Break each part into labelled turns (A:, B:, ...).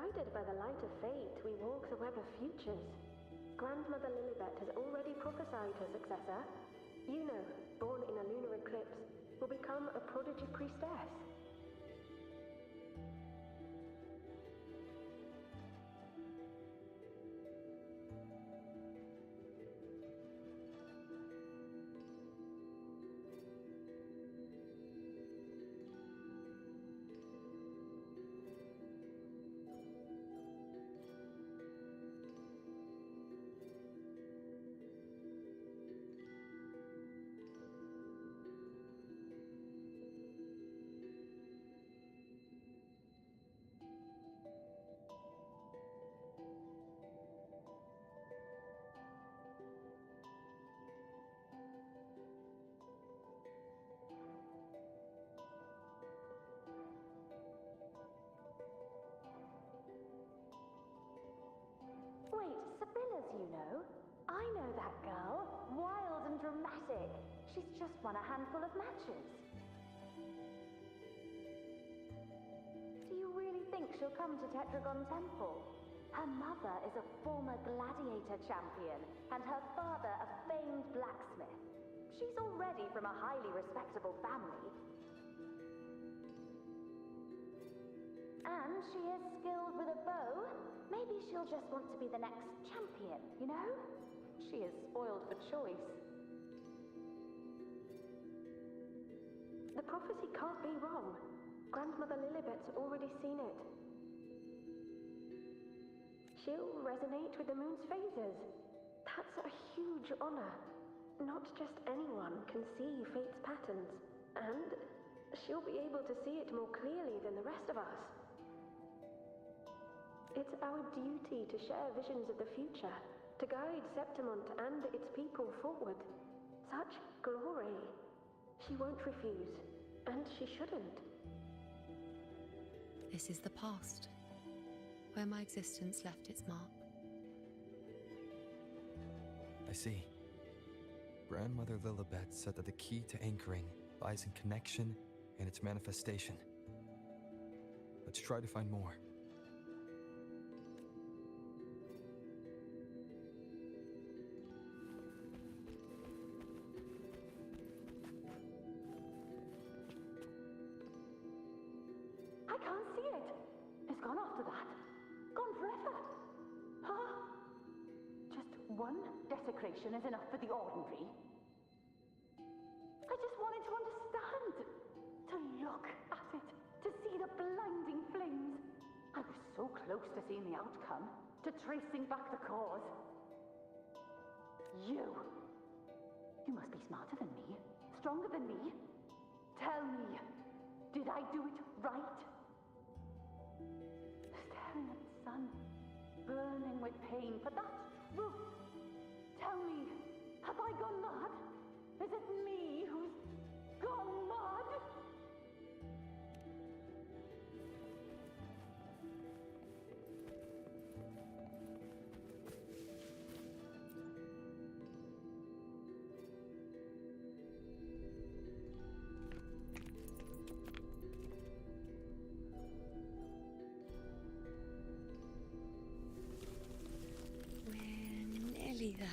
A: Guided by the light of fate, we walk the web of futures. Grandmother Lilibet has already prophesied her successor. Yuno, born in a lunar eclipse, will become a prodigy priestess.
B: Wait, Sibylla's, you know? I know that girl. Wild and dramatic. She's just won a handful of matches. Do you really think she'll come to Tetragon Temple? Her mother is a former gladiator champion, and her father a famed blacksmith. She's already from a highly respectable family. And she is skilled with a bow. Maybe she'll just want to be the next champion, you know? She is spoiled for choice.
A: The prophecy can't be wrong. Grandmother Lilibet's already seen it. She'll resonate with the moon's phases. That's a huge honor. Not just anyone can see fate's patterns. And she'll be able to see it more clearly than the rest of us. It's our duty to share visions of the future, to guide Septimont and its people forward. Such glory. She won't refuse, and she shouldn't.
C: This is the past, where my existence left its mark.
D: I see. Grandmother Lilibet said that the key to anchoring lies in connection and its manifestation. Let's try to find more.
B: I can't see it. It's gone after that. Gone forever. Huh? Just one desecration is enough for the ordinary. I just wanted to understand. To look at it. To see the blinding flames. I was so close to seeing the outcome. To tracing back the cause. You must be smarter than me. Stronger than me. Tell me, did I do it right? Staring at the sun, burning with pain for that roof. Tell me, have I gone mad? Is it me who's gone mad?
C: We're nearly there.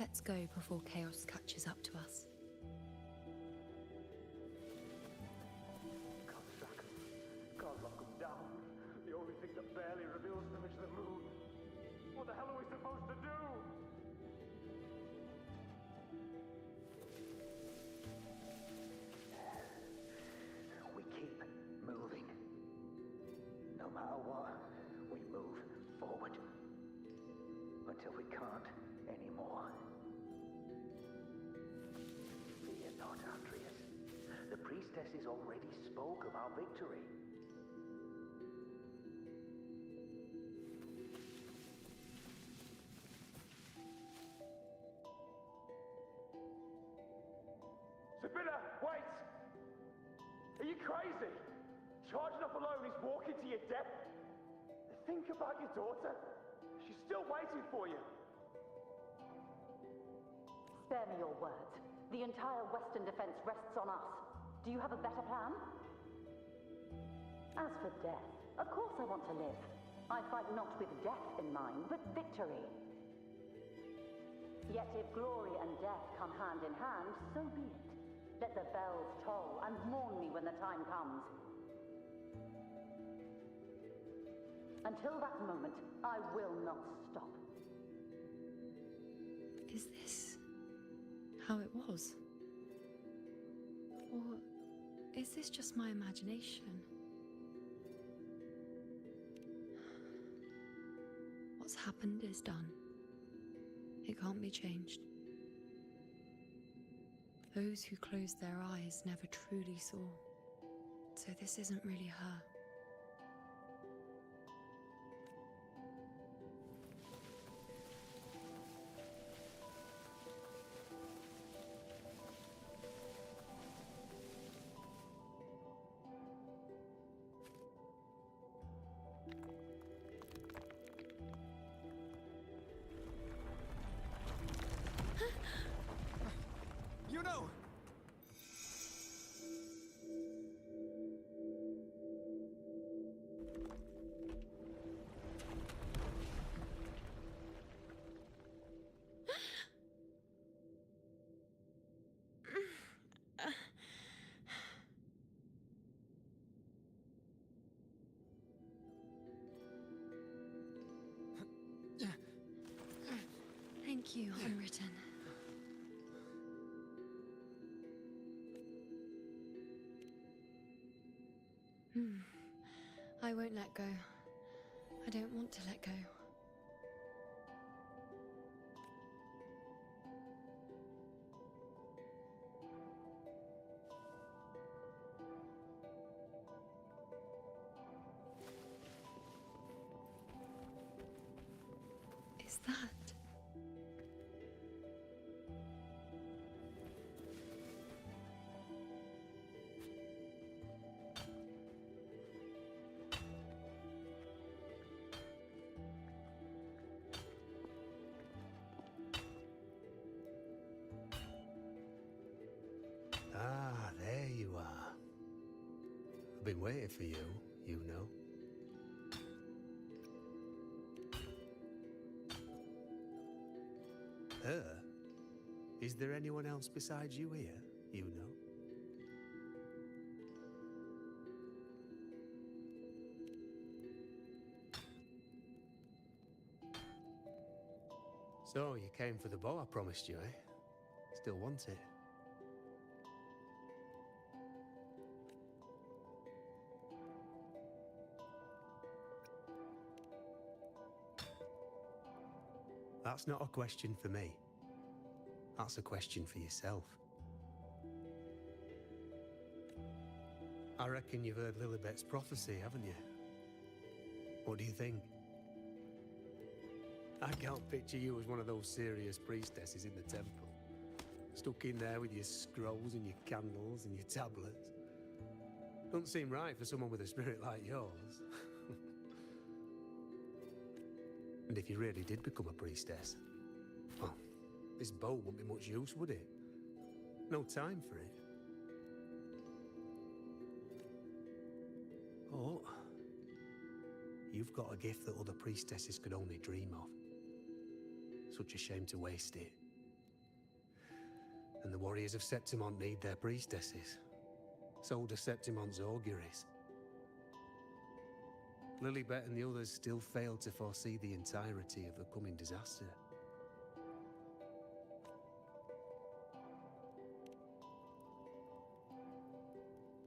C: Let's go before chaos catches up to us.
E: Can't lock them down. The only thing that barely reveals them is the moon. What the hell are we supposed to do? We keep moving. No matter what, we move forward. Until we can't anymore. Fear not, Andreas. The priestesses already spoke of our victory. you, Deb. Think about your daughter. She's still waiting for you.
B: Spare me your words. The entire Western defense rests on us. Do you have a better plan? As for death, of course I want to live. I fight not with death in mind, but victory. Yet if glory and death come hand in hand, so be it. Let the bells toll and mourn me when the time comes. Until that moment, I will not stop.
C: Is this how it was? Or is this just my imagination? What's happened is done. It can't be changed. Those who closed their eyes never truly saw. So this isn't really her.
D: You know!
C: Thank you, Unwritten. I won't let go. I don't want to let go. Is that?
F: Ah, there you are. I've been waiting for you, you know. Her? Is there anyone else besides you here, you know? So, you came for the bow I promised you, eh? Still want it? That's not a question for me. That's a question for yourself. I reckon you've heard Lilibet's prophecy, haven't you? What do you think? I can't picture you as one of those serious priestesses in the temple. Stuck in there with your scrolls and your candles and your tablets. Doesn't seem right for someone with a spirit like yours. And if you really did become a priestess, well, this bow wouldn't be much use, would it? No time for it. Oh, you've got a gift that other priestesses could only dream of. Such a shame to waste it. And the warriors of Septimont need their priestesses. So do Septimont's auguries. Lilibet and the others still failed to foresee the entirety of the coming disaster.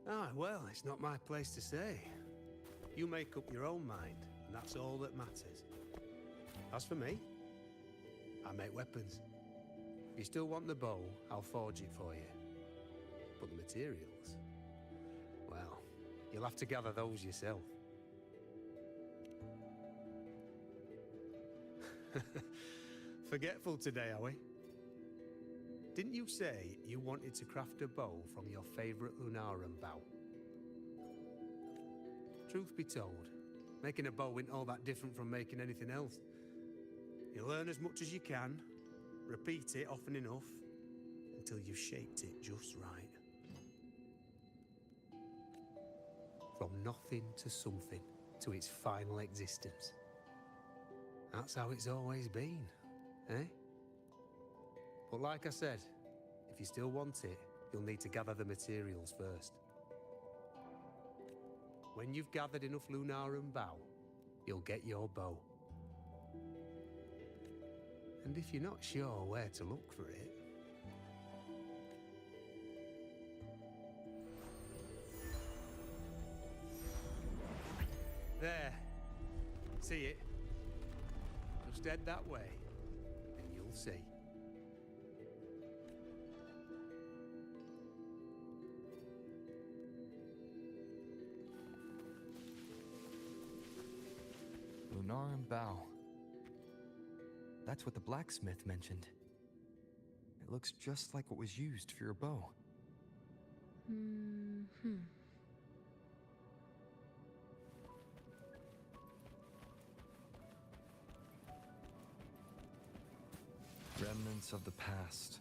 F: Ah, well, it's not my place to say. You make up your own mind, and that's all that matters. As for me, I make weapons. If you still want the bow, I'll forge it for you. But the materials, well, you'll have to gather those yourself. Forgetful today, are we? Didn't you say you wanted to craft a bow from your favorite Lunaran bow? Truth be told, making a bow isn't all that different from making anything else. You learn as much as you can, repeat it often enough, until you've shaped it just right. From nothing to something, to its final existence. That's how it's always been, eh? But like I said, if you still want it, you'll need to gather the materials first. When you've gathered enough lunar and bow, you'll get your bow. And if you're not sure where to look for it... There. See it? Just head that way, and you'll see.
D: Lunarum bow. That's what the blacksmith mentioned. It looks just like what was used for your bow. Remnants of the past.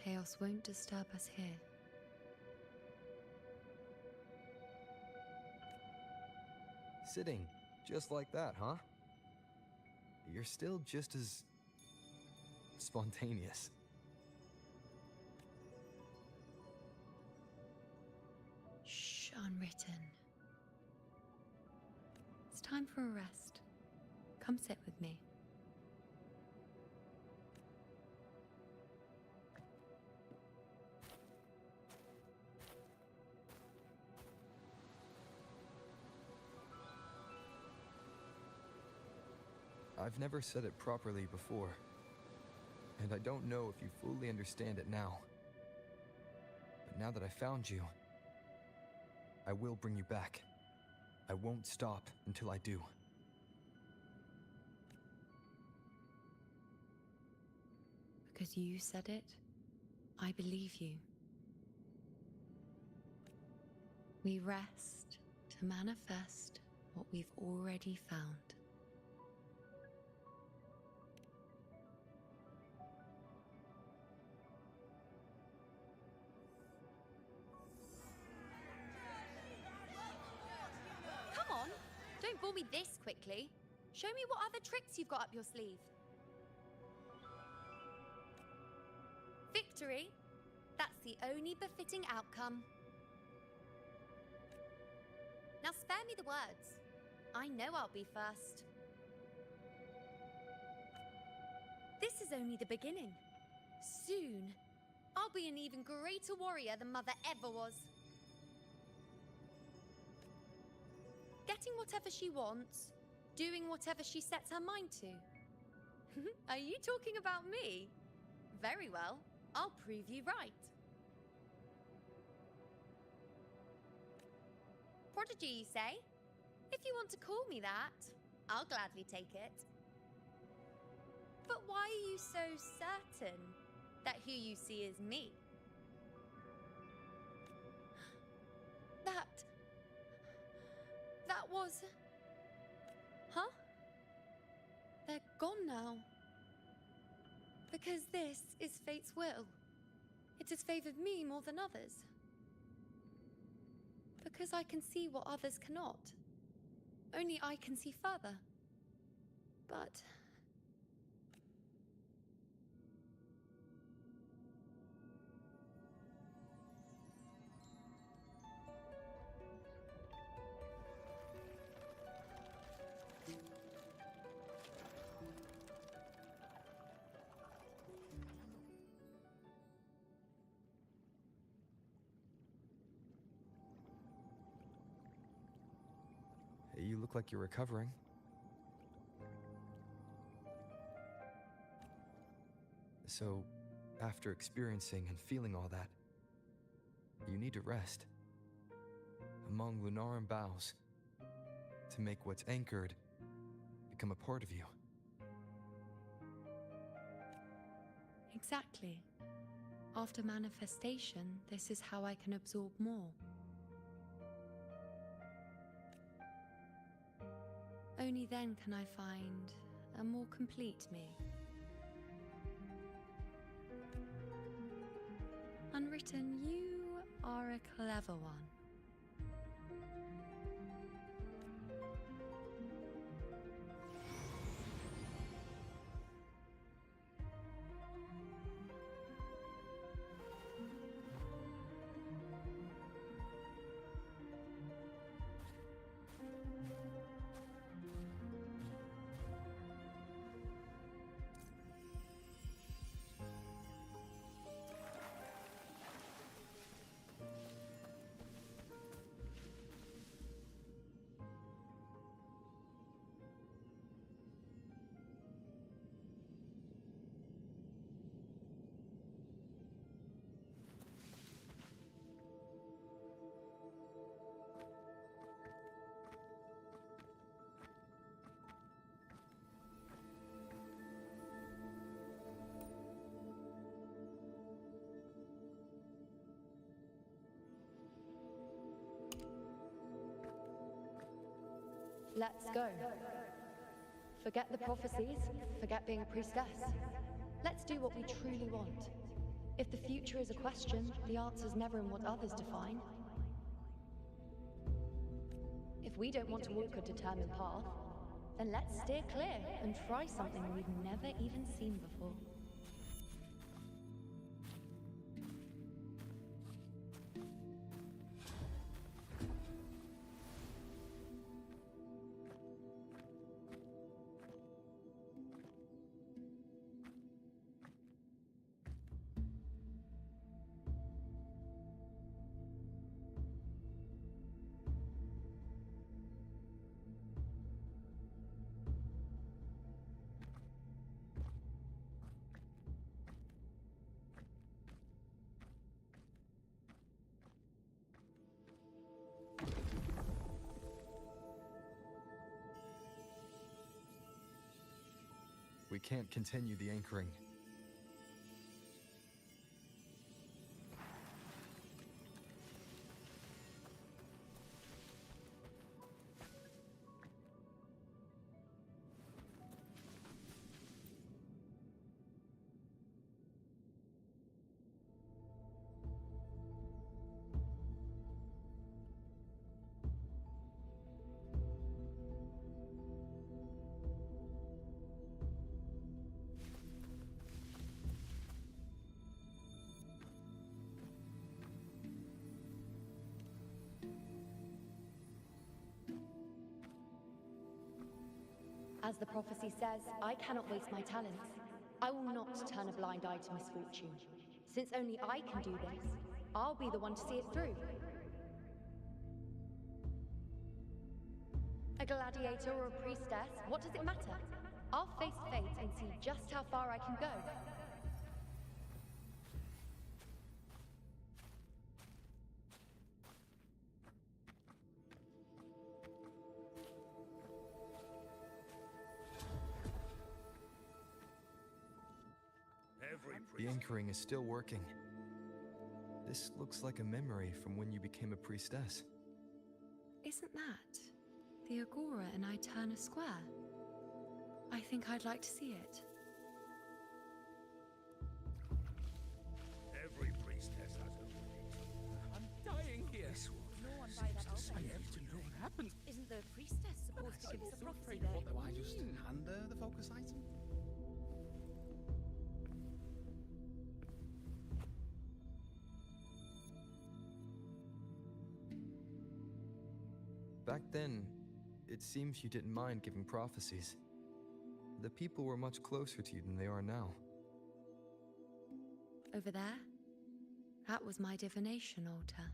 C: Chaos won't disturb us here.
D: Sitting, just like that, huh? You're still just as... spontaneous.
C: Shh, unwritten. It's time for a rest. Come sit with me.
D: I've never said it properly before, and I don't know if you fully understand it now. But now that I found you, I will bring you back. I won't stop until I do.
C: Because you said it, I believe you. We rest to manifest what we've already found.
G: Come on, don't bore me this quickly. Show me what other tricks you've got up your sleeve. Victory? That's the only befitting outcome. Now spare me the words. I know I'll be first. This is only the beginning. Soon, I'll be an even greater warrior than Mother ever was. Getting whatever she wants, doing whatever she sets her mind to. Are you talking about me? Very well, I'll prove you right. Prodigy, you say? If you want to call me that, I'll gladly take it. But why are you so certain that who you see is me? That was... Huh? They're gone now. Because this is fate's will. It has favored me more than others. Because I can see what others cannot. Only I can see further. But...
D: You look like you're recovering. So, after experiencing and feeling all that, you need to rest. among Lunaran boughs to make what's anchored become a part of you.
C: Exactly. After manifestation, this is how I can absorb more. Only then can I find a more complete me. Unwritten, you are a clever one.
H: Let's go. Forget the prophecies, forget being a priestess. Let's do what we truly want. If the future is a question, the answer's never in what others define. If we don't want to walk a determined path, then let's steer clear and try something we've never even seen before.
D: We can't continue the anchoring.
H: As the prophecy says, I cannot waste my talents. I will not turn a blind eye to misfortune. Since only I can do this, I'll be the one to see it through. A gladiator or a priestess, what does it matter? I'll face fate and see just how far I can go.
D: The anchoring is still working. This looks like a memory from when you became a priestess.
C: Isn't that the Agora in Eterna Square? I think I'd like to see it.
I: Every priestess has a limit.
J: I'm dying here.
K: No one by that altar.
J: I need to know what happened.
K: Isn't the priestess supposed to give us a prophecy
J: Afraid
K: there?
J: what do I just hand her the focus item?
D: Back then, it seems you didn't mind giving prophecies. The people were much closer to you than they are now.
C: Over there? That was my divination altar.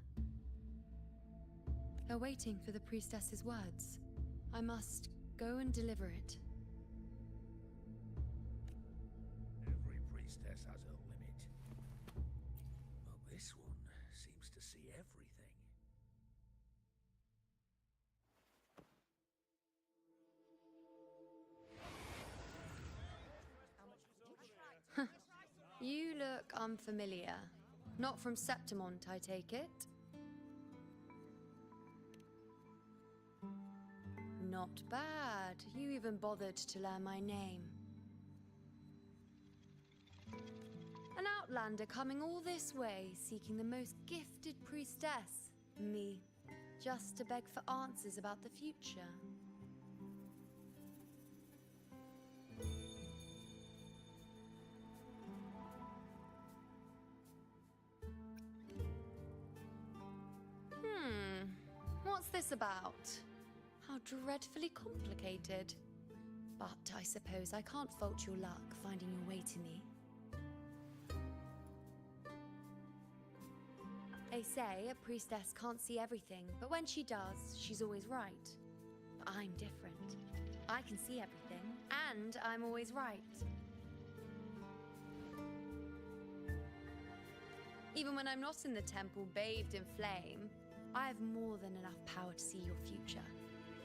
C: They're waiting for the priestess's words. I must go and deliver it.
I: Every priestess has a limit. But this one seems to see everything.
C: look unfamiliar. Not from Septimont, I take it? Not bad. You even bothered to learn my name. An outlander coming all this way, seeking the most gifted priestess, me, just to beg for answers about the future. What's this about? How dreadfully complicated. But I suppose I can't fault your luck finding your way to me. They say a priestess can't see everything, but when she does, she's always right. But I'm different. I can see everything, and I'm always right. Even when I'm not in the temple bathed in flame, I have more than enough power to see your future.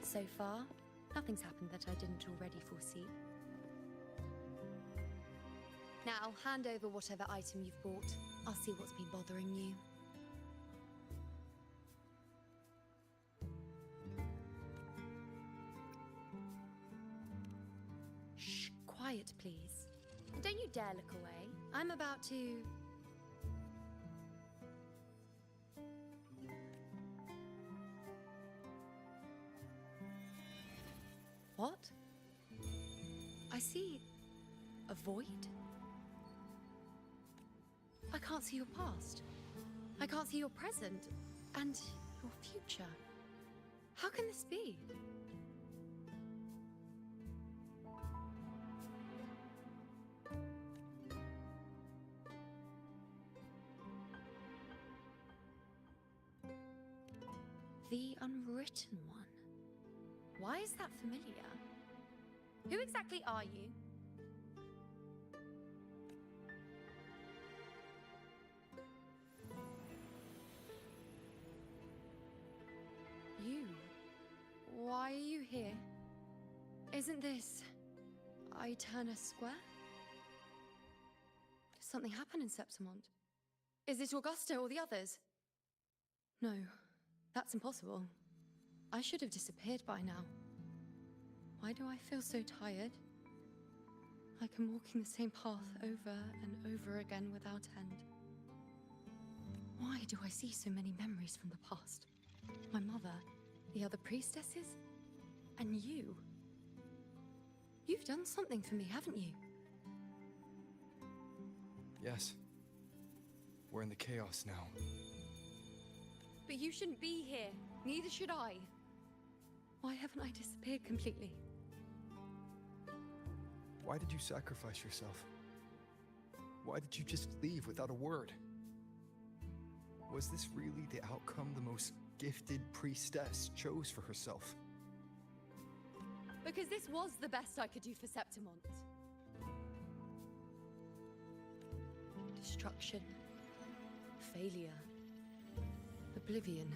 C: So far, nothing's happened that I didn't already foresee. Now, hand over whatever item you've bought. I'll see what's been bothering you. Shh, quiet, please. Don't you dare look away. I'm about to... What? I see a void? I can't see your past. I can't see your present and your future. How can this be? The Unwritten One. Why is that familiar? Who exactly are you? You? Why are you here? Isn't this Iterna Square? Did something happen in Septimont? Is it Augusta or the others? No, that's impossible. I should have disappeared by now. Why do I feel so tired? Like I'm walking the same path over and over again without end. Why do I see so many memories from the past? My mother, the other priestesses, and you. You've done something for me, haven't you?
D: Yes. We're in the chaos now.
C: But you shouldn't be here. Neither should I. Why haven't I disappeared completely?
D: Why did you sacrifice yourself? Why did you just leave without a word? Was this really the outcome the most gifted priestess chose for herself?
C: Because this was the best I could do for Septimont. Destruction. Failure. Oblivion.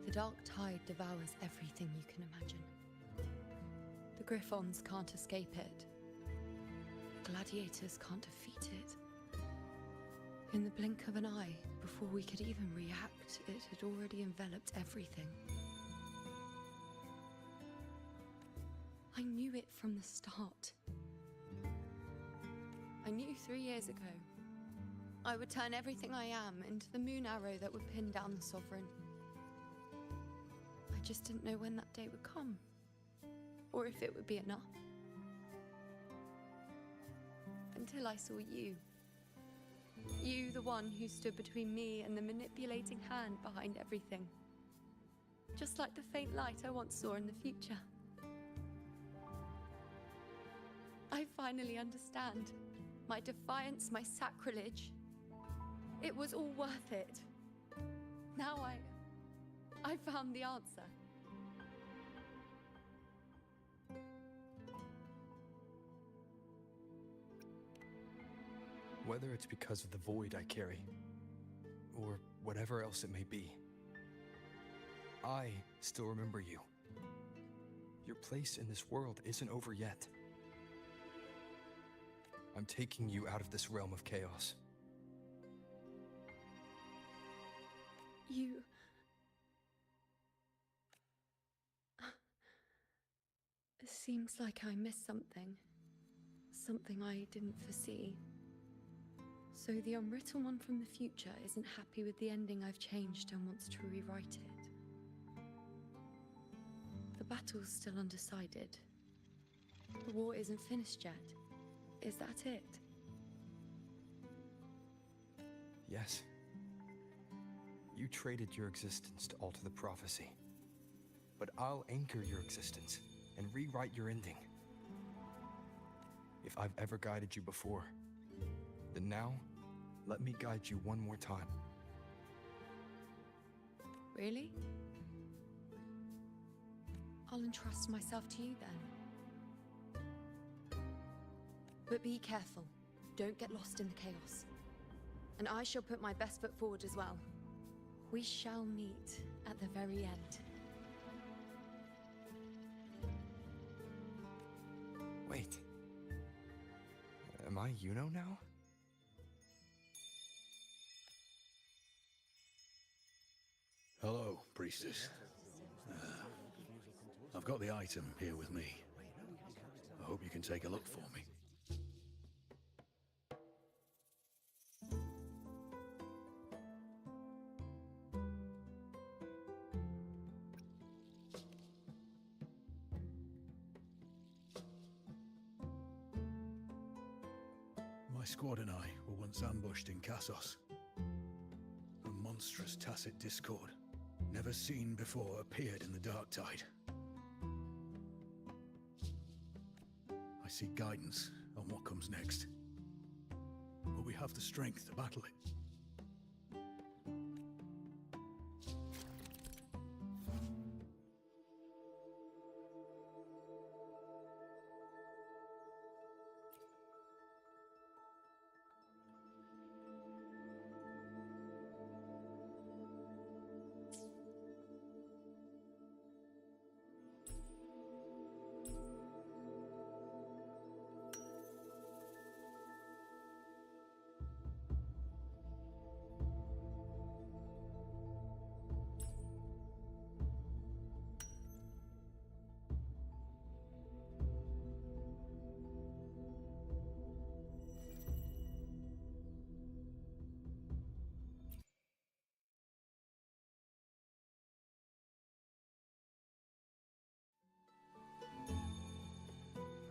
C: The dark tide devours everything you can imagine. The Griffons can't escape it. The gladiators can't defeat it. In the blink of an eye, before we could even react, it had already enveloped everything. I knew it from the start. I knew 3 years ago I would turn everything I am into the moon arrow that would pin down the Sovereign. I just didn't know when that day would come, or if it would be enough. Until I saw you. You, the one who stood between me and the manipulating hand behind everything. Just like the faint light I once saw in the future. I finally understand. My defiance, my sacrilege. It was all worth it. Now I found the answer.
D: Whether it's because of the void I carry, or whatever else it may be, I still remember you. Your place in this world isn't over yet. I'm taking you out of this realm of chaos.
C: You... It seems like I missed something. Something I didn't foresee. So the unwritten one from the future isn't happy with the ending I've changed and wants to rewrite it. The battle's still undecided. The war isn't finished yet. Is that it?
D: Yes. You traded your existence to alter the prophecy. But I'll anchor your existence and rewrite your ending. If I've ever guided you before, then now, let me guide you one more time.
C: Really? I'll entrust myself to you then. But be careful. Don't get lost in the chaos. And I shall put my best foot forward as well. We shall meet at the very end.
D: Wait. Am I Yuno now?
I: Hello, priestess. I've got the item here with me. I hope you can take a look for me. My squad and I were once ambushed in Kassos. A monstrous tacit discord, never seen before, appeared in the dark tide. I seek guidance on what comes next. Will we have the strength to battle it?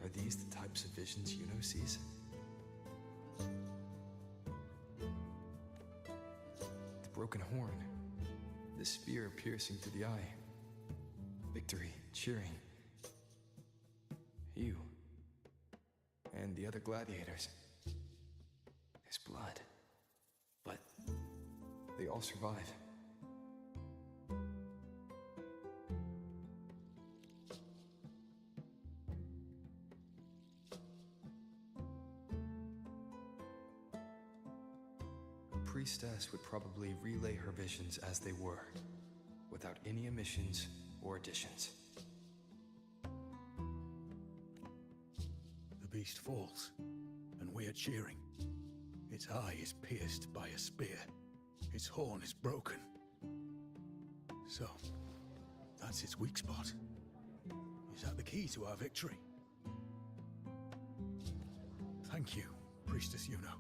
D: Are these the types of visions Yuno sees? The broken horn, the spear piercing through the eye, victory cheering, you, and the other gladiators. There's blood, but they all survive. A priestess would probably relay her visions as they were, without any omissions or additions.
I: The beast falls, and we are cheering. Its eye is pierced by a spear. Its horn is broken. So, that's its weak spot. Is that the key to our victory? Thank you, Priestess Yuno.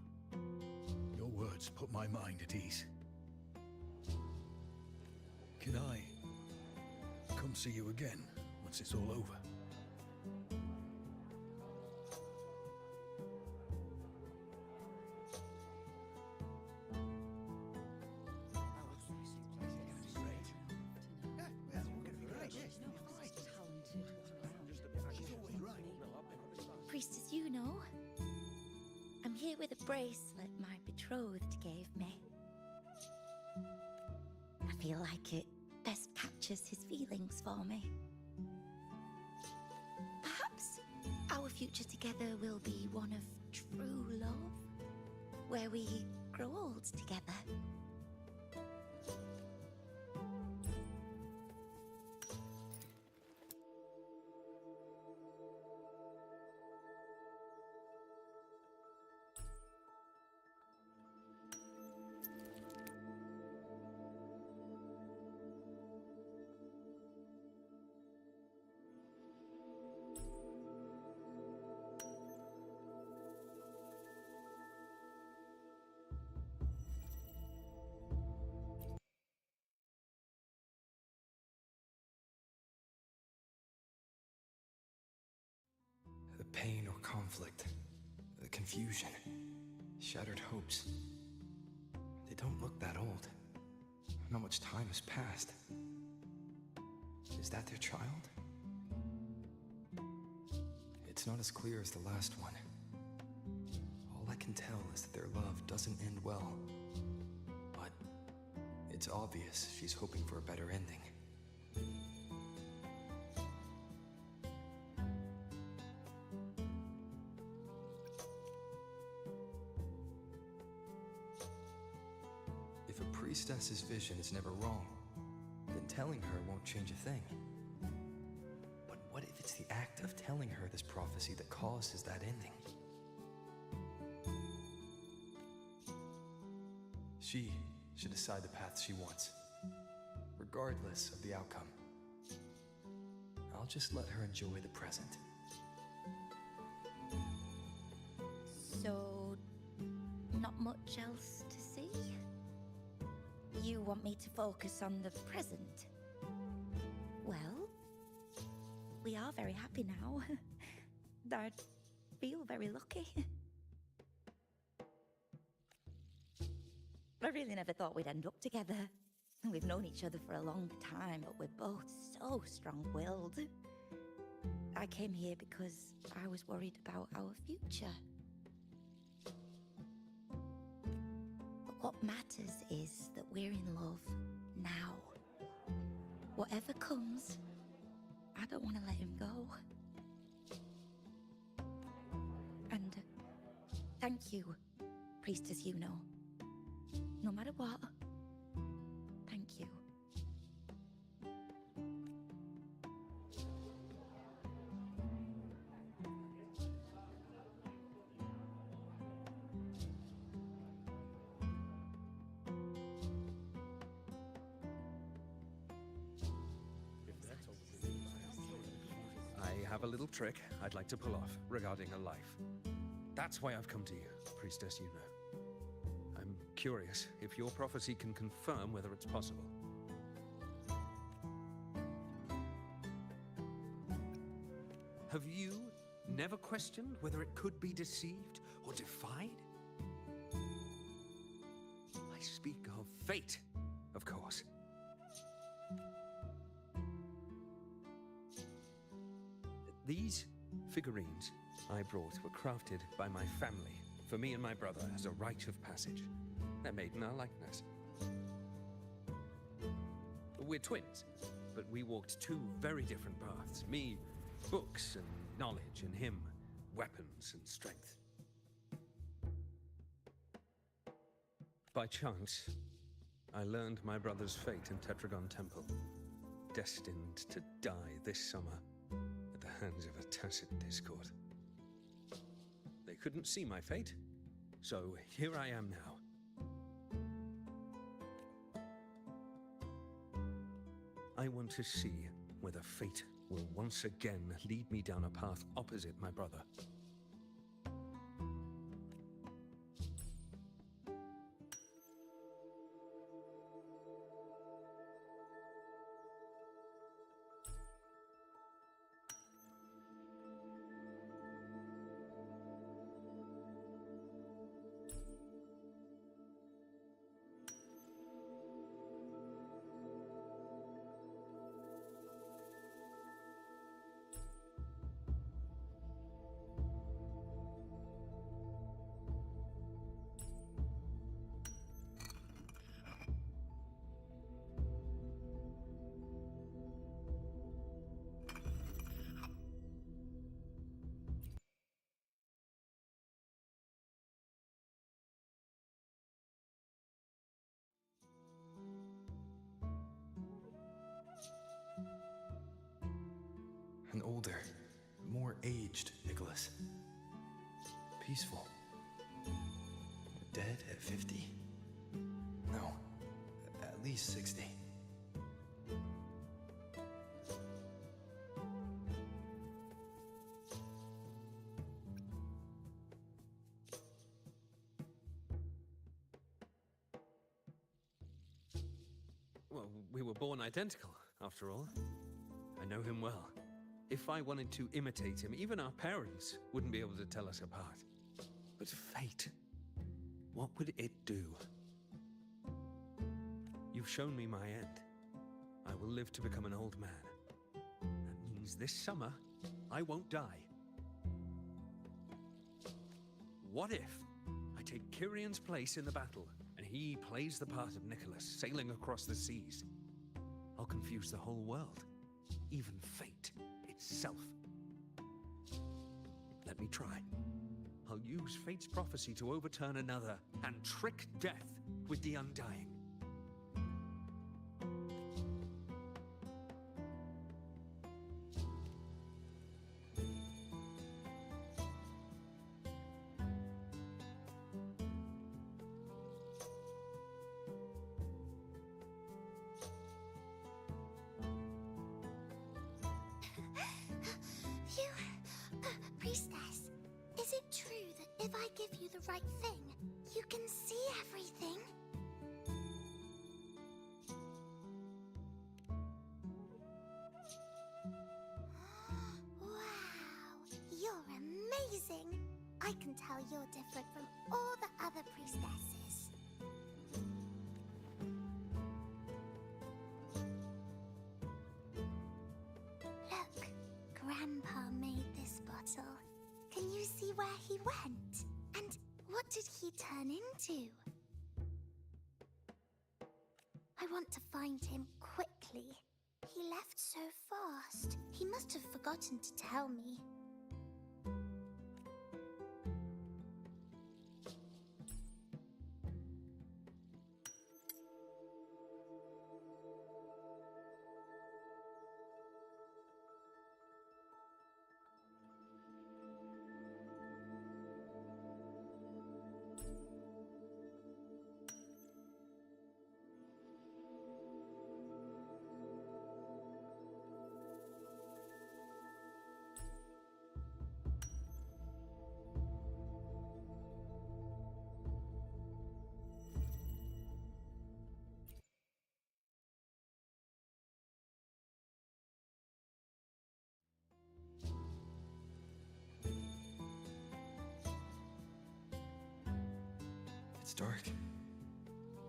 I: Your words put my mind at ease. Can I come see you again once it's all over?
L: Priestess Yuno, I'm here with a bracelet my betrothed gave me. I feel like it best captures his feelings for me. Perhaps our future together will be one of true love, where we grow old together.
D: pain or conflict, the confusion, shattered hopes. They don't look that old. Not much time has passed. Is that their child? It's not as clear as the last one. All I can tell is that their love doesn't end well. But it's obvious she's hoping for a better ending. If a priestess's vision is never wrong, then telling her won't change a thing. But what if it's the act of telling her this prophecy that causes that ending? She should decide the path she wants, regardless of the outcome. I'll just let her enjoy the present.
L: So, not much else to see? You want me to focus on the present? Well, we are very happy now. I feel very lucky. I really never thought we'd end up together. We've known each other for a long time, but we're both so strong-willed. I came here because I was worried about our future. But what matters is that we're in love now. Whatever comes, I don't want to let him go. And thank you, Priestess Yuno. No matter what, thank you.
J: I have a little trick I'd like to pull off regarding a life. That's why I've come to you, Priestess Yuno. I'm curious if your prophecy can confirm whether it's possible. Have you never questioned whether it could be deceived or defied? I speak of fate, of course. These figurines I brought were crafted by my family for me and my brother as a rite of passage. They're made in our likeness. We're twins, but we walked two very different paths. Me, books and knowledge, and him, weapons and strength. By chance, I learned my brother's fate in Tetragon Temple, destined to die this summer at the hands of a tacit discord. They couldn't see my fate, so here I am now. I want to see whether fate will once again lead me down a path opposite my brother.
D: An older, more aged Nicholas. Peaceful. Dead at 50? No, at least 60.
J: Well, we were born identical, after all. I know him well. If I wanted to imitate him, even our parents wouldn't be able to tell us apart. But fate, what would it do? You've shown me my end. I will live to become an old man. That means this summer, I won't die. What if I take Kyrion's place in the battle, and he plays the part of Nicholas, sailing across the seas? I'll confuse the whole world, even fate itself. Let me try. I'll use fate's prophecy to overturn another and trick death with the undying.
M: Priestess, is it true that if I give you the right thing, you can see everything? Wow, you're amazing! I can tell you're different from all the other priestesses. Look, Grandpa made this bottle. Can you see where he went? And what did he turn into? I want to find him quickly. He left so fast. He must have forgotten to tell me.
D: It's dark.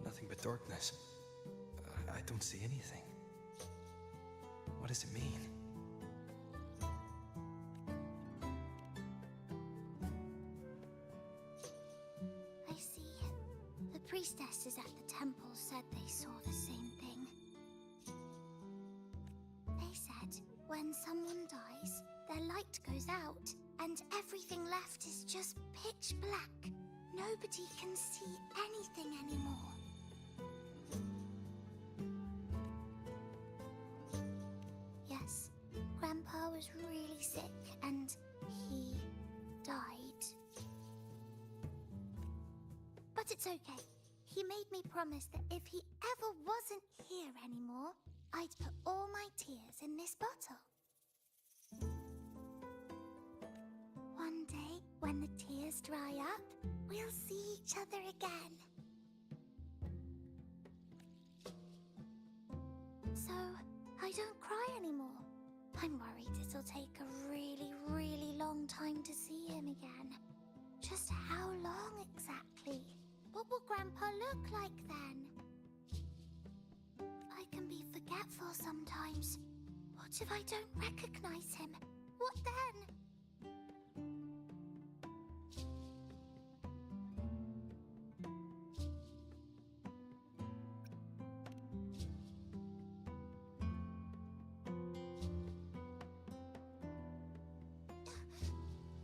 D: Nothing but darkness. I don't see anything. What does it mean?
M: I see. The priestesses at the temple said they saw the same thing. They said when someone dies, their light goes out, and everything left is just pitch black. Nobody can see anything anymore. Yes, Grandpa was really sick and he died. But it's okay. He made me promise that if he ever wasn't here anymore, I'd put all my tears in this bottle. One day, when the tears dry up, we'll see each other again. So, I don't cry anymore. I'm worried it'll take a really, really long time to see him again. Just how long exactly? What will Grandpa look like then? I can be forgetful sometimes. What if I don't recognize him? What then?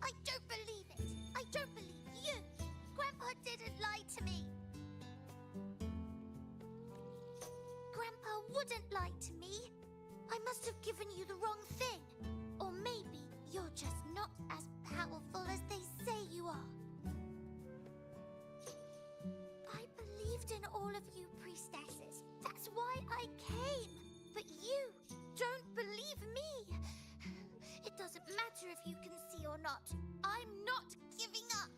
M: I don't believe it! I don't believe you! Grandpa didn't lie to me! Grandpa wouldn't lie to me! I must have given you the wrong thing! Or maybe you're just not as powerful as they say you are. I believed in all of you priestesses. That's why I came. But you don't believe me. It doesn't matter if you can see or not. I'm not giving up.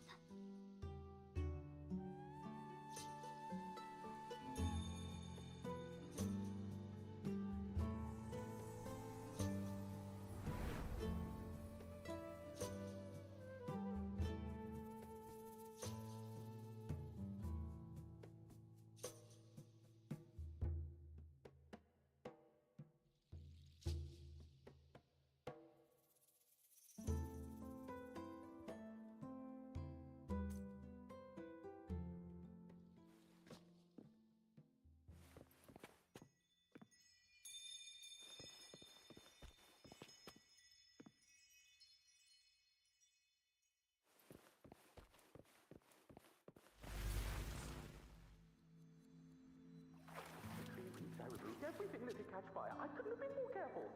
E: everything that could catch fire. I couldn't have been more careful.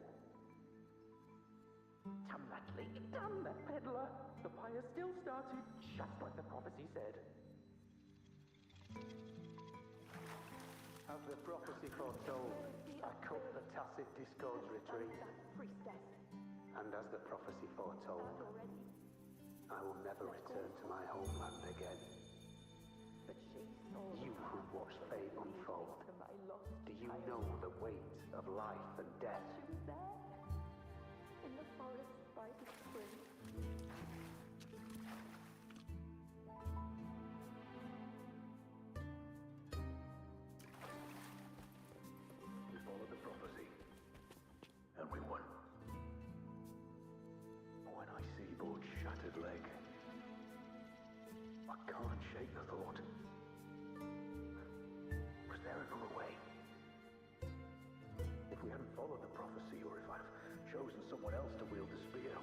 E: Damn that leak, damn that peddler. The fire still started just like the prophecy said.
F: As the prophecy foretold, I cut the tacit discords retreat.
A: Priestess.
F: And as the prophecy foretold, I will never return to my homeland again.
A: But she saw
F: You who watched fate unfold, do you know the weight of life and death?
A: She was there, in the forest by the spring.
E: We followed the prophecy, and we won. When I see Board's shattered leg, I can't shake the thought. Was there another way? If we hadn't followed the prophecy, or if I'd chosen someone else to wield the spear,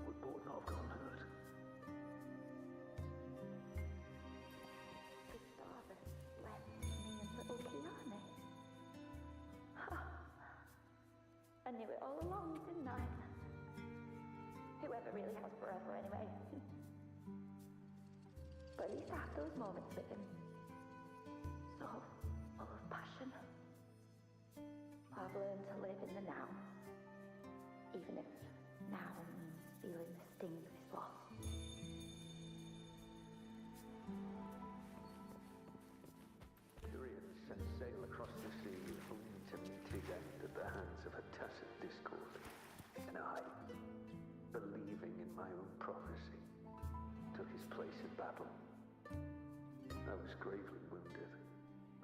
E: would Board not have gone hurt?
B: Gustavus left me and little Kiane. I knew it all along, didn't I? Whoever really has forever, anyway. But at least I have those moments with him. So full of passion. I've learned to live in the now. Even if now means feeling the sting of his loss.
J: Tyrion set sail across the sea only to meet his end at the hands of a tacit discord. And I, believing in my own prophecy, took his place in battle. I was gravely wounded,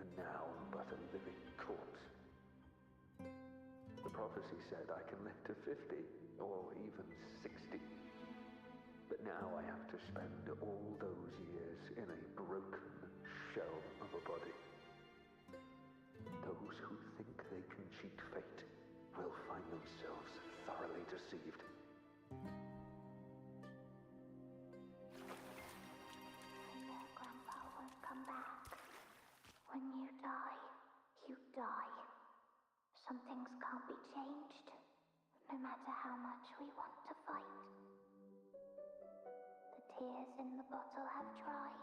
J: and now but a living corpse. The prophecy said I can live to 50, or even 60. But now I have to spend all those years in a broken shell of a body. Those who think they can cheat fate will find themselves thoroughly deceived.
M: Grandpa won't come back. When you die, you die. Some things can't be changed, no matter how much we want to fight. The tears in the bottle have dried,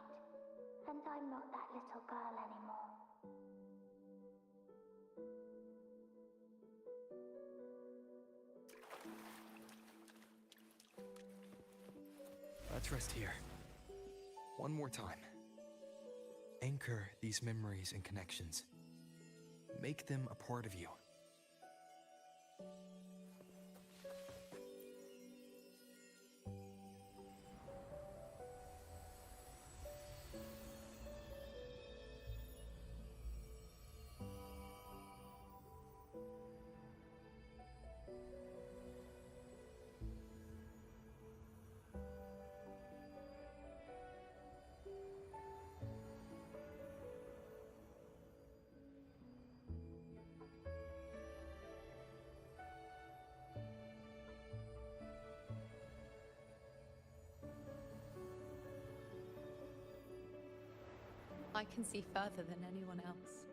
M: and I'm not that little girl anymore.
D: Let's rest here. One more time. Anchor these memories and connections. Make them a part of you.
C: I can see further than anyone else.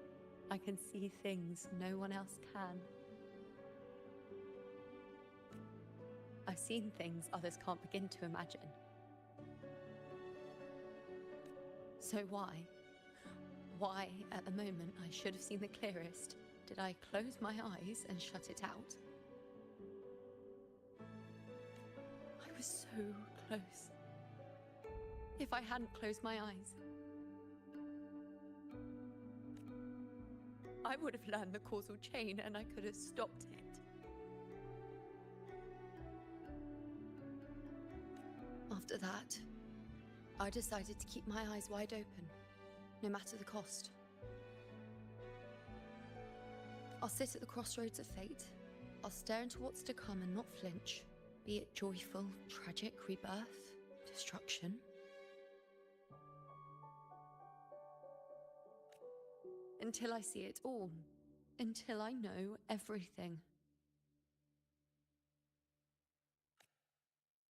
C: I can see things no one else can. I've seen things others can't begin to imagine. So why, at the moment I should have seen the clearest, did I close my eyes and shut it out? I was so close. If I hadn't closed my eyes, I would have learned the causal chain and I could have stopped it. After that, I decided to keep my eyes wide open, no matter the cost. I'll sit at the crossroads of fate. I'll stare into what's to come and not flinch, be it joyful, tragic rebirth, destruction. Until I see it all, until I know everything.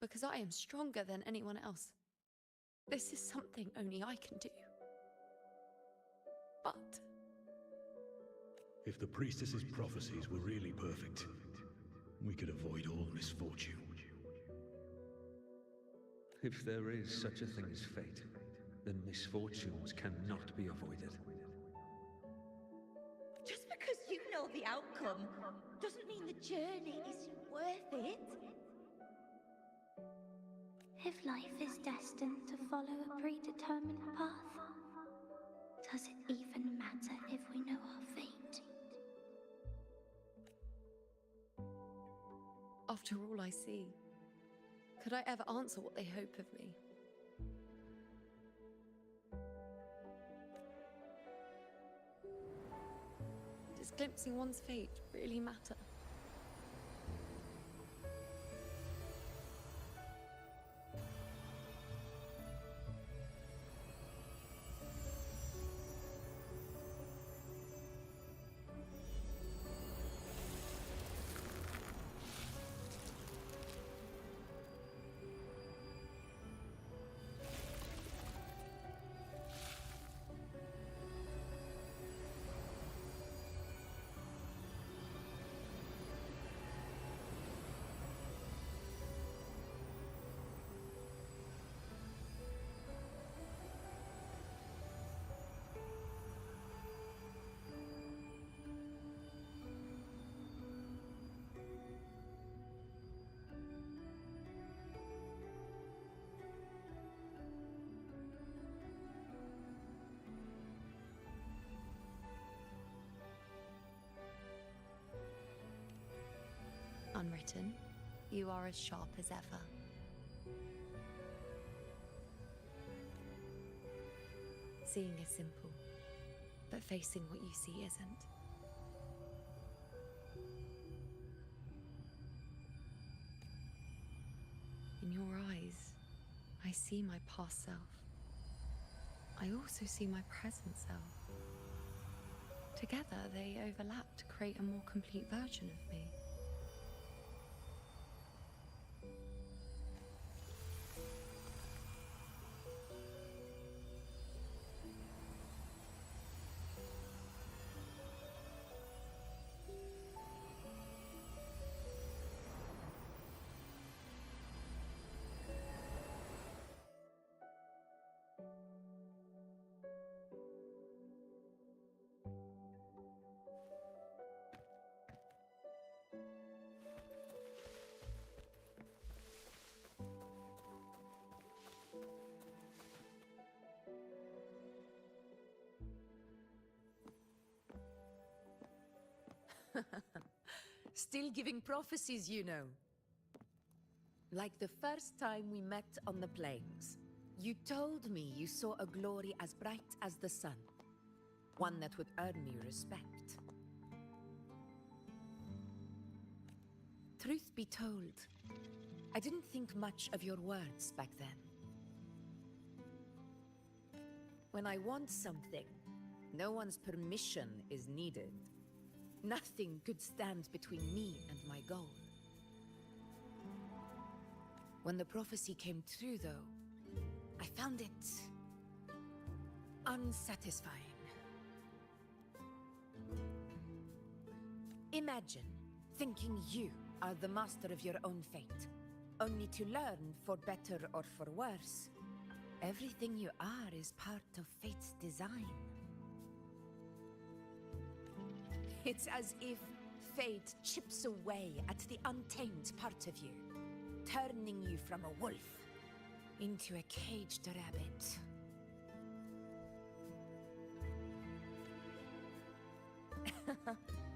C: Because I am stronger than anyone else. This is something only I can do. But
I: If the priestess's prophecies were really perfect, we could avoid all misfortune.
J: If there is such a thing as fate, then misfortunes cannot be avoided.
L: Just because you know the outcome doesn't mean the journey isn't worth it.
M: If life is destined to follow a predetermined path, does it even matter if we know our fate?
C: After all I see, could I ever answer what they hope of me? Does glimpsing one's fate really matter? Unwritten, you are as sharp as ever. Seeing is simple, but facing what you see isn't. In your eyes, I see my past self. I also see my present self. Together, they overlap to create a more complete version of me.
N: Still giving prophecies, you know. Like the first time we met on the plains. You told me you saw a glory as bright as the sun. One that would earn me respect. Truth be told, I didn't think much of your words back then. When I want something, no one's permission is needed. Nothing could stand between me and my goal. When the prophecy came true, though, I found it unsatisfying. Imagine thinking you are the master of your own fate, only to learn, for better or for worse, everything you are is part of fate's design. It's as if fate chips away at the untamed part of you, turning you from a wolf into a caged rabbit.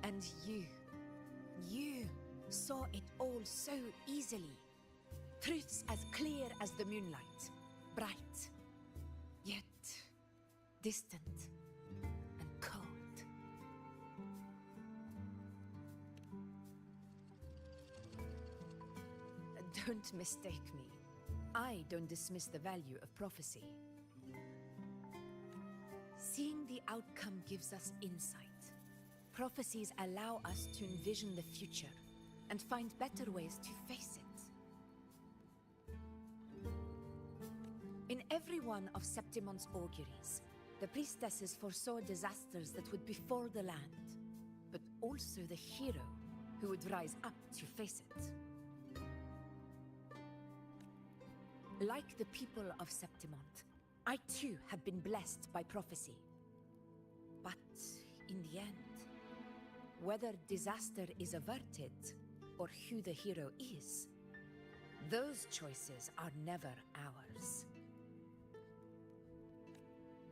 N: And you saw it all so easily. Truths as clear as the moonlight, bright, yet distant. Don't mistake me. I don't dismiss the value of prophecy. Seeing the outcome gives us insight. Prophecies allow us to envision the future and find better ways to face it. In every one of Septimon's auguries, the priestesses foresaw disasters that would befall the land. also the hero who would rise up to face it. Like the people of Septimont, I too have been blessed by prophecy. But in the end, whether disaster is averted or who the hero is, those choices are never ours.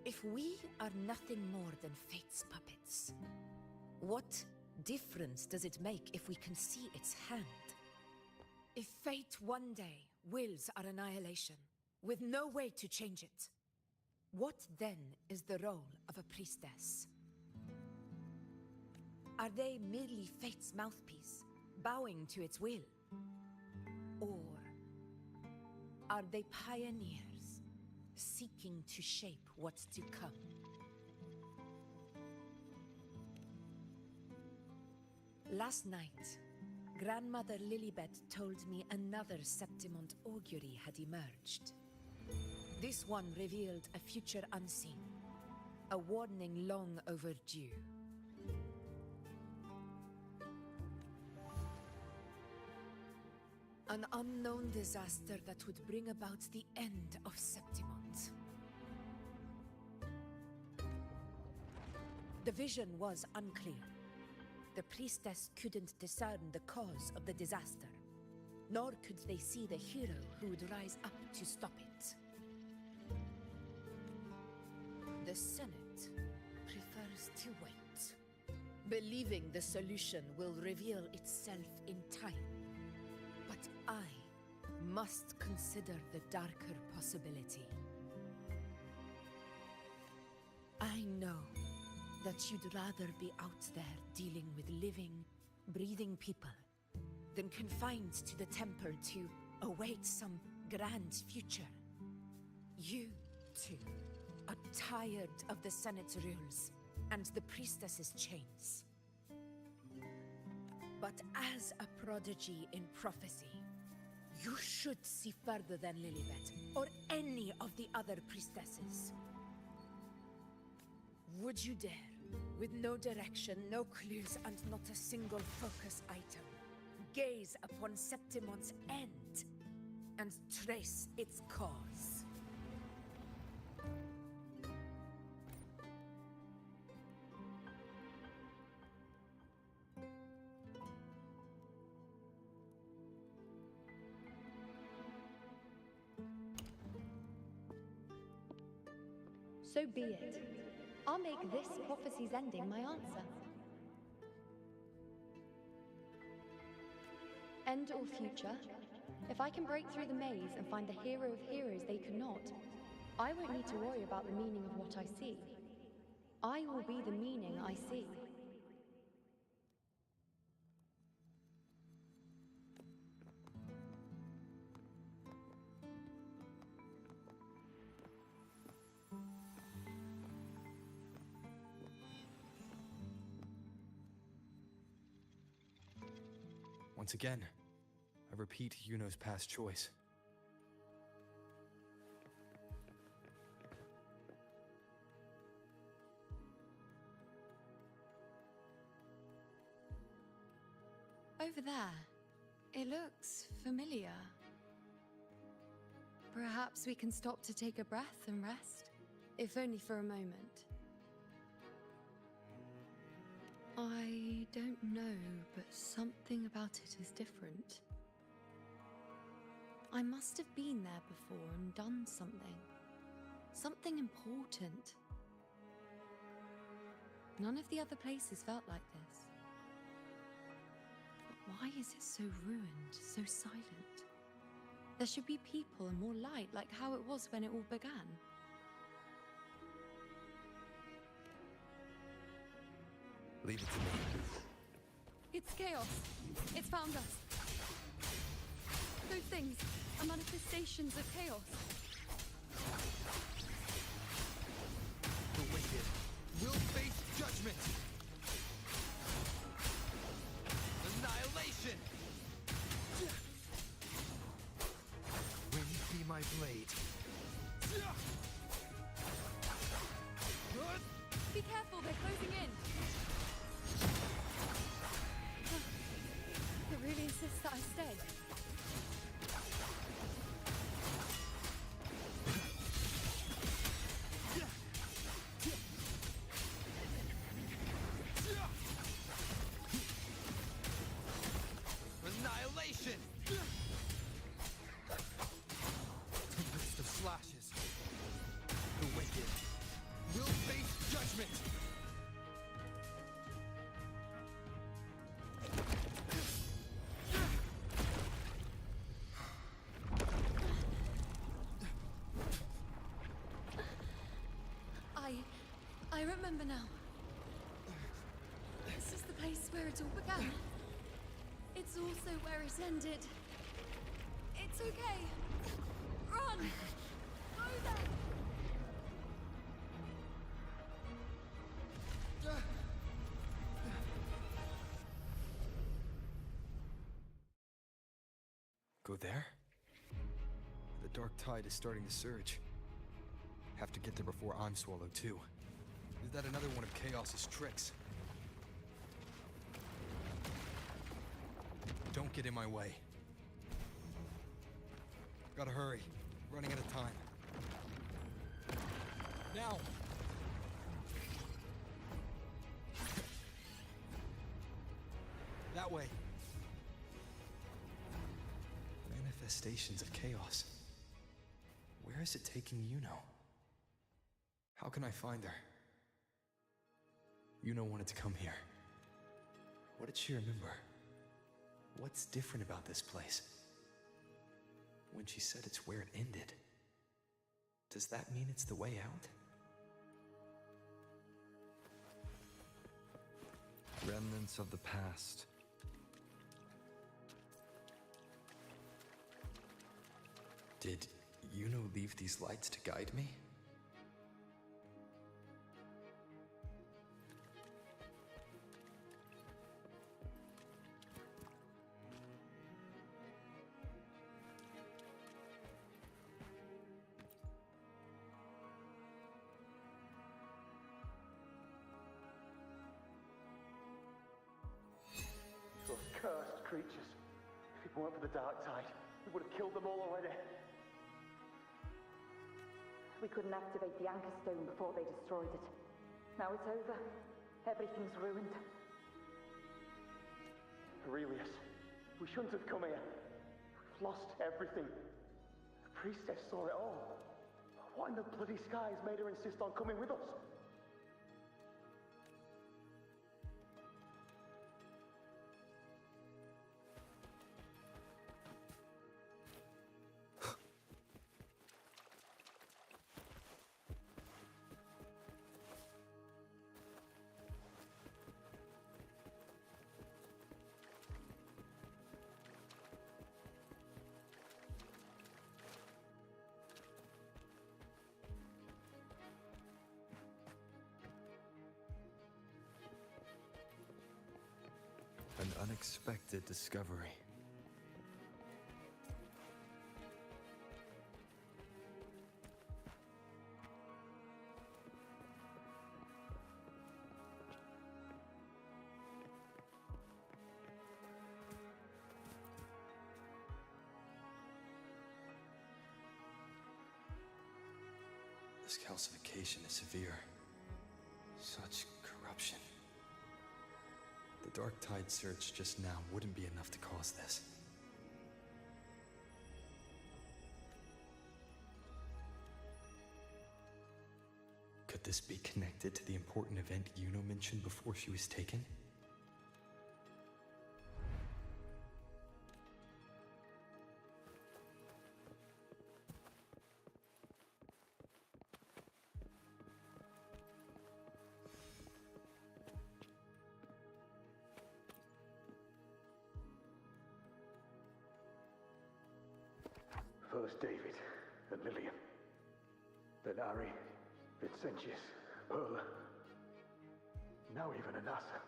N: If we are nothing more than fate's puppets, what difference does it make if we can see its hand? If fate one day wills our annihilation, with no way to change it, what then is the role of a priestess? Are they merely fate's mouthpiece, bowing to its will? Or are they pioneers, seeking to shape what's to come? Last night, Grandmother Lilibet told me another Septimont augury had emerged. This one revealed a future unseen, a warning long overdue. An unknown disaster that would bring about the end of Septimont. The vision was unclear. The priestess couldn't discern the cause of the disaster, nor could they see the hero who would rise up to stop it. The Senate prefers to wait, believing the solution will reveal itself in time. But I must consider the darker possibility. I know that you'd rather be out there dealing with living, breathing people than confined to the temple to await some grand future. You, too, are tired of the Senate's rules and the priestess's chains. But as a prodigy in prophecy, you should see further than Lilibet or any of the other priestesses. Would you dare, with no direction, no clues, and not a single focus item, gaze upon Septimont's end and trace its cause?
H: So be it. I'll make this prophecy's ending my answer. End or future, if I can break through the maze and find the hero of heroes they could not, I won't need to worry about the meaning of what I see. I will be the meaning I see.
D: Once again, I repeat Yuno's past choice.
C: Over there, it looks familiar. Perhaps we can stop to take a breath and rest, if only for a moment. I don't know, but something about it is different. I must have been there before and done something. Something important. None of the other places felt like this. But why is it so ruined, so silent? There should be people and more light, like how it was when it all began.
D: Leave it to me.
C: It's chaos. It's found us. Those things are manifestations of chaos.
D: The wicked will face judgment. Annihilation. Wind be my blade.
C: Be careful, they're closing in. really insists that I stay.
D: Annihilation! Tempest of slashes. The wicked will face judgment!
C: I remember now. This is the place where it all began. It's also where it ended. It's okay. Run! Go there!
D: Go there? The dark tide is starting to surge. Have to get there before I'm swallowed too. Is that another one of Chaos's tricks? Don't get in my way. Gotta hurry. Running out of time. Now! That way. Manifestations of chaos. Where is it taking Yuno? How can I find her? Yuno wanted to come here. What did she remember? What's different about this place? When she said it's where it ended, does that mean it's the way out? Remnants of the past. Did Yuno leave these lights to guide me?
E: Those cursed creatures. If it weren't for the dark tide, we would have killed them all already.
B: We couldn't activate the Anchor Stone before they destroyed it. Now it's over. Everything's ruined.
E: Aurelius, we shouldn't have come here. We've lost everything. The priestess saw it all. What in the bloody skies made her insist on coming with us?
D: An unexpected discovery. This calcification is severe. Such corruption. The dark tide surge just now wouldn't be enough to cause this. Could this be connected to the important event Yuno mentioned before she was taken?
E: First David and Lillian. Then Ari, Vincentius, Perla. Now even Anassa.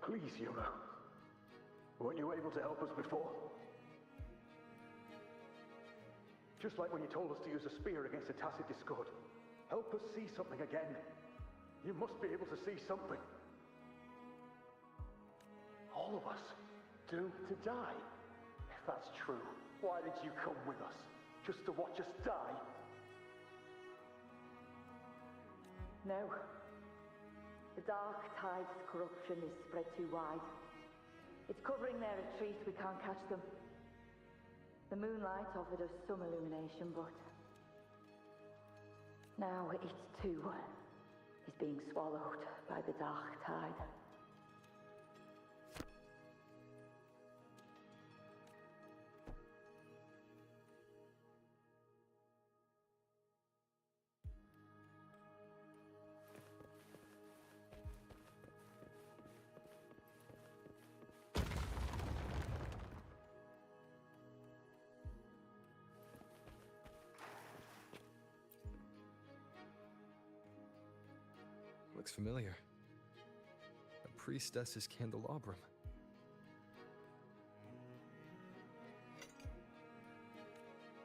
E: Please, Yuno. Weren't you able to help us before? Just like when you told us to use a spear against a tacit discord. Help us see something again. You must be able to see something. All of us. Doomed to die? If that's true, why did you come with us? Just to watch us die?
B: No. The Dark Tide's corruption is spread too wide. It's covering their retreat, we can't catch them. The moonlight offered us some illumination, but now it too is being swallowed by the Dark Tide.
D: Looks familiar. A priestess's candelabrum.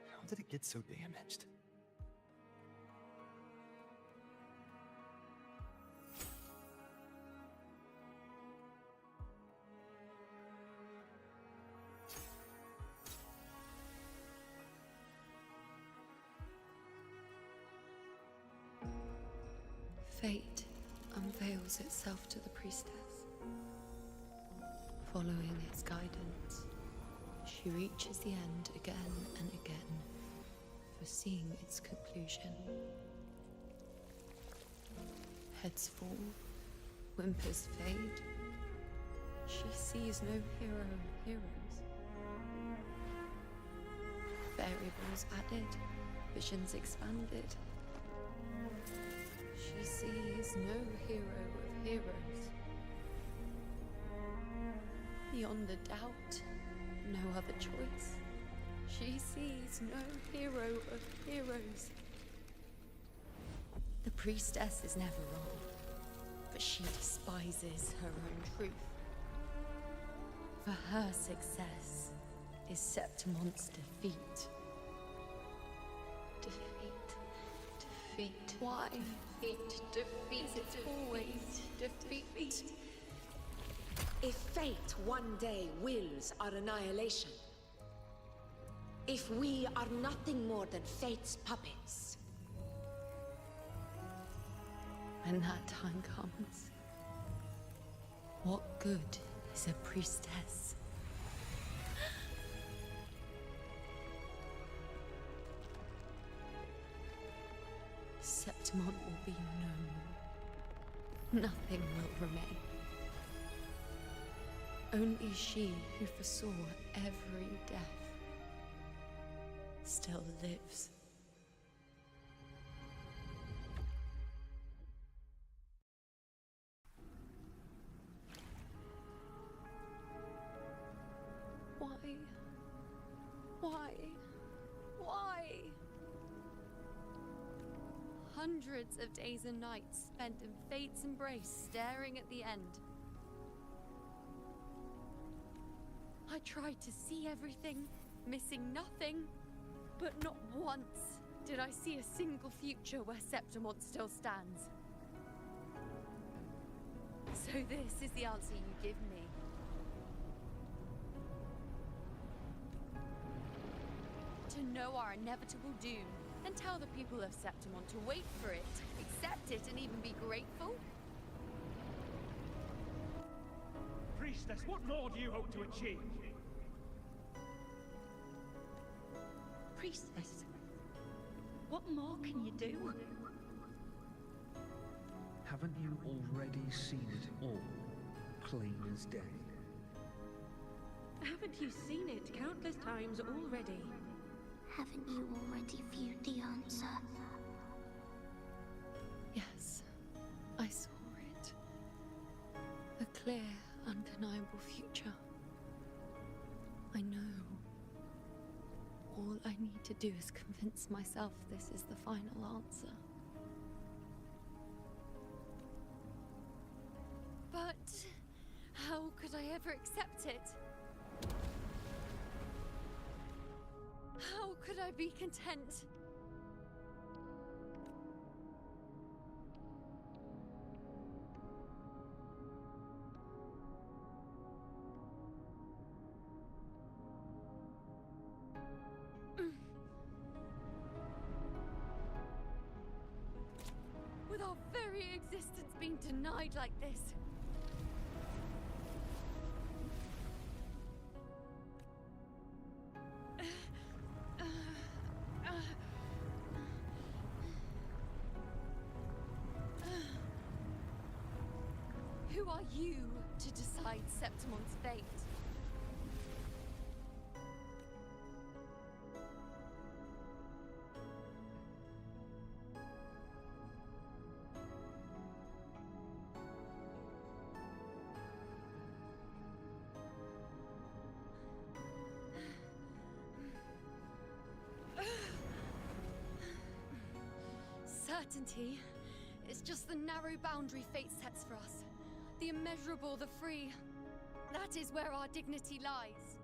D: How did it get so damaged?
C: Fate unveils itself to the priestess. Following its guidance, she reaches the end again and again, foreseeing its conclusion. Heads fall, whimpers fade. She sees no hero of heroes. Variables added, visions expanded. She sees no hero of heroes. Beyond a doubt, no other choice. She sees no hero of heroes. The priestess is never wrong, but she despises her own truth. For her success is Septimon's defeat. Defeat. Why? Defeat. It's always defeat.
N: If fate one day wills our annihilation, if we are nothing more than fate's puppets,
C: when that time comes, what good is a priestess? Septimon will be known. Nothing will remain. Only she who foresaw every death still lives. Why? Hundreds of days and nights spent in fate's embrace, staring at the end. I tried to see everything, missing nothing, but not once did I see a single future where Septimon still stands. So this is the answer you give me. To know our inevitable doom, and tell the people of Septimon to wait for it, accept it, and even be grateful?
O: Priestess, what more do you hope to achieve?
L: Priestess, what more can you do?
J: Haven't you already seen it all, plain as day?
K: Haven't you seen it countless times already?
M: Haven't you already viewed the answer?
C: Yes, I saw it. A clear, undeniable future. I know. All I need to do is convince myself this is the final answer. But how could I ever accept it? How could I be content? our very existence being denied like this? Who are you to decide Septimon's fate? Certainty is just the narrow boundary fate sets for us. The immeasurable, the free. That is where our dignity lies.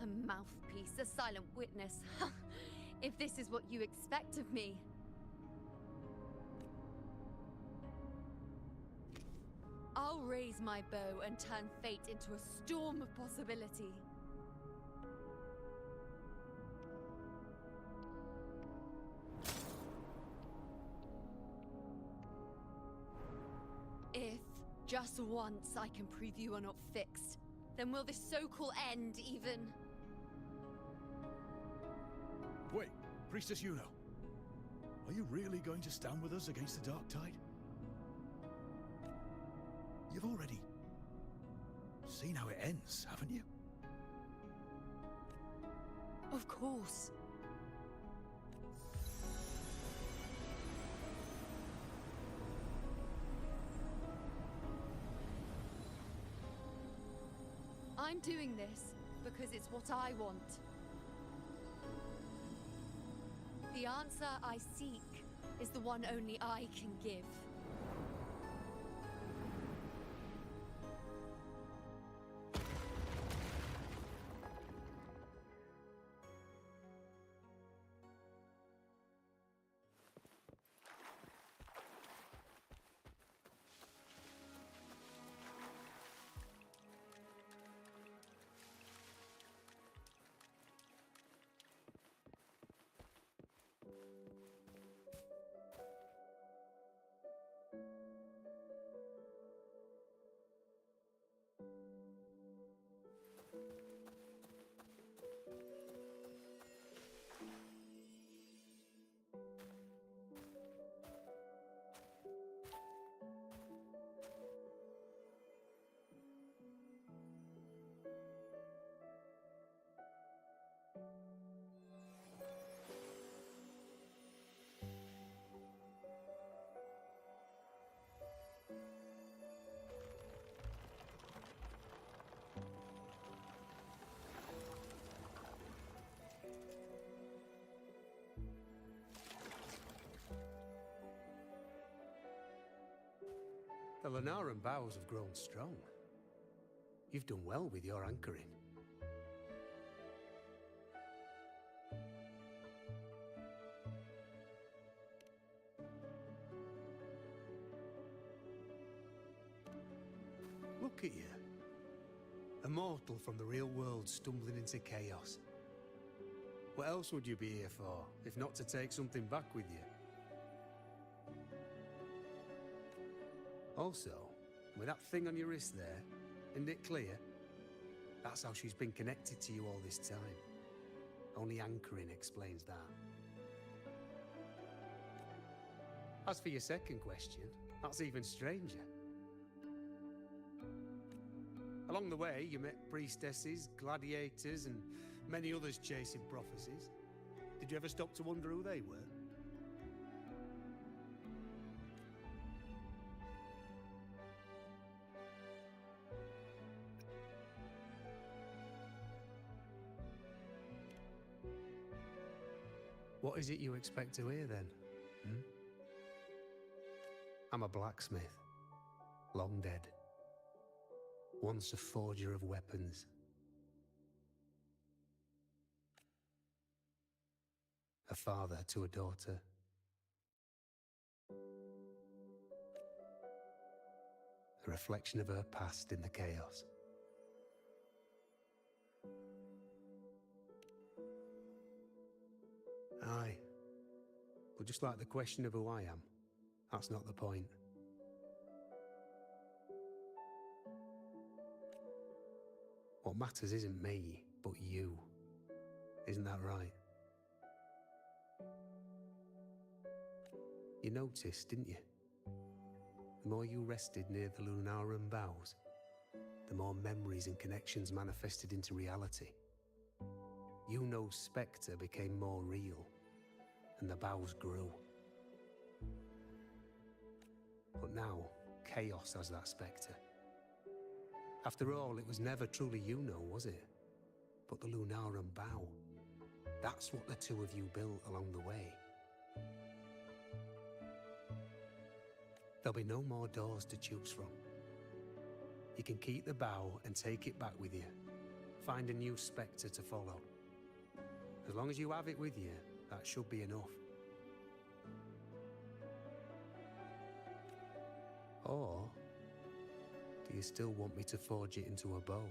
C: A mouthpiece, a silent witness. If this is what you expect of me. I'll raise my bow and turn fate into a storm of possibility. If, just once, I can prove you are not fixed, then will this so-called end even...
I: Wait, Priestess Yuno. Are you really going to stand with us against the Dark Tide? You've already seen how it ends, haven't you?
C: Of course. I'm doing this because it's what I want. The answer I seek is the one only I can give.
F: The Lenaran bows have grown strong. You've done well with your anchoring. Look at you. A mortal from the real world stumbling into chaos. What else would you be here for, if not to take something back with you? Also, with that thing on your wrist there, isn't it clear? That's how she's been connected to you all this time. Only anchoring explains that. As for your second question, that's even stranger. Along the way, you met priestesses, gladiators, and many others chasing prophecies. Did you ever stop to wonder who they were? What is it you expect to hear, then? I'm a blacksmith. Long dead. Once a forger of weapons. A father to a daughter. A reflection of her past in the chaos. Aye. But just like the question of who I am, that's not the point. What matters isn't me, but you. Isn't that right? You noticed, didn't you? The more you rested near the Lunarum boughs, the more memories and connections manifested into reality. Yuno's spectre became more real, and the boughs grew. But now, Chaos has that spectre. After all, it was never truly Yuno, was it? But the Lunarum bough. That's what the two of you built along the way. There'll be no more doors to choose from. You can keep the bough and take it back with you. Find a new spectre to follow. As long as you have it with you, that should be enough. Or do you still want me to forge it into a bow?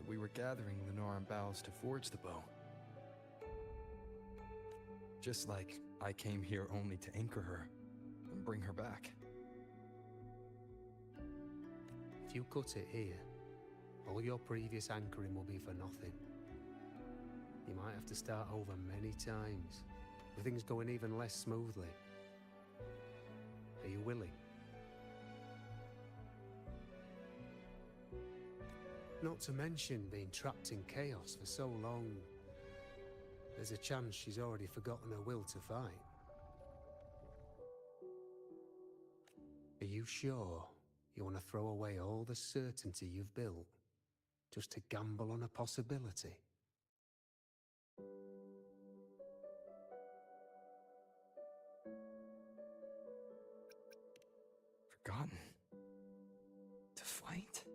D: We were gathering Lunarum boughs to forge the bow. Just like I came here only to anchor her and bring her back.
F: If you cut it here, all your previous anchoring will be for nothing. You might have to start over many times, with things going even less smoothly. Are you willing? Not to mention being trapped in chaos for so long. There's a chance she's already forgotten her will to fight. Are you sure you want to throw away all the certainty you've built just to gamble on a possibility?
D: Forgotten? To fight?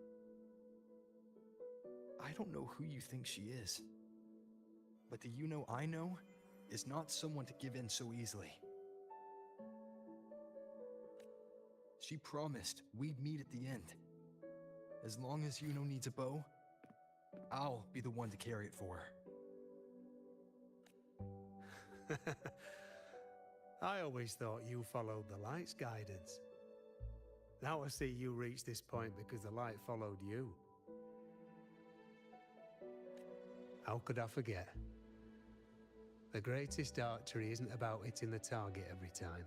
D: I don't know who you think she is. But the Yuno I know is not someone to give in so easily. She promised we'd meet at the end. As long as Yuno needs a bow, I'll be the one to carry it for her.
F: I always thought you followed the light's guidance. Now I see you reached this point because the light followed you. How could I forget? The greatest archery isn't about hitting the target every time.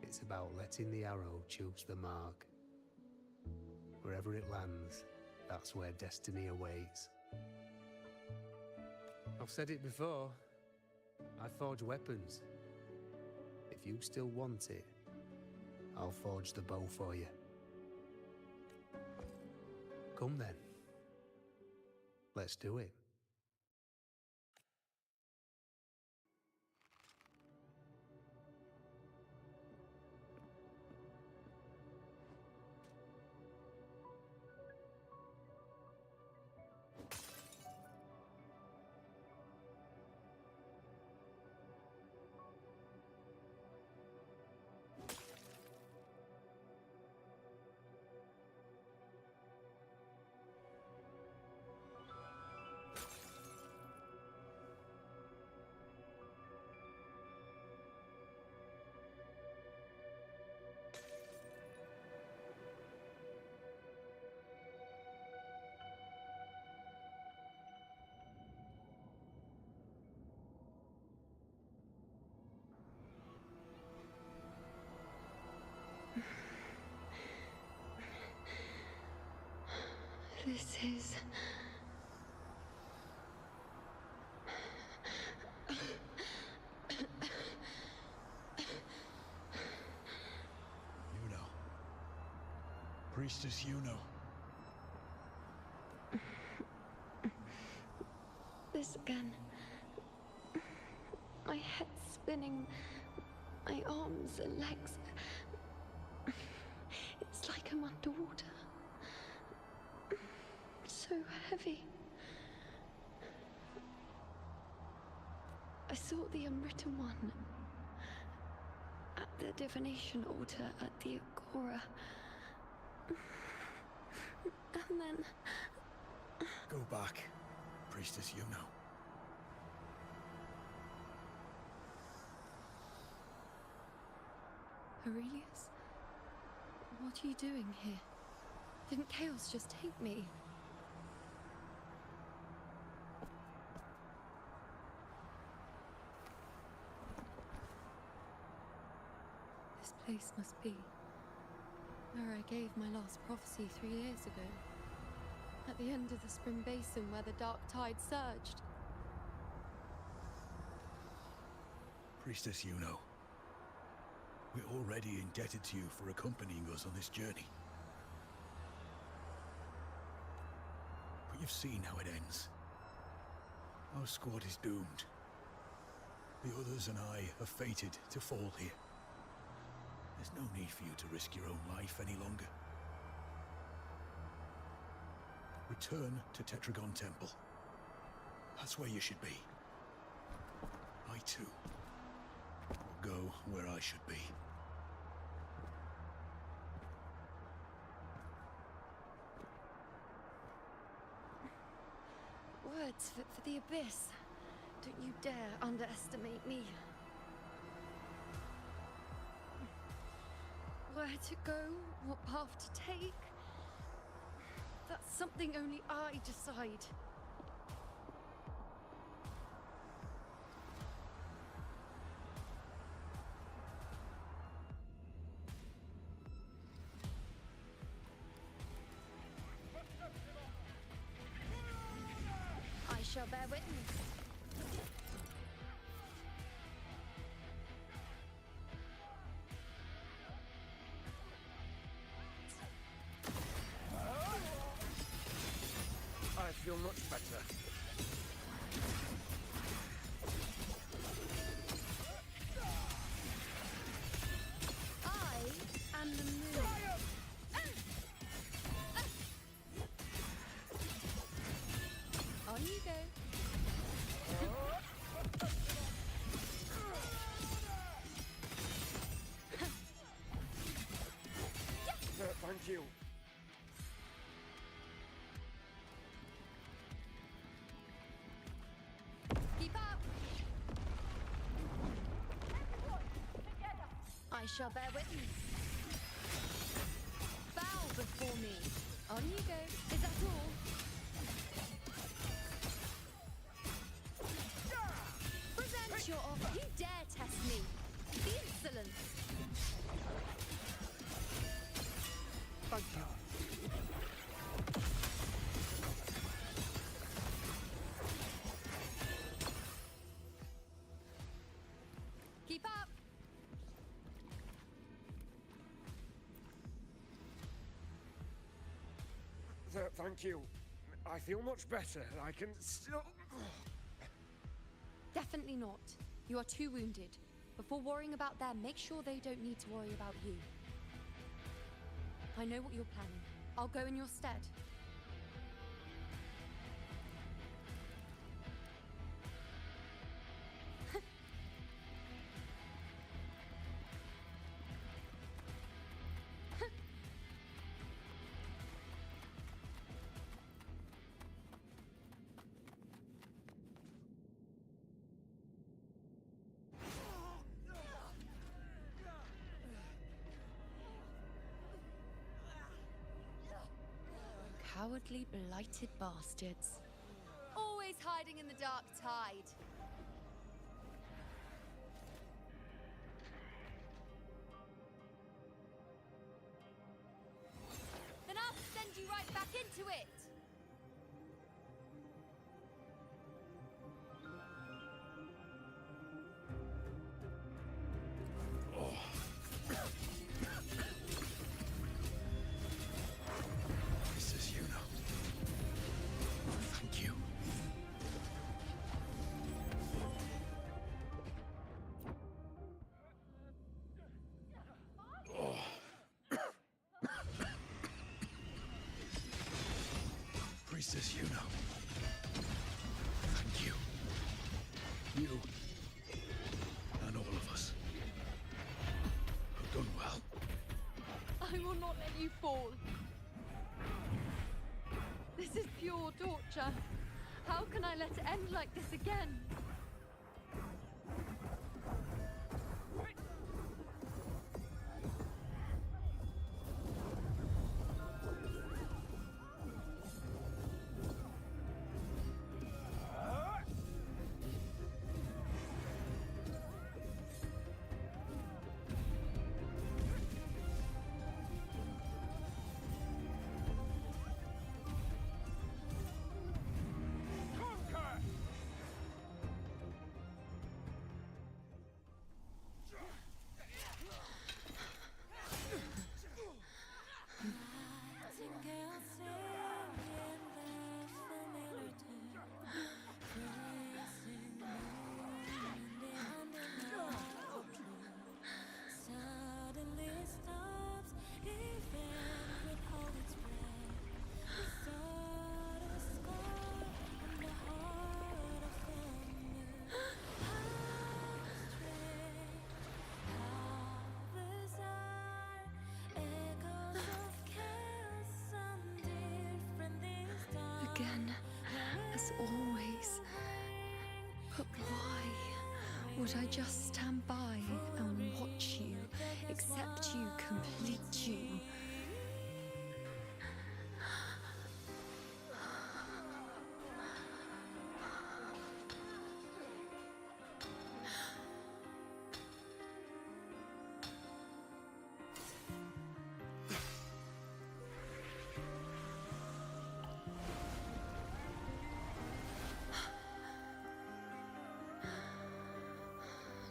F: It's about letting the arrow choose the mark. Wherever it lands, that's where destiny awaits. I've said it before. I forge weapons. If you still want it, I'll forge the bow for you. Come then. Let's do it.
C: This is...
I: Yuno. Priestess Yuno.
C: This again. My head spinning, my arms and legs. It's like I'm underwater. So heavy. I saw the Unwritten One at the divination altar at the Agora. And then...
I: Go back, Priestess Yuno.
C: Aurelius? What are you doing here? Didn't Chaos just take me? This place must be where I gave my last prophecy 3 years ago. At the end of the Spring Basin where the dark tide surged.
I: Priestess Yuno. We're already indebted to you for accompanying us on this journey. But you've seen how it ends. Our squad is doomed. The others and I are fated to fall here. There's no need for you to risk your own life any longer. Return to Tetragon Temple. That's where you should be. I too will go where I should be.
C: Words for the Abyss. Don't you dare underestimate me. Where to go, what path to take. That's something only I decide. I shall bear witness.
J: I feel much better.
C: I am the moon. On you go.
J: Thank you.
C: Keep up! I shall bear witness. Bow before me. On you go. Is that all? Present your offer. You dare test me. The insolence.
J: Thank you.
C: Keep up!
J: Thank you. I feel much better. I can still...
C: Definitely not. You are too wounded. Before worrying about them, make sure they don't need to worry about you. I know what you're planning. I'll go in your stead. Cowardly, blighted bastards. Always hiding in the dark tide. Then I'll send you right back into it.
I: Priestess Yuno. Thank you. Priestess Yuno. Thank you. You and all of us have done well.
C: I will not let you fall.
H: This is pure torture. How can I let it end like this again? Again, as always. But why would I just stand by and watch you, accept you, complete you?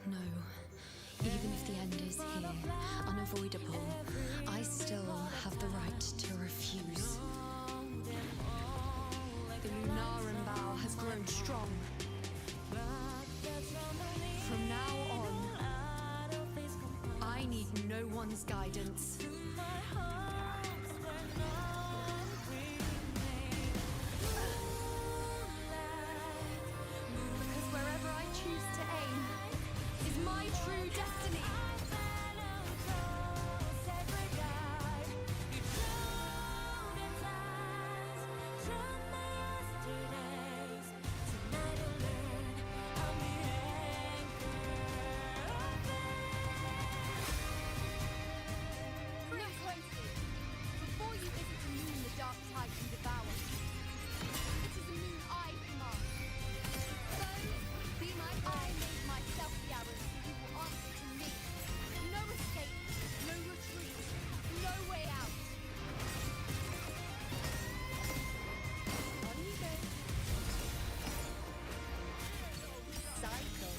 H: No. Even if the end is here, unavoidable, I still have the right to refuse. The Lunaran bow has grown strong. From now on, I need no one's guidance. Because wherever I choose to aim is my true destiny. Before you isn't a moon the dark tide can devour. It is a moon I command. So, be my I made myself the arrow, so you will answer to me. No escape, no retreat, no way out. On you go. Cycle.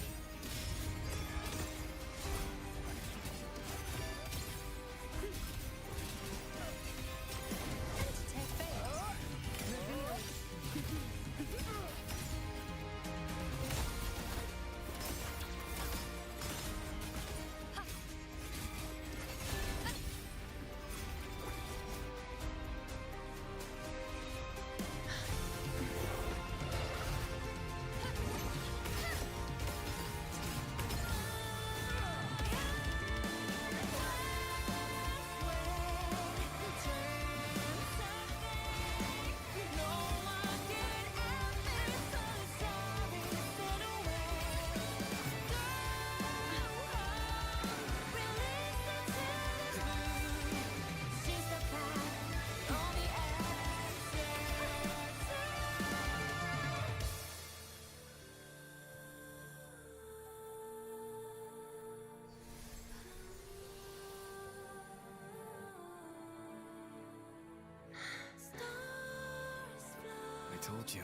D: I told you.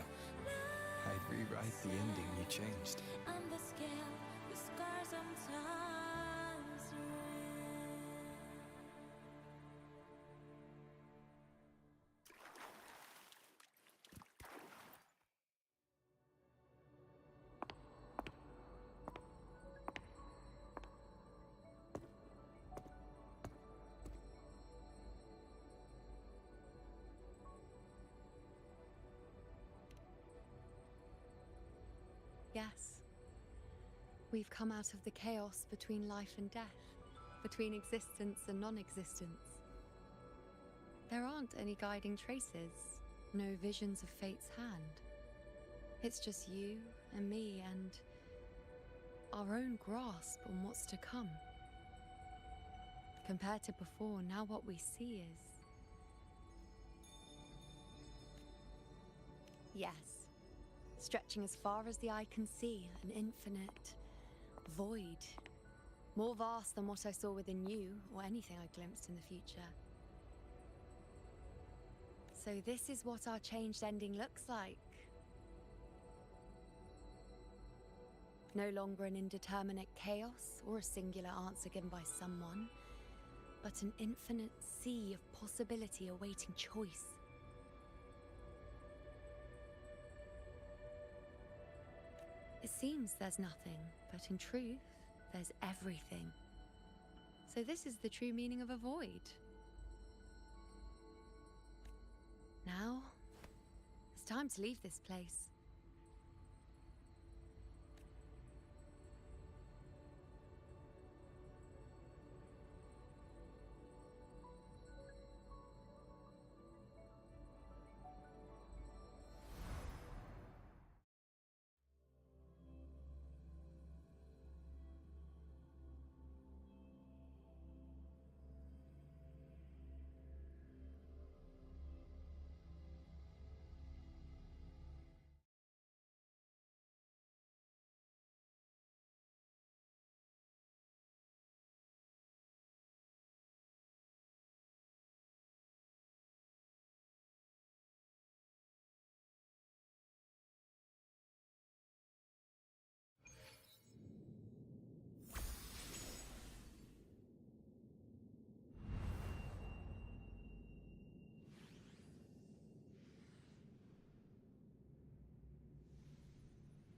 D: I'd rewrite the ending you changed.
M: On the scale, the scars sometimes
H: Yes. We've come out of the chaos between life and death, between existence and non-existence. There aren't any guiding traces,
C: No visions of fate's hand. It's just you and me and our own grasp on what's to come. Compared to before, now what we see is... Yes. Stretching as far as the eye can see, an infinite void. More vast than what I saw within you, or anything I glimpsed in the future. So this is what our changed ending looks like. No longer an indeterminate chaos, or a singular answer given by someone, but an infinite sea of possibility awaiting choice. It seems there's nothing, but in truth, there's everything. So this is the true meaning of a void. Now, it's time to leave this place.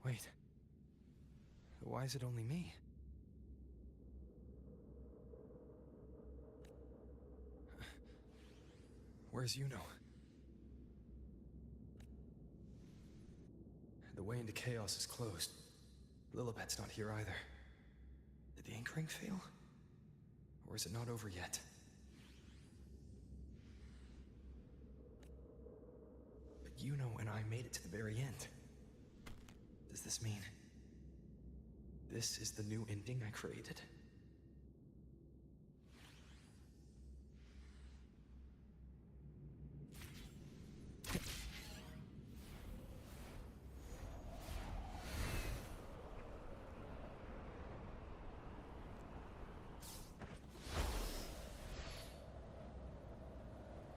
D: Wait. Why is it only me? Where's Yuno? The way into chaos is closed. Lilibet's not here either. Did the ink ring fail? Or is it not over yet? But Yuno and I made it to the very end. Does this mean this is the new ending I created?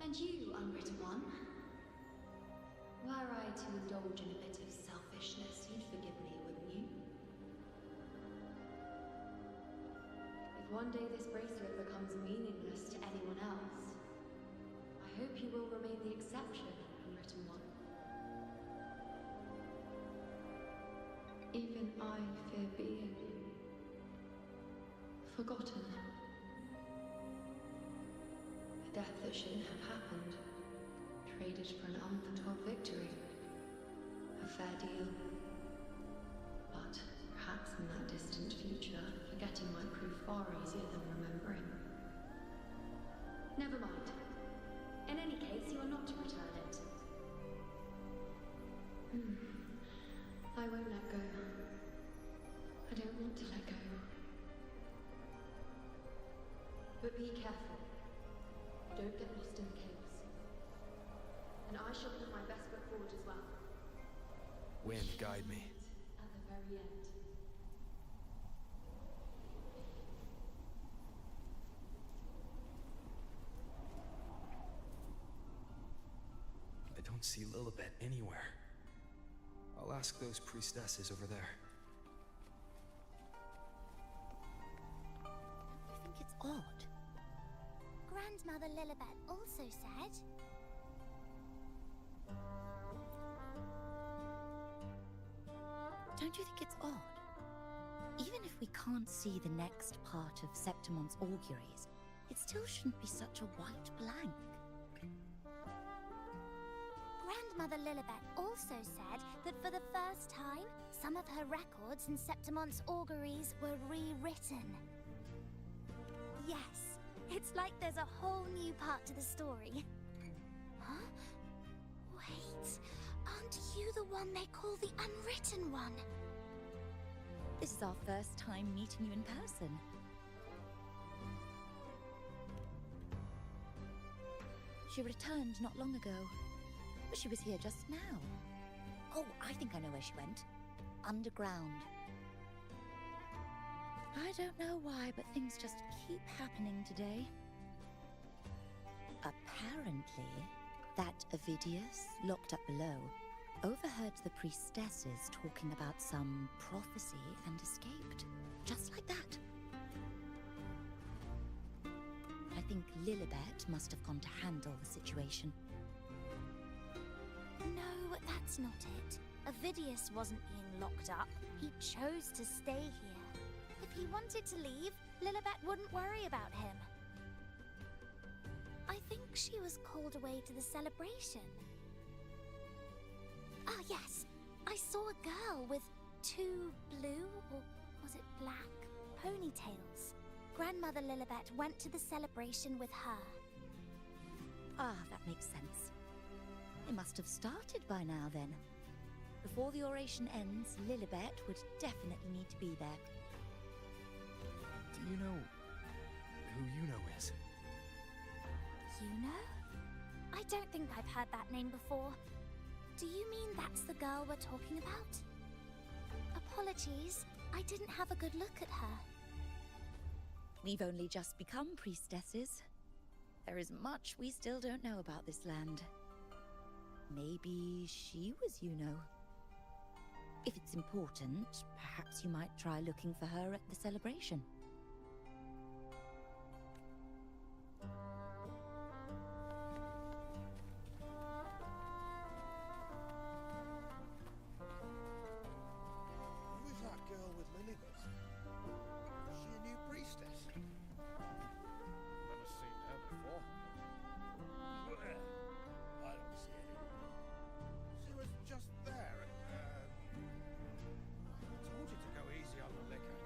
H: And you, unwritten one? Were I to indulge in a bit of selfishness, you'd forgive me, wouldn't you? If one day this bracelet becomes meaningless to anyone else, I hope you will remain the exception, unwritten one. Even I fear being forgotten. A death that shouldn't have happened, traded for an unforetold victory. A fair deal. But perhaps in that distant future, forgetting might prove far easier than remembering. Never mind. In any case, you are not to return it. I won't let go. I don't want to let go. But be careful. Don't get lost in the chaos. And I shall put my best foot forward as well.
D: Wind, guide me.
H: At the very end.
D: I don't see Lilibet anywhere. I'll ask those priestesses over there.
M: I think it's odd. Grandmother Lilibet also said... Don't you think it's odd? Even if we can't see the next part of Septimon's auguries, it still shouldn't be such a white blank. Grandmother Lilibet also said that for the first time, some of her records in Septimon's auguries were rewritten. Yes, it's like there's a whole new part to the story. Huh? Wait, aren't you the one they call the Unwritten One?
L: This is our first time meeting you in person. She returned not long ago, but she was here just now. Oh, I think I know where she went. Underground. I don't know why, but things just keep happening today. Apparently, that Ovidius, locked up below, overheard the priestesses talking about some prophecy and escaped. Just like that. I think Lilibet must have gone to handle the situation.
M: No, that's not it. Ovidius wasn't being locked up. He chose to stay here. If he wanted to leave, Lilibet wouldn't worry about him. I think she was called away to the celebration. Ah, yes. I saw a girl with 2 blue, or was it black, ponytails. Grandmother Lilibet went to the celebration with her.
L: Ah, that makes sense. It must have started by now, then. Before the oration ends, Lilibet would definitely need to be there.
D: Do you know who Yuno is?
M: Yuno? I don't think I've heard that name before. Do you mean that's the girl we're talking about? Apologies, I didn't have a good look at her.
L: We've only just become priestesses. There is much we still don't know about this land. Maybe she was Yuno. If it's important, perhaps you might try looking for her at the celebration.
I: Who is that girl with Lilibet? Is she a new priestess? Never seen her before. I don't see any. She was just there and, I told you to go easy on the liquor.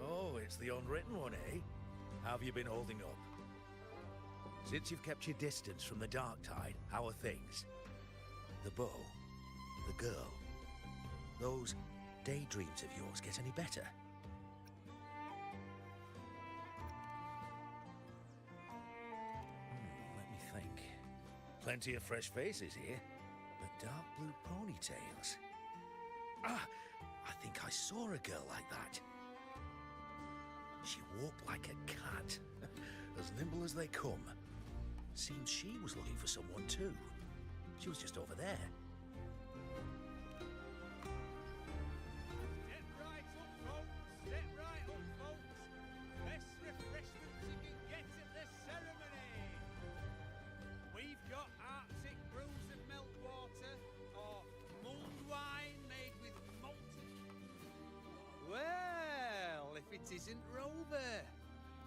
P: Oh, it's the Unwritten One, eh? How have you been holding up? Since you've kept your distance from the Dark Tide, how are things? The bow, the girl, those daydreams of yours get any better? Let me think. Plenty of fresh faces here, but dark blue ponytails. Ah, I think I saw a girl like that. She walked like a cat, as nimble as they come. Seems she was looking for someone too. She was just over there.
O: Step right up, folks. Step right up, folks. Best refreshments you can get at the ceremony. We've got Arctic brews and melt water, or mulled wine made with malted. Well, if it isn't Rover,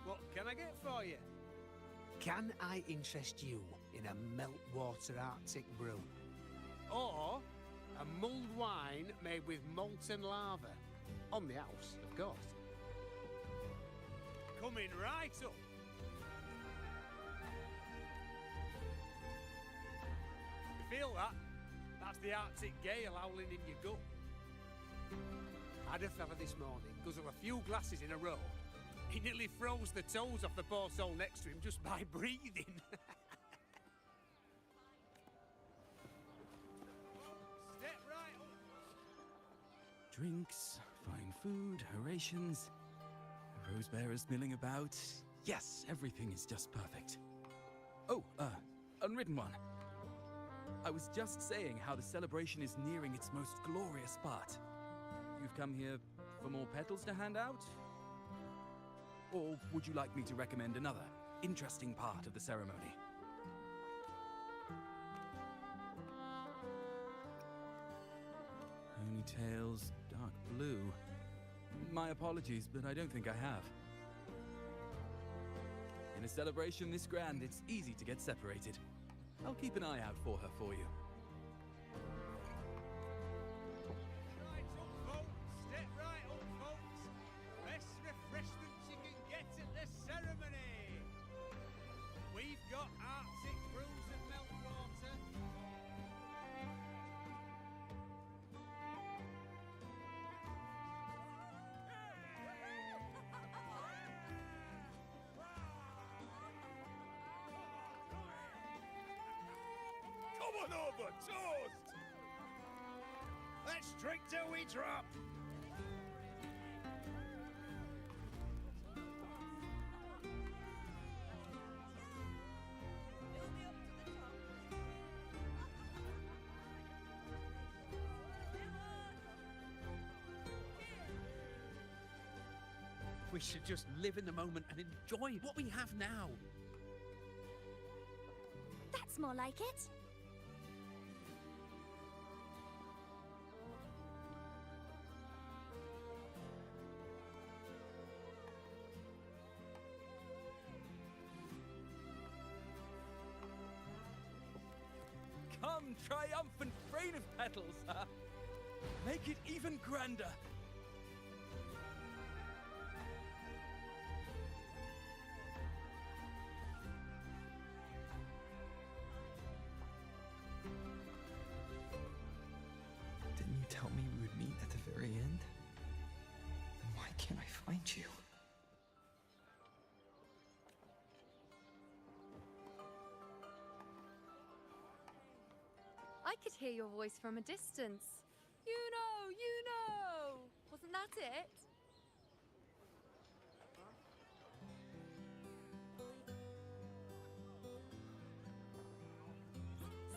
O: what can I get for you?
F: Can I interest you in a meltwater Arctic brew?
O: Or a mulled wine made with molten lava? On the house, of course. Coming right up. You feel that? That's the Arctic gale howling in your gut. I had a fella this morning guzzle a few glasses in a row. He nearly froze the toes off the poor soul next to him just by breathing. Step right up.
Q: Drinks, fine food, orations, rose bearers milling about. Yes, everything is just perfect. Oh, Unwritten One. I was just saying how the celebration is nearing its most glorious part. You've come here for more petals to hand out? Or would you like me to recommend another interesting part of the ceremony? Ponytails, dark blue. My apologies, but I don't think I have. In a celebration this grand, it's easy to get separated. I'll keep an eye out for her for you.
O: Right up, folks. Step right up, folks. Best refreshments
P: over! Toast! Let's drink till we drop!
O: We should just live in the moment and enjoy what we have now.
M: That's more like it.
Q: Come, triumphant train of petals, huh? Make it even grander.
D: Didn't you tell me we would meet at the very end? Then why can't I find you?
C: I could hear your voice from a distance. You know! Wasn't that it?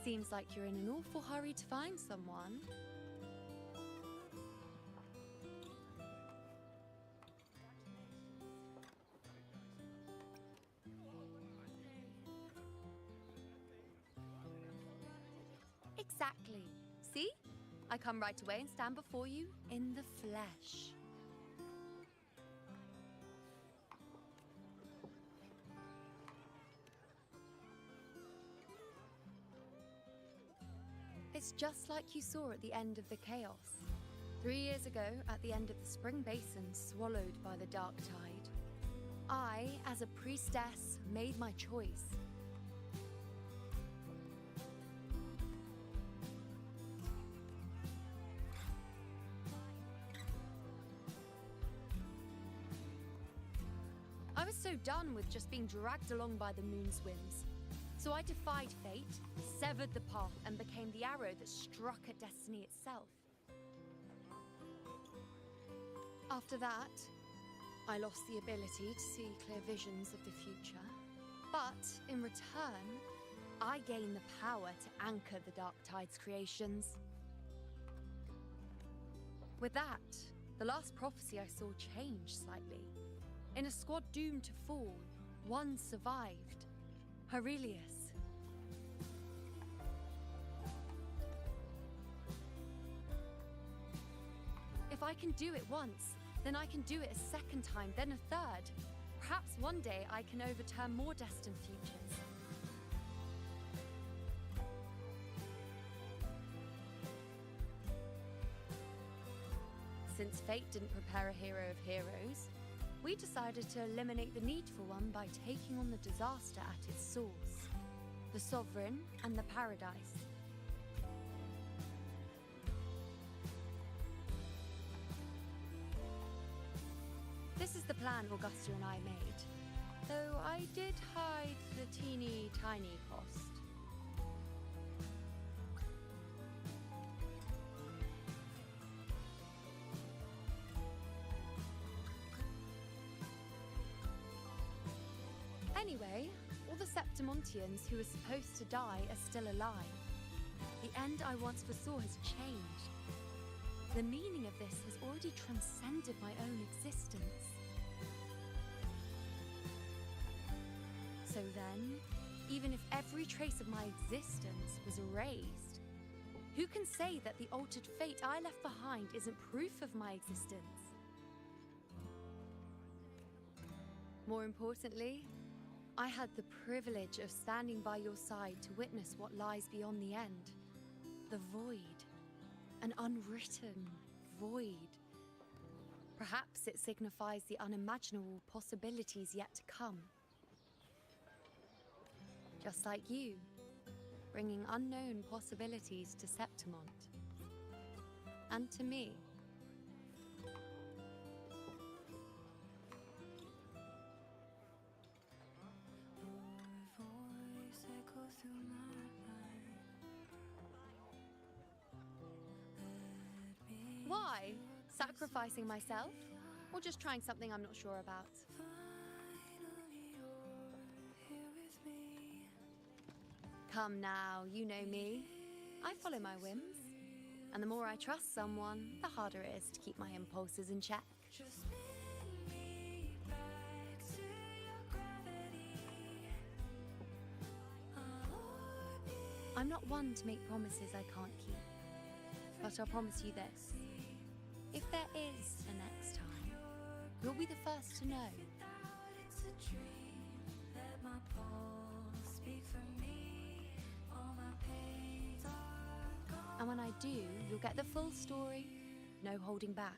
C: Seems like you're in an awful hurry to find someone. Exactly. See? I come right away and stand before you in the flesh. It's just like you saw at the end of the chaos. 3 years ago, at the end of the spring basin swallowed by the dark tide, I, as a priestess, made my choice. I was so done with just being dragged along by the moon's whims. So I defied fate, severed the path, and became the arrow that struck at destiny itself. After that, I lost the ability to see clear visions of the future. But in return, I gained the power to anchor the Dark Tide's creations. With that, the last prophecy I saw changed slightly. In a squad doomed to fall, one survived. Aurelius. If I can do it once, then I can do it a second time, then a third. Perhaps one day I can overturn more destined futures. Since fate didn't prepare a hero of heroes, we decided to eliminate the need for one by taking on the disaster at its source, the Sovereign and the Paradise. This is the plan Augusta and I made, though I did hide the teeny tiny cost. Anyway, all the Septimontians who were supposed to die are still alive. The end I once foresaw has changed. The meaning of this has already transcended my own existence. So then, even if every trace of my existence was erased, who can say that the altered fate I left behind isn't proof of my existence? More importantly, I had the privilege of standing by your side to witness what lies beyond the end. The void. An unwritten void. Perhaps it signifies the unimaginable possibilities yet to come. Just like you, bringing unknown possibilities to Septimont. And to me. Why? Sacrificing myself? Or just trying something I'm not sure about? Come now, you know me. I follow my whims. And the more I trust someone, the harder it is to keep my impulses in check. I'm not one to make promises I can't keep. But I'll promise you this. If there is a next time, you'll be the first to know. And when I do, you'll get the full story, no holding back.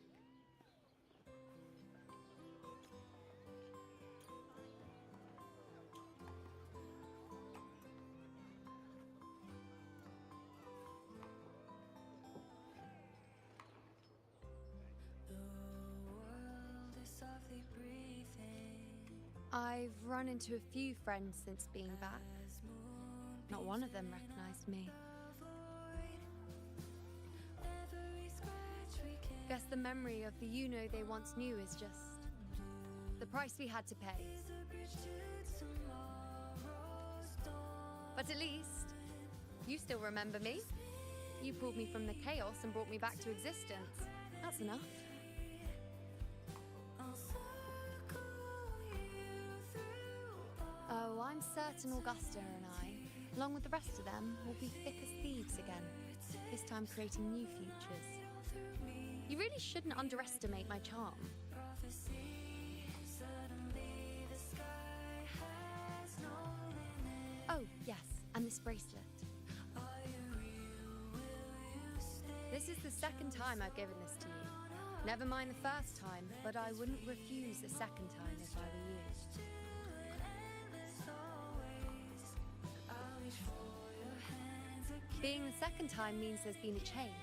C: I've run into a few friends since being back. Not one of them recognized me. Guess the memory of the you-know they once knew is just the price we had to pay. But at least, you still remember me. You pulled me from the chaos and brought me back to existence. That's enough. Oh, I'm certain Augusta and I, along with the rest of them, will be thick as thieves again, this time creating new futures. You really shouldn't underestimate my charm. Oh, yes, and this bracelet. This is the second time I've given this to you. Never mind the first time, but I wouldn't refuse the second time if I were you. Being the second time means there's been a change.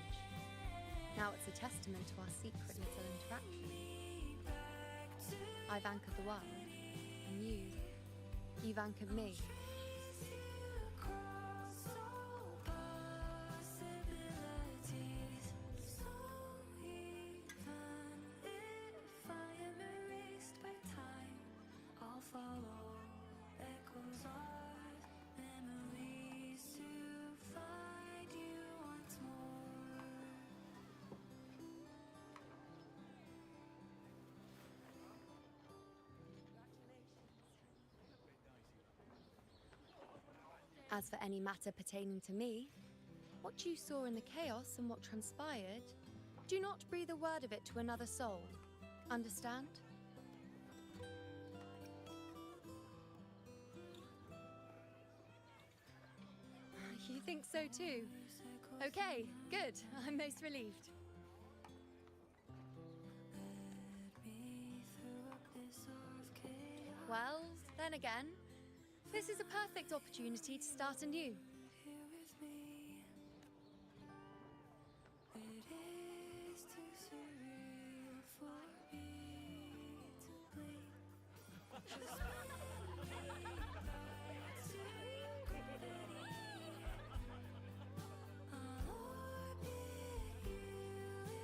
C: Now it's a testament to our secret little interaction. I've anchored the world, and you've anchored me. As for any matter pertaining to me, what you saw in the chaos and what transpired, do not breathe a word of it to another soul. Understand? You think so too? Okay, good. I'm most relieved. Well, then again, this is a perfect opportunity to start anew.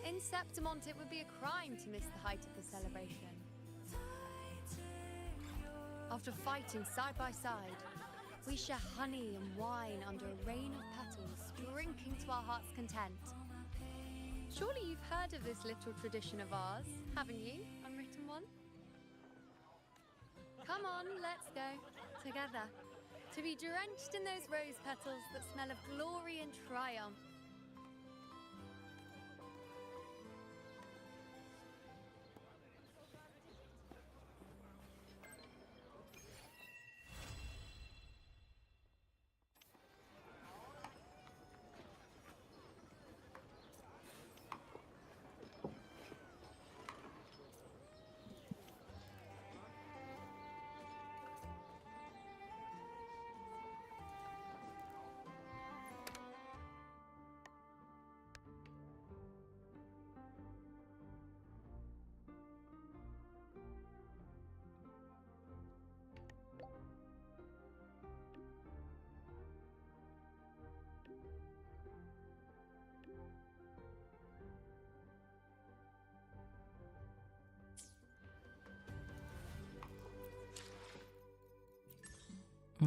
C: In Septimont, it would be a crime to miss the height of the celebration. After fighting side by side, we share honey and wine under a rain of petals, drinking to our heart's content. Surely you've heard of this little tradition of ours, haven't you, unwritten one? Come on, let's go, together, to be drenched in those rose petals that smell of glory and triumph.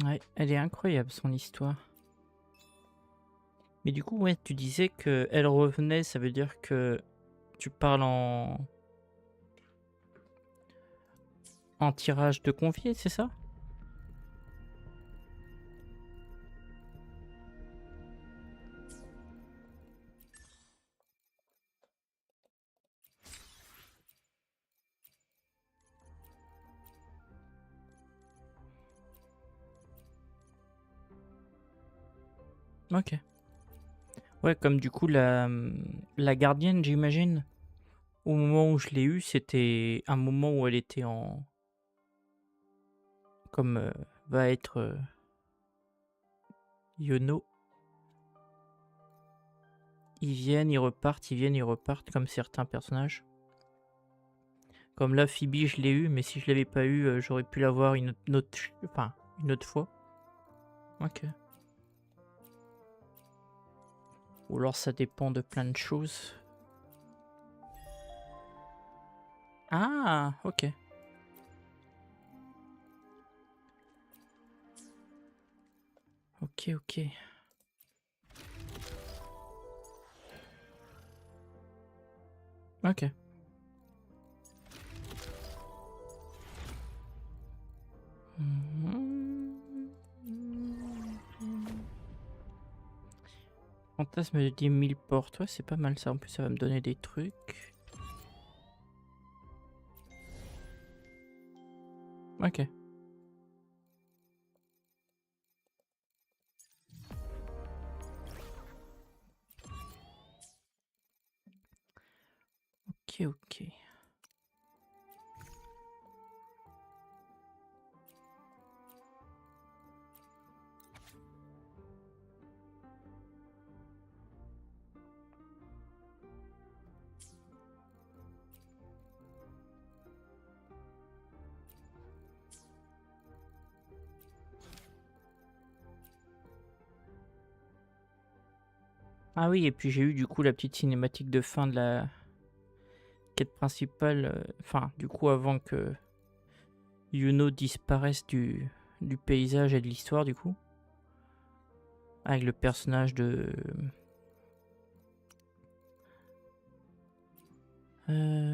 R: Ouais, elle est incroyable son histoire. Mais du coup, ouais, tu disais que elle revenait, ça veut dire que tu parles en tirage de conviés, c'est ça? Ok. Ouais, comme du coup la gardienne, j'imagine. Au moment où je l'ai eue, c'était un moment où elle était en... Comme va être Yono. Ils viennent, ils repartent, ils viennent, ils repartent, comme certains personnages. Comme là, Phoebe, je l'ai eu, mais si je l'avais pas eu, j'aurais pu l'avoir une autre fois. Ok. Ou alors ça dépend de plein de choses. Ah, ok. Ok, ok. Ok. Fantasme de 10 000 portes. Ouais, c'est pas mal ça. En plus, ça va me donner des trucs. Ok. Ok, ok. Ah oui, et puis j'ai eu du coup la petite cinématique de fin de la quête principale. Enfin, du coup, avant que Yuno disparaisse du paysage et de l'histoire, du coup. Avec le personnage de...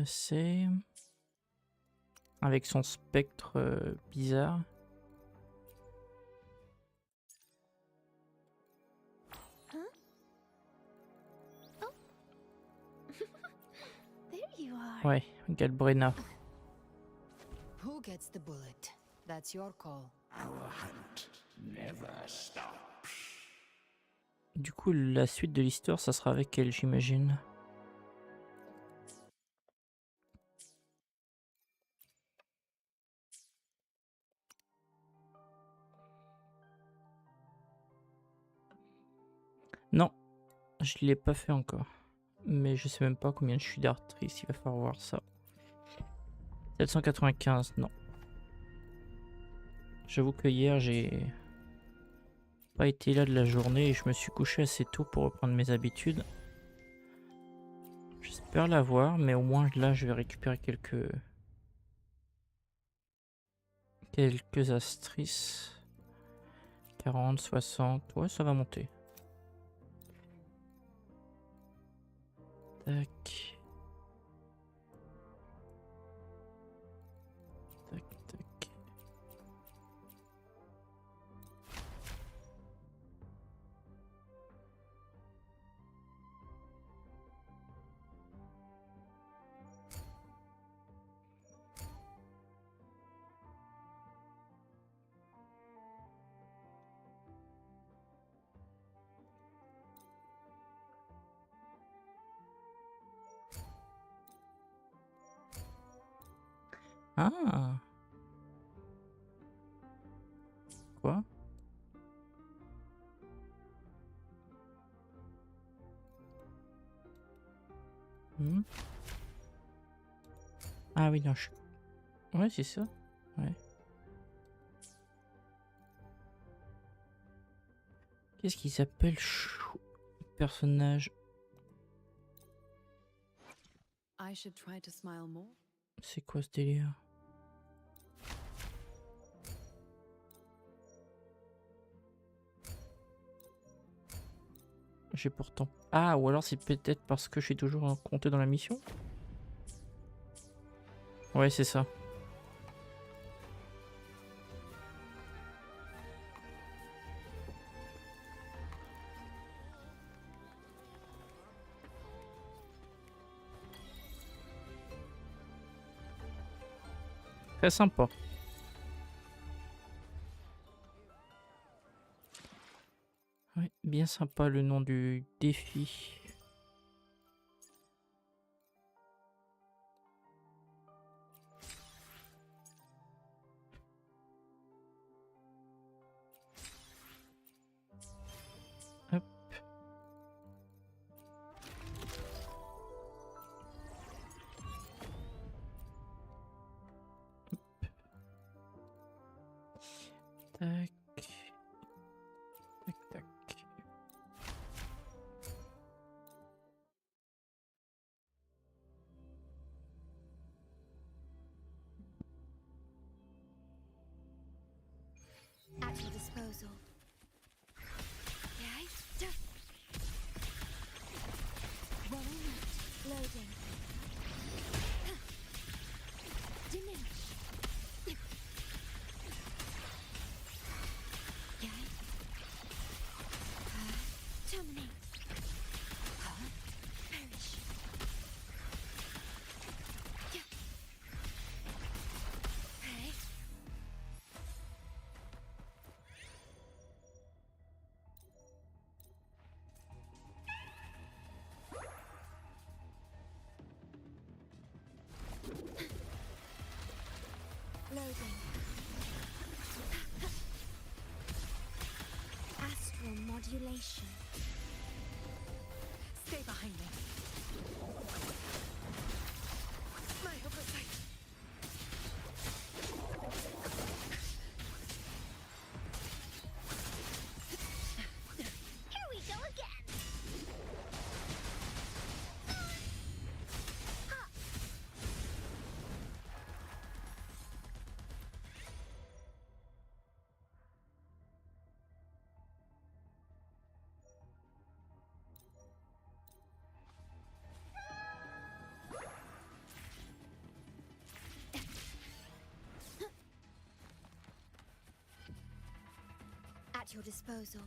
R: c'est... Avec son spectre bizarre.
L: There you are.
R: Ouais, Galbrena.
S: Who gets the bullet? That's your call.
I: Our hunt never stops.
R: Du coup, la suite de l'histoire, ça sera avec elle, j'imagine. Non, je l'ai pas fait encore. Mais je sais même pas combien je suis d'artrice, il va falloir voir ça. 795, non. J'avoue que hier, j'ai pas été là de la journée et je me suis couché assez tôt pour reprendre mes habitudes. J'espère l'avoir, mais au moins là, je vais récupérer quelques astrices. 40, 60, ouais, ça va monter. Tac. Tac, tac. Ah. Quoi? Ah oui, non, ouais, c'est ça. Ouais. Qu'est-ce qu'il s'appelle personnage?
S: I should try to smile more.
R: C'est quoi ce délire? J'ai pourtant... Ah, ou alors c'est peut-être parce que je suis toujours compté dans la mission? Ouais, c'est ça. Très sympa. Ouais, bien sympa le nom du défi. Hop. Tac. Tac, tac.
L: At your disposal. Okay. Rolling out. Loading. Diminish. Okay. Terminate. Perish. Okay. Loading. Astral modulation.
N: Stay behind me. My oversight.
M: Here we go again.
L: At your disposal.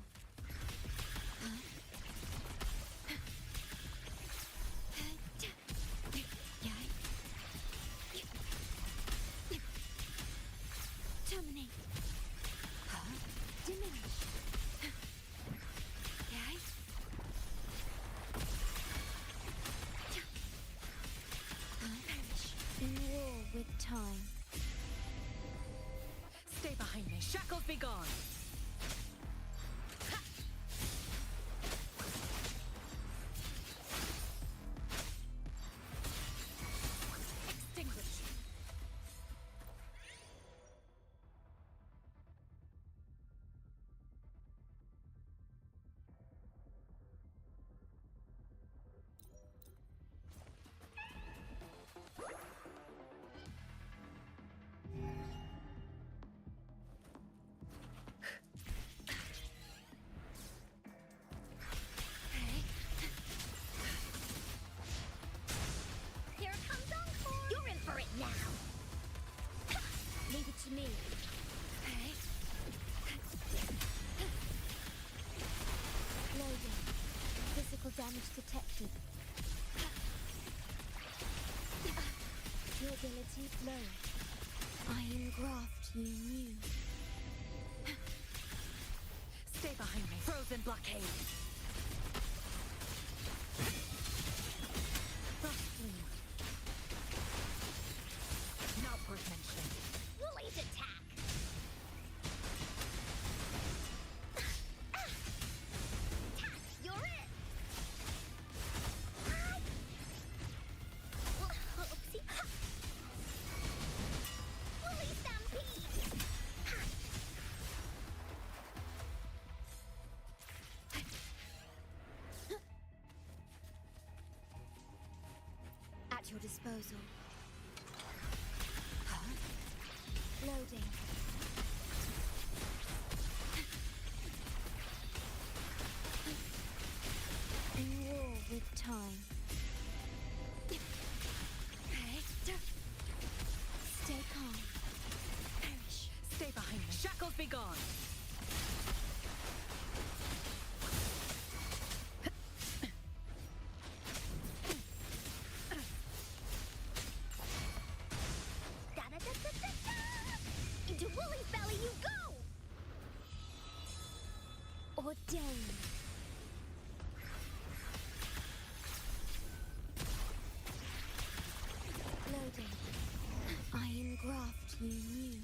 L: Terminate. Diminish. Okay. Perish. In war with time.
N: Stay behind me. Shackles be gone. Extinguish.
M: Here it comes Encore. You're in for it now.
L: Leave it to me. Loading. Physical damage detected. Durability low. Iron graft you knew.
N: Stay behind me. Frozen blockade. Frost bloom. Not worth mentioning.
M: Woolly's attack. You're it. Oopsie. Woolly stampede.
L: At your disposal. Loading.
M: Ordained. Loading. I engraft you new.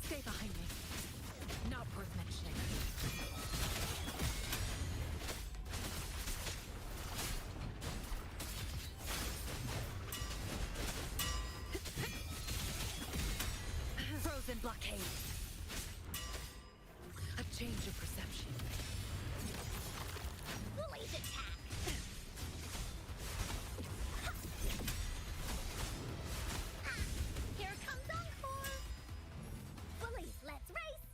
K: Stay behind me. Not worth mentioning. Frozen blockade. A change of perception.
M: Bullies attack. Here comes Encore. Bullies, let's race.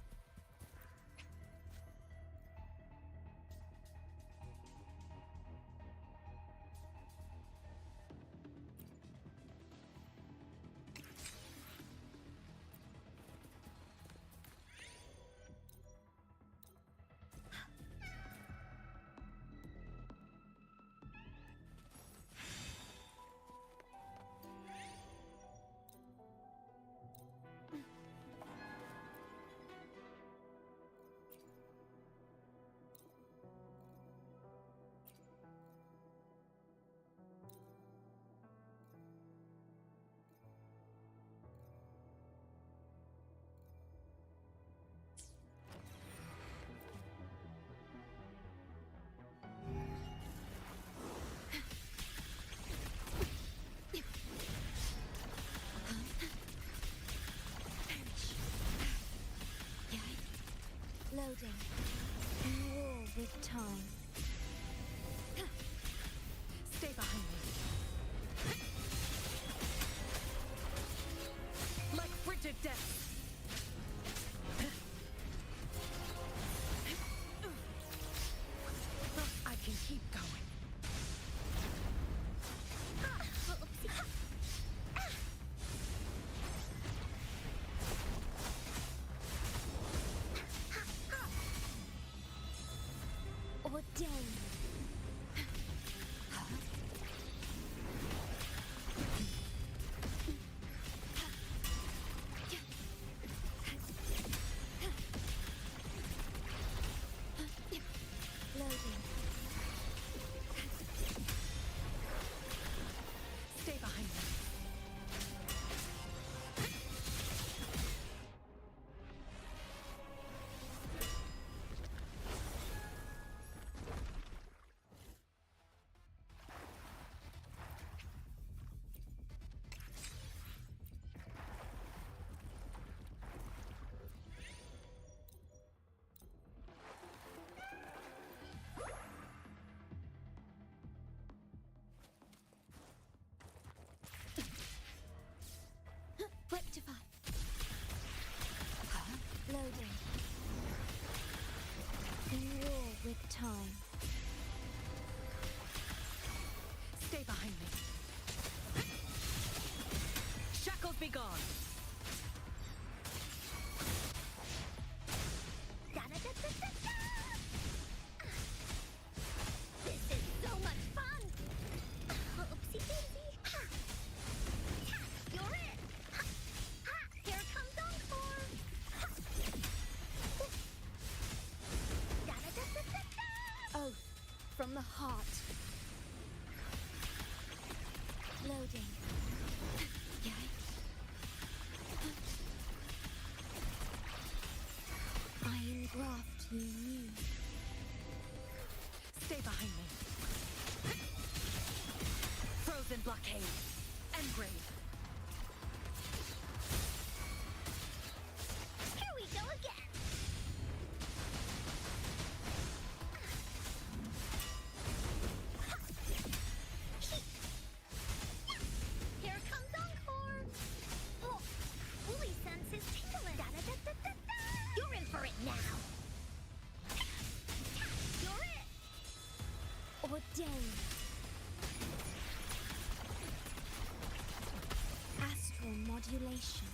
M: Loading. War with time.
K: Stay behind me. Like frigid death. I can keep going.
M: Ordained. Loading.
K: Stay behind me.
M: Rectify. Loading. In war with time.
K: Stay behind me. Shackles be gone.
M: Da-da-da-da-da-da! This is so much fun! Oopsie daisy! Ha! Ha! You're it! Ha! Ha! Here comes Encore! Ha! Da-da-da-da-da-da! Oath from the heart. Loading. I engraft you new.
K: Stay behind me. Frozen blockade. Engrave.
M: Here we go again. Here comes Encore. Oh, Woolly sense is tingling. Da-da-da-da-da-da. You're in for it now. You're it. Ordained. Astral modulation.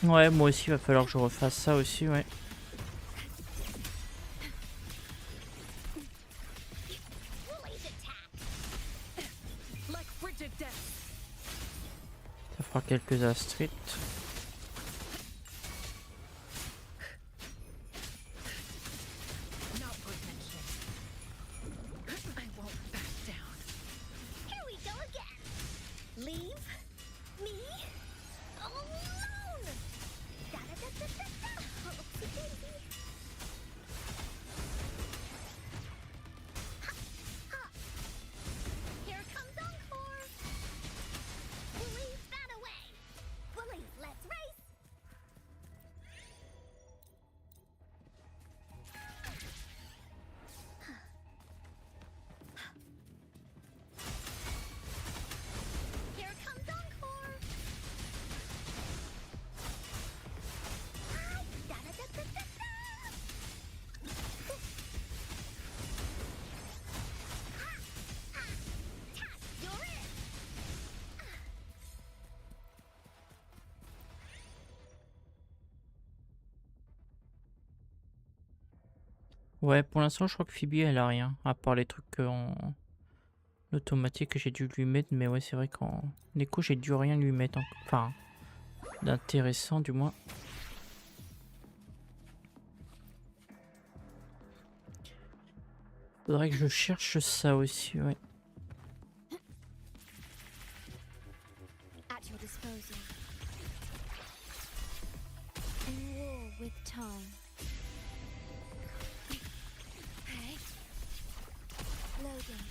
R: Ouais, moi aussi, il va falloir que je refasse ça aussi, ouais.
M: Woolly's attack.
K: Like frigid death.
R: Ça fera quelques astrites. Ouais, pour l'instant, je crois que Phoebe, elle a rien. À part les trucs en automatique que j'ai dû lui mettre. Mais ouais, c'est vrai qu'en écho, j'ai dû rien lui mettre. Enfin, d'intéressant du moins. Faudrait que je cherche ça aussi, ouais.
M: At your disposal. In war with time. Hey. Loading.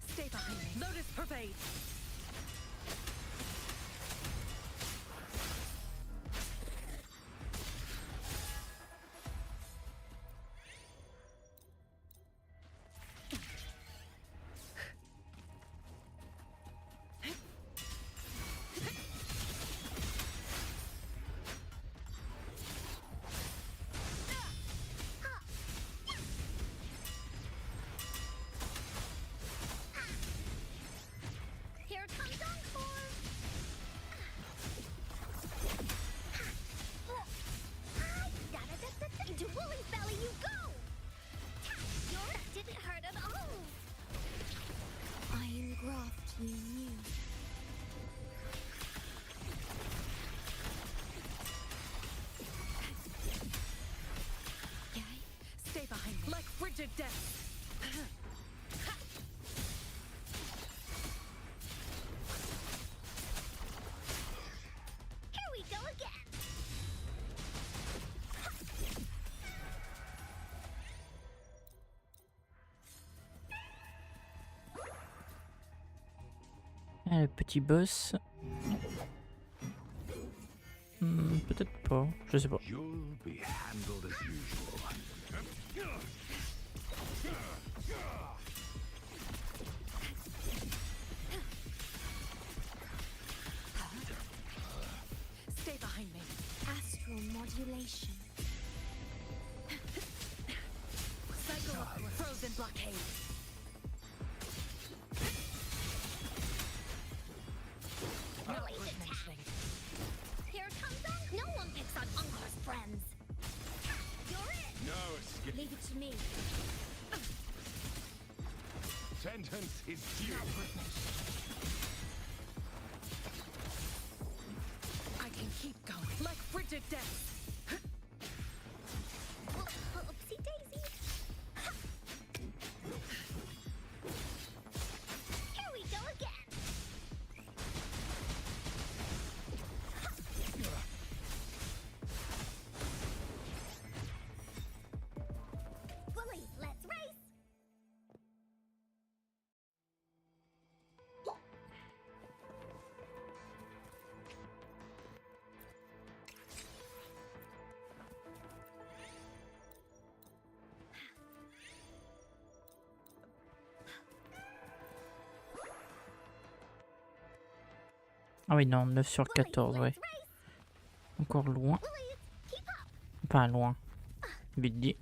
K: Stay behind me. Lotus pervade.
M: Here comes Encore! Into Woolly's belly you go! That didn't hurt at all! Iron graft you knew.
K: Stay behind me. Like frigid death.
M: Here we go again!
R: Ah, le petit boss. Peut-être pas, je sais pas.
I: You'll be handled as usual.
K: Stay behind me.
M: Astral modulation.
K: Cycle of frozen blockade.
M: Really attack. Here comes Encore. No one picks on Encore's friends. You're it.
I: No escape.
M: Leave it to me.
I: Sentence is due.
K: I can keep going. Like frigid death.
M: Oopsie daisy. Here we go again. Bully, let's race.
R: Ah oui, non, 9 sur 14, ouais. Encore loin. Enfin, loin. Vite dit.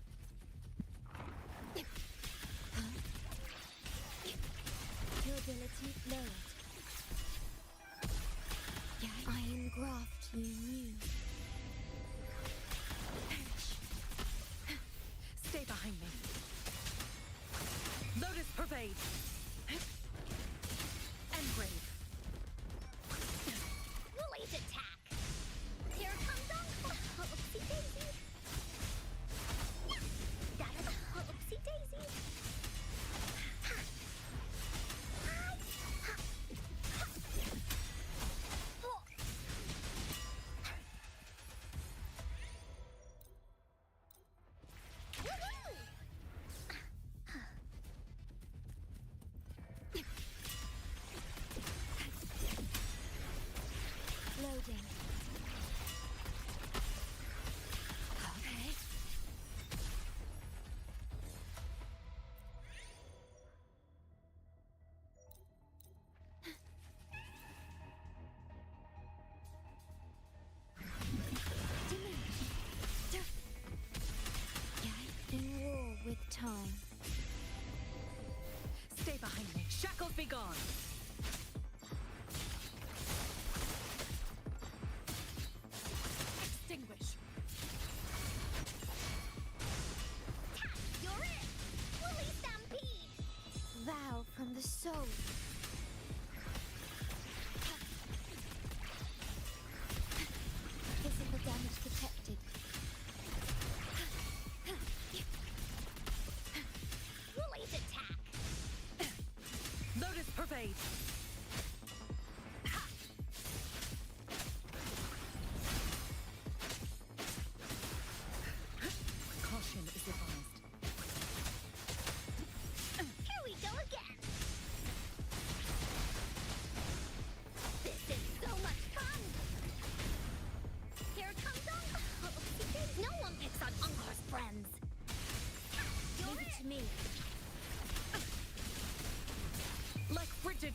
M: Durability lowered. Iron graft you knew.
K: Stay behind me. Lotus pervade. Engrave.
M: Woolly's attack. Here comes Encore. Oopsie daisy. Oopsie daisy.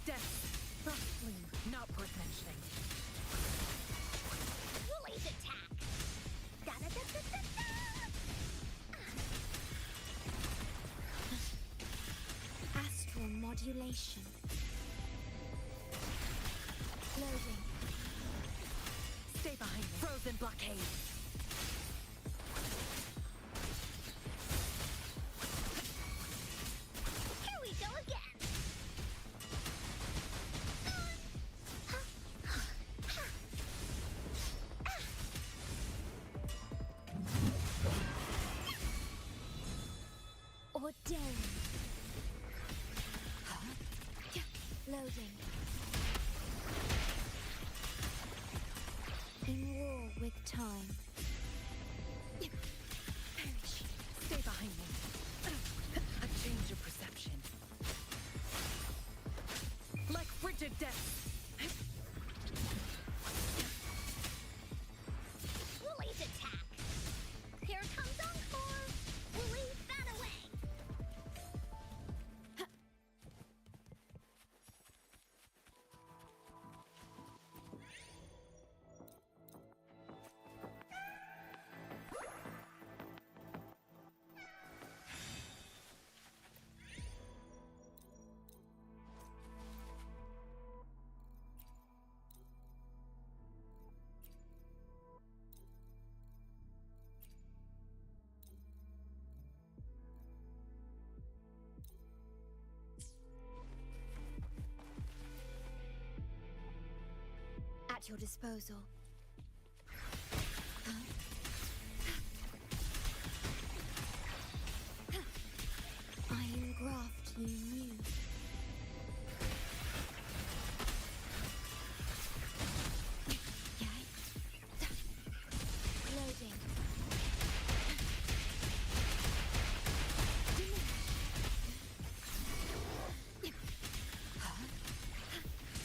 K: death. Frost Flume, not worth mentioning.
M: Woolly's attack! Da-da-da-da-da-da! Astral modulation. Loading.
K: Stay behind me. Frozen blockade.
M: Here we go again. Ordain. Loading. In war with time.
K: Perish. Stay behind me. A change of perception. Like frigid death.
M: Woolly's attack. Here comes Encore. Woolly, fan away. At your disposal. Iron graft you knew. Loading.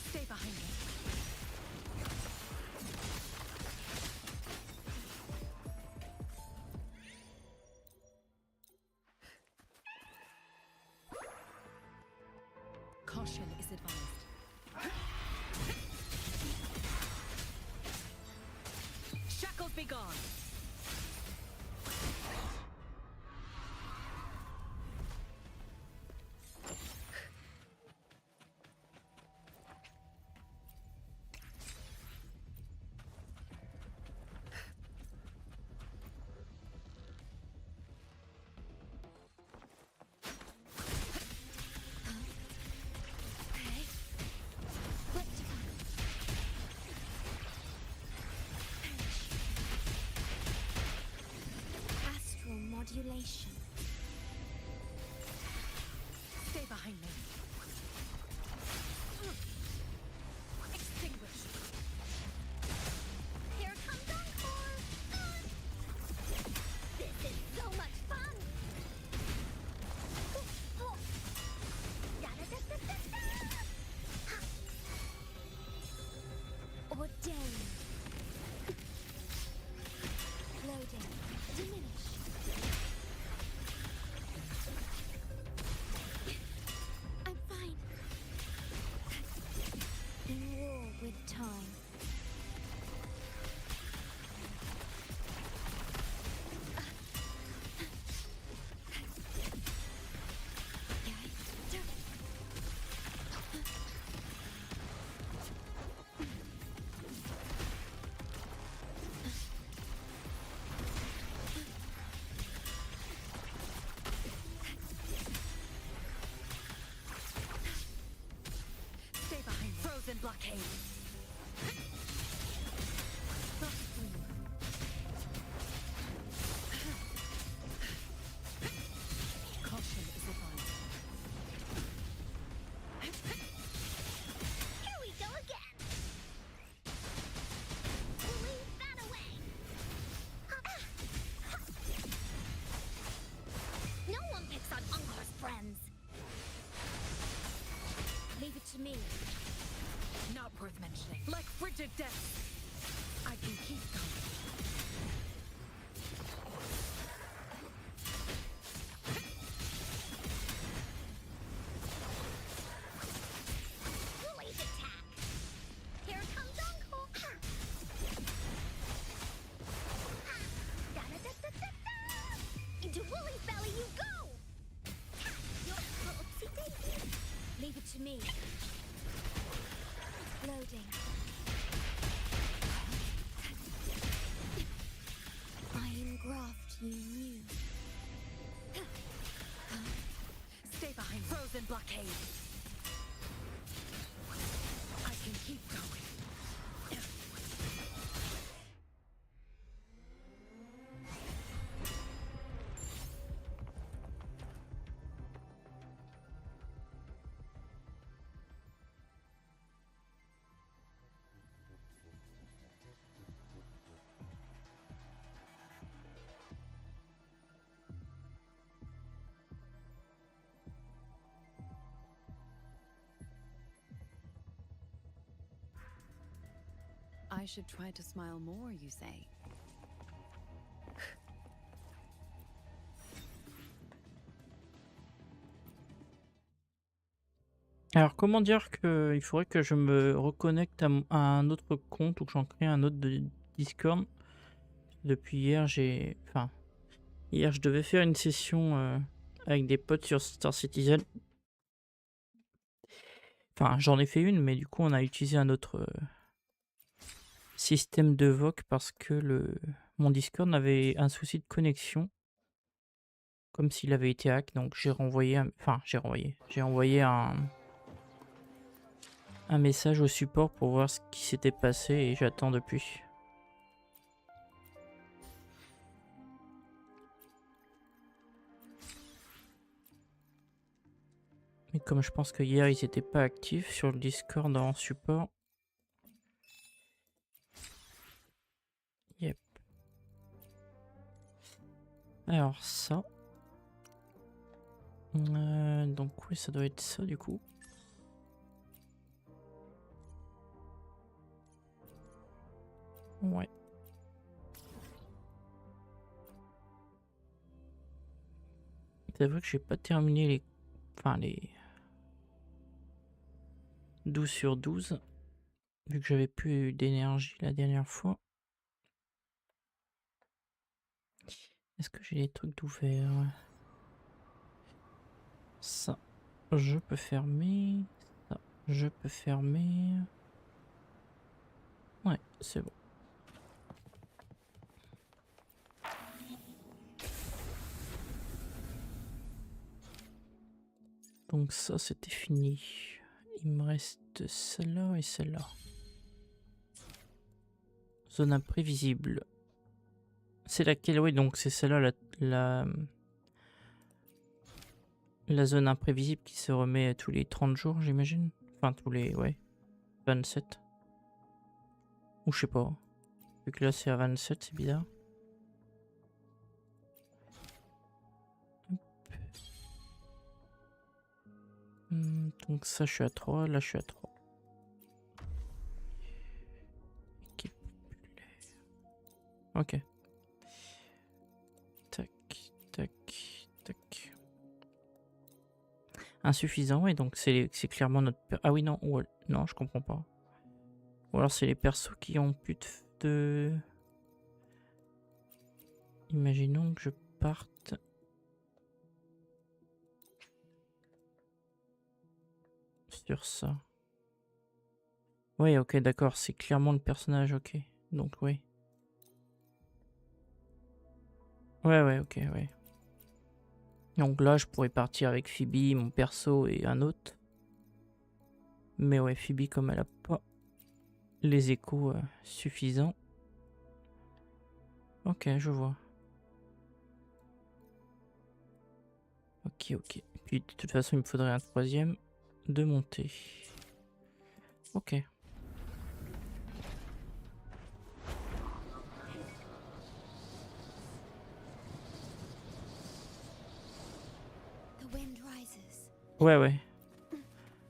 K: Stay behind me. Caution is advised. Shackles be gone.
M: Modulation.
K: Stay behind me. Extinguish.
M: Here comes Encore. This is so much fun. Ordain. Loading. Diminish. I'm fine. In war with time.
K: Stay behind me. Frozen blockade. Frost Flume. Caution is advised.
M: Here we go again. Woolly, fan away. No one picks on Encore's friends. Leave it to me.
K: Not worth mentioning. I should try to smile more, you say?
R: Alors, comment dire que il faudrait que je me reconnecte à un autre compte ou que j'en crée un autre de Discord. Depuis hier, Enfin, hier, je devais faire une session avec des potes sur Star Citizen. Enfin, j'en ai fait une, mais du coup, on a utilisé un autre système de voc parce que mon Discord avait un souci de connexion. Comme s'il avait été hack, donc j'ai renvoyé j'ai envoyé un message au support pour voir ce qui s'était passé et j'attends depuis. Mais comme je pense que hier ils étaient pas actifs sur le Discord en support. Yep. Alors ça. Donc oui, ça doit être ça du coup. Ouais. C'est vrai que j'ai pas terminé les 12 sur 12. Vu que j'avais plus d'énergie la dernière fois. Est-ce que j'ai des trucs d'ouvert? Ça, je peux fermer. Ça, je peux fermer. Ouais, c'est bon. Donc ça, c'était fini. Il me reste celle-là et celle-là. Zone imprévisible. C'est laquelle? Oui, donc c'est celle-là, la zone imprévisible qui se remet tous les 30 jours, j'imagine. Enfin, tous les... Ouais. 27. Ou je sais pas. Vu que là, c'est à 27, c'est bizarre. Donc ça, je suis à 3. Là, je suis à 3. Ok. Tac, tac, tac. Insuffisant, oui, donc c'est clairement notre... Ah oui, non, non, je comprends pas. Ou alors c'est les persos qui ont plus de... Imaginons que je parte... sur ça. Oui, ok, d'accord, c'est clairement le personnage, ok. Donc, oui. Ouais, ok, ouais. Donc là, je pourrais partir avec Phoebe, mon perso et un autre. Mais ouais, Phoebe, comme elle a pas les échos suffisants. Ok, je vois. Ok. Puis de toute façon, il me faudrait un troisième de monter. Ok. Ouais.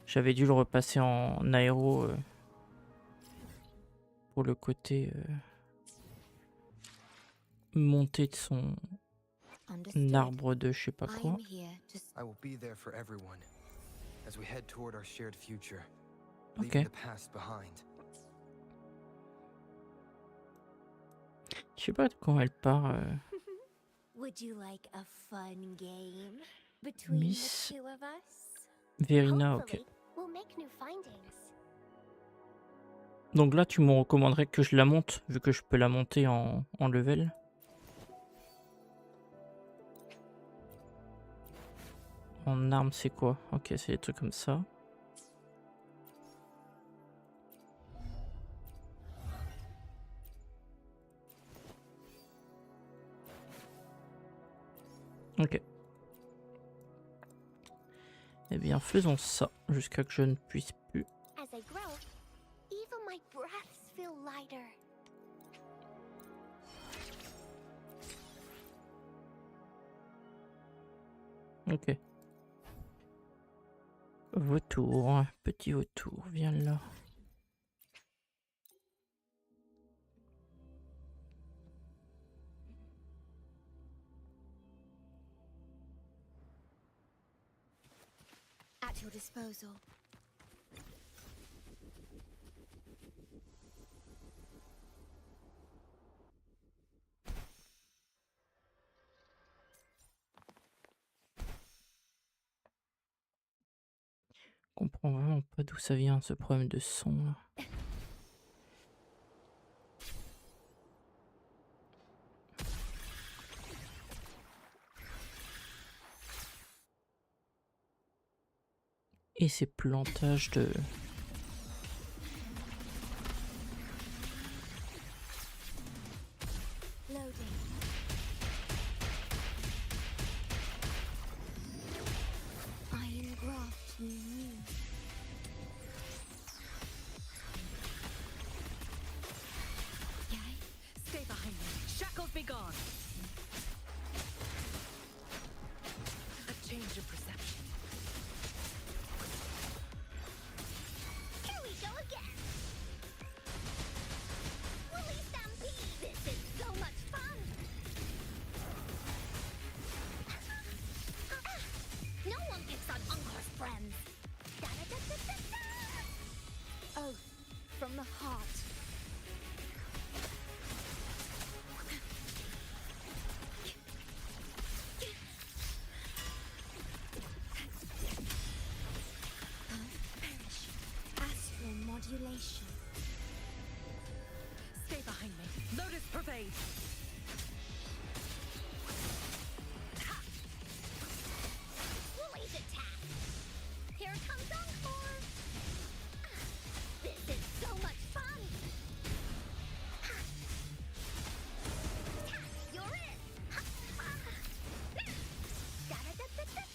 R: J'avais dû le repasser en aéro pour le côté montée de son arbre de je sais pas quoi.
D: I will be there for everyone as we head toward our shared future,
R: Ok.
D: leaving the past behind.
R: Je sais pas quand elle part.
M: Would you like a fun game between
R: Miss
M: the two of us?
R: Verina, ok.
M: Hopefully, we'll make new findings.
R: Donc là, tu me recommanderais que je la monte, vu que je peux la monter en level. En arme, c'est quoi? Ok, c'est des trucs comme ça. Ok. Eh bien, faisons ça jusqu'à que je ne puisse plus.
M: As I grow, even my breaths feel lighter.
R: Ok. Vautour, petit vautour, viens là.
L: At your disposal.
R: Je comprends vraiment pas d'où ça vient ce problème de son là. Et ces plantages de...
L: Loading. Iron graft you knew.
K: Yay. Stay behind me. Shackles be gone. A change of perception.
M: Here we go again. Woolly Stampede. This is so much fun. No one picks on Uncor's friends. Da-da-da-da-da-da.
L: Oath from the heart. Perish. Astral modulation.
K: Stay behind me. Lotus pervade.
M: Woolly's attack. Here comes Encore. This is so much fun. You're it. Da-da-da-da-da-da.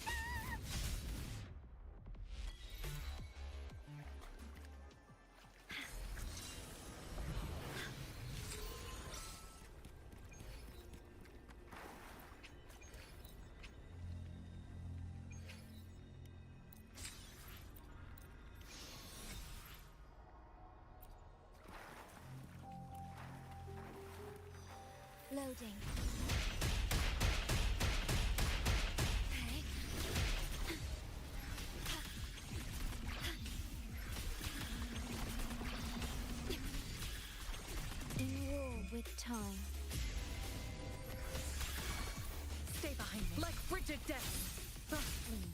L: Loading. In war with time.
K: Stay behind me. Like frigid death. The flame.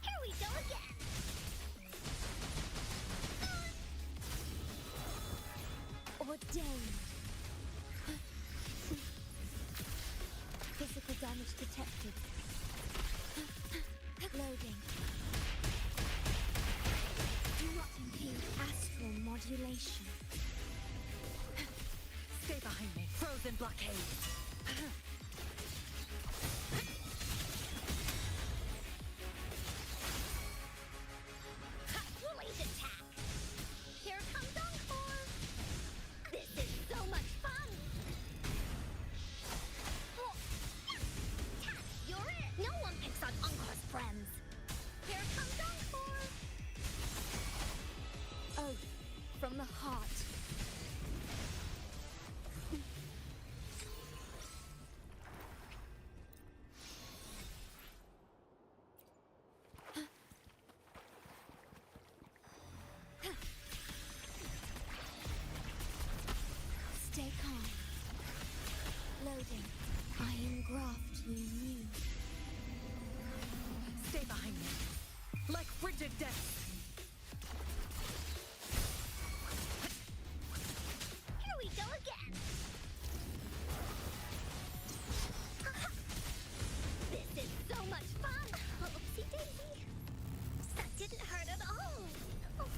M: Here we go again.
L: Ordained. Physical damage detected. Loading. Do not impede astral modulation.
K: Stay behind me. Frozen blockade.
M: Woolly's attack. Here comes Encore. This is so much fun. You're it. No one picks on Encore's friends. Here comes Encore.
L: Oath from the heart. Stay calm. Loading. Iron graft you knew.
K: Stay behind me. Like frigid death.
M: Here we go again. This is so much fun. Oopsie daisy. That didn't hurt at all. Oh.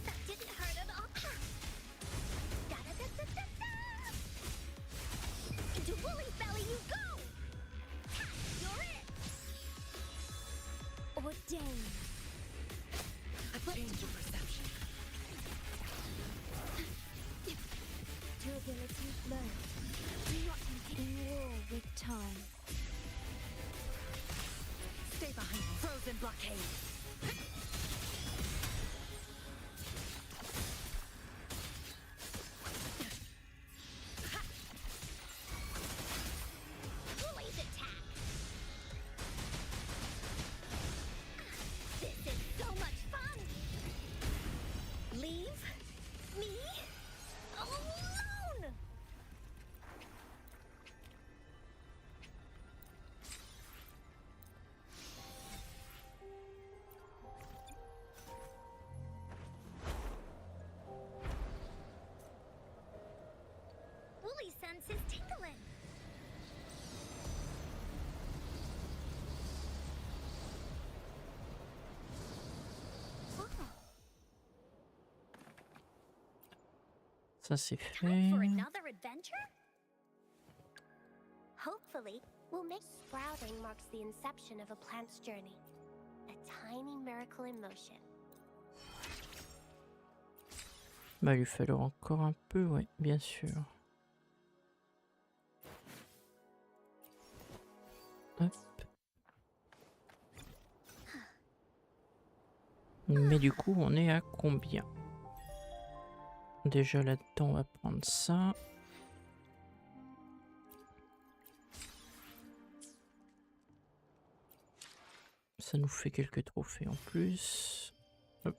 M: That didn't hurt at all. Da-da-da-da-da-da. Into Woolly's belly you go. You're it.
L: Ordained.
M: senses tingling.
R: Ça c'est fait.
M: Time for another adventure? Hopefully, we'll make sprouting marks the inception of a plant's journey. A tiny miracle in motion.
R: Bah, il lui falloir encore un peu, ouais, bien sûr. Hop. Mais du coup, on est à combien? Déjà là-dedans, on va prendre ça. Ça nous fait quelques trophées en plus. Hop.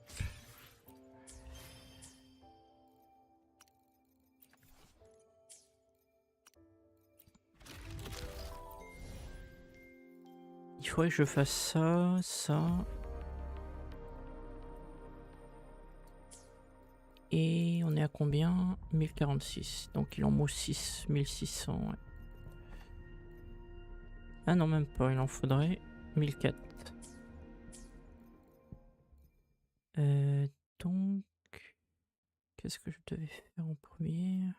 R: Il faudrait que je fasse ça, ça. Et on est à combien? 1046. Donc il en manque 1600. Ouais. Ah non, même pas. Il en faudrait 1004. Donc, qu'est-ce que je devais faire en premier?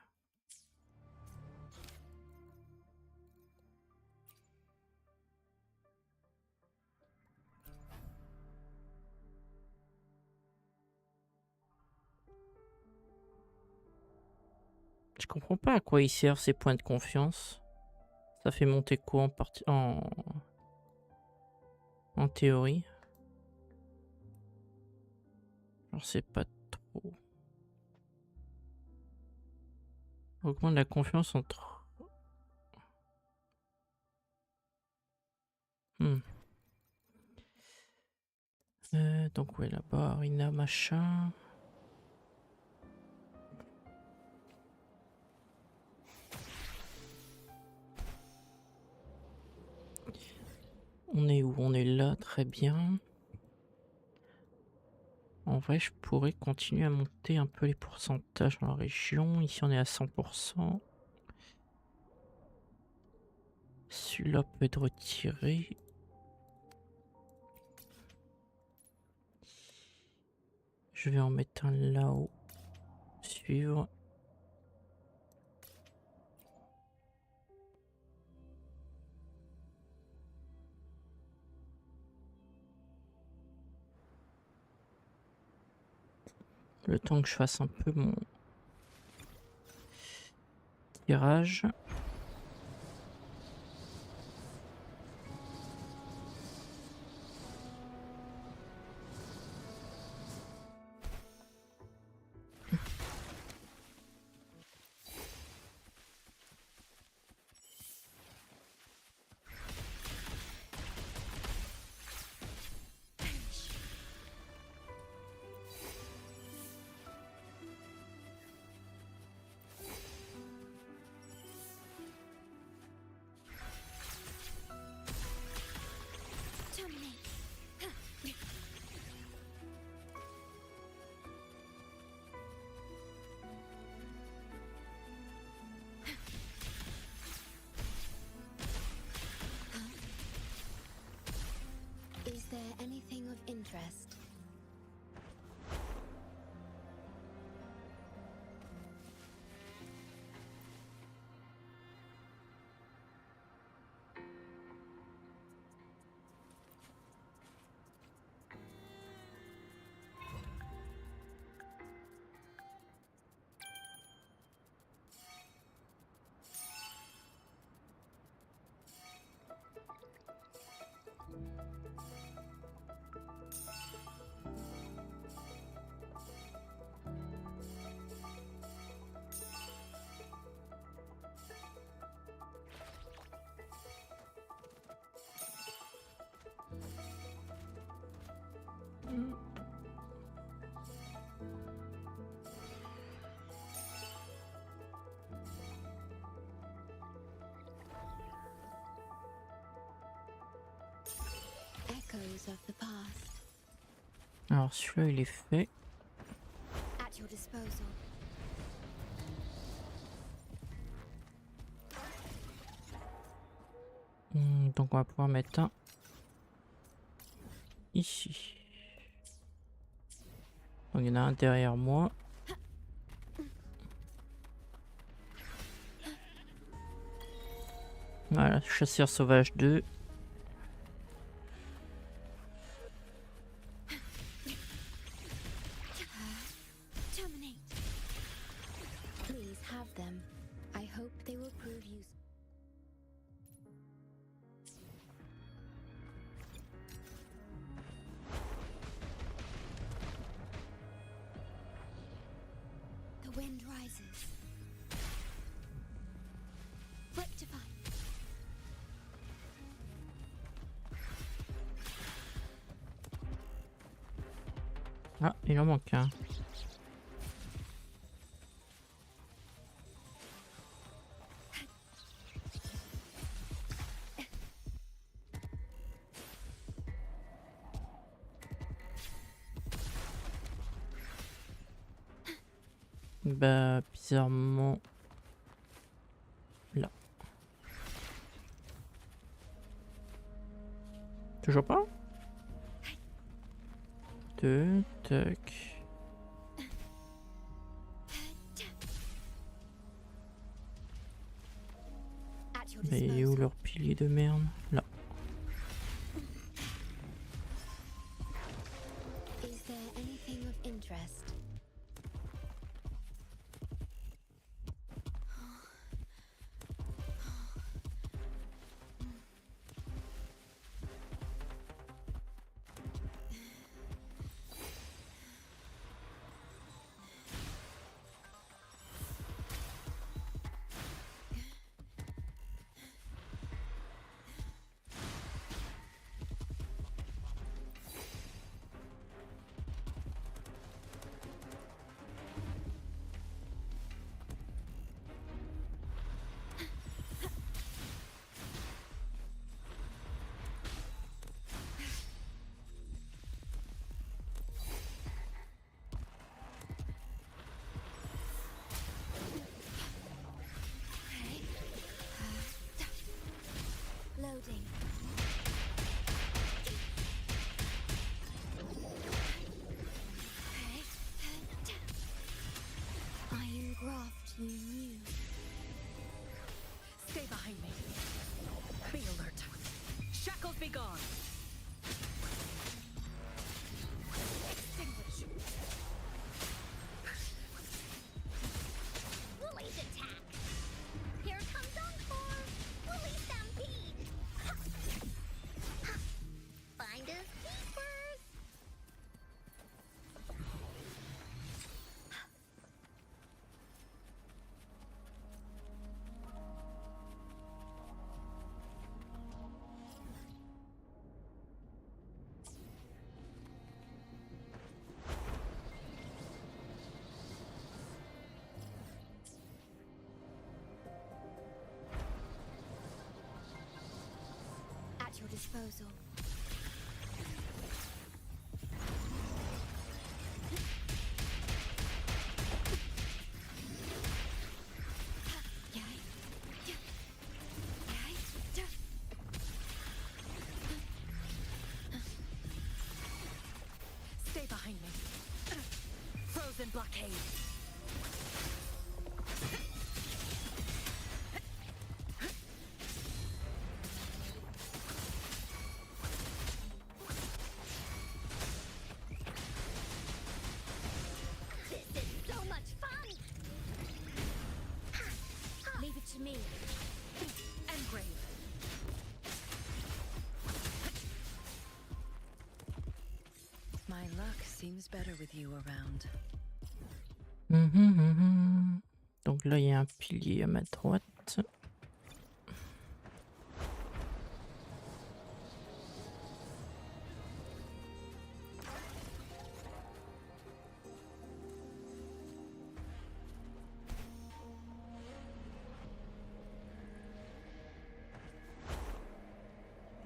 R: Je comprends pas à quoi ils servent ces points de confiance. Ça fait monter quoi en théorie? Je sais pas trop. Augmente la confiance entre... donc ouais, là-bas, Arena, machin... On est où? On est là, très bien. En vrai, je pourrais continuer à monter un peu les pourcentages dans la région. Ici, on est à 100%. Celui-là peut être retiré. Je vais en mettre un là-haut. Suivre. Le temps que je fasse un peu mon tirage.
T: Is there anything of interest? Echoes of the past.
R: Alors celui-là il est fait.
T: At your disposal.
R: Donc on va pouvoir mettre un ici. Donc il y en a un derrière moi. Voilà, chasseur sauvage 2.
T: Please have them. I hope they will prove useful. The wind rises. Rectify.
R: Ah, il en manque un. Bah, bizarrement... Là. Toujours pas? Deux, tac. Mais il est où leur pilier de merde? Là.
T: Is there anything of interest? Loading. Iron graft you knew.
K: Stay behind me. Be alert. Shackles be gone. Extinguish.
M: Woolies attack! Here comes Encore! Woolly Stampede! Finders keepers!
T: At your disposal.
K: Stay behind me. Frozen blockade.
M: This is so much fun!
T: Leave it to me.
K: Engrave. My luck seems better with you around.
R: Donc là, il y a un pilier à ma droite.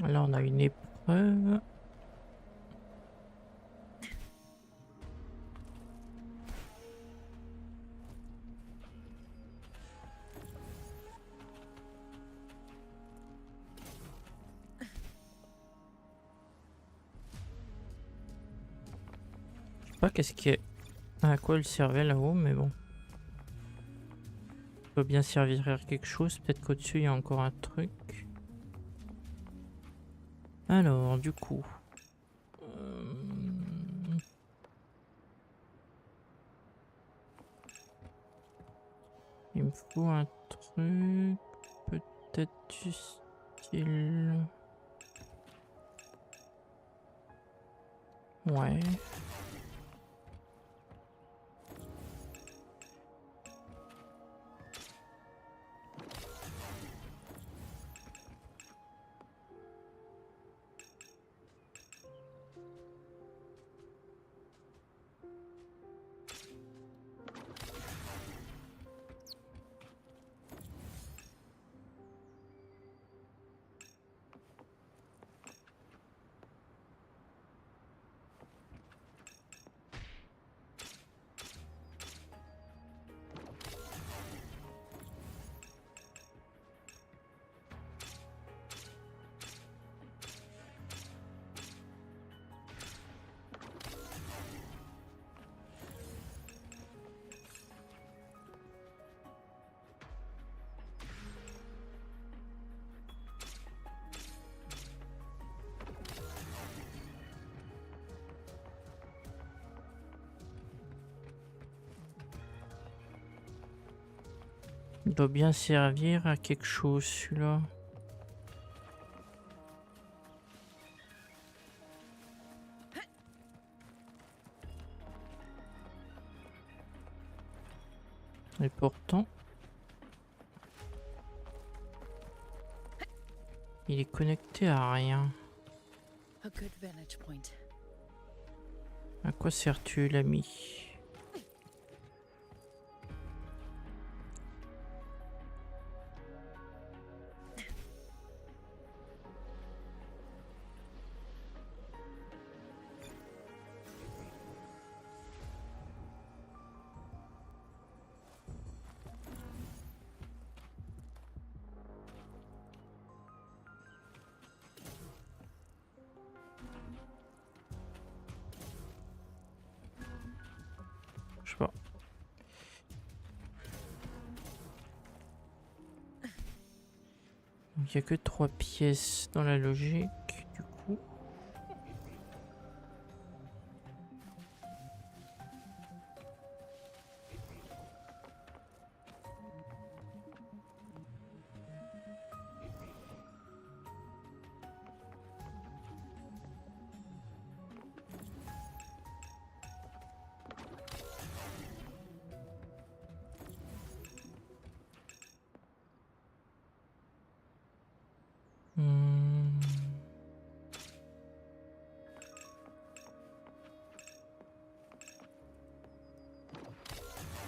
R: Là, on a une épreuve. pas qu'est-ce qui est... à quoi elle servait là-haut, mais bon. Ça peut bien servir à quelque chose. Peut-être qu'au-dessus, il y a encore un truc. Alors, du coup... il me faut un truc... peut-être du style... ouais... Il doit bien servir à quelque chose, celui-là. Et pourtant... il est connecté à rien.
K: A good vantage point.
R: À quoi sers-tu, l'ami? Je sais pas. Il n'y a que 3 pièces dans la logique, du coup.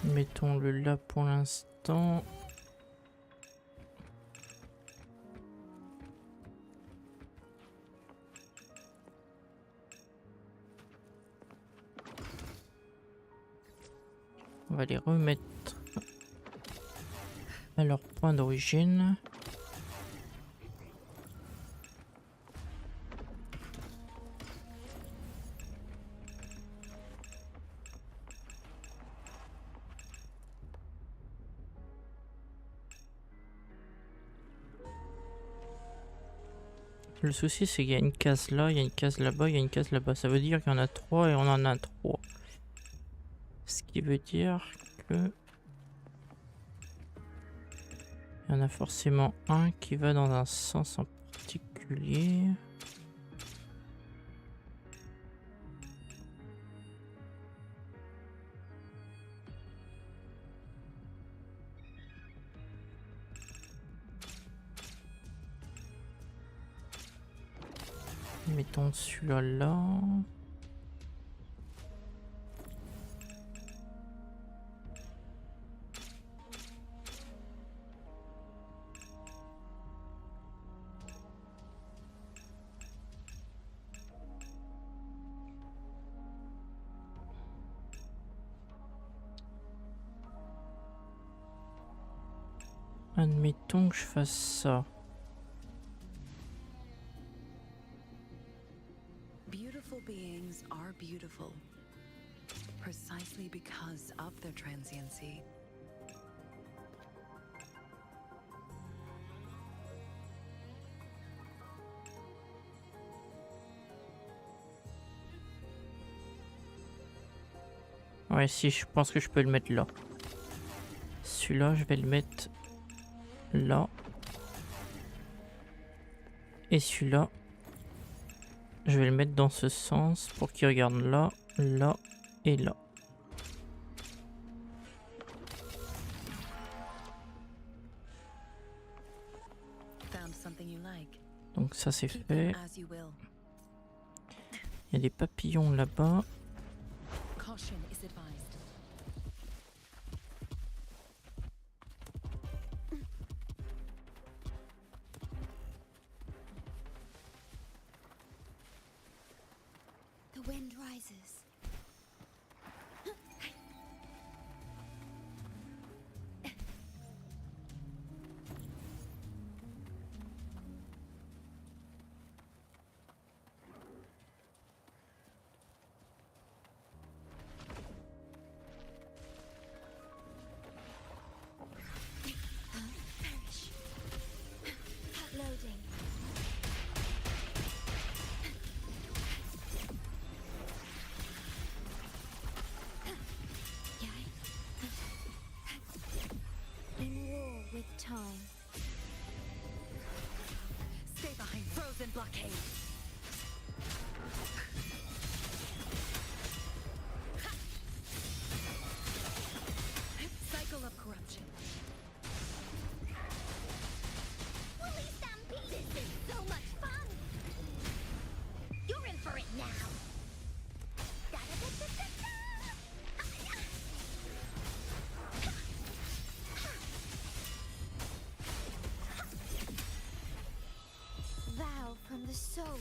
R: Mettons-le là pour l'instant. On va les remettre à leur point d'origine. Le souci c'est qu'il y a une case là, il y a une case là-bas, il y a une case là-bas. Ça veut dire qu'il y en a 3 et on en a 3. Ce qui veut dire que... il y en a forcément un qui va dans un sens en particulier. Mettons celui-là là. Admettons que je fasse ça.
K: Beautiful beings are beautiful. Precisely because of their transiency.
R: Ouais, si, je pense que je peux le mettre là. Celui-là, je vais le mettre là. Et celui-là, je vais le mettre dans ce sens pour qu'il regarde là, là et là. Donc ça c'est fait. Il y a des papillons là-bas.
M: The wind rises. Perish. Loading. In war with time.
K: Stay behind. Frozen blockade. Cycle of corruption.
M: Woolly Stampede! This is so much fun! You're in for it now! Vow from the soul.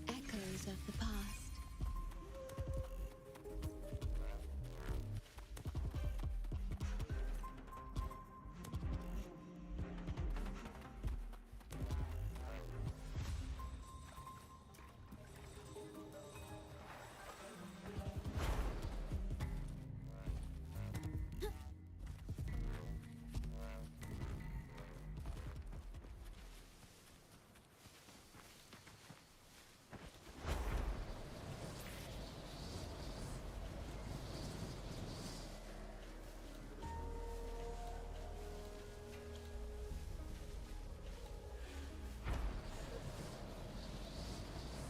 T: Echoes of the past.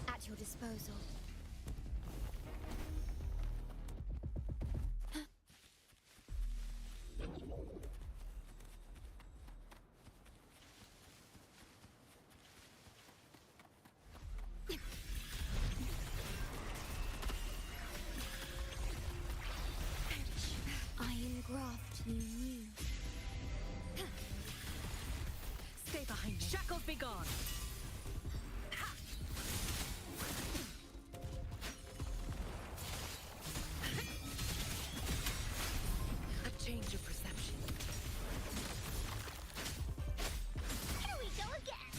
M: At your disposal. Iron graft you knew.
K: Stay behind me. Shackles be gone. A change of perception.
M: Here we go again.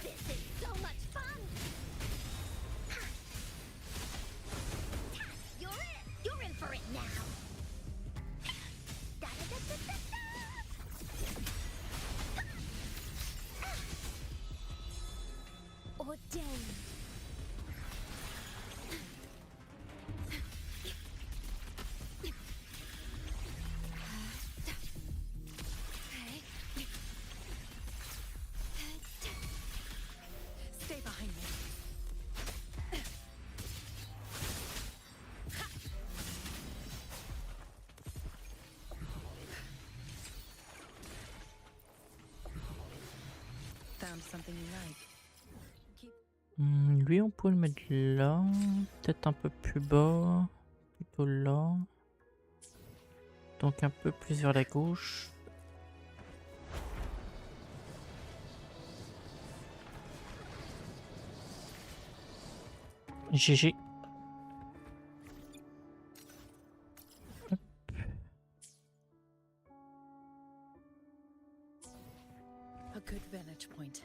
M: This is so much fun. You're in for it now. Ordained.
K: Stay behind me. Found something you like.
R: Lui, on peut le mettre là. Peut-être un peu plus bas. Plutôt là. Donc un peu plus vers la gauche. GG.
K: A good vantage point.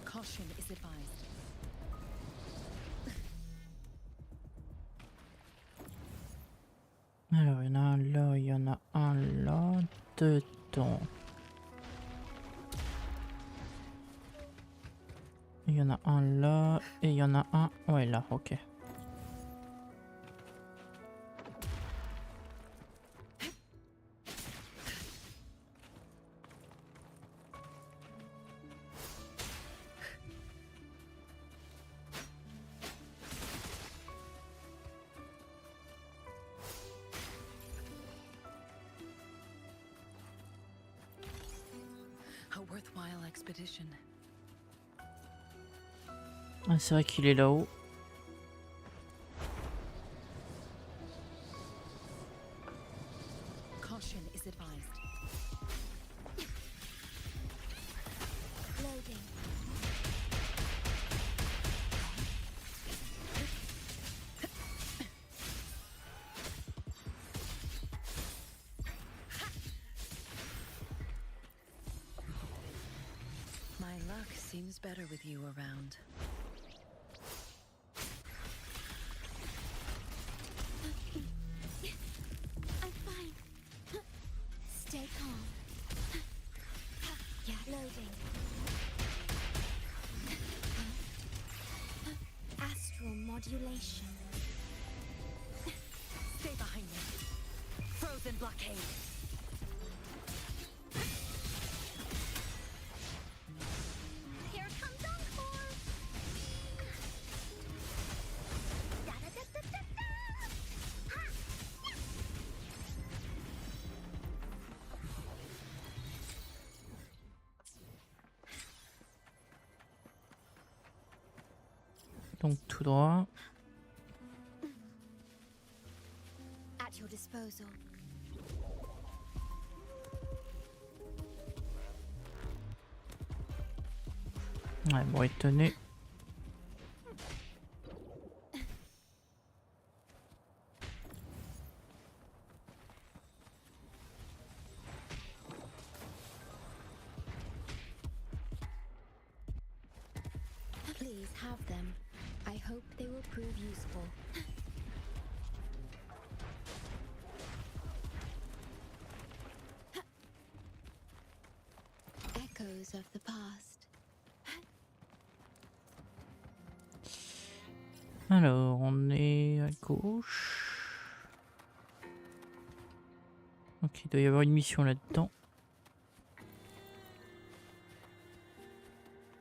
K: Caution is advised.
R: Alors, il y en a un là, il y en a un là, dedans. Il y en a un là, et il y en a un... Ouais, là, ok.
K: A worthwhile expedition.
R: Ah, c'est vrai qu'il est là-haut.
K: Caution is advised.
M: Loading.
K: My luck seems better with you around.
M: I'm fine. Stay calm. Yeah, loading. Astral modulation.
K: Stay behind me. Frozen blockade.
M: Here comes Encore! Da-da-da-da-da-da! Ha!
R: Donc tout droit.
M: At your disposal.
R: Ouais, bon, étonné.
T: Please have them. I hope they will prove useful. Echoes of the past.
R: Alors, on est à gauche. Ok, il doit y avoir une mission là-dedans.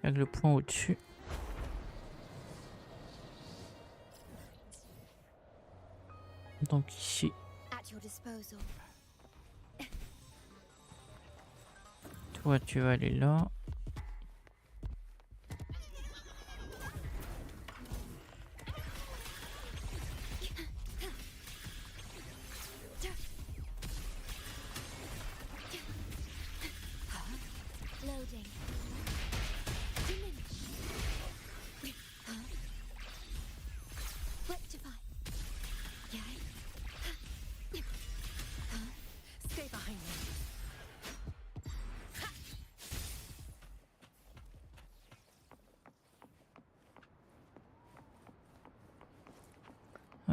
R: Avec le point au-dessus. Donc ici.
M: At your disposal.
R: Toi, tu vas aller là.
M: Loading. Diminish. Rectify.
K: Stay behind me.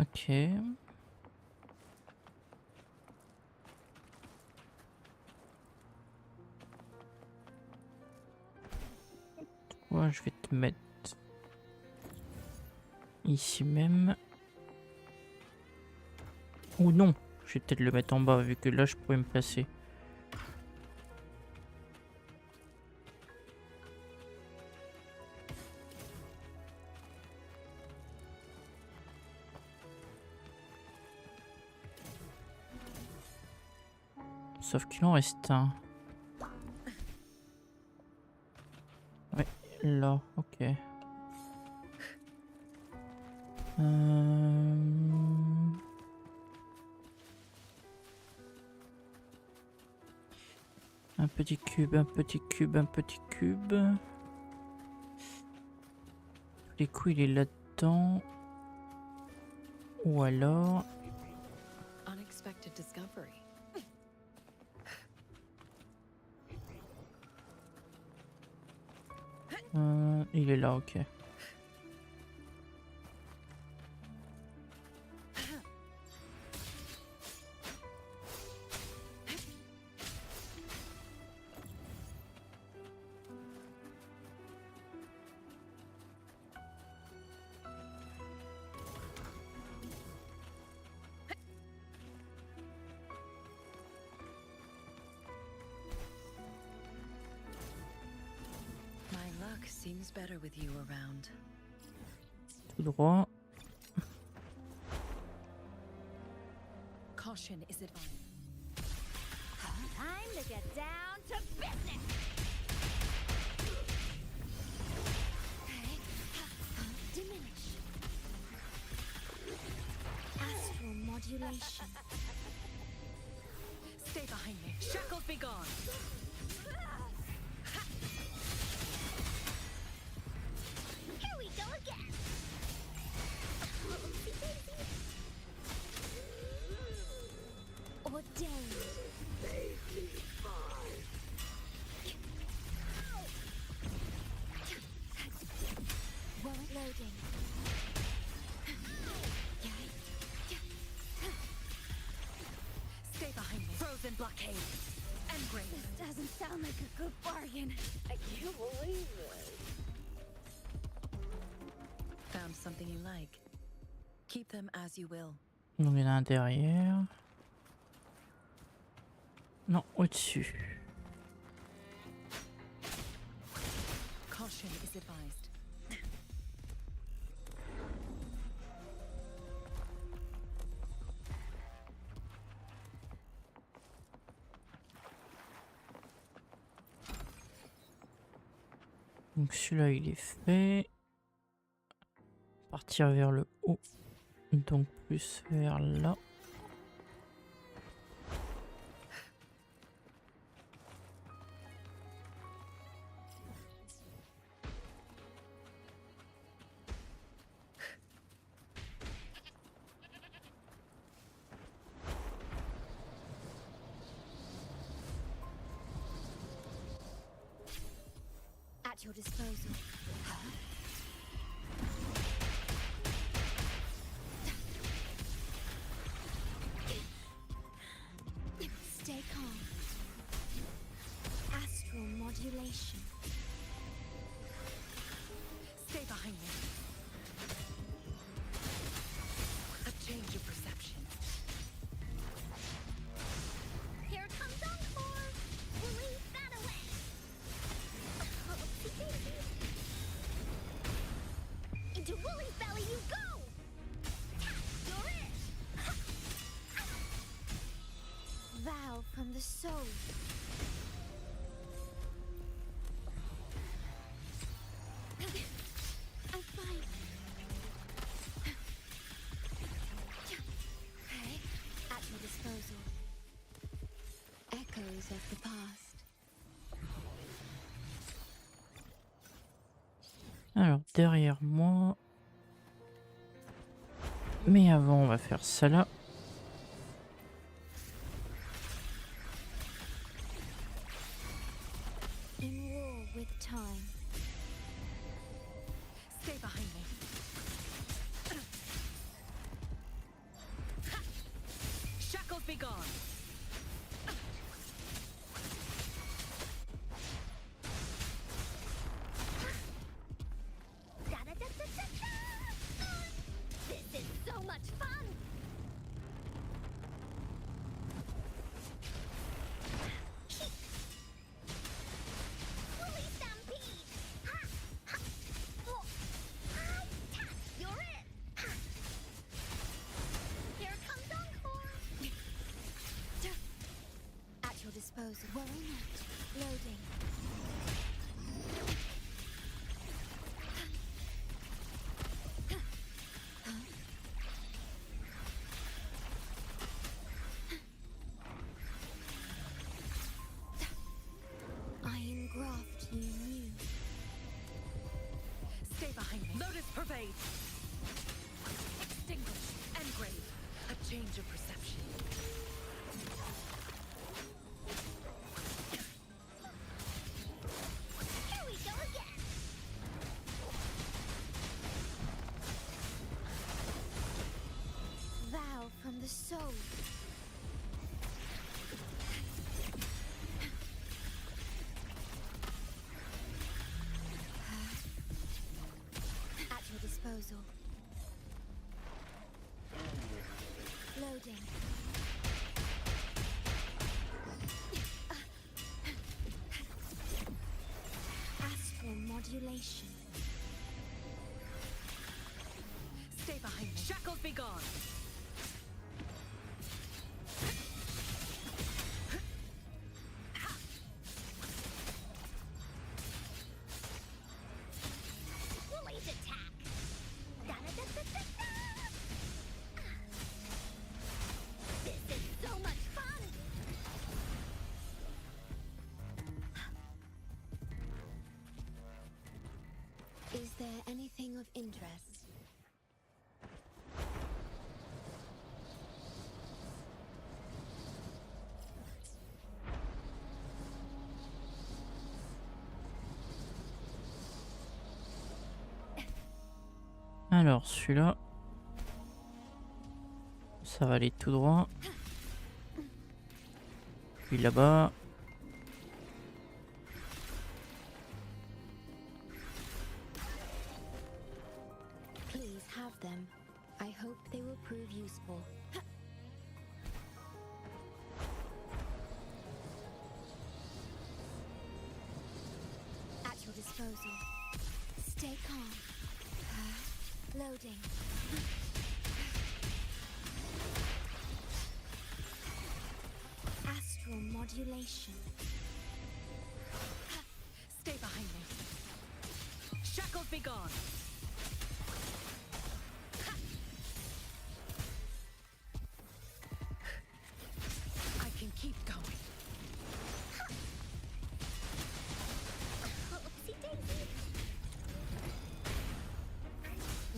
R: Ok. Toi, je vais te mettre ici même. Ou non, je vais peut-être le mettre en bas vu que là je pourrais me placer. Sauf qu'il en reste un. Ouais, là, ok. Un petit cube, un petit cube, un petit cube. Tous les coups, il est là-dedans. Ou alors...
K: Unexpected discovery.
R: Il est là, ok.
K: Seems better with you around.
R: Tout droit.
K: Caution is advised.
B: Time to get down to business.
T: Diminish. Astral modulation.
K: Stay behind me. Shackles be gone.
M: Here we go again.
T: Ordained. Warrant loading.
K: Stay behind me. Frozen blockade. Engrave.
B: This doesn't sound like a good bargain. I can't believe it.
K: Found something you like. Keep them as you will.
R: Donc il y en a un derrière. Non, au-dessus.
K: Caution is advised.
R: Donc celui-là il est fait. Partir vers le haut. Donc plus vers là.
T: At your disposal. Stay calm. Astral modulation.
K: Stay behind me. A change of perception.
M: Here comes Encore. We'll leave that away. Into Woolly's belly you go. You're it.
T: Vow from the soul. I'm fine. Okay, at your disposal. Echoes of the past.
R: Alors derrière moi. Mais avant on va faire ça là.
T: In war with time.
K: Stay behind me. Shackles be gone.
M: This is so much fun. Woolly stampede. Ha! Ha! Oh! Hi! Ta! You're it. Ha! Here comes Encore.
T: At your disposal. Worry not. Loading. I engraft you new.
K: Stay behind me. Lotus pervade. Extinguish. Engrave. A change of perception.
M: Here we go again.
K: gone.
M: Woolly's attack. Da-da-da-da-da-da. This is so much fun.
T: Is there anything of interest?
R: Alors celui-là, ça va aller tout droit. Puis là-bas.
T: Please have them. I hope they will prove useful. At your disposal. Stay calm. Loading. Astral modulation.
K: Stay behind me. Shackles be gone. I can keep going.
M: Oopsie daisy.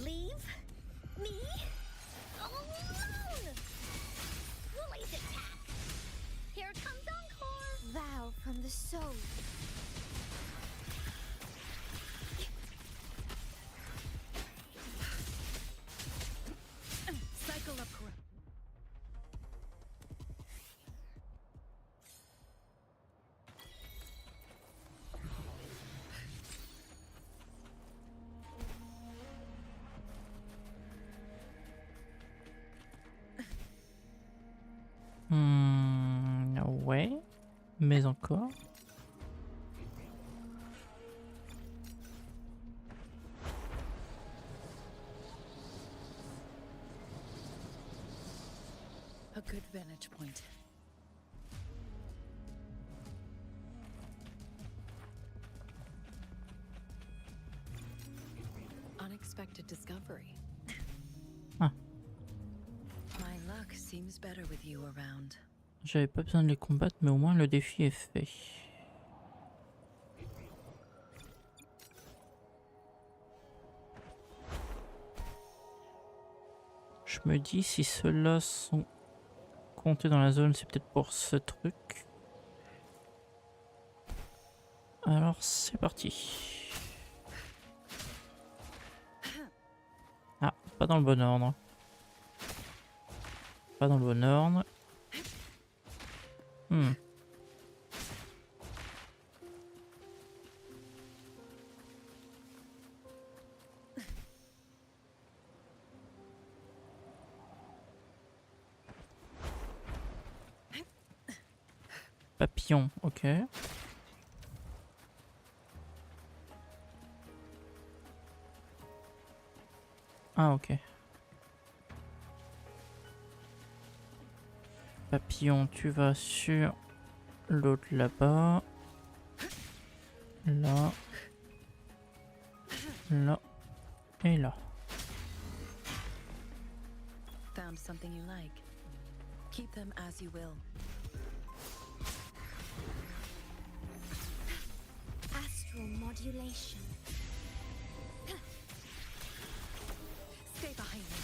M: Leave me alone. Woolly's attack. Here comes Encore.
T: Vow from the soul.
K: Cycle up.
R: Ouais, mais encore.
K: A good vantage point. Unexpected discovery.
R: Ah.
K: My luck seems better with you around.
R: J'avais pas besoin de les combattre, mais au moins le défi est fait. Je me dis si ceux-là sont comptés dans la zone, c'est peut-être pour ce truc. Alors c'est parti. Ah, pas dans le bon ordre. Pas dans le bon ordre. Papillon, ok. Ah, ok. Papillon, tu vas sur l'autre là-bas. Là. Là. Et là.
K: Found something you like. Keep them as you will.
T: Astral modulation.
K: Stay behind me.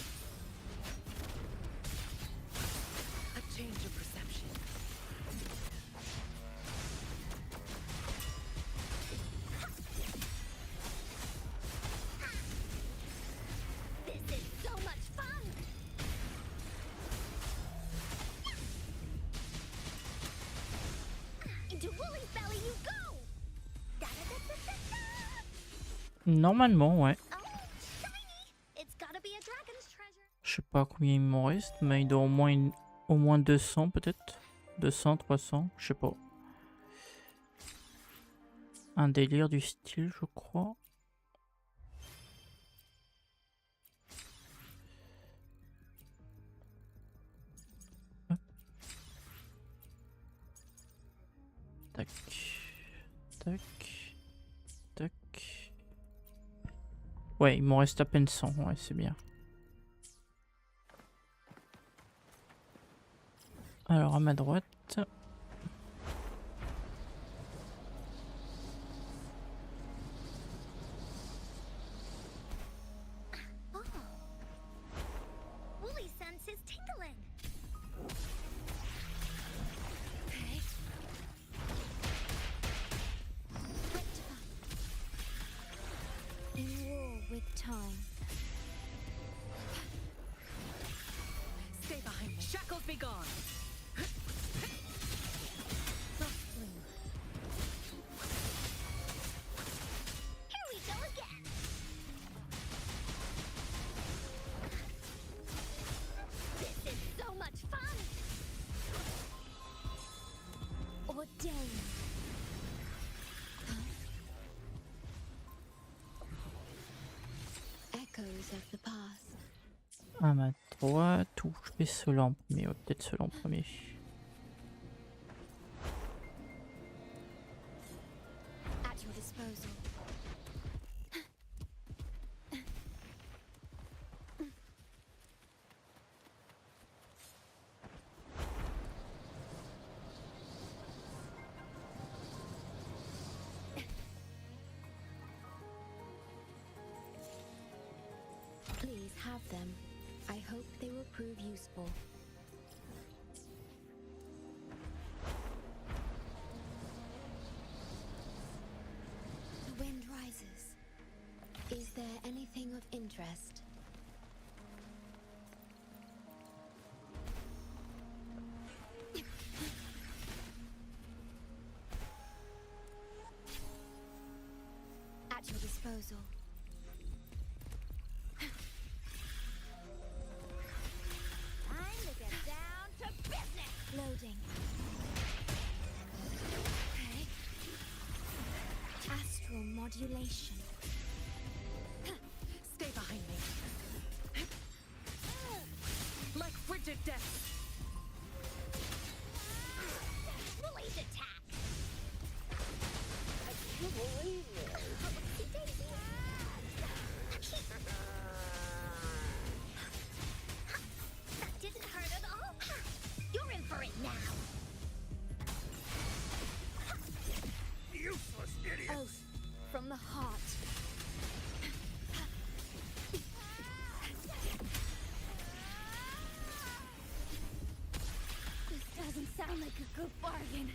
K: A change of perception.
M: This is so much fun. Into Woolly's belly you go. Da-da-da-da-da-da.
R: Normalement, ouais.
M: Oh, shiny. It's gotta be a dragon's treasure.
R: Je sais pas combien il m'en reste, mais il doit au moins 200 peut-être. 200, 300, je sais pas. Un délire du style, je crois. Tac. Tac. Tac. Ouais, il m'en reste à peine 100. Ouais, c'est bien. Alors, à ma droite...
M: Woolly's sense is tingling.
T: In war with time.
K: Stay behind me. Shackles be gone.
M: Here we go again. This is so much fun.
T: Ordained. Echoes of the past.
R: À ma droite, ou je fais cela en premier, ouais, peut-être cela en premier.
T: At your disposal. Please have them. I hope they will prove useful. The wind rises. Is there anything of interest? At your disposal.
M: Time to get down to business.
T: Loading. Okay. Astral modulation.
K: Stay behind me. Like frigid death.
M: Woolly's attack. I can't believe it. That didn't hurt at all. You're in for it now.
P: Useless idiot!
T: Oath from the heart.
M: This doesn't sound like a good bargain.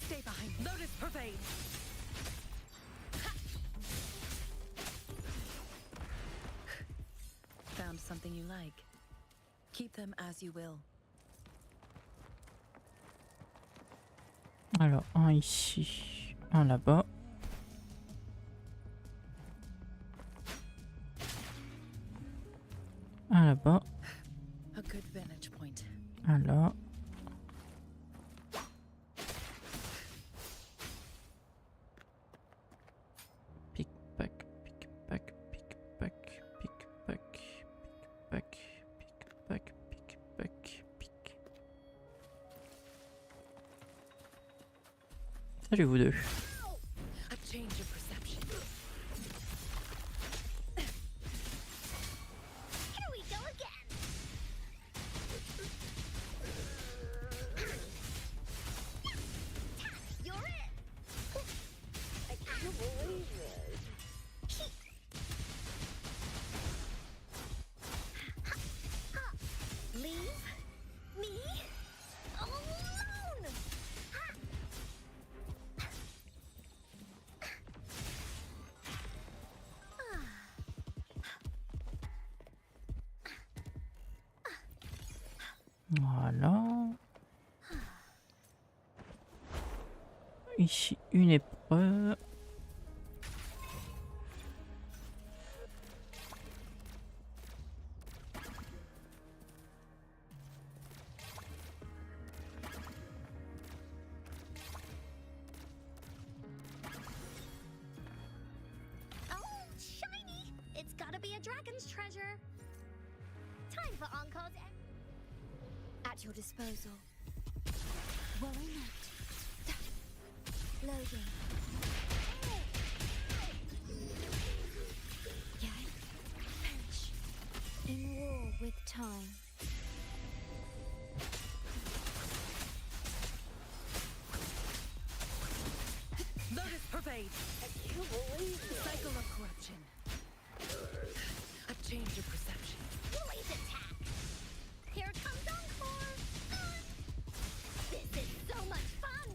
K: Stay behind me. Lotus pervade. Found something you like. Keep them as you will.
R: Alors, un ici, un là-bas. Un là-bas,
K: A good vantage point.
R: un là. Pic-pac, pic-pac, pic-pac, pic-pac, pic-pac, pic-pac, pic-pac, pic. Salut vous deux.
K: A change of perception.
M: Here we go again. You're in. I can't believe it. Leave me alone.
R: Voilà. Ici, une épreuve.
M: dragon's treasure. Time for encores.
T: At your disposal. Worry not. Loading. Yay. Perish. In war with time.
K: Lotus pervade. Cycle of corruption. A change of perception.
M: Blaze attack. Here comes encore. This is so much fun.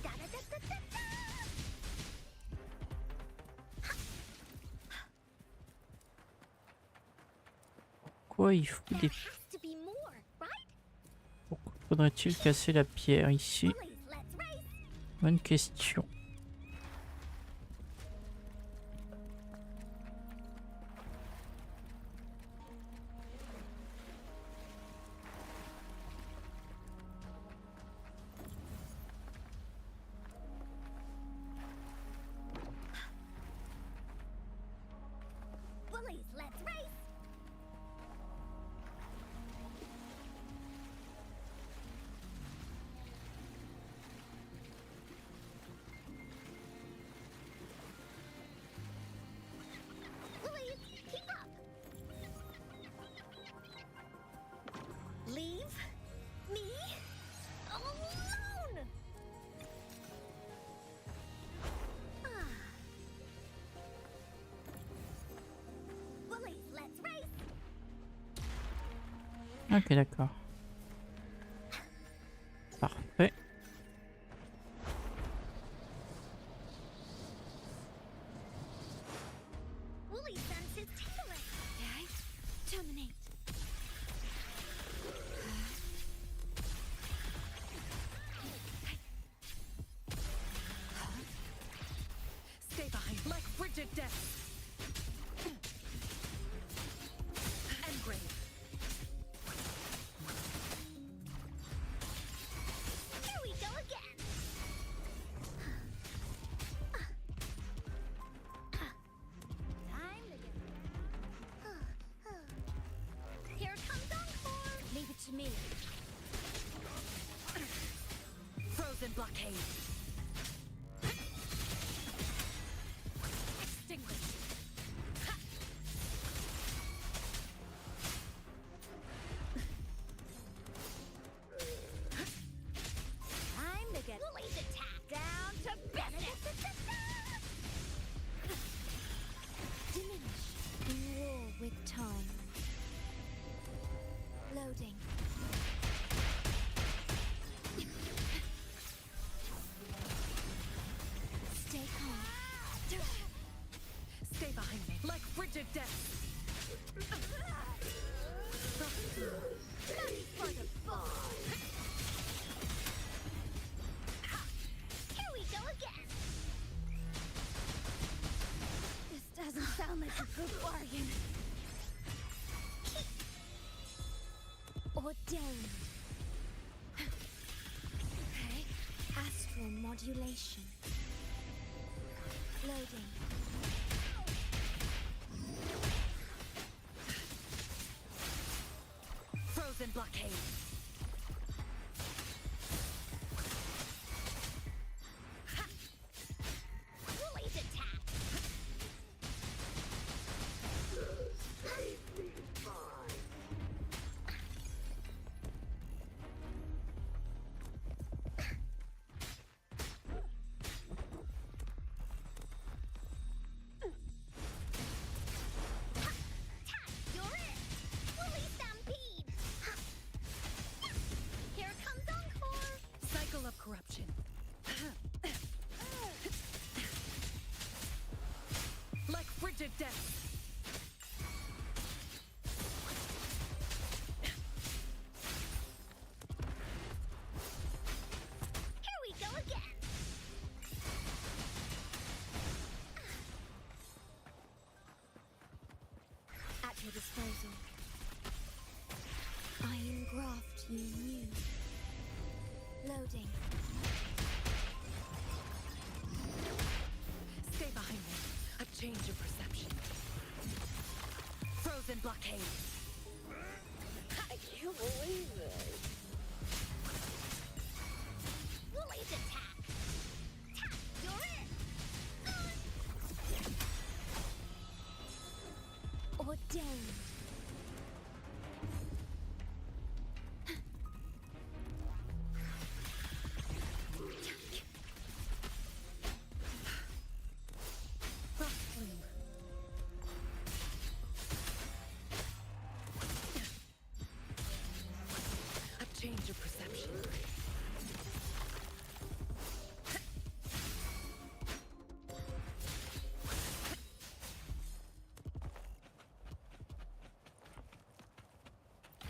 M: Da-da-da-da-da-da.
R: Quoi, il faut des...
M: To be more, right?
R: Pourquoi faudrait-il casser la pierre ici?
M: Let's race.
R: Bonne question.
M: Bullies, let's race. Bullies, keep up. Leave me alone. Bullies, let's race.
R: Ok, d'accord. Parfait.
M: Woolly sense is tingling.
T: Okay. Terminate.
K: Stay behind like frigid death. Engrave.
M: Here we go again. Time to get. Here comes encore.
T: Leave it to me.
K: Frozen blockade. Extinguish.
M: Time to get Woolly's attack down to business.
T: Diminish. In war with time. Loading. Stay calm.
K: Stay behind me like frigid death.
M: Money for the ball. Here we go again.
T: This doesn't sound like a good bargain. Ordained. Okay. Astral modulation. Loading.
K: Frozen blockade.
M: Woolly's attack. You're it. Woolly stampede. Here comes encore.
K: Cycle of corruption. Like frigid death.
M: Here we go again.
T: At your disposal. I engraft you new. Loading.
K: came. I can't believe it.
M: Woolly's attack! Tap, you're it! Ordained.
K: A change of perception.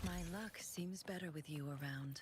K: My luck seems better with you around.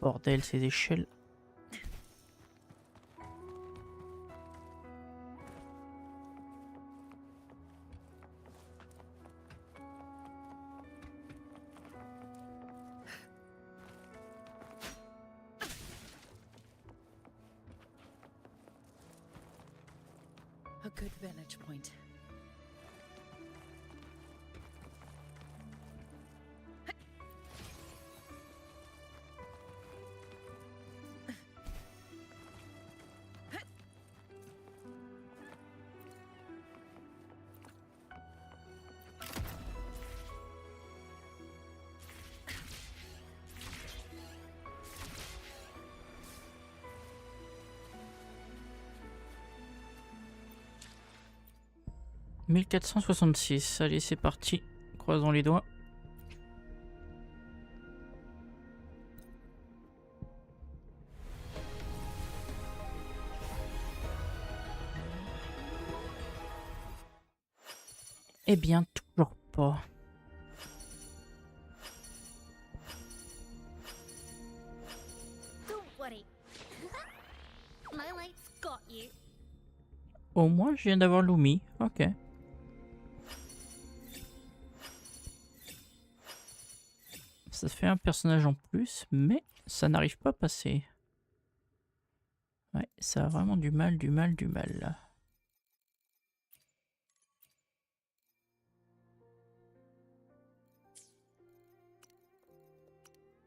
R: Bordel, ces échelles.
K: A good vantage point.
R: « 1466, allez c'est parti, croisons les doigts. Eh bien, toujours pas.
M: Don't worry. My light's got you.
R: Au moins, je viens d'avoir Lumi, ok. Ça fait un personnage en plus, mais ça n'arrive pas à passer. Ouais, ça a vraiment du mal là.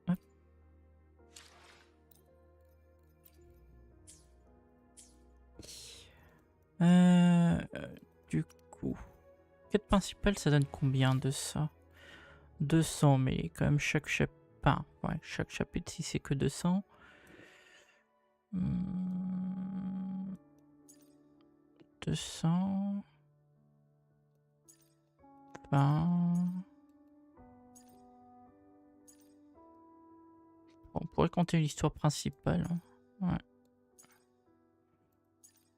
R: Hop. Du coup, quête principale, ça donne combien de ça? 200, mais quand même chaque chapitre, ouais, chaque chapitre si c'est que 200. 200. 20. Bon, on pourrait compter l'histoire principale. Hein. Ouais.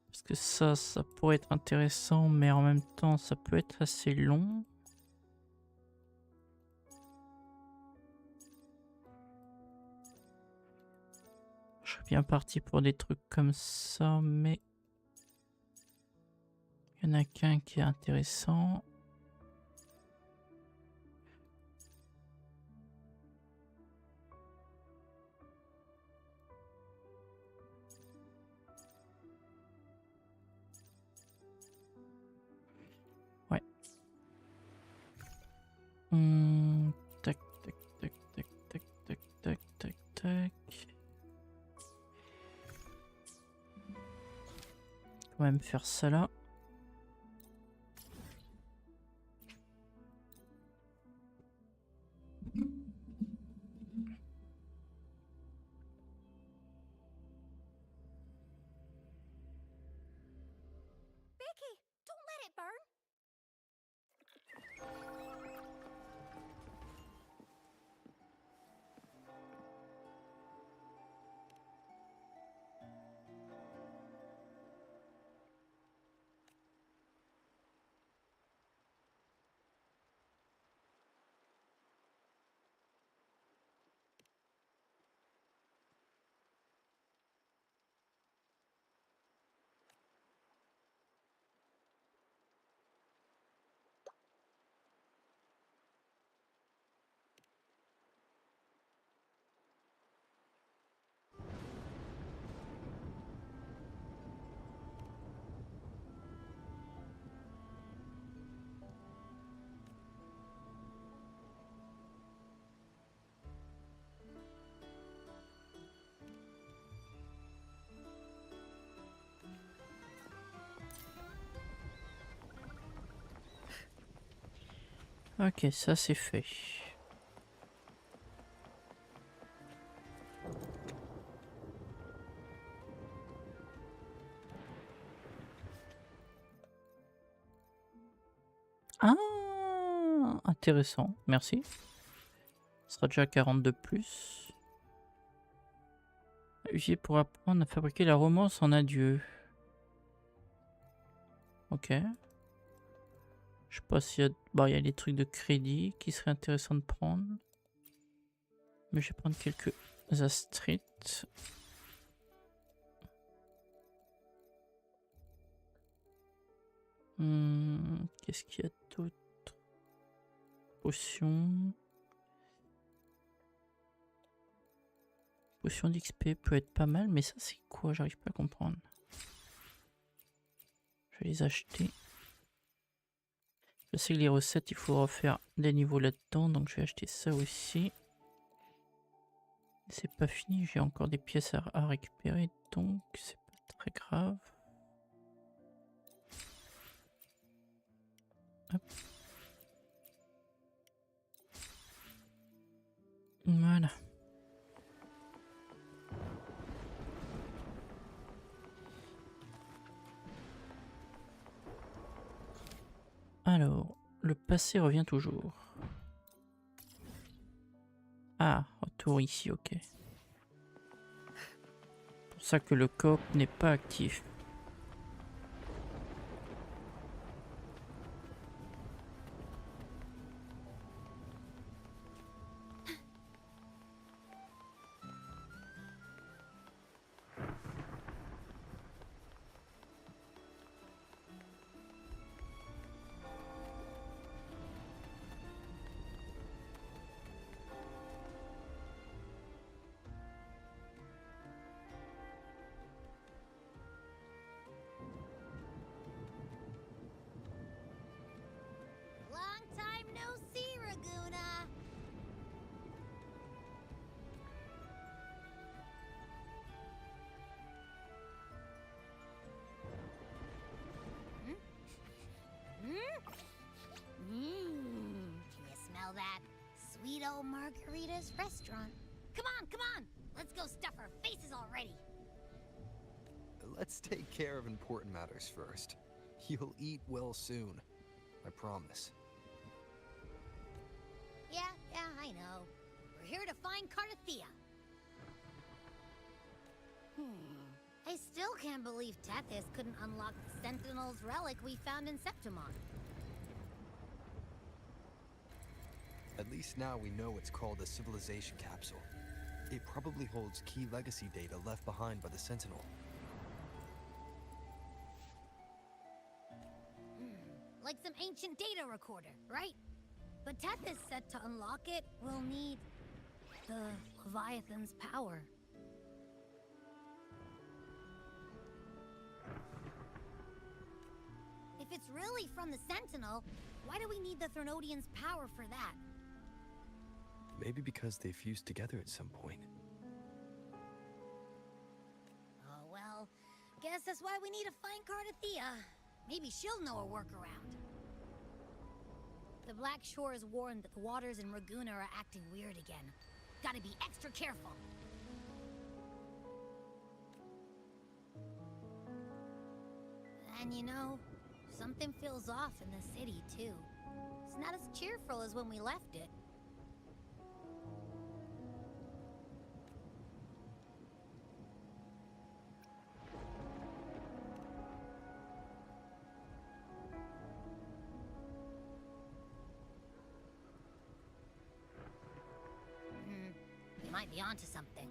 R: Parce que ça pourrait être intéressant, mais en même temps, ça peut être assez long. Je serais bien parti pour des trucs comme ça, mais il y en a qu'un qui est intéressant. Ouais. Tac, tac, tac, tac, tac, tac, tac, tac, tac. Quand même faire ça là.
M: Becky, don't let it burn.
R: Ok, ça c'est fait. Ah, intéressant, merci. Ce sera déjà 40 de plus. Utiliser pour apprendre à fabriquer la romance en adieu. Ok. Je sais pas s'il y a... Bon, il y a des trucs de crédit qui seraient intéressants de prendre. Mais je vais prendre quelques astrites. Qu'est-ce qu'il y a d'autre? Potion. Potion d'XP peut être pas mal, mais ça c'est quoi? J'arrive pas à comprendre. Je vais les acheter. Je sais que les recettes, il faut refaire des niveaux là-dedans, donc je vais acheter ça aussi. C'est pas fini, j'ai encore des pièces à récupérer, donc c'est pas très grave. Hop. Voilà. Alors, le passé revient toujours. Ah, retour ici, ok. Pour ça que le coop n'est pas actif.
M: Long time no see, Raguna. Can you smell that? Sweet old Margarita's restaurant. Come on! Let's go stuff our faces already.
D: Let's take care of important matters first. You'll eat well soon. I promise.
M: Yeah, I know. We're here to find Cardathea. I still can't believe Tethys couldn't unlock the Sentinel's relic we found in Septimon.
D: At least now we know it's called a civilization capsule. It probably holds key legacy data left behind by the Sentinel.
M: Like some ancient data recorder, right? But Tethys said to unlock it, we'll need the Leviathan's power. If it's really from the Sentinel, why do we need the Threnodian's power for that?
D: Maybe because they fused together at some point.
M: Oh well, guess that's why we need to find Cardathea. Maybe she'll know a workaround. The Black Shore has warned that the waters in Raguna are acting weird again. Gotta be extra careful. And you know, something feels off in the city, too. It's not as cheerful as when we left it. You might be onto something.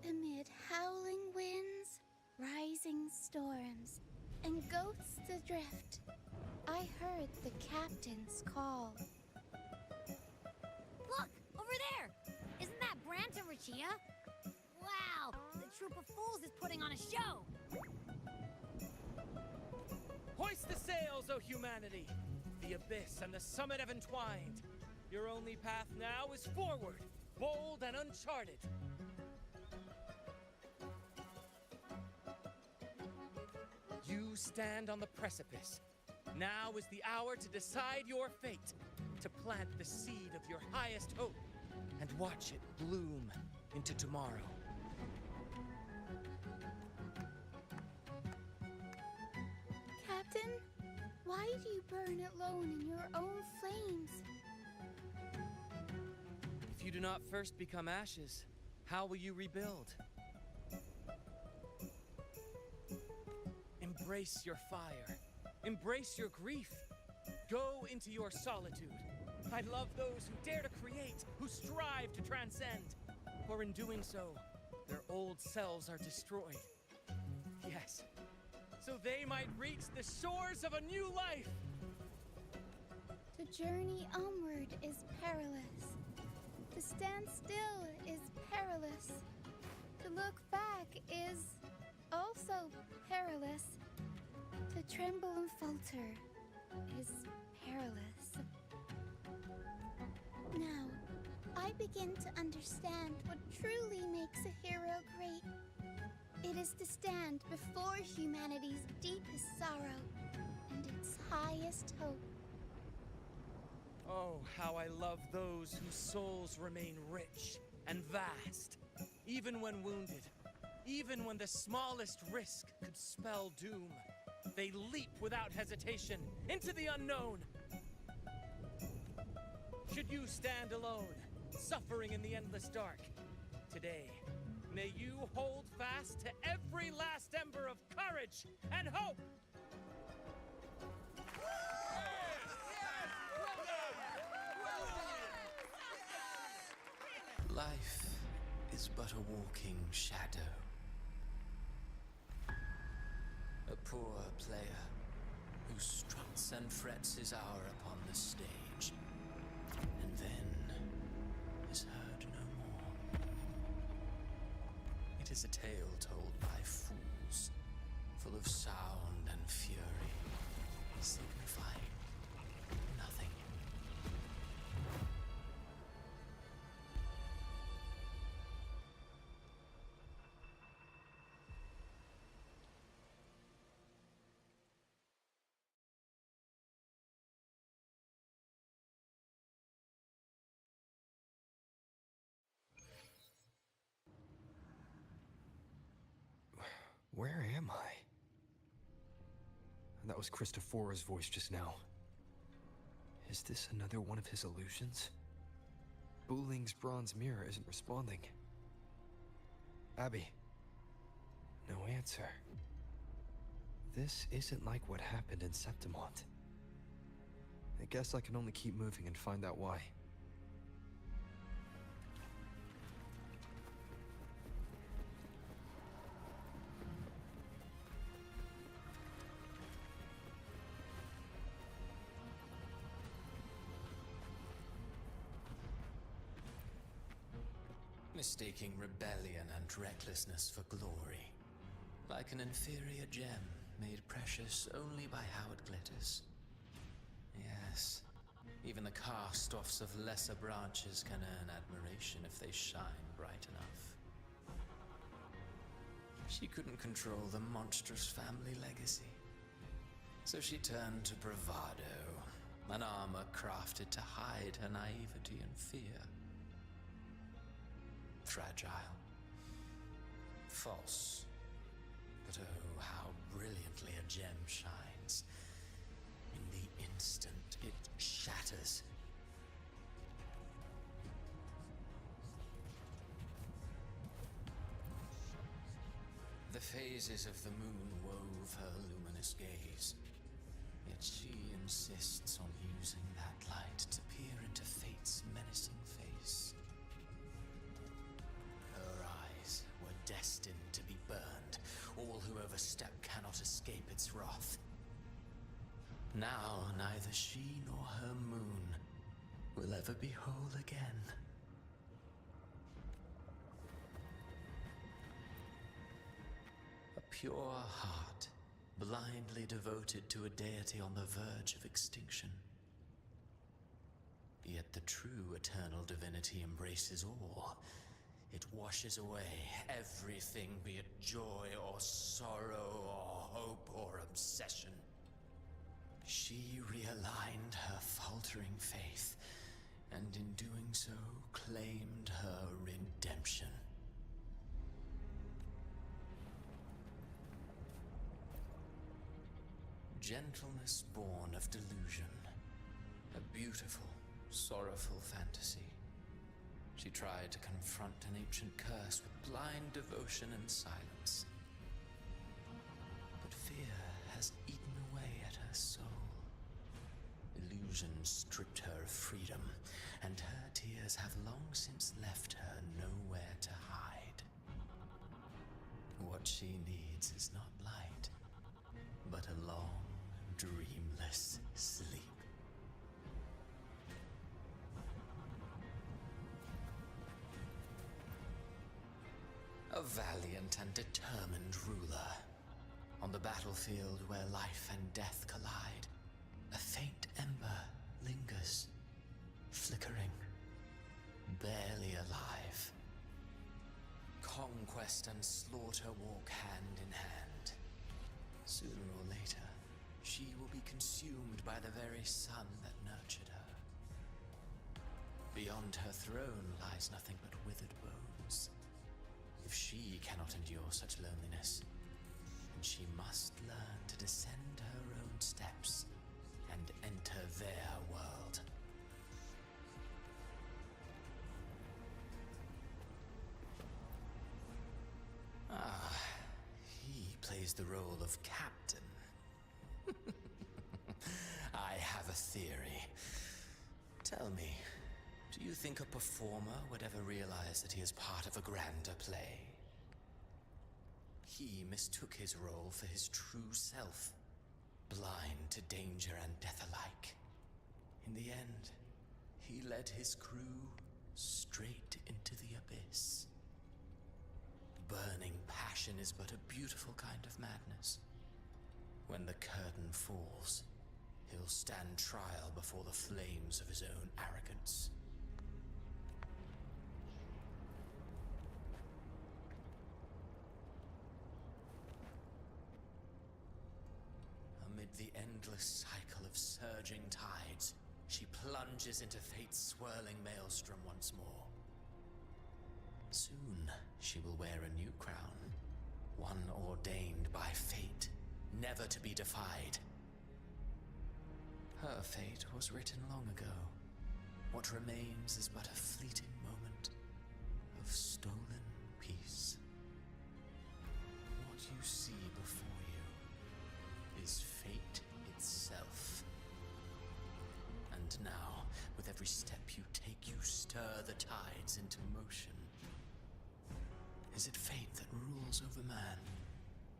T: Amid howling winds, rising storms, and ghosts adrift, I heard the captain's call.
M: Look! Over there! Isn't that Brant and Rachia? Wow! The troop of fools is putting on a show!
U: Hoist the sails, O humanity! The abyss and the summit have entwined. Your only path now is forward, bold and uncharted. You stand on the precipice. Now is the hour to decide your fate, to plant the seed of your highest hope, and watch it bloom into tomorrow.
M: Captain, why do you burn alone in your own flames?
U: If you do not first become ashes, how will you rebuild? Embrace your fire. Embrace your grief. Go into your solitude. I love those who dare to create, who strive to transcend. For in doing so, their old selves are destroyed. Yes, so they might reach the shores of a new life.
M: To journey onward is perilous. To stand still is perilous. To look back is also perilous. To tremble and falter is perilous. Now, I begin to understand what truly makes a hero great. It is to stand before humanity's deepest sorrow and its highest hope.
U: Oh, how I love those whose souls remain rich and vast, even when wounded, even when the smallest risk could spell doom. They leap without hesitation into the unknown. Should you stand alone, suffering in the endless dark, today, may you hold fast to every last ember of courage and hope!
G: Life is but a walking shadow. A poor player who struts and frets his hour upon the stage, and then is heard no more. It is a tale told by fools, full of sound and fury, signifying nothing.
D: Where am I? That was Christophora's voice just now. Is this another one of his illusions? Buling's bronze mirror isn't responding. Abby. No answer. This isn't like what happened in Septimont. I guess I can only keep moving and find out why.
G: Mistaking rebellion and recklessness for glory, like an inferior gem made precious only by how it glitters. Yes, even the cast-offs of lesser branches can earn admiration if they shine bright enough. She couldn't control the monstrous family legacy, so she turned to bravado, an armor crafted to hide her naivety and fear. Fragile, false, but oh, how brilliantly a gem shines. In the instant it shatters. The phases of the moon wove her luminous gaze, yet she insists on using that light to peer into fate's menacing face. Destined to be burned. All who overstep cannot escape its wrath. Now neither she nor her moon will ever be whole again. A pure heart, blindly devoted to a deity on the verge of extinction. Yet the true eternal divinity embraces all. It washes away everything, be it joy or sorrow or hope or obsession. She realigned her faltering faith, and in doing so, claimed her redemption. Gentleness born of delusion. A beautiful, sorrowful fantasy. She tried to confront an ancient curse with blind devotion and silence. But fear has eaten away at her soul. Illusion stripped her of freedom, and her tears have long since left her nowhere to hide. What she needs is not light, but a long, dreamless sleep. A valiant and determined ruler. On the battlefield where life and death collide, a faint ember lingers, flickering, barely alive. Conquest and slaughter walk hand in hand. Sooner or later, she will be consumed by the very sun that nurtured her. Beyond her throne lies nothing but withered bones. If she cannot endure such loneliness, then she must learn to descend her own steps and enter their world. Ah, he plays the role of captain. I have a theory. Tell me, do you think a performer would ever realize that he is part of a grander play? He mistook his role for his true self, blind to danger and death alike. In the end, he led his crew straight into the abyss. Burning passion is but a beautiful kind of madness. When the curtain falls, he'll stand trial before the flames of his own arrogance. Amid the endless cycle of surging tides, she plunges into fate's swirling maelstrom once more. Soon, she will wear a new crown, one ordained by fate, never to be defied. Her fate was written long ago. What remains is but a fleeting moment of stolen peace. What you see before you is fate itself. And now, with every step you take, you stir the tides into motion. Is it fate that rules over man,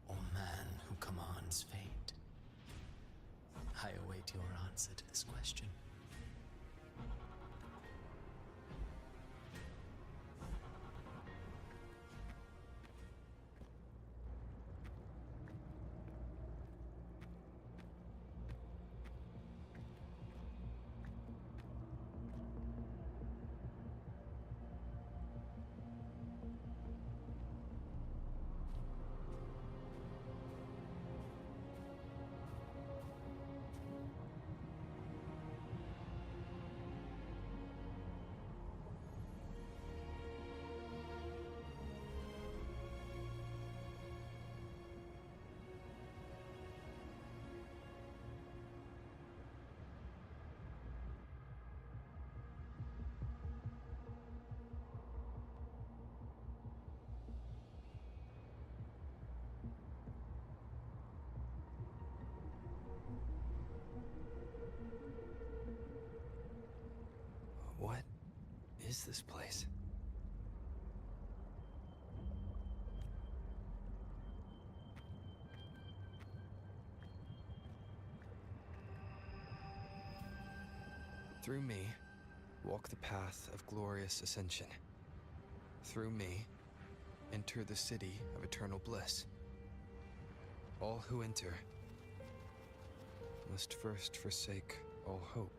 G: or man who commands fate? I await your answer to this question.
D: What is this place? Through me, walk the path of glorious ascension. Through me, enter the city of eternal bliss. All who enter must first forsake all hope.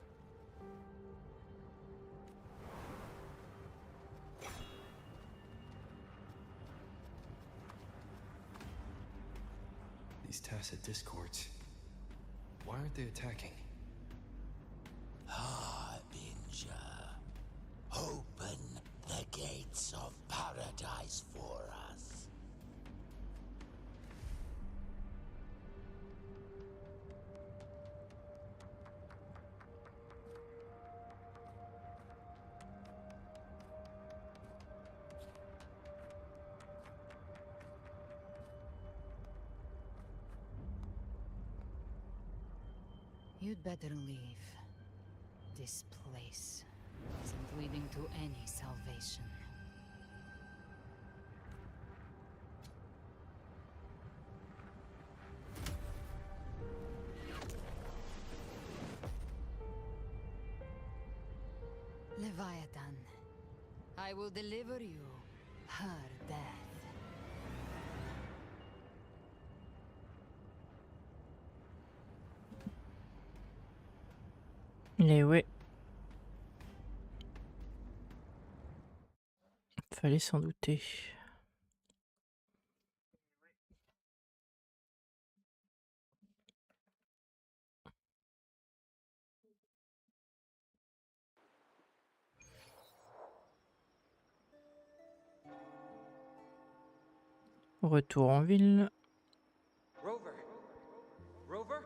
D: These tacit discords. Why aren't they attacking?
P: Harbinger, open the gates of paradise for us.
K: You'd better leave. This place isn't leading to any salvation. Leviathan, I will deliver you her death.
R: Et ouais. Fallait s'en douter. Retour en ville.
U: Rover! Rover?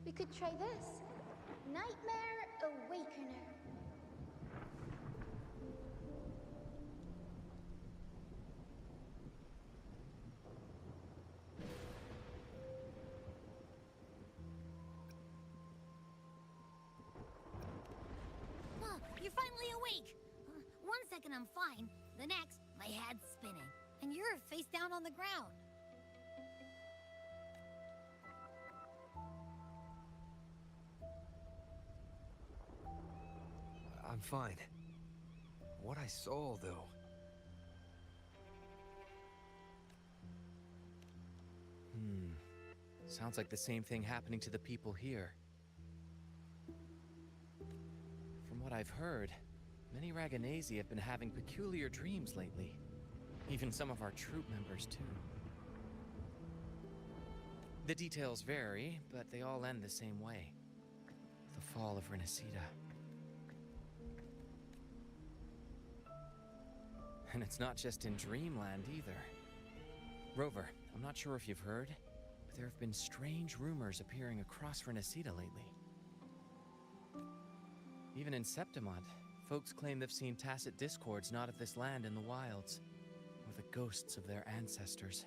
M: We could try this. Nightmare Awakener.
A: Look, you're finally awake. 1 second I'm fine. The next, my head's spinning. And you're face down on the ground.
D: I'm fine. What I saw, though.
U: Sounds like the same thing happening to the people here. From what I've heard, many Raganesi have been having peculiar dreams lately. Even some of our troop members, too. The details vary, but they all end the same way. The fall of Renacida. And it's not just in Dreamland, either. Rover, I'm not sure if you've heard, but there have been strange rumors appearing across Renacida lately. Even in Septimont, folks claim they've seen tacit discords not of this land in the wilds, or the ghosts of their ancestors.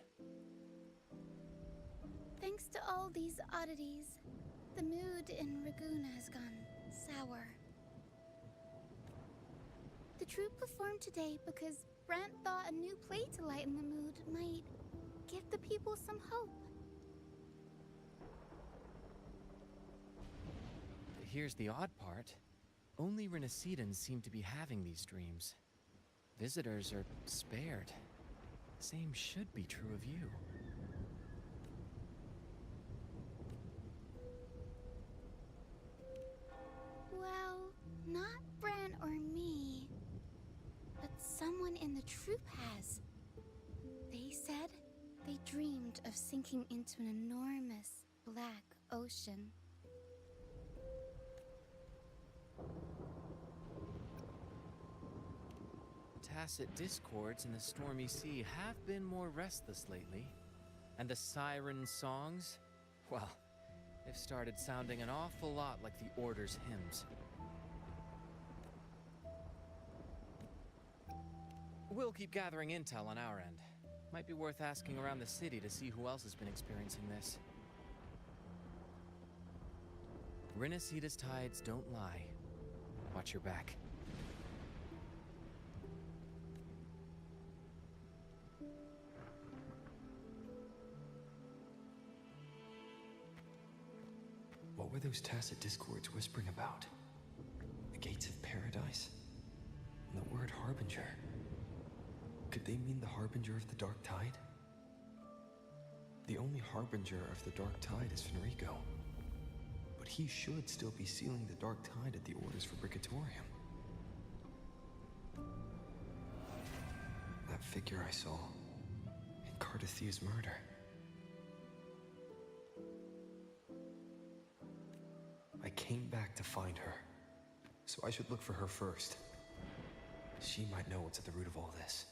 M: Thanks to all these oddities, the mood in Raguna has gone sour. The troupe performed today because Brant thought a new play to lighten the mood might give the people some hope.
U: Here's the odd part. Only Renacidans seem to be having these dreams. Visitors are spared. Same should be true of you.
M: Well, not Bran or me, but someone in the troupe has. They said they dreamed of sinking into an enormous black ocean.
U: Tacit discords in the stormy sea have been more restless lately. And the siren songs, well, they've started sounding an awful lot like the Order's hymns. We'll keep gathering intel on our end. Might be worth asking around the city to see who else has been experiencing this. Renacida's tides don't lie. Watch your back.
D: What were those tacit discords whispering about? The gates of paradise? And the word harbinger? Could they mean the harbinger of the dark tide? The only harbinger of the dark tide is Fenrico. But he should still be sealing the dark tide at the orders for Brigatorium. that figure I saw in Cardithia's murder. I came back to find her, so I should look for her first. She might know what's at the root of all this.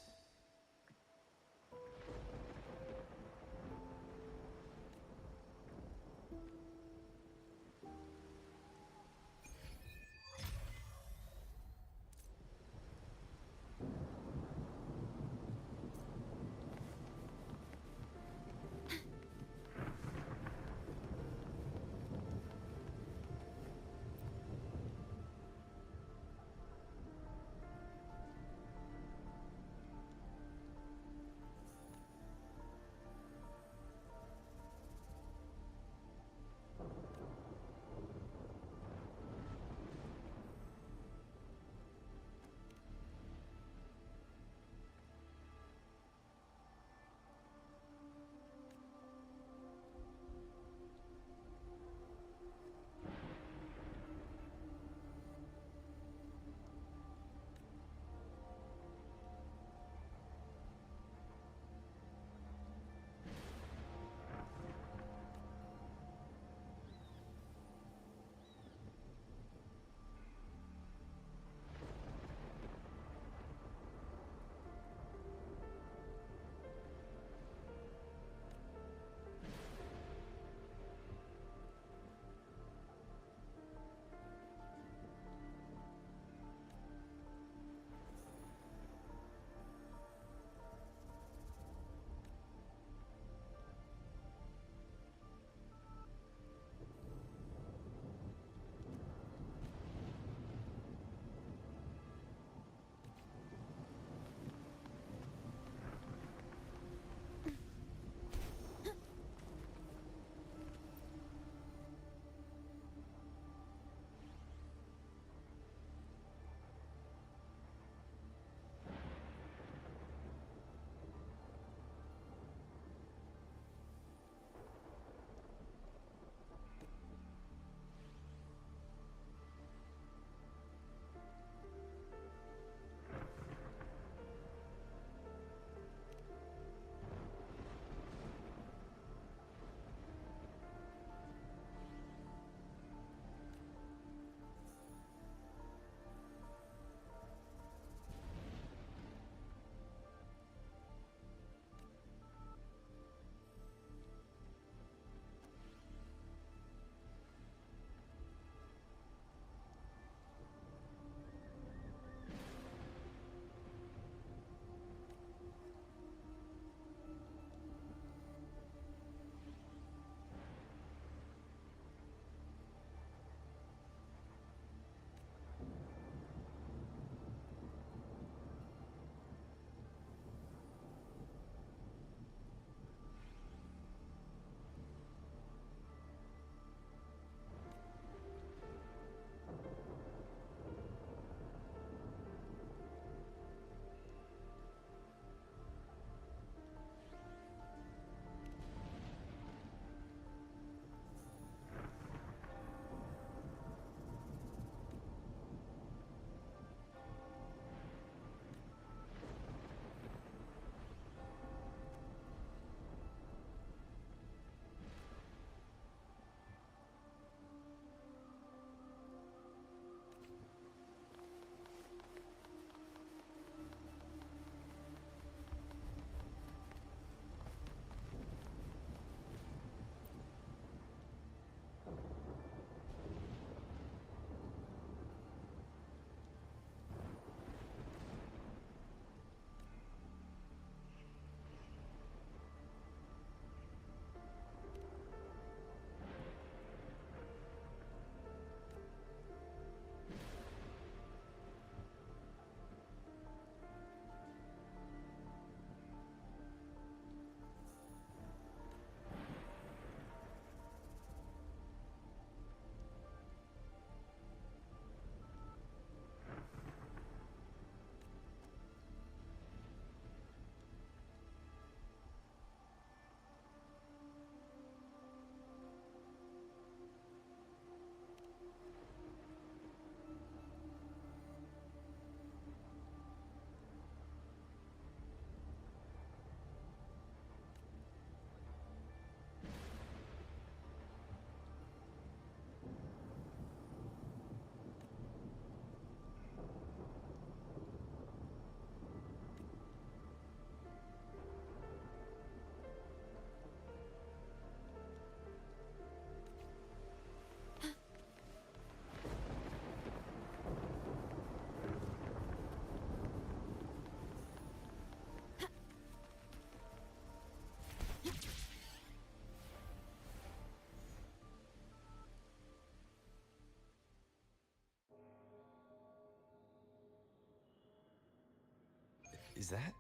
D: Is that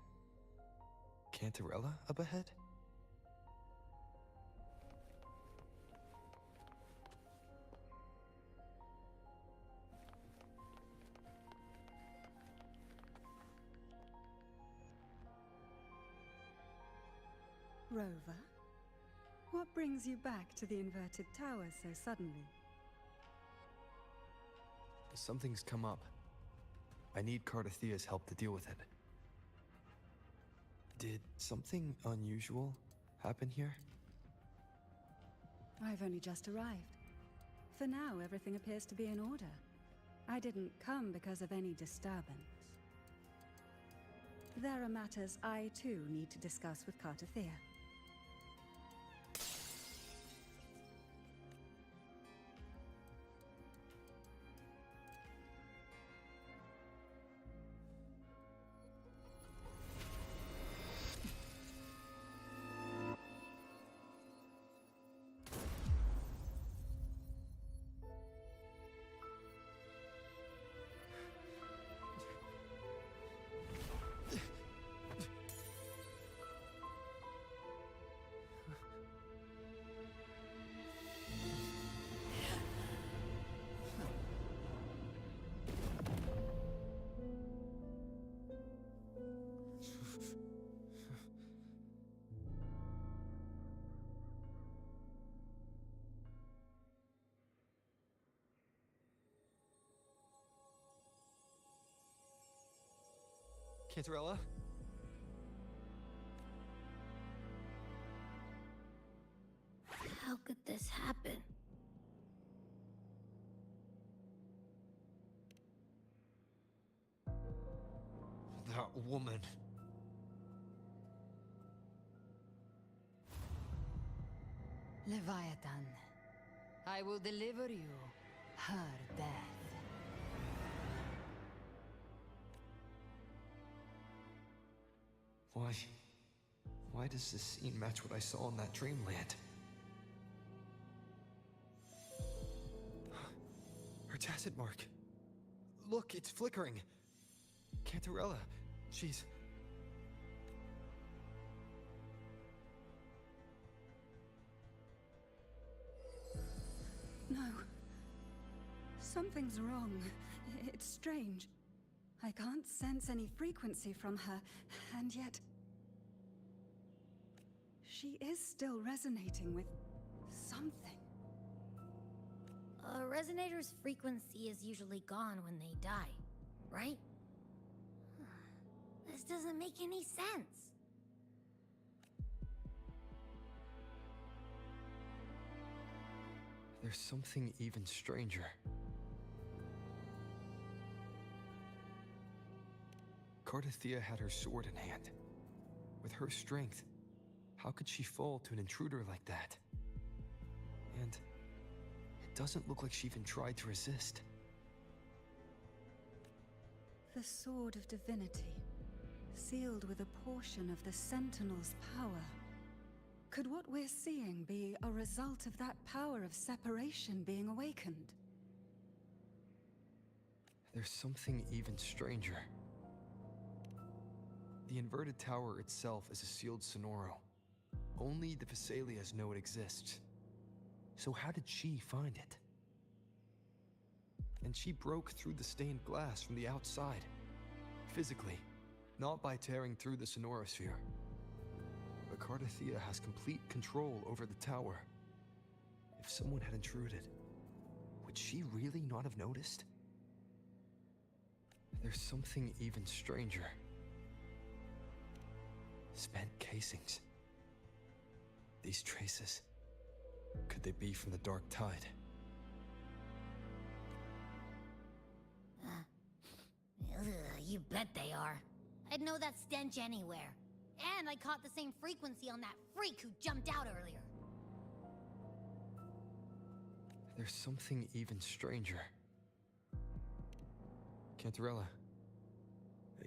D: Cantarella up ahead?
E: Rover, what brings you back to the inverted tower so suddenly?
D: Something's come up. I need Cardathea's help to deal with it. Did something unusual happen here?
E: I've only just arrived. For now, everything appears to be in order. I didn't come because of any disturbance. There are matters I, too, need to discuss with Cardathea.
D: Cantarella?
A: How could this happen?
D: That woman.
S: Leviathan, I will deliver you her death.
D: Why does this scene match what I saw in that dreamland? Her tacit mark. Look, it's flickering. Cantarella, she's...
E: No. Something's wrong. It's strange. I can't sense any frequency from her, and yet... she is still resonating with something.
A: A resonator's frequency is usually gone when they die, right? This doesn't make any sense.
D: There's something even stranger. Cardathea had her sword in hand. With her strength, how could she fall to an intruder like that? And it doesn't look like she even tried to resist.
E: The Sword of Divinity, sealed with a portion of the Sentinel's power. Could what we're seeing be a result of that power of separation being awakened?
D: There's something even stranger. The inverted tower itself is a sealed Sonoro. Only the Vesalias know it exists. So how did she find it? And she broke through the stained glass from the outside. Physically, not by tearing through the Sonorosphere. But Cardathea has complete control over the tower. If someone had intruded, would she really not have noticed? There's something even stranger. Spent casings. These traces, could they be from the Dark Tide?
A: You bet they are. I'd know that stench anywhere. And I caught the same frequency on that freak who jumped out earlier.
D: There's something even stranger. Cantarella,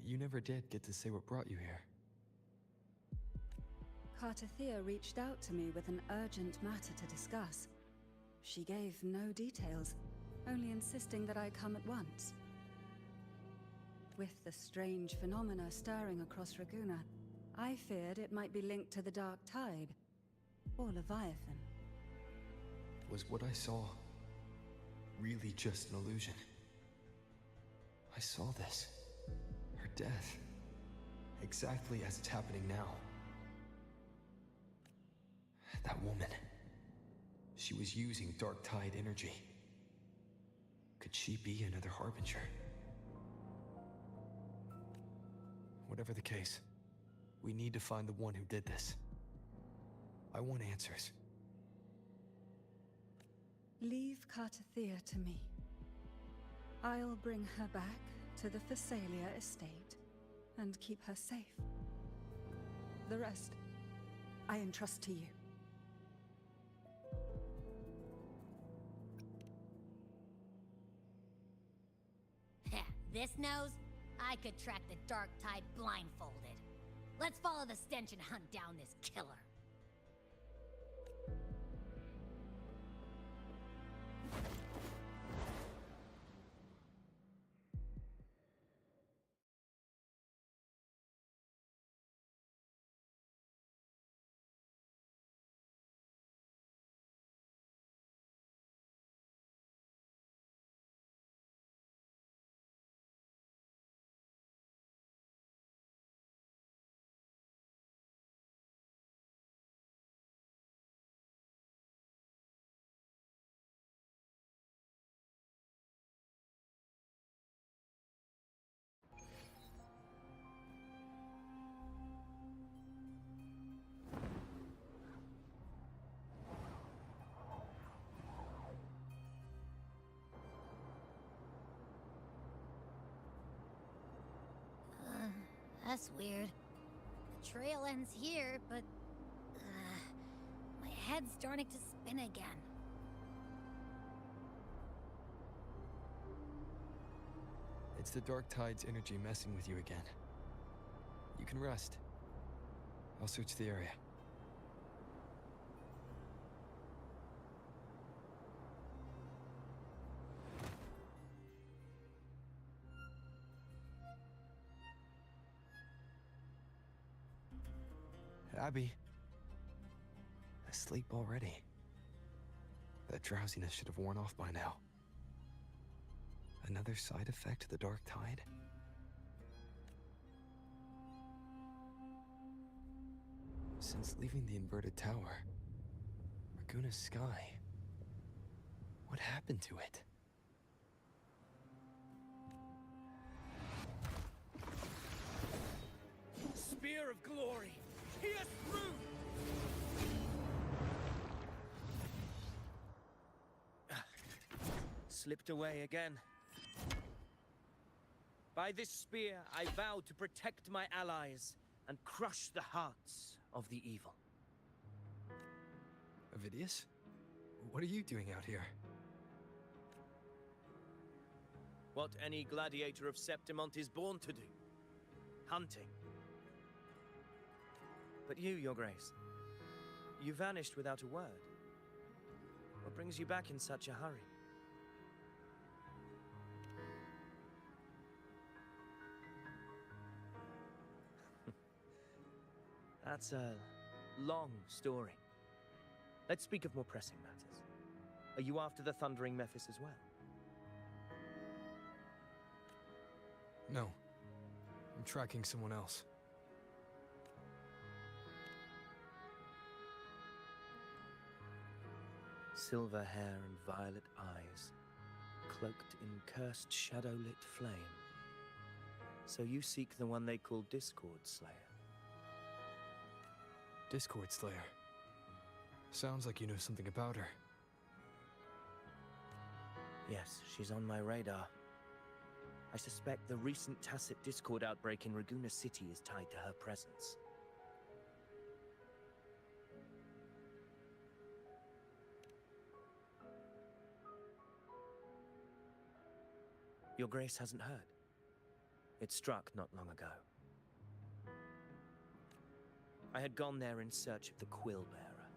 D: you never did get to say what brought you here.
E: Cardathea reached out to me with an urgent matter to discuss. She gave no details, only insisting that I come at once. With the strange phenomena stirring across Raguna, I feared it might be linked to the Dark Tide, or Leviathan.
D: Was what I saw really just an illusion? I saw this. Her death. Exactly as it's happening now. That woman. She was using Dark Tide energy. Could she be another Harbinger? Whatever the case, we need to find the one who did this. I want answers.
E: Leave Cartathea to me. I'll bring her back to the Phasalia estate and keep her safe. The rest, I entrust to you.
A: This nose? I could track the Dark Tide blindfolded. Let's follow the stench and hunt down this killer. That's weird. The trail ends here, but... my head's starting to spin again.
D: It's the Dark Tide's energy messing with you again. You can rest. I'll search the area. Abby. Asleep already. That drowsiness should have worn off by now. Another side effect of the Dark Tide? Since leaving the inverted tower, Raguna's sky, what happened to it?
U: Spear of glory! Pierce through! Slipped away again. By this spear, I vow to protect my allies and crush the hearts of the evil.
D: Avidius? What are you doing out here?
U: What any gladiator of Septimont is born to do. Hunting. But you, Your Grace, you vanished without a word. What brings you back in such a hurry? That's a long story. Let's speak of more pressing matters. Are you after the Thundering Mephis as well?
D: No. I'm tracking someone else.
U: Silver hair and violet eyes, cloaked in cursed shadow-lit flame. So you seek the one they call Discord Slayer.
D: Discord Slayer. Sounds like you know something about her.
U: Yes, she's on my radar. I suspect the recent tacit Discord outbreak in Raguna City is tied to her presence. Your Grace hasn't heard. It struck not long ago. I had gone there in search of the Quill Bearer.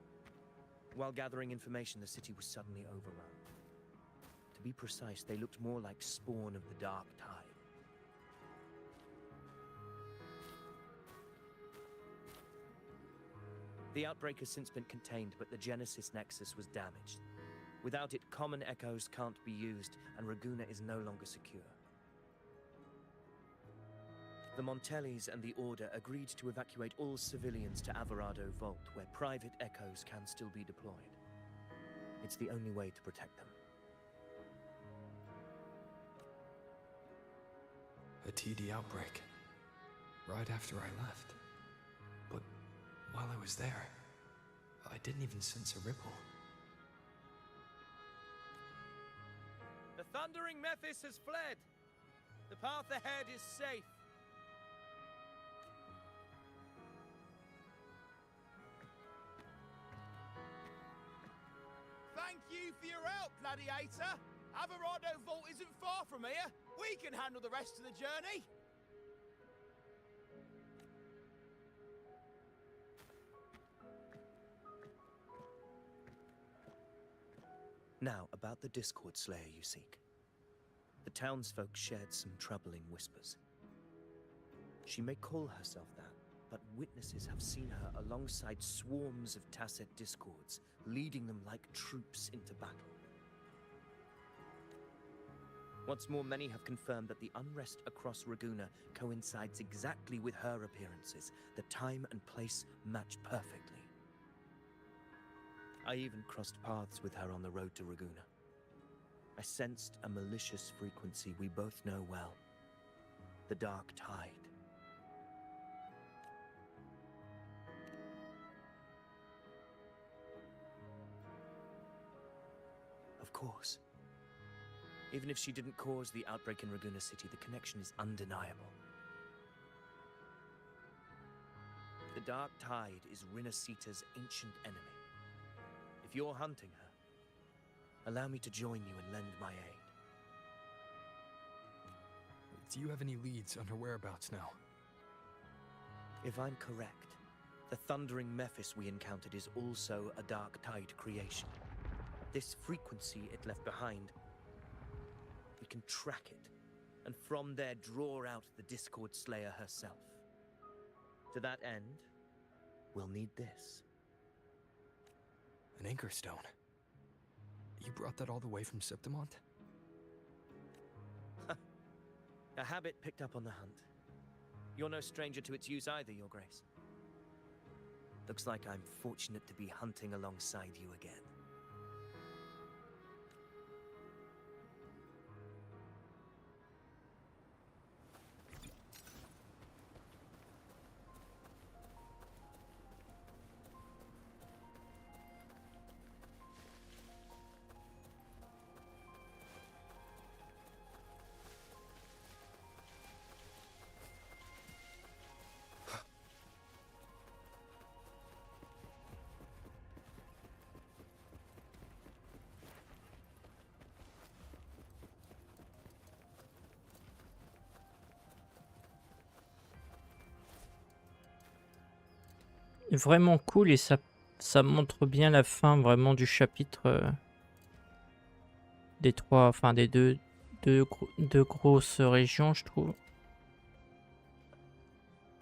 U: While gathering information, the city was suddenly overrun. To be precise, they looked more like spawn of the Dark Tide.
J: The outbreak has since been contained, but the Genesis Nexus was damaged. Without it, common echoes can't be used, and Raguna is no longer secure. The Montellis and the Order agreed to evacuate all civilians to Alvarado Vault, where private echoes can still be deployed. It's the only way to protect them.
D: A TD outbreak. Right after I left. But while I was there, I didn't even sense a ripple.
J: The Thundering Mephis has fled. The path ahead is safe.
O: Thank you for your help, Gladiator. Alvarado Vault isn't far from here. We can handle the rest of the journey.
J: Now, about the Discord Slayer you seek. The townsfolk shared some troubling whispers. She may call herself that, but witnesses have seen her alongside swarms of Tacet Discords, leading them like troops into battle. What's more, many have confirmed that the unrest across Raguna coincides exactly with her appearances. The time and place match perfectly. I even crossed paths with her on the road to Raguna. I sensed a malicious frequency we both know well. The Dark Tide. Of course. Even if she didn't cause the outbreak in Raguna City, the connection is undeniable. The Dark Tide is Rinasita's ancient enemy. If you're hunting her, allow me to join you and lend my aid.
D: Do you have any leads on her whereabouts now?
J: If I'm correct, the Thundering Mephis we encountered is also a Dark Tide creation. This frequency it left behind, we can track it, and from there draw out the Discord Slayer herself. To that end, we'll need this.
D: An anchor stone. You brought that all the way from Septimont?
J: A habit picked up on the hunt. You're no stranger to its use either, Your Grace. Looks like I'm fortunate to be hunting alongside you again.
R: Vraiment cool et ça montre bien la fin vraiment du chapitre des trois, enfin des deux grosses régions, je trouve.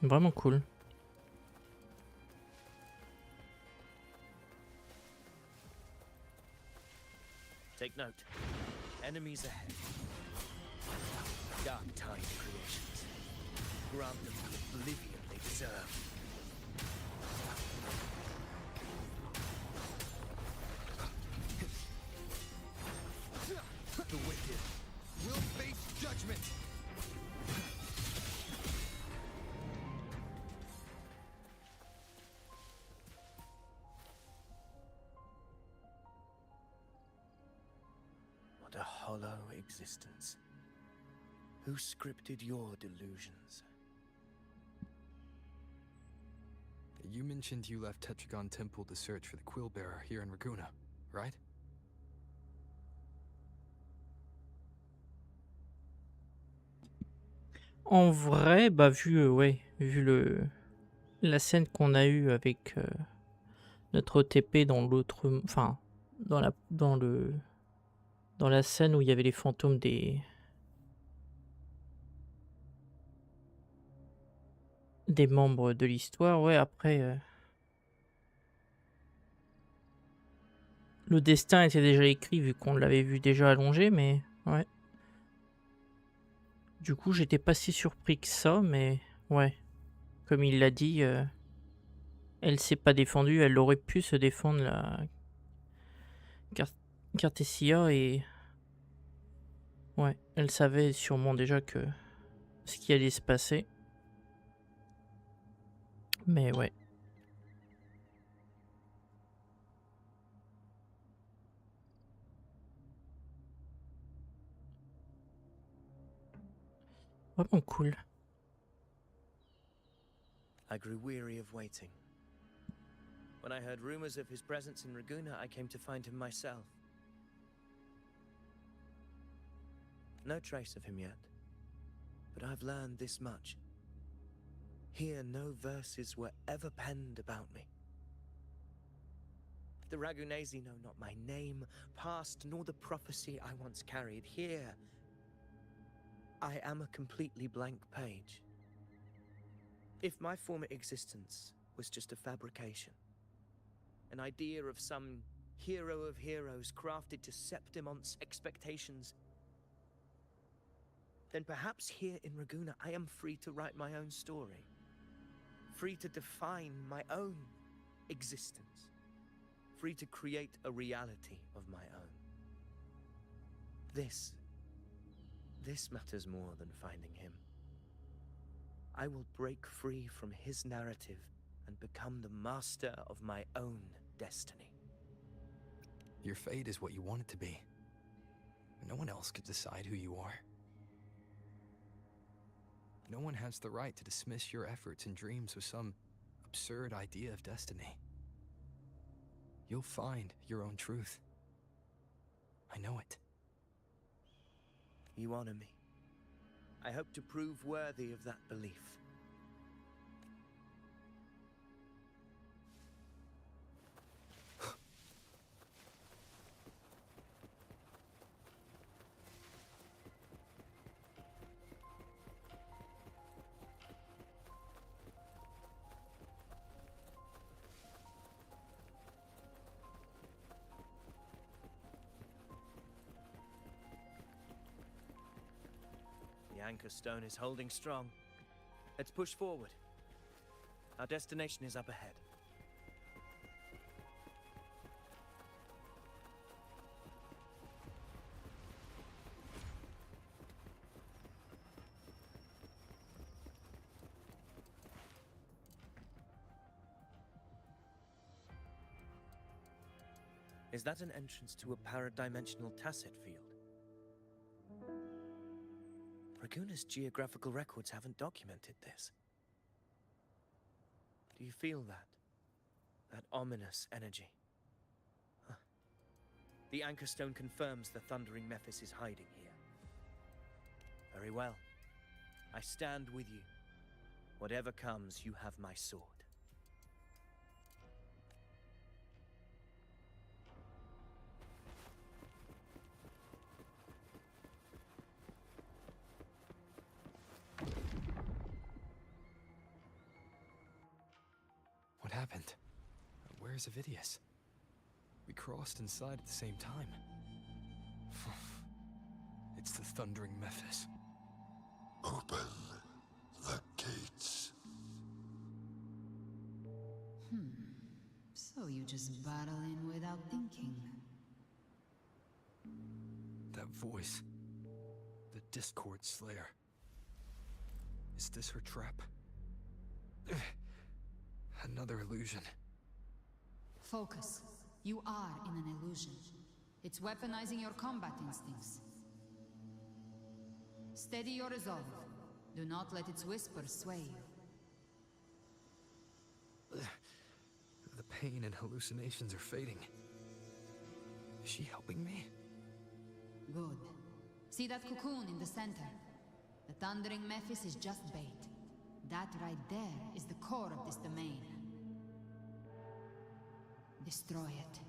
R: Vraiment cool.
J: Take note. Enemies ahead. Dark Tide creations. Grant them the oblivion they deserve.
D: The wicked will face judgment.
J: What a hollow existence. Who scripted your delusions?
D: You mentioned you left Tetragon Temple to search for the Quill Bearer here in Raguna, right?
R: En vrai, bah ouais, vu la scène qu'on a eue avec notre OTP dans l'autre, enfin dans la scène où il y avait les fantômes des membres de l'histoire, ouais, après Le destin était déjà écrit vu qu'on l'avait vu déjà allongé, mais ouais. Du coup, j'étais pas si surpris que ça, mais ouais. Comme il l'a dit, elle s'est pas défendue, elle aurait pu se défendre, la Cartessia, et ouais, elle savait sûrement déjà que ce qui allait se passer. Mais ouais. Vraiment cool.
J: I grew weary of waiting. When I heard rumors of his presence in Raguna, I came to find him myself. No trace of him yet, but I've learned this much. Here, no verses were ever penned about me. The Ragunesi know not my name, past, nor the prophecy I once carried. Here, I am a completely blank page. If my former existence was just a fabrication, an idea of some hero of heroes crafted to Septimon's expectations, then perhaps here in Raguna I am free to write my own story. Free to define my own existence. Free to create a reality of my own. This matters more than finding him. I will break free from his narrative and become the master of my own destiny.
D: Your fate is what you want it to be. No one else could decide who you are. No one has the right to dismiss your efforts and dreams with some absurd idea of destiny. You'll find your own truth. I know it.
J: You honor me. I hope to prove worthy of that belief. The anchor stone is holding strong. Let's push forward. Our destination is up ahead. Is that an entrance to a paradimensional tacit field? Raguna's geographical records haven't documented this. Do you feel that? That ominous energy? Huh. The anchor stone confirms the thundering Mephis is hiding here. Very well. I stand with you. Whatever comes, you have my sword.
D: What happened? Where's Avidius? We crossed inside at the same time. It's the thundering Mephis.
H: Open the gates.
S: So you just barrel in without thinking.
D: That voice. The Discord Slayer. Is this her trap? Another illusion.
S: Focus. You are in an illusion. It's weaponizing your combat instincts. Steady your resolve. Do not let its whispers sway you.
D: The pain and hallucinations are fading. Is she helping me?
S: Good. See that cocoon in the center? The thundering Mephis is just bait. That right there is the core of this domain. Destroy it.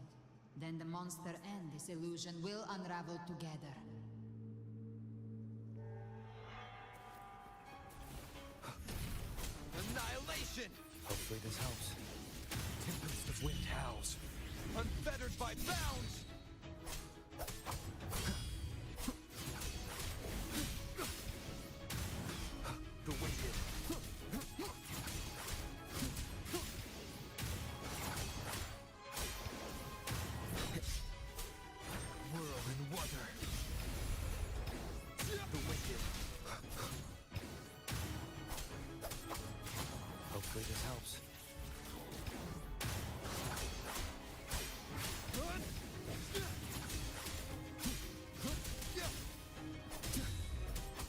S: Then the monster and this illusion will unravel together.
D: Annihilation! Hopefully this helps. Tempest of wind howls. unfettered by bounds! The wicked. Whirl and water. The wicked.
J: Hopefully this helps.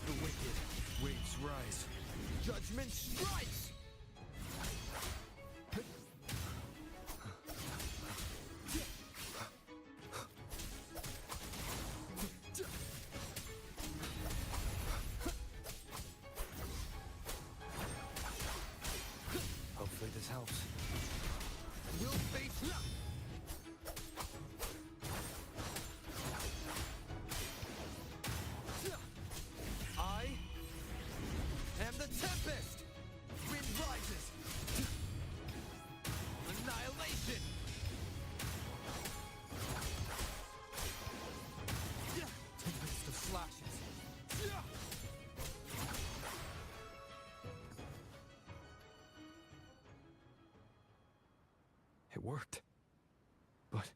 D: The wicked. Waves rise. Judgment strikes!
J: Hopefully this helps.
D: We'll face I am the Tempest! Wind rises! Annihilation! Tempest of slashes! It worked. But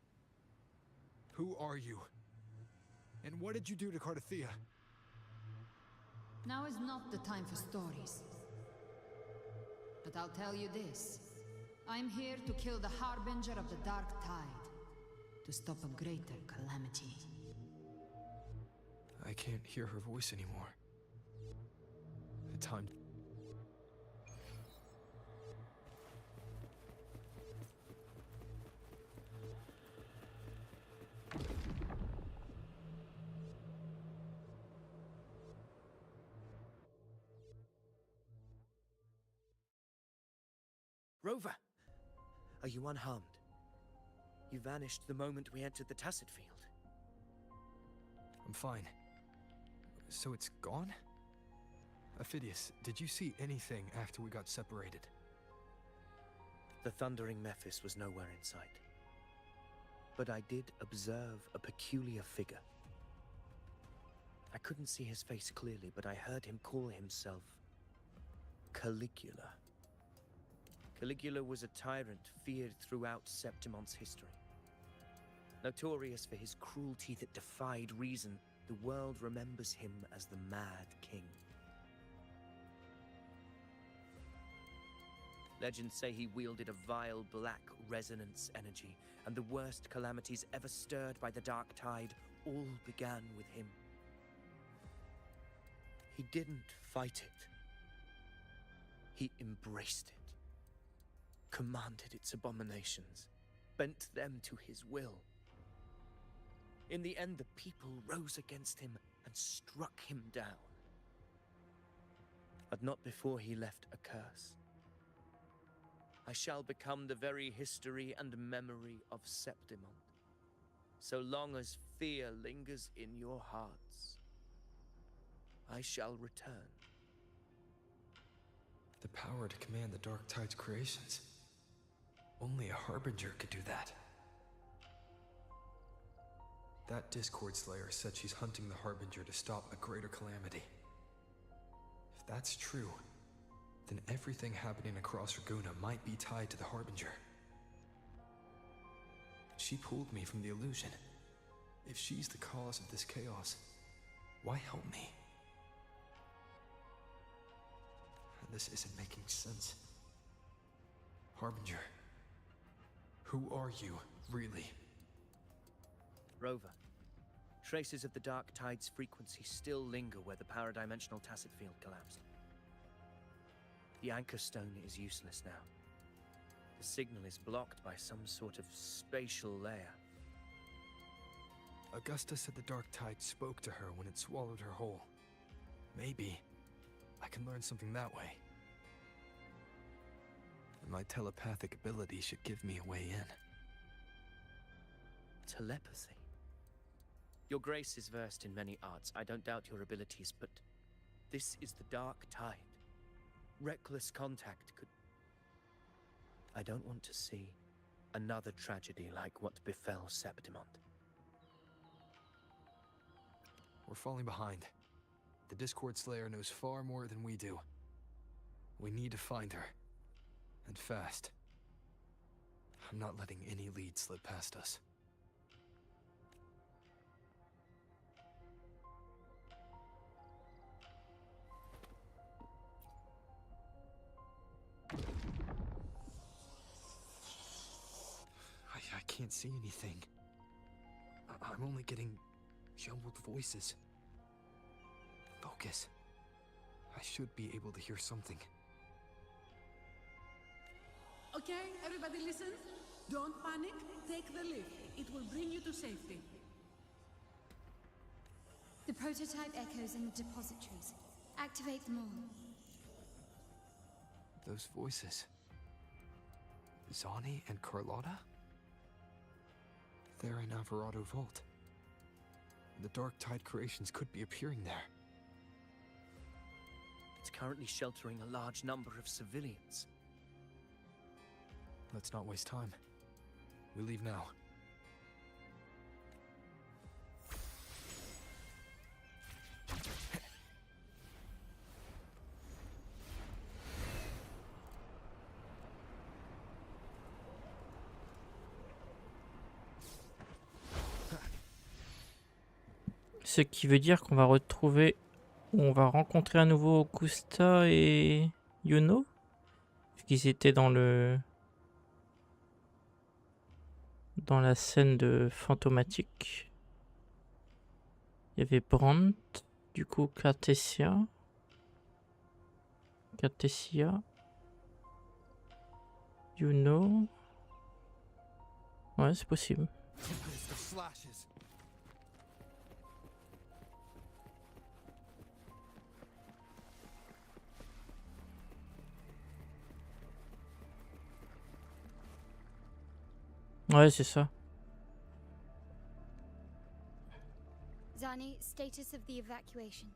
D: who are you? And what did you do to Cardathea?
S: Now is not the time for stories. But I'll tell you this. I'm here to kill the Harbinger of the Dark Tide. To stop a greater calamity.
D: I can't hear her voice anymore. The time...
J: Rover! Are you unharmed? You vanished the moment we entered the Tacit Field.
D: I'm fine. So it's gone? Ophidius, did you see anything after we got separated?
J: The thundering Mephis was nowhere in sight. But I did observe a peculiar figure. I couldn't see his face clearly, but I heard him call himself Caligula. Caligula was a tyrant feared throughout Septimon's history. Notorious for his cruelty that defied reason, the world remembers him as the Mad King. Legends say he wielded a vile black resonance energy, and the worst calamities ever stirred by the Dark Tide all began with him. He didn't fight it. He embraced it, commanded its abominations, bent them to his will. In the end, the people rose against him and struck him down. But not before he left a curse. I shall become the very history and memory of Septimon, so long as fear lingers in your hearts. I shall return.
D: The power to command the Dark Tide's creations. Only a Harbinger could do that. That Discord Slayer said she's hunting the Harbinger to stop a greater calamity. If that's true, then everything happening across Raguna might be tied to the Harbinger. She pulled me from the illusion. If she's the cause of this chaos, why help me? This isn't making sense. Harbinger, who are you, really?
J: Rover, traces of the Dark Tide's frequency still linger where the paradimensional Tacit Field collapsed. The Anchor Stone is useless now. The signal is blocked by some sort of spatial layer.
D: Augusta said the Dark Tide spoke to her when it swallowed her whole. Maybe I can learn something that way. And my telepathic ability should give me a way in.
J: Telepathy? Your Grace is versed in many arts. I don't doubt your abilities, but this is the Dark Tide. Reckless contact could... I don't want to see Another tragedy like what befell Septimont.
D: We're falling behind. The Discord Slayer knows far more than we do. We need to find her. And fast. I'm not letting any lead slip past us. I can't see anything. I'm only getting jumbled voices. Focus. I should be able to hear something.
F: Okay, everybody listen. Don't panic. Take the lift. It will bring you to safety.
T: The prototype echoes in the depositories. Activate them all.
D: Those voices. Zani and Carlotta? They're in Alvarado Vault. The Dark Tide creations could be appearing there.
J: It's currently sheltering a large number of civilians.
D: Let's not waste time. We leave now.
R: Ce qui veut dire qu'on va retrouver, on va rencontrer à nouveau Gusta et Yuno, puisqu'ils étaient dans la scène de Fantomatique. Il y avait Brandt, du coup Cartesia, Yuno. Ouais, c'est possible. Ouais, c'est ça.
T: Zani, status of the evacuation.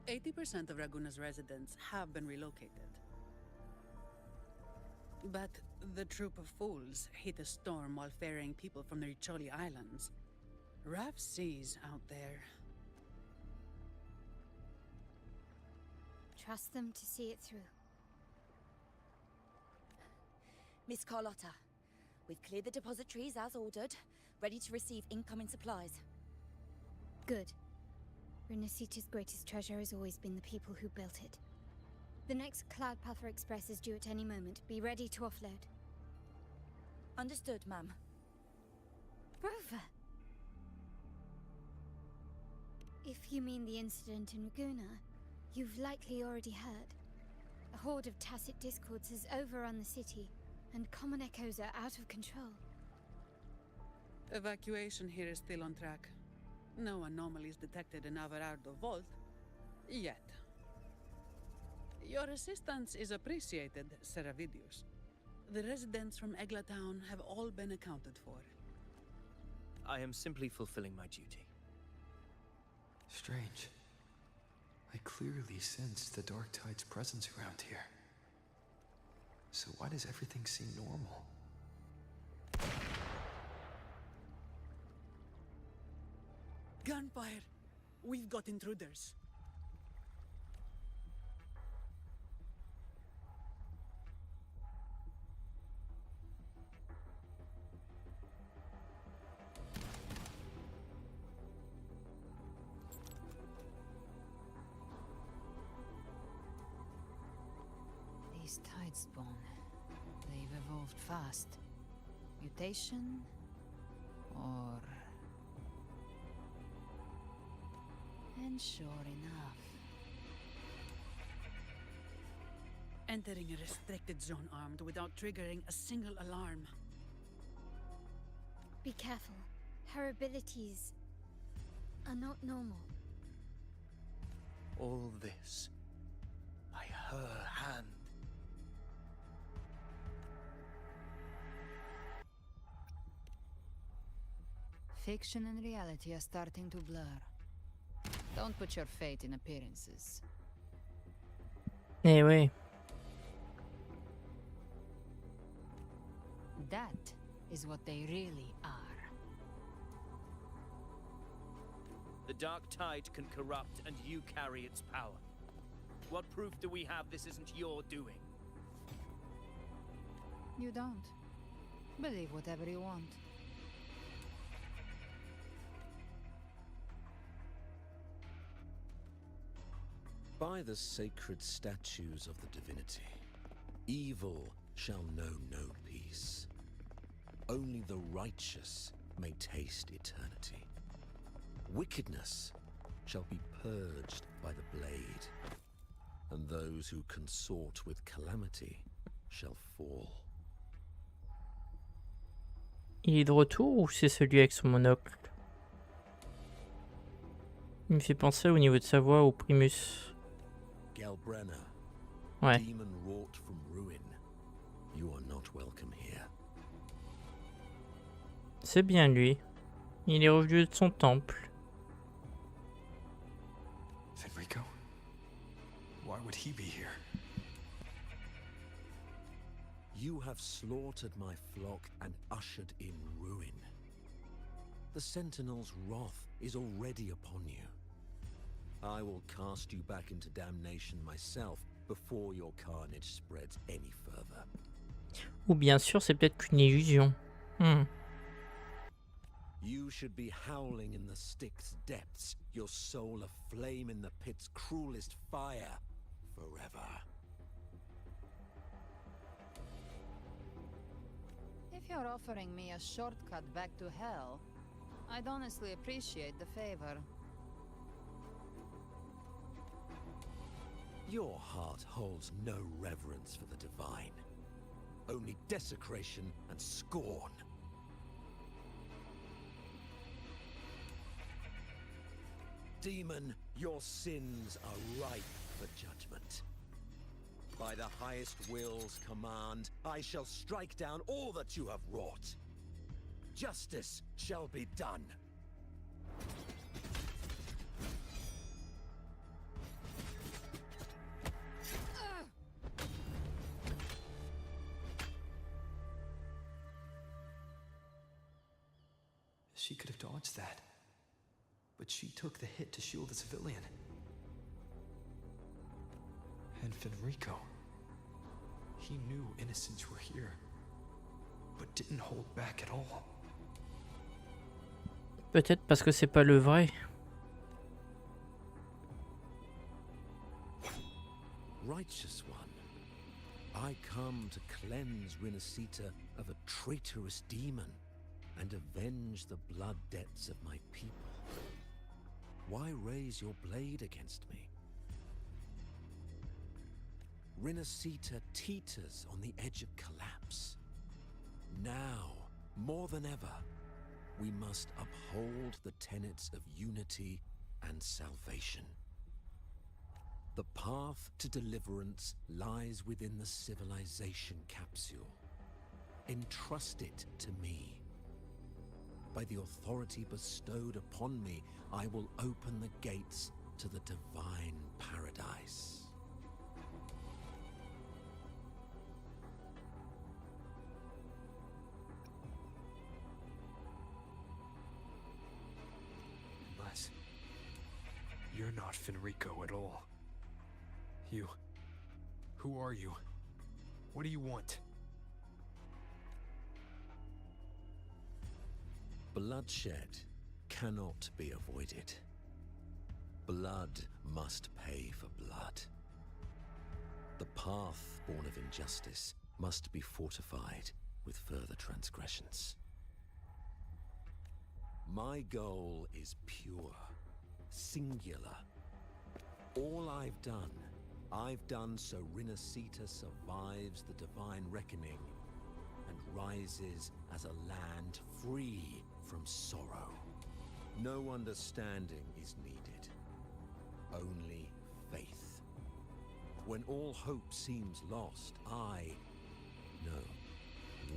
F: 80% of Raguna's residents have been relocated. But the troop of fools hit a storm while ferrying people from the Riccioli Islands. Rough seas out there.
T: Trust them to see it through.
V: Miss Carlotta, we've cleared the depositories as ordered, ready to receive incoming supplies.
T: Good. Renacita's greatest treasure has always been the people who built it. The next Cloudpuffer Express is due at any moment. Be ready to offload.
V: Understood, ma'am.
T: Rover! If you mean the incident in Raguna, you've likely already heard. A horde of tacit discords has overrun the city, and common echoes are out of control.
F: Evacuation here is still on track. No anomalies detected in Alvarado Vault. Yet. Your assistance is appreciated, Seravidius. The residents from Eglatown have all been accounted for.
J: I am simply fulfilling my duty.
D: Strange. I clearly sense the Dark Tide's presence around here. So why does everything seem normal?
F: Gunfire! We've got intruders.
S: These Tidespawn, they've evolved fast. Mutation? Or... And sure enough...
F: Entering a restricted zone armed without triggering a single alarm.
T: Be careful. Her abilities are not normal.
J: All this by her hand.
S: Fiction and reality are starting to blur. Don't put your fate in appearances.
R: Eh oui.
S: That is what they really are.
J: The Dark Tide can corrupt, and you carry its power. What proof do we have this isn't your doing?
S: You don't. Believe whatever you want.
P: By the sacred statues of the divinity, evil shall know no peace. Only the righteous may taste eternity. Wickedness shall be purged by the blade, and those who consort with calamity shall fall.
R: Il est de retour ou c'est celui avec son monocle? Il me fait penser au niveau de sa voix au Primus.
P: Galbrenna,
R: Ouais.
P: demon wrought from ruin, you are not welcome here.
R: C'est bien lui. Il est revenu de son temple.
D: Fenrico? Why would he be here?
P: You have slaughtered my flock and ushered in ruin. The Sentinel's wrath is already upon you. I will cast you back into damnation myself before your carnage spreads any further.
R: Ou bien sûr, c'est peut-être qu'une illusion.
P: You should be howling in the Styx's depths, your soul aflame in the pit's cruelest fire, forever.
S: If you're offering me a shortcut back to hell, I'd honestly appreciate the favor.
P: Your heart holds no reverence for the divine, only desecration and scorn. Demon, your sins are ripe for judgment. By the highest will's command, I shall strike down all that you have wrought. Justice shall be done.
D: She could have dodged that. But she took the hit to shield the civilian. And Fenrico. He knew innocents were here, but didn't hold back at all.
R: Peut-être parce que c'est pas le vrai.
P: Righteous one, I come to cleanse Rinascita of a traitorous demon and avenge the blood debts of my people. Why raise your blade against me? Rinascita teeters on the edge of collapse. Now, more than ever, we must uphold the tenets of unity and salvation. The path to deliverance lies within the civilization capsule. Entrust it to me. By the authority bestowed upon me, I will open the gates to the divine paradise.
D: Unless you're not Fenrico at all. Who are you? What do you want?
P: Bloodshed cannot be avoided. Blood must pay for blood. The path born of injustice must be fortified with further transgressions. My goal is pure, singular. All I've done so Rinascita survives the divine reckoning and rises as a land free from sorrow. No understanding is needed, only faith. When all hope seems lost,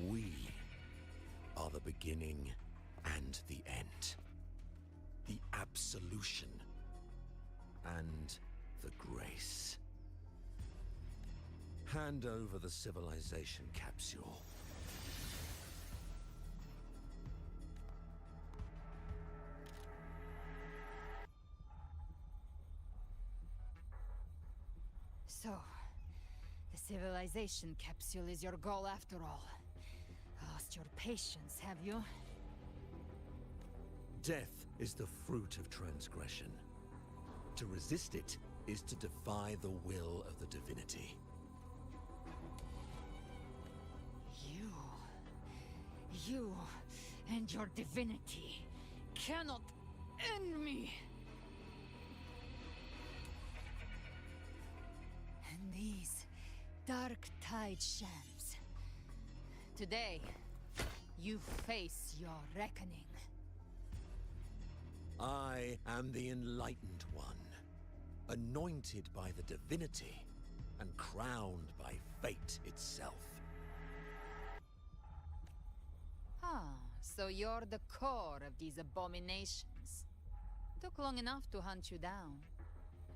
P: we are the beginning and the end. The absolution and the grace. Hand over the civilization capsule.
S: So, the civilization capsule is your goal after all. Lost your patience, have you?
P: Death is the fruit of transgression. To resist it is to defy the will of the divinity.
S: You and your divinity cannot end me! And these Dark Tide shams. Today, you face your reckoning.
P: I am the Enlightened One, anointed by the divinity and crowned by fate itself.
S: So you're the core of these abominations. Took long enough to hunt you down.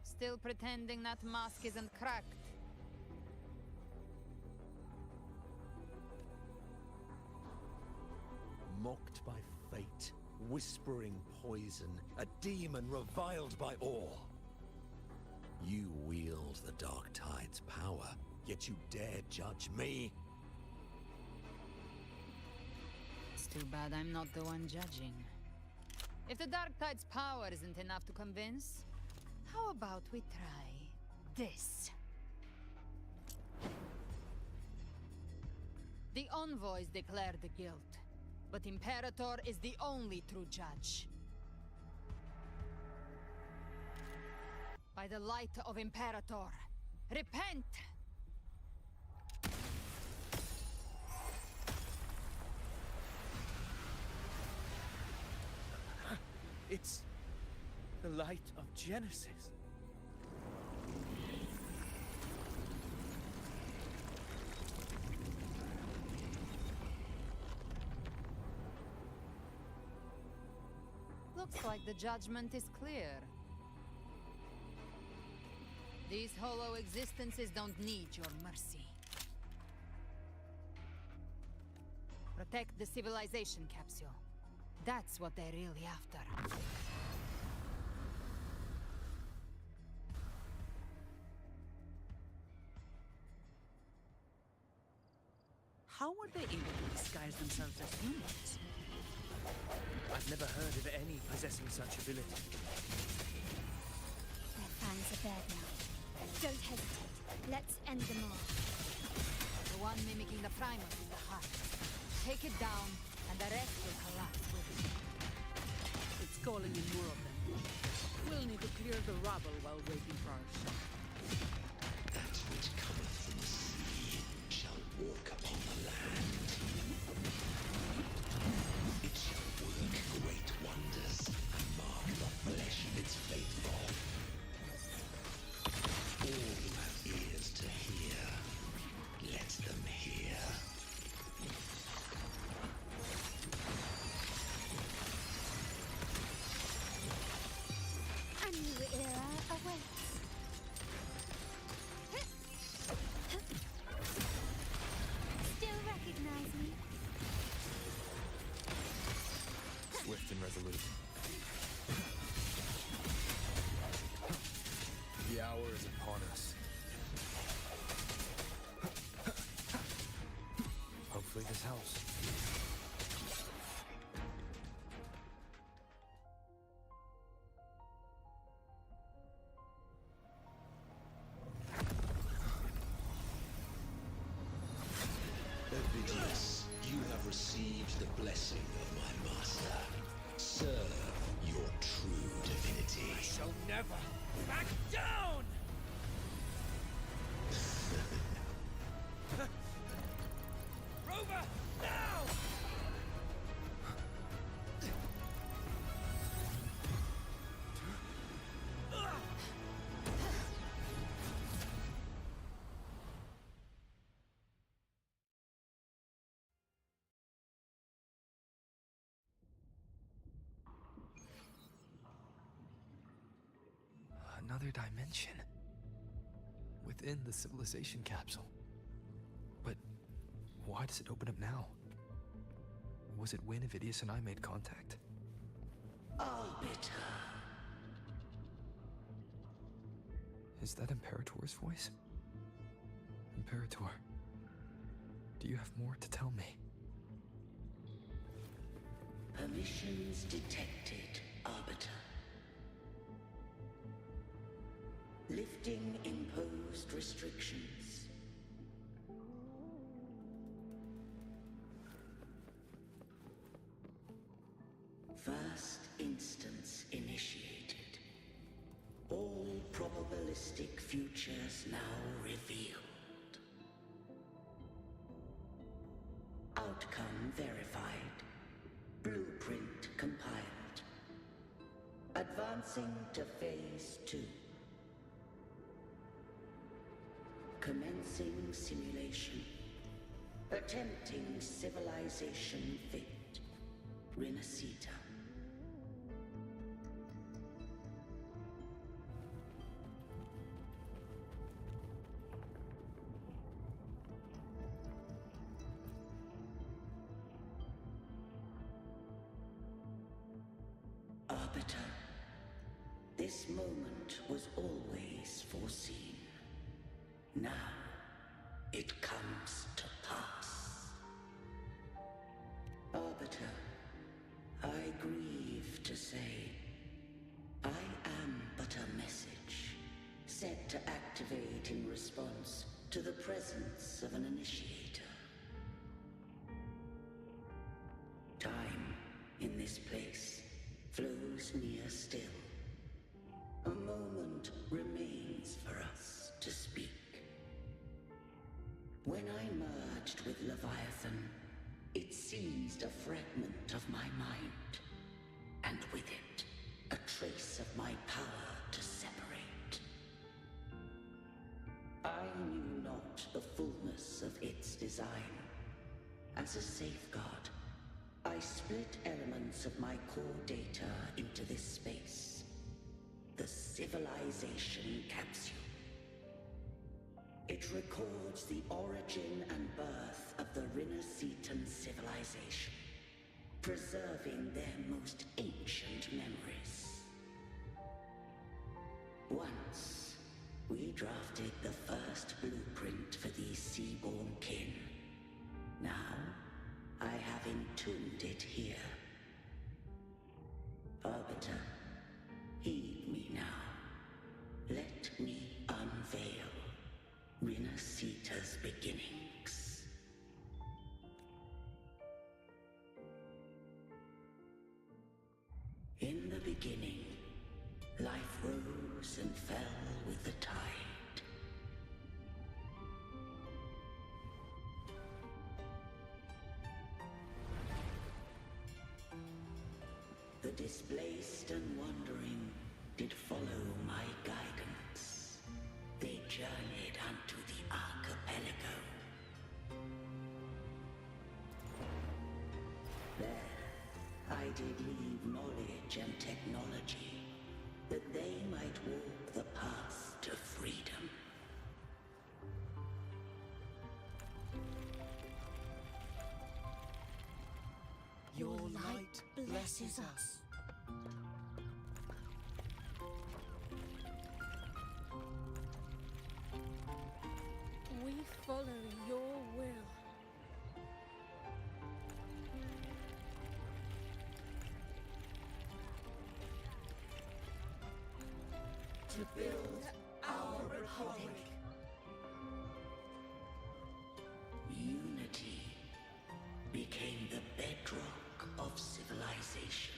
S: Still pretending that mask isn't cracked.
P: Mocked by fate, whispering poison, a demon reviled by all. You wield the Dark Tide's power, yet you dare judge me?
S: It's too bad I'm not the one judging. If the Dark Tide's power isn't enough to convince, how about we try this? The envoys declare the guilt, but Imperator is the only true judge. By the light of Imperator, repent!
U: It's the light of Genesis.
S: Looks like the judgment is clear. These hollow existences don't need your mercy. Protect the civilization capsule. That's what they're really after.
F: How were they able to disguise themselves as humans?
J: I've never heard of any possessing such ability.
T: Their fangs are bared now. Don't hesitate. Let's end them all.
S: The one mimicking the Primus is the heart. Take it down, and the rest will collapse with it.
F: It's calling in more of them. We'll need to clear the rubble while waiting for our shot.
H: That which cometh from the sea shall walk upon the land. It shall work great wonders and mark the flesh of its faithful. All who have ears to hear, let them hear.
T: A new era awaits. Still recognize me?
D: Swift and resolute. The hour is upon us. Hopefully this helps.
H: Ovidius, you have received the blessing of my master. Serve your true divinity.
U: I shall never back down! Rover, now!
D: Another dimension. Within the civilization capsule. But why does it open up now? Was it when Ovidius and I made contact?
H: Arbiter.
D: Is that Imperator's voice? Imperator, do you have more to tell me?
H: Permissions detected, Arbiter. Lifting imposed restrictions. First instance initiated. All probabilistic futures now revealed. Outcome verified. Blueprint compiled. Advancing to Phase 2. Commencing simulation. Attempting civilization fate. Renacita. Arbiter, this moment was always foreseen. Now, it comes to pass. Arbiter, I grieve to say, I am but a message, set to activate in response to the presence of an initiator. Time, in this place, flows near still. A moment remains for us to speak. When I merged with Leviathan, it seized a fragment of my mind, and with it, a trace of my power to separate. I knew not the fullness of its design. As a safeguard, I split elements of my core data into this space. The civilization capsule. It records the origin and birth of the Renacetan civilization, preserving their most ancient memories. Once, we drafted the first blueprint for these seaborn kin. Now, I have entombed it here. Arbiter, heed me now. Let me unveil Renacita's beginnings. In the beginning, life rose and fell with the tide. The displaced and wandering did follow my guidance. They journeyed unto the archipelago. There, I did leave knowledge and technology, that they might walk the path to freedom.
K: Your light blesses us.
T: We follow your will.
H: To build our republic. Unity became the bedrock of civilization.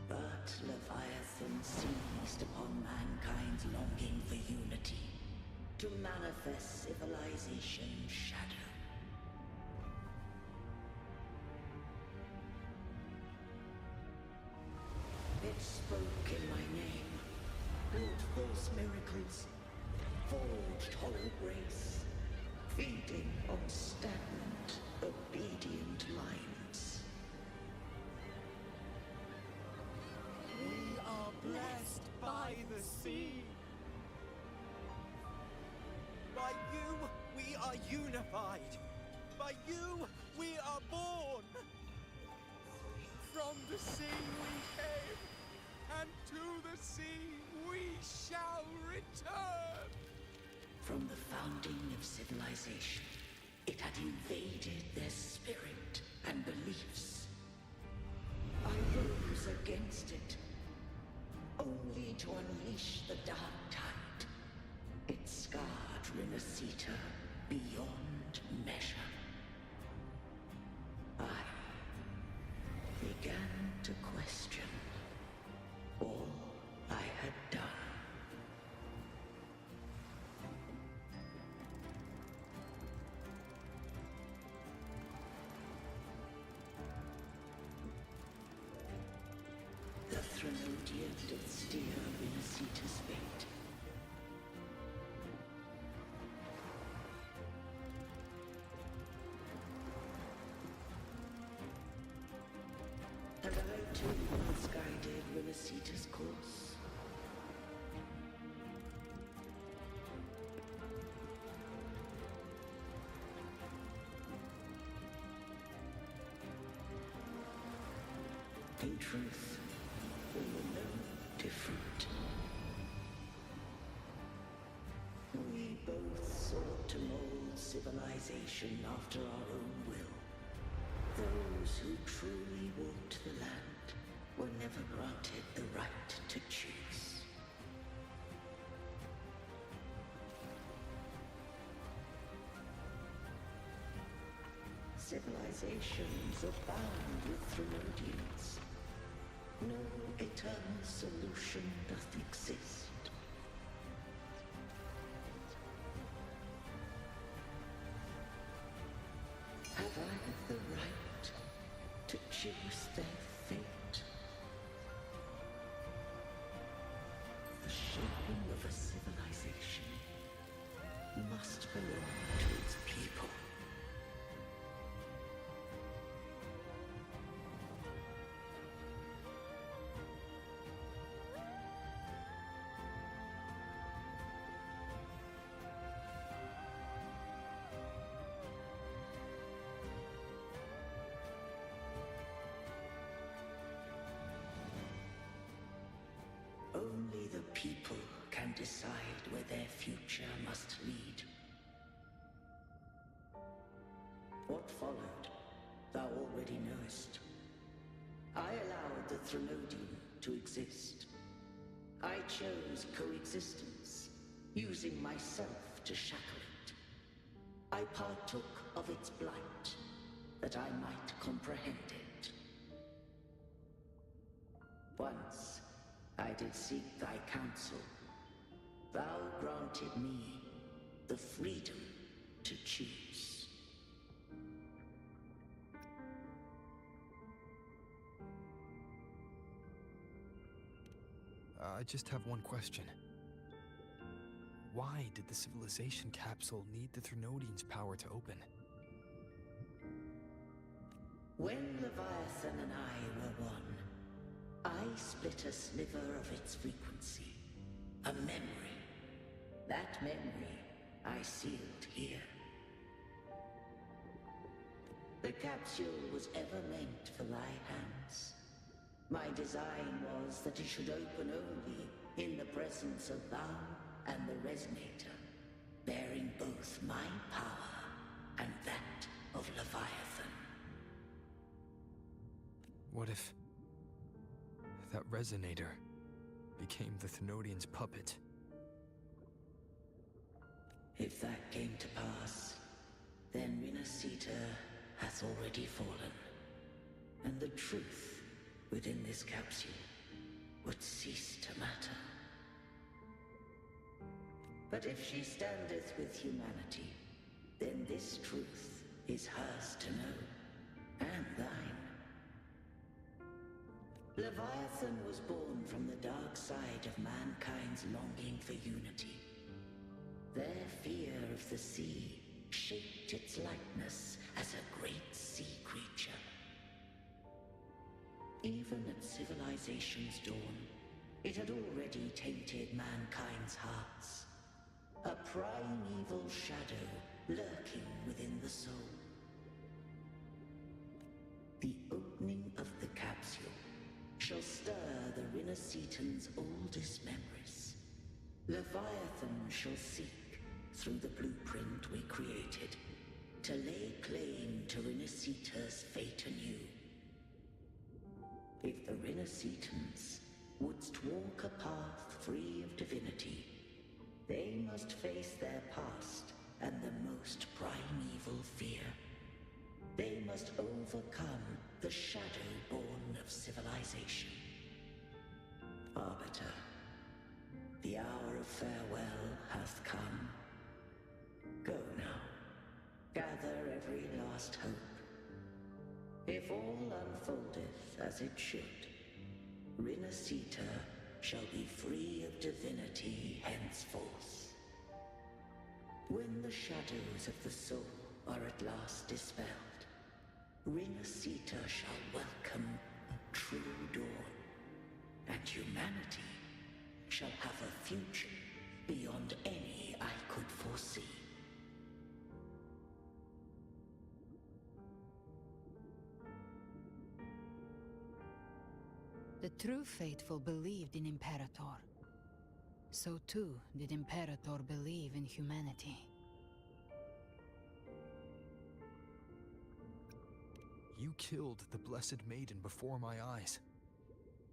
H: But Leviathan seized upon mankind's longing for unity to manifest civilization's shadow. It spoke in my name, wrought false miracles, forged hollow grace, feeding on stagnant, obedient minds.
K: We are blessed by the sea. By you, we are unified. By you, we are born. From the sea we came, and to the sea we shall return.
H: From the founding of civilization, it had invaded their spirit and beliefs. I rose against it, only to unleash the dark tide. It scarred Rinasita beyond measure. I began to question all I had done. The Threnodian did steer Rinasita's fate. And I too once guided Rinasita's course. In truth, we were no different. We both sought to mold civilization after our own will. Those who truly walked the land were never granted the right to choose. Civilizations abound with Threnodians. No eternal solution doth exist. Have I the right to choose their fate? The shaping of a civilization must belong to its people. Only the people can decide where their future must lead. What followed, thou already knowest. I allowed the Threnodian to exist. I chose coexistence, using myself to shackle it. I partook of its blight, that I might comprehend it. Once, I did seek thy counsel. Thou granted me the freedom to choose.
D: I just have one question. Why did the civilization capsule need the Threnodian's power to open?
H: When Leviathan and I were one, I split a sliver of its frequency. A memory. That memory I sealed here. The capsule was ever meant for thy hands. My design was that it should open only in the presence of thou and the Resonator, bearing both my power and that of Leviathan.
D: What if that Resonator became the Threnodian's puppet?
H: If that came to pass, then Rinasita hath already fallen, and the truth within this capsule would cease to matter. But if she standeth with humanity, then this truth is hers to know, and thine. Leviathan was born from the dark side of mankind's longing for unity. Their fear of the sea shaped its likeness as a great sea creature. Even at civilization's dawn, it had already tainted mankind's hearts. A primeval shadow lurking within the soul. The opening of the capsule shall stir the Rinascitan's oldest memories. Leviathan shall seek through the blueprint we created to lay claim to Rinasita's fate anew. If the Rinasitans wouldst walk a path free of divinity, they must face their past and the most primeval fear. They must overcome the shadow born of civilization. Arbiter, the hour of farewell hath come. Go now, gather every last hope. If all unfoldeth as it should, Rinasita shall be free of divinity henceforth. When the shadows of the soul are at last dispelled, Rinasita shall welcome a true dawn, and humanity shall have a future beyond any I could foresee.
S: The true faithful believed in Imperator. So too did Imperator believe in humanity.
D: You killed the Blessed Maiden before my eyes.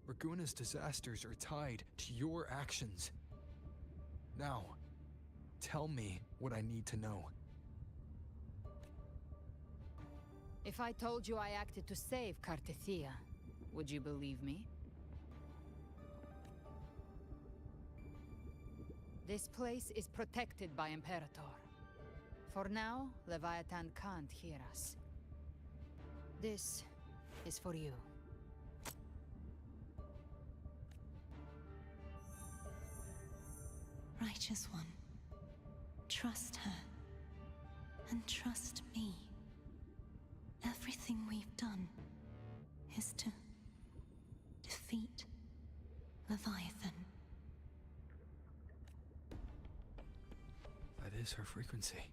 D: Raguna's disasters are tied to your actions. Now, tell me what I need to know.
S: If I told you I acted to save Cartethia, would you believe me? This place is protected by Imperator. For now, Leviathan can't hear us. This is for you.
C: Righteous One, trust her, and trust me. Everything we've done is to defeat Leviathan.
D: That is her frequency.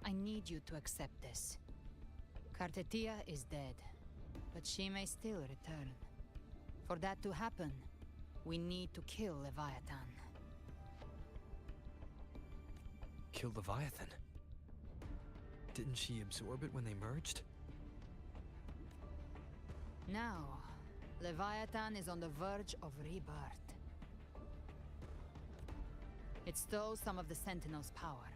S: I need you to accept this. Cartethia is dead, but she may still return. For that to happen, we need to kill Leviathan.
D: Kill Leviathan? Didn't she absorb it when they merged?
S: Now, Leviathan is on the verge of rebirth. It stole some of the Sentinel's power.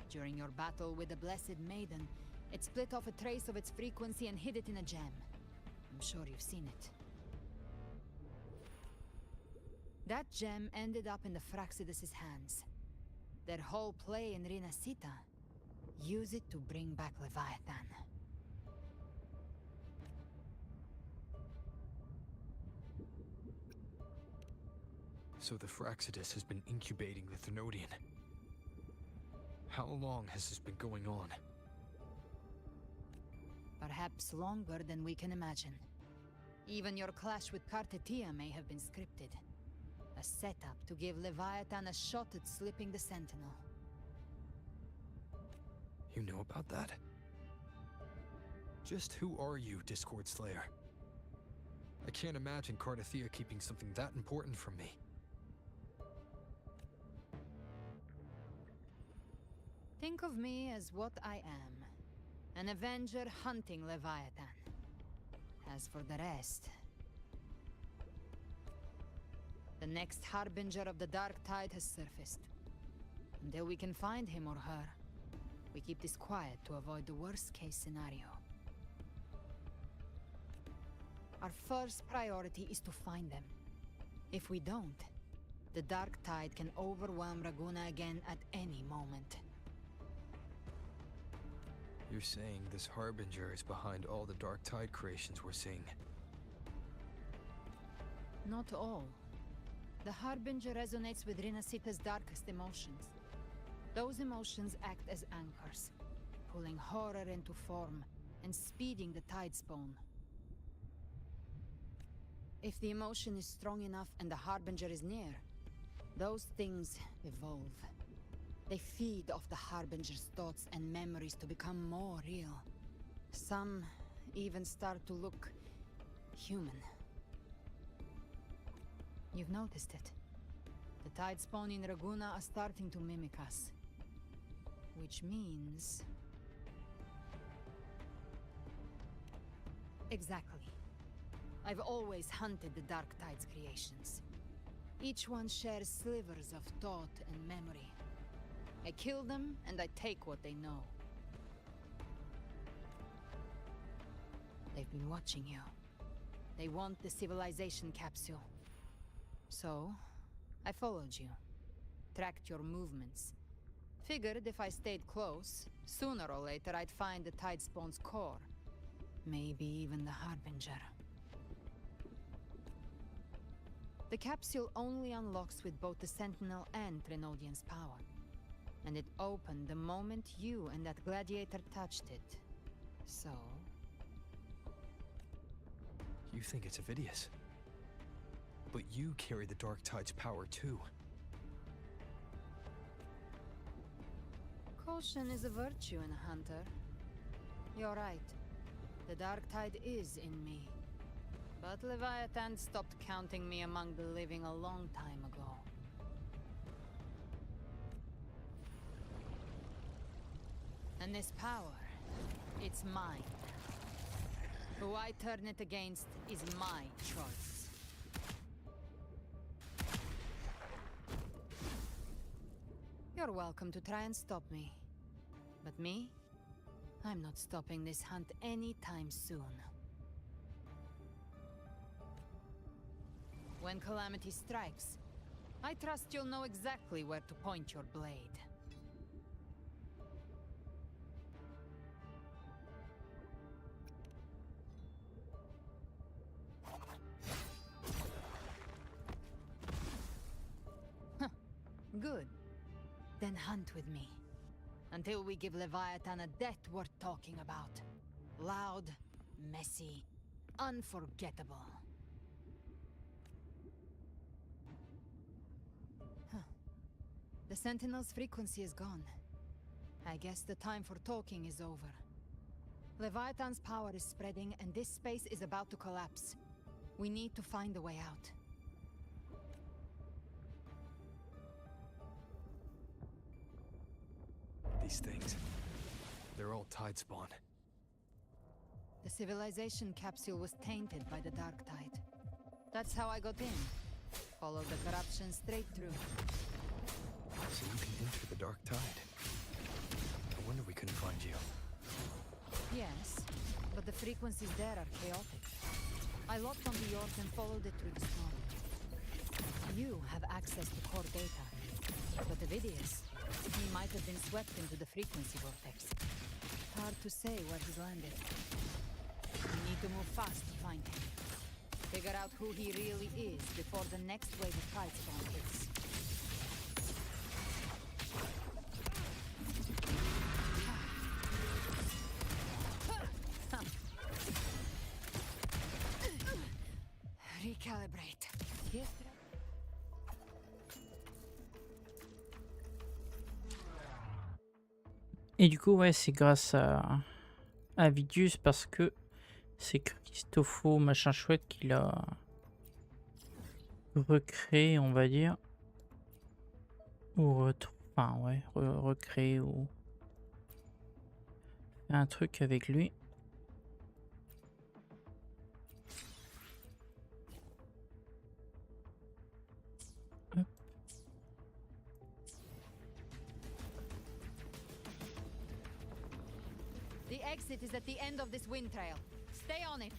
S: During your battle with the Blessed Maiden, it split off a trace of its frequency and hid it in a gem. I'm sure you've seen it. That gem ended up in the Fraxidus' hands. Their whole play in Rinasita, use it to bring back Leviathan.
D: So the Fraxidus has been incubating the Thenodian. How long has this been going on?
S: Perhaps longer than we can imagine. Even your clash with Cartethia may have been scripted. A setup to give Leviathan a shot at slipping the Sentinel.
D: You know about that? Just who are you, Discord Slayer? I can't imagine Cartethia keeping something that important from me.
S: Think of me as what I am. An Avenger hunting Leviathan. As for the rest... The next Harbinger of the Dark Tide has surfaced. Until we can find him or her, we keep this quiet to avoid the worst-case scenario. Our first priority is to find them. If we don't, the Dark Tide can overwhelm Raguna again at any moment.
D: You're saying this Harbinger is behind all the Dark Tide creations we're seeing?
S: Not all. The Harbinger resonates with Rinasita's darkest emotions. Those emotions act as anchors, pulling horror into form and speeding the tide spawn. If the emotion is strong enough and the Harbinger is near, those things evolve. They feed off the Harbinger's thoughts and memories to become more real. Some even start to look human. You've noticed it. The tide spawn in Raguna are starting to mimic us. Which means... Exactly. I've always hunted the Dark Tide's creations. Each one shares slivers of thought and memory. I kill them, and I take what they know. They've been watching you. They want the civilization capsule. So, I followed you. Tracked your movements. Figured if I stayed close, sooner or later I'd find the Tidespawn's core. Maybe even the Harbinger. The capsule only unlocks with both the Sentinel and Trinodian's power. And it opened the moment you and that gladiator touched it. So...
D: You think it's Avidius. But you carry the Dark Tide's power too.
S: Caution is a virtue in a hunter. You're right. The Dark Tide is in me. But Leviathan stopped counting me among the living a long time ago. And this power, it's mine. Who I turn it against is my choice. You're welcome to try and stop me. But me? I'm not stopping this hunt anytime soon. When calamity strikes, I trust you'll know exactly where to point your blade. Good. Then hunt with me. Until we give Leviathan a death worth talking about. Loud, messy, unforgettable. The Sentinel's frequency is gone. I guess the time for talking is over. Leviathan's power is spreading and this space is about to collapse. We need to find a way out.
D: These things, they're all Tidespawn.
S: The civilization capsule was tainted by the Dark Tide. That's how I got in. Followed the corruption straight through.
D: So you can enter the Dark Tide. No wonder we couldn't find you.
S: Yes, but the frequencies there are chaotic. I locked onto yours and followed it through the storm. You have access to core data, but Avidius, he might have been swept into the frequency vortex. Hard to say where he's landed. We need to move fast to find him. Figure out who he really is before the next wave of Tidespawn hits. Recalibrate.
R: Et du coup, ouais, c'est grâce à Vidius parce que c'est Christopho machin chouette qui l'a recréé, on va dire. Ou enfin, ouais, recréé ou fait un truc avec lui.
S: The exit is at the end of this wind trail. Stay on it.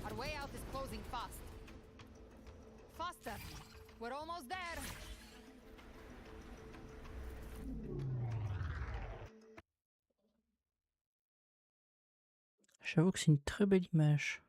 S: Our way out is closing fast. Faster! We're almost there!
R: J'avoue que c'est une très belle image.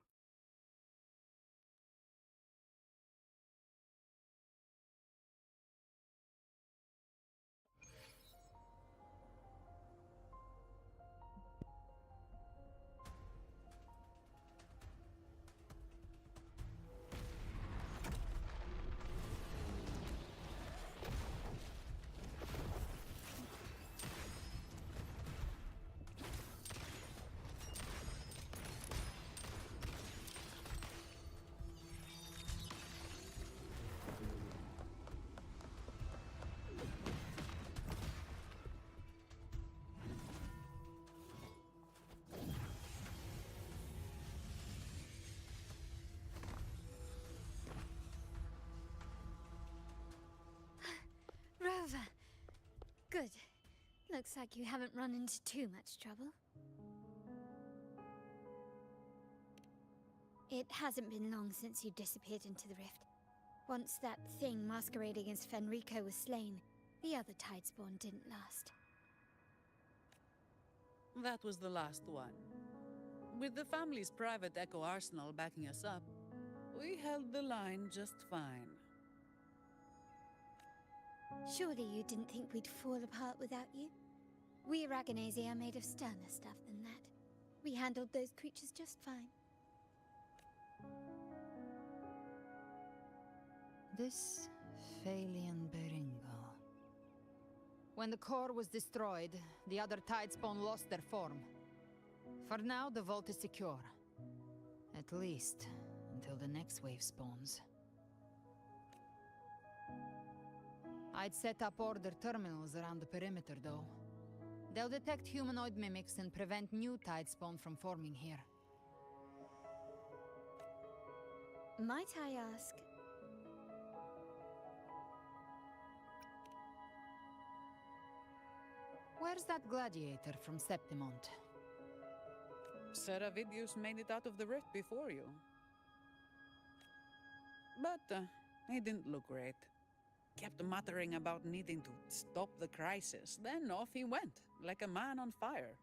T: Looks like you haven't run into too much trouble. It hasn't been long since you disappeared into the rift. Once that thing masquerading as Fenrico was slain, the other Tidespawn didn't last.
F: That was the last one. With the family's private Echo arsenal backing us up, we held the line just fine.
T: Surely you didn't think we'd fall apart without you? We Aragonese are made of sterner stuff than that. We handled those creatures just fine.
S: This Phalian Beringal. When the core was destroyed, the other Tidespawn lost their form. For now, the vault is secure. At least, until the next wave spawns. I'd set up order terminals around the perimeter, though. They'll detect humanoid mimics and prevent new Tidespawn from forming here.
T: Might I ask?
S: Where's that gladiator from Septimont?
F: Seravidius made it out of the rift before you. But he didn't look great. Kept muttering about needing to stop the crisis. Then off he went, like a man on fire.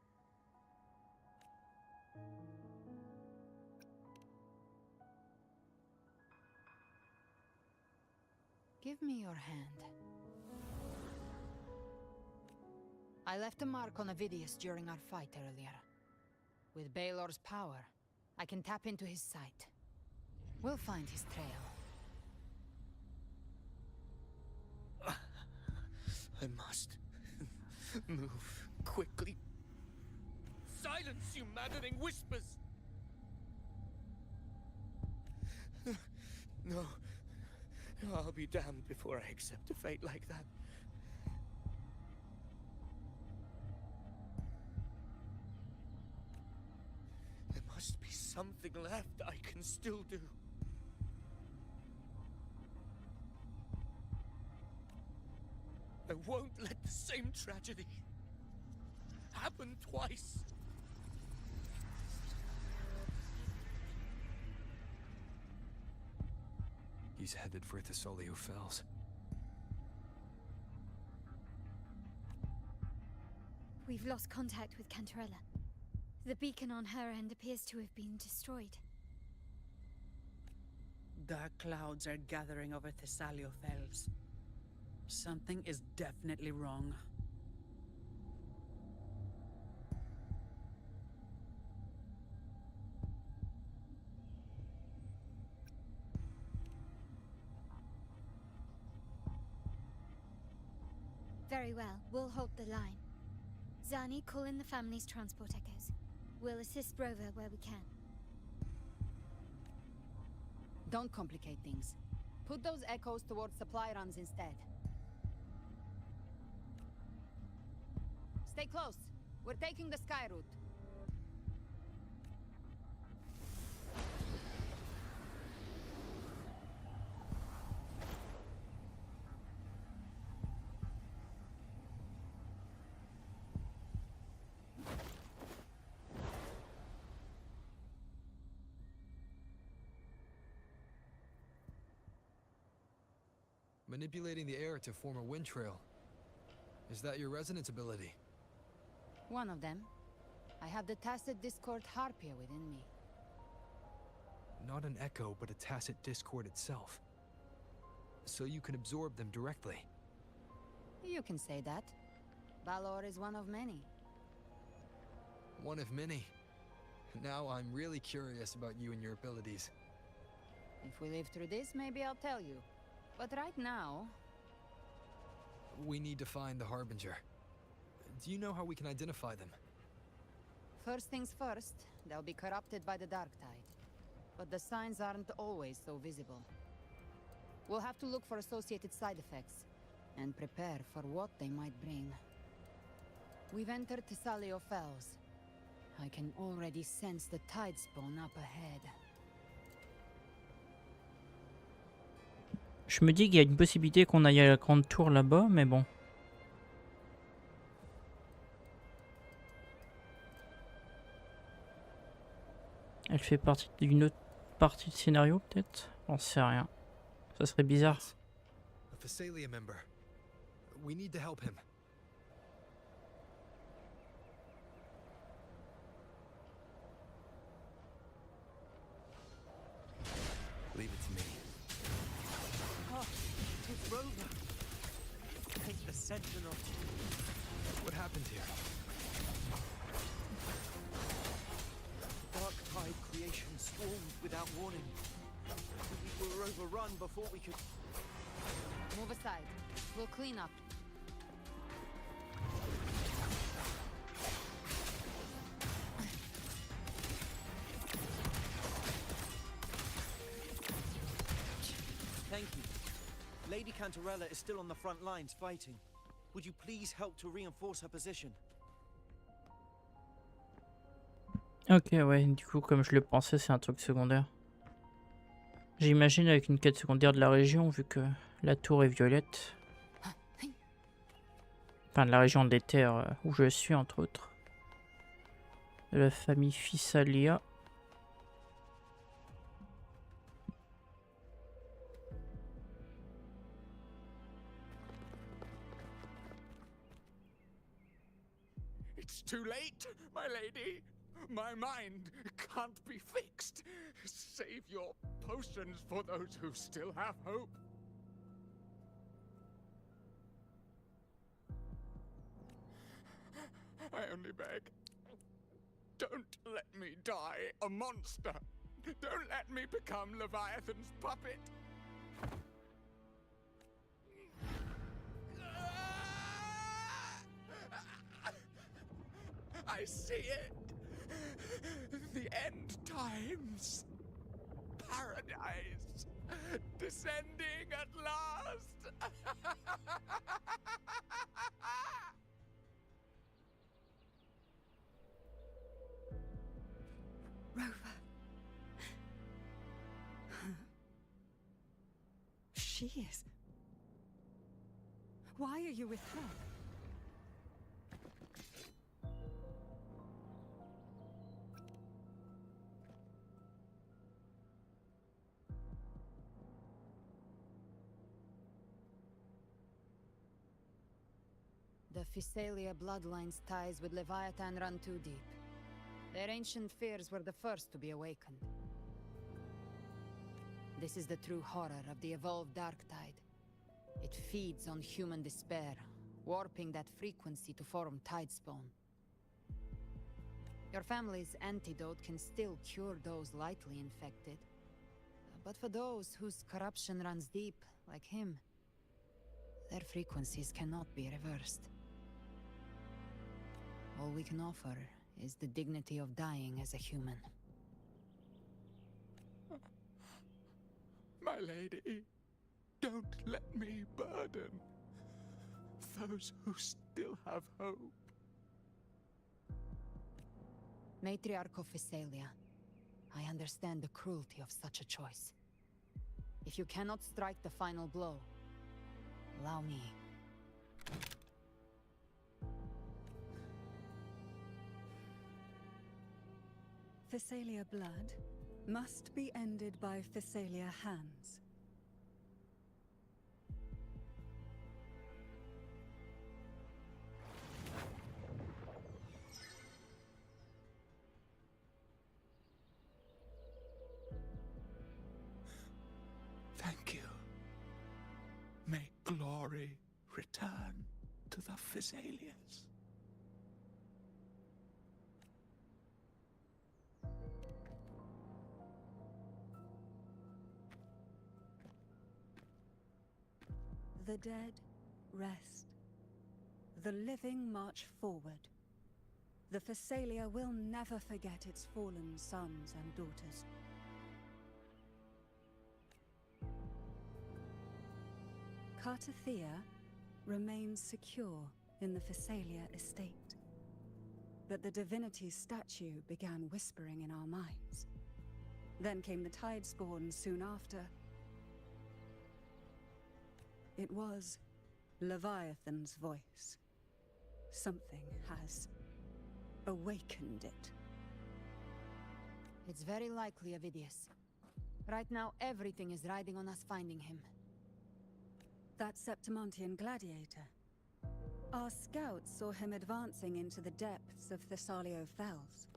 S: Give me your hand. I left a mark on Avidius during our fight earlier. With Baelor's power, I can tap into his sight. We'll find his trail.
J: I must move quickly.
U: Silence, you maddening whispers!
J: No. I'll be damned before I accept a fate like that. There must be something left I can still do. I won't let the same tragedy happen twice.
D: He's headed for Thessalio Fells.
T: We've lost contact with Cantarella. The beacon on her end appears to have been destroyed.
F: Dark clouds are gathering over Thessalio Fells. Something is definitely wrong.
T: Very well, we'll hold the line. Zani, call in the family's transport echoes. We'll assist Rover where we can.
S: Don't complicate things. Put those echoes towards supply runs instead. Stay close. We're taking the sky route.
D: Manipulating the air to form a wind trail. Is that your resonance ability?
S: One of them. I have the Tacit Discord Harpia within me.
D: Not an echo, but a tacit discord itself. So you can absorb them directly.
S: You can say that. Balor is one of many.
D: One of many. Now I'm really curious about you and your abilities.
S: If we live through this, maybe I'll tell you. But right now...
D: We need to find the Harbinger. Do you know how we can identify them?
S: First things first, they'll be corrupted by the Dark Tide. But the signs aren't always so visible. We'll have to look for associated side effects, and prepare for what they might bring. We've entered Thessalio Fells. I can already sense the Tidespawn up ahead.
R: Je me dis qu'il y a une possibilité qu'on aille à la grande tour là-bas, mais bon. fait partie d'une autre partie de scénario, peut-être? J'en sais rien. Ça serait bizarre.
D: A Phasalia member. We need to help him. Leave it to me.
K: Ah, it's Rover. Thank the Sentinel.
D: What happened here?
K: Dark Tide creation swarmed without warning. We were overrun before we could...
S: Move aside. We'll clean up.
K: Thank you. Lady Cantarella is still on the front lines fighting. Would you please help to reinforce her position?
R: Ok, ouais, du coup, comme je le pensais, c'est un truc secondaire. J'imagine avec une quête secondaire de la région, vu que la tour est violette. Enfin, de la région des terres où je suis, entre autres. De la famille Phasalia.
O: It's too late, my lady. My mind can't be fixed. Save your potions for those who still have hope. I only beg. Don't let me die a monster. Don't let me become Leviathan's puppet. I see it. The end times. Paradise. Descending at last.
E: Rover. She is. Why are you with her?
S: The Phasalia bloodline's ties with Leviathan run too deep. Their ancient fears were the first to be awakened. This is the true horror of the evolved Dark Tide. It feeds on human despair, warping that frequency to form Tidespawn. Your family's antidote can still cure those lightly infected. But for those whose corruption runs deep, like him, their frequencies cannot be reversed. All we can offer is the dignity of dying as a human.
O: My lady, don't let me burden those who still have hope.
S: Matriarch of Phasalia, I understand the cruelty of such a choice. If you cannot strike the final blow, allow me.
E: Phasalia blood must be ended by Phasalia hands.
O: Thank you. May glory return to the Phasalias.
E: The dead rest. The living march forward. The Phasalia will never forget its fallen sons and daughters. Cartathea remains secure in the Phasalia estate. But the divinity's statue began whispering in our minds. Then came the Tidespawn soon after. It was Leviathan's voice. Something has awakened it.
S: It's very likely Avidius. Right now, everything is riding on us finding him.
E: That Septimontian gladiator. Our scouts saw him advancing into the depths of Thessalio Fells.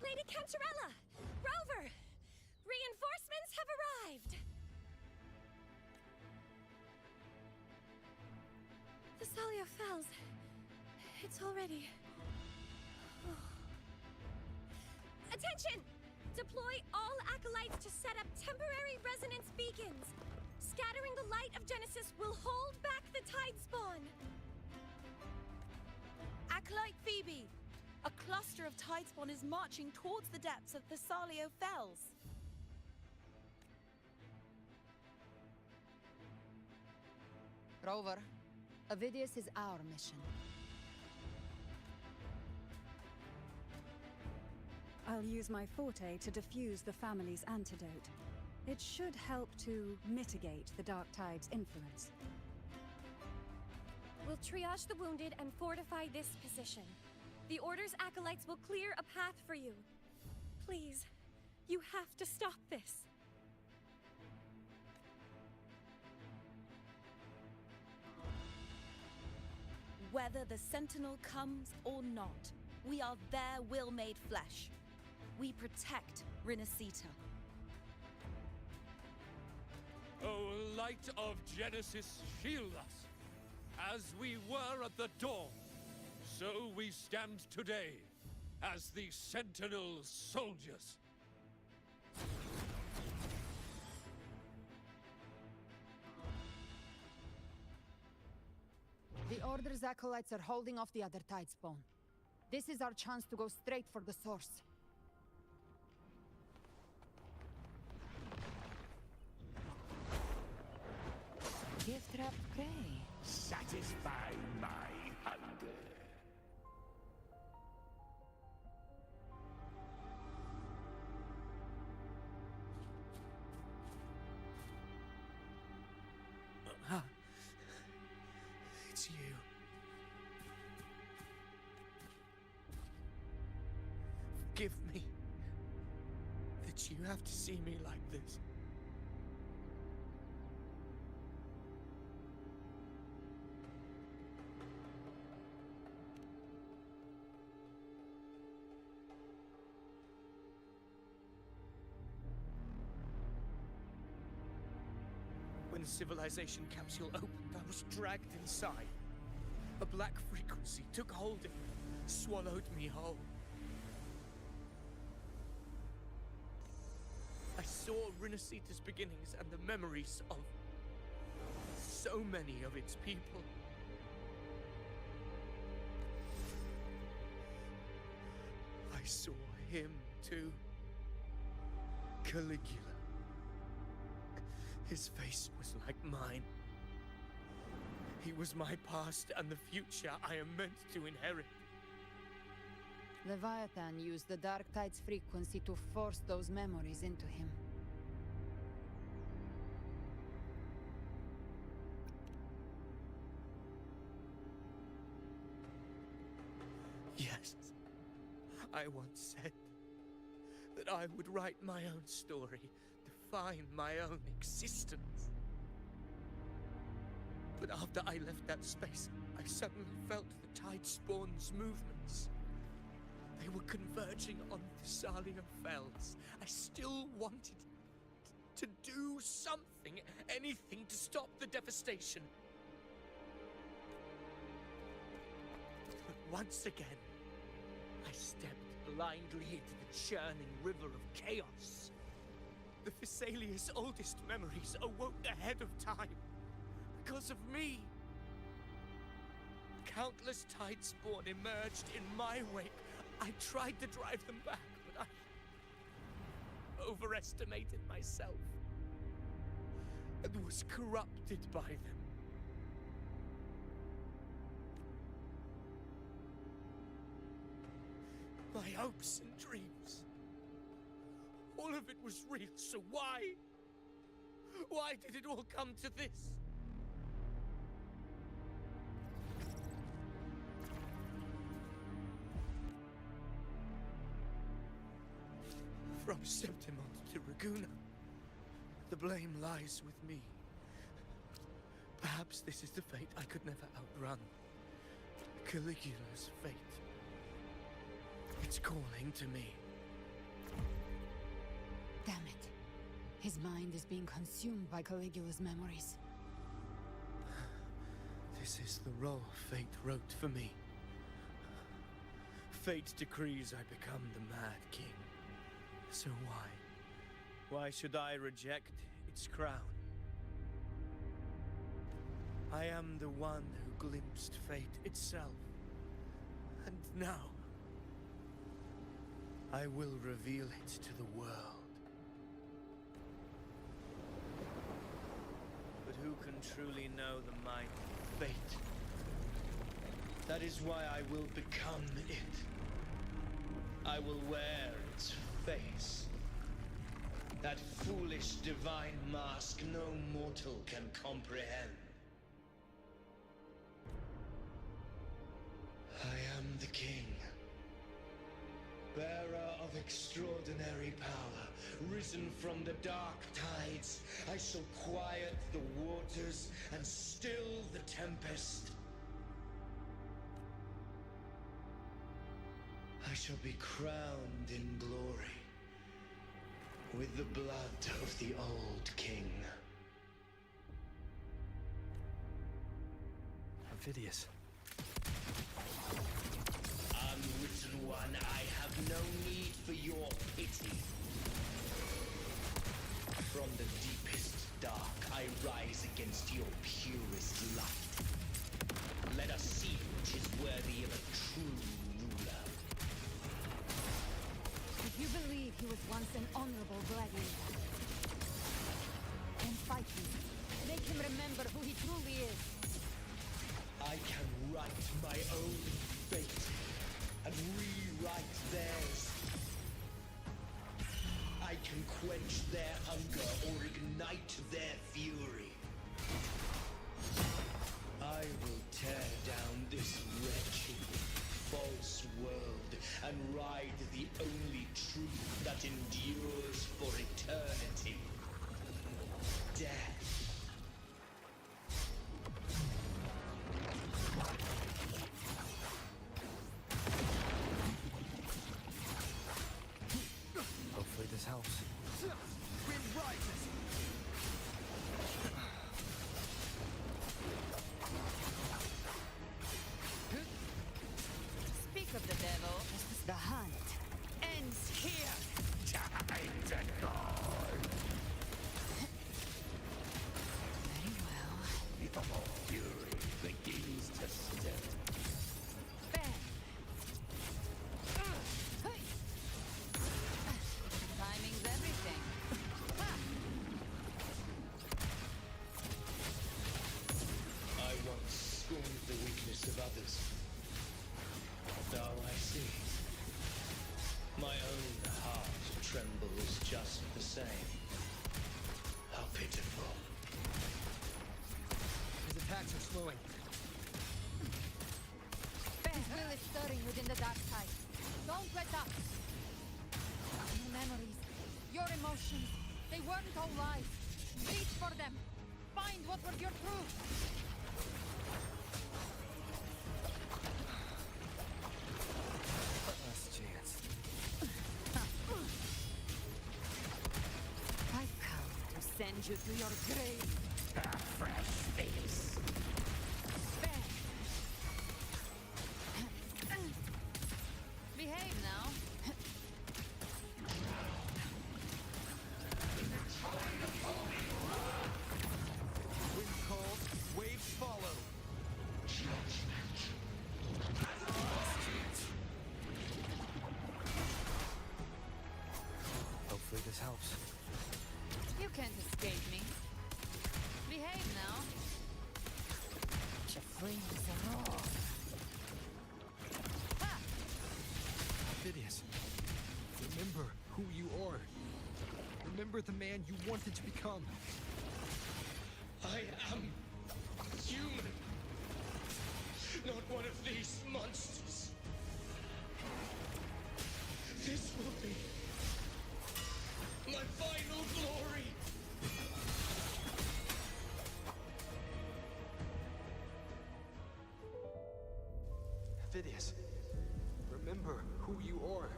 N: Lady Cantarella! Rover! Reinforcements have arrived! Thessalio Fells. It's already... Attention! Deploy all acolytes to set up temporary resonance beacons. Scattering the light of Genesis will hold back the tide spawn.
V: Acolyte Phoebe! A cluster of tidespawn is marching towards the depths of Thessalio Fells.
S: Rover, Avidius is our mission.
E: I'll use my forte to defuse the family's antidote. It should help to mitigate the Dark Tide's influence.
N: We'll triage the wounded and fortify this position. The Order's acolytes will clear a path for you. Please, you have to stop this.
V: Whether the Sentinel comes or not, we are their will made flesh. We protect Rinasita.
Q: O light of Genesis, shield us. As we were at the dawn, so we stand today as the Sentinel soldiers.
S: The Order's acolytes are holding off the other tidespawn. This is our chance to go straight for the source. Gift-wrapped prey.
P: Satisfy my hunger.
J: It's you. Forgive me that you have to see me like this. When the civilization capsule opened, I was dragged inside. A black frequency took hold of me, swallowed me whole. I saw Rinasita's beginnings and the memories of so many of its people. I saw him too. Caligula. His face was like mine. He was my past and the future I am meant to inherit.
S: Leviathan used the Dark Tide's frequency to force those memories into him.
J: Yes, I once said that I would write my own story, define my own existence. But after I left that space, I suddenly felt the Tidespawn's movements. They were converging on Thessalio Fells. I still wanted to do something, anything to stop the devastation. But once again, I stepped blindly into the churning river of chaos. The Thessalia's oldest memories awoke ahead of time. Because of me. Countless Tidespawn emerged in my wake. I tried to drive them back, but I overestimated myself and was corrupted by them. My hopes and dreams. All of it was real, so why? Why did it all come to this? from Septimont to Raguna. The blame lies with me. Perhaps this is the fate I could never outrun. Caligula's fate. It's calling to me.
S: Damn it. His mind is being consumed by Caligula's memories.
J: This is the role fate wrote for me. Fate decrees I become the Mad King. So why? Why should I reject its crown? I am the one who glimpsed fate itself. And now, I will reveal it to the world. But who can truly know the might of fate? That is why I will become it. I will wear its face. That foolish divine mask no mortal can comprehend. I am the king, bearer of extraordinary power, risen from the dark tides. I shall quiet the waters and still the tempest. I shall be crowned in glory with the blood of the old king.
D: Amphidius.
J: Unwritten one, I have no need for your pity. From the deepest dark, I rise against your purest light. Let us see which is worthy of a true ruler.
S: If you believe he was once an honorable gladiator, then fight him. Make him remember who he truly is.
J: I can write my own fate and rewrite theirs. I can quench their hunger or ignite their fury. I will tear down this wretched, false world and ride the only truth that endures for eternity. Death.
D: Hopefully this helps.
O: Wind rises.
S: Speak of the devil. The hunt ends here.
P: Time to go.
S: Very well.
P: Your fury begins to step.
S: Bang. Hey. Timing's everything. Ha.
J: I once scorned the weakness of others. Now I see. My own heart trembles just the same. How pitiful.
O: His attacks are slowing.
S: His will is stirring within the dark side. Don't let up. Your memories, your emotions, they weren't all lies. Reach for them. Find what was your truth.
D: Last chance.
S: I've come to send you to your grave.
P: A fresh face.
S: Behave now.
O: Wind calls, waves follow.
D: Hopefully this helps.
S: You can't escape me. Behave now. The flames roar. Ha!
D: Amphidius. Remember who you are. Remember the man you wanted to become.
J: I am human. Not one of these monsters. This will be
D: Phidias, remember who you are.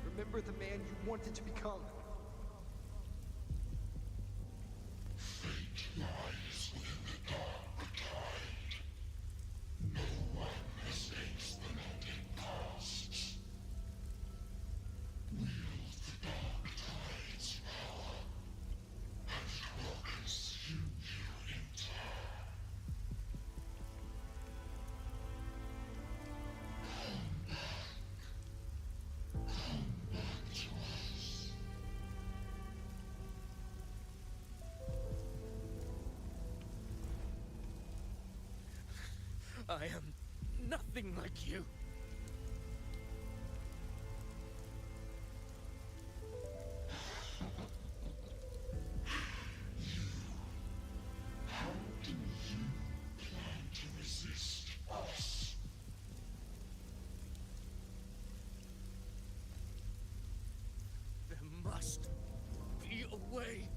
D: Remember the man you wanted to become.
I: Fate lies within the dark tide. No one escapes the melting past. Wield the dark tide's power, and it will consume you in turn.
K: I am nothing like you.
I: How do you plan to resist us?
K: There must be a way.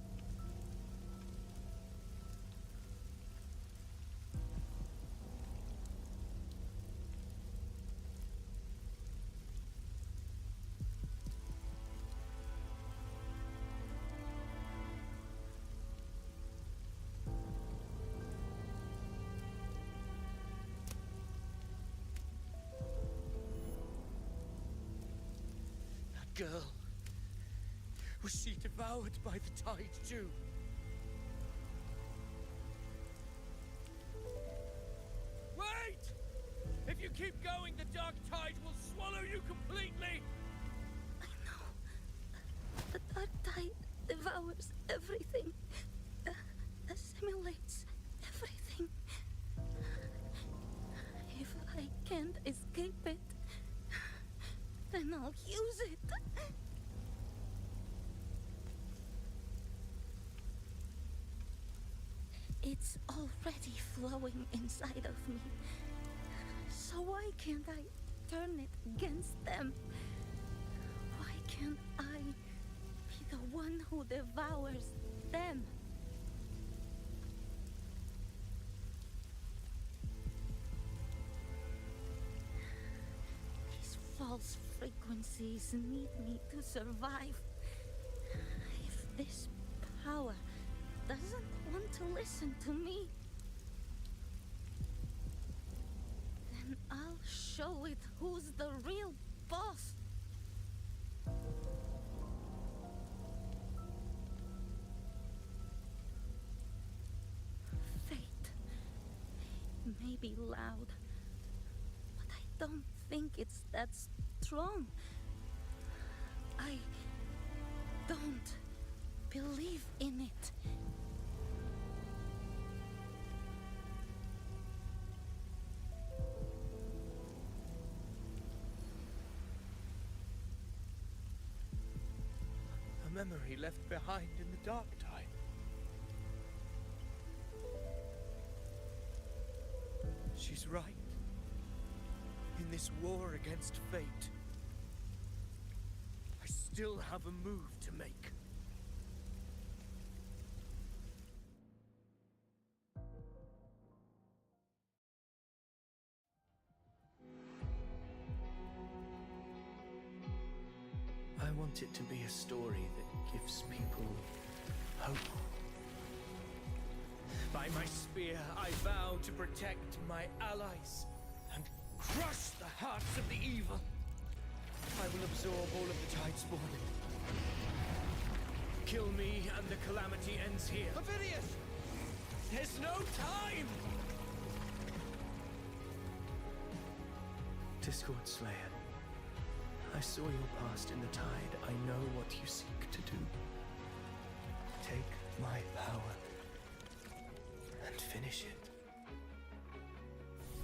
K: That girl. Was she devoured by the tide too?
Q: Wait! If you keep going, the dark tide will swallow you completely!
V: The dark tide devours everything, assimilates everything. If I can't escape it, then I'll use it. It's already flowing inside of me. So why can't I turn it against them? Why can't I be the one who devours them? These false frequencies need me to survive. If this power doesn't want to listen to me, then I'll show it who's the real boss. Fate may be loud, but I don't think it's that strong. I don't believe in it.
K: A memory left behind in the dark tide. She's right. In this war against fate, I still have a move to make. I want it to be a story that gives people hope. By my spear, I vow to protect my allies and crush the hearts of the evil. I will absorb all of the tide spawn. Kill me and the calamity ends here.
Q: Phidias!
K: There's no time! Discord Slayer, I saw your past in the tide. I know what you seek to do. Take my power and finish it.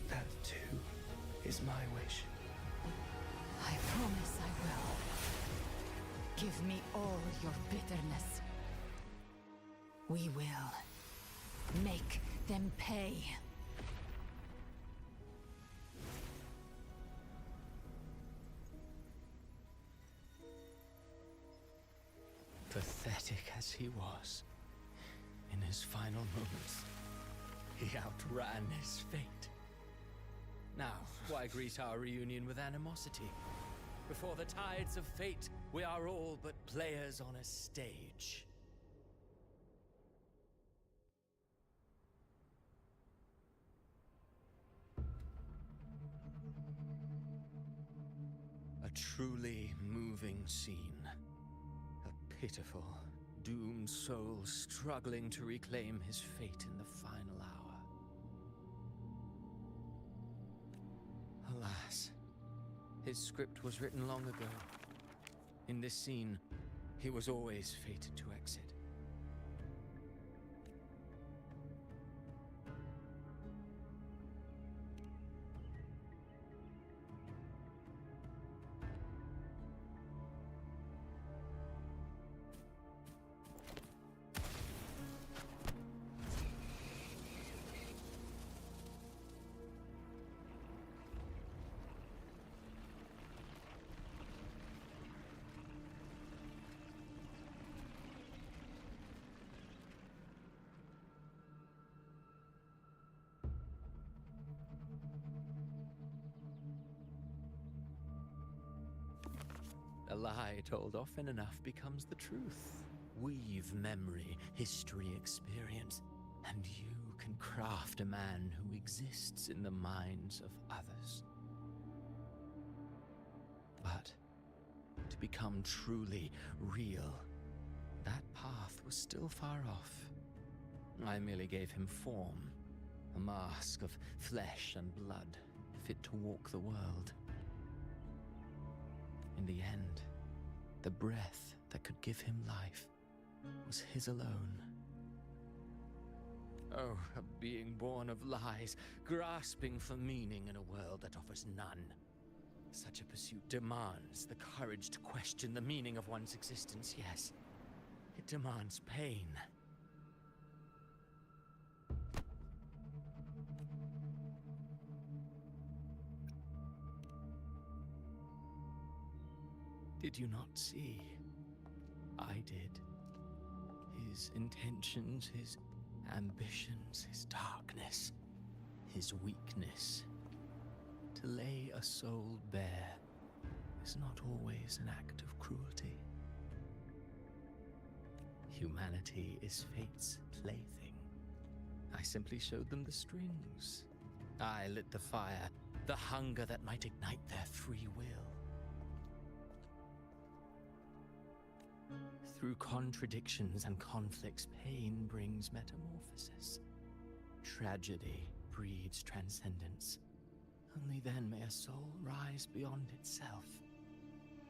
K: That too is my wish.
S: I promise I will. Give me all your bitterness. We will make them pay.
G: Pathetic as he was, in his final moments, he outran his fate. Now, why greet our reunion with animosity? Before the tides of fate, we are all but players on a stage. A truly moving scene. A pitiful, doomed soul struggling to reclaim his fate in the final hour. Alas, his script was written long ago. In this scene, he was always fated to exit. A lie told often enough becomes the truth. Weave memory, history, experience, and you can craft a man who exists in the minds of others. But to become truly real, that path was still far off. I merely gave him form, a mask of flesh and blood, fit to walk the world. In the end, the breath that could give him life was his alone. Oh, a being born of lies, grasping for meaning in a world that offers none. Such a pursuit demands the courage to question the meaning of one's existence, yes. It demands pain. Did you not see? I did. His intentions, his ambitions, his darkness, his weakness. To lay a soul bare is not always an act of cruelty. Humanity is fate's plaything. I simply showed them the strings. I lit the fire, the hunger that might ignite their free will. Through contradictions and conflicts, pain brings metamorphosis. Tragedy breeds transcendence. Only then may a soul rise beyond itself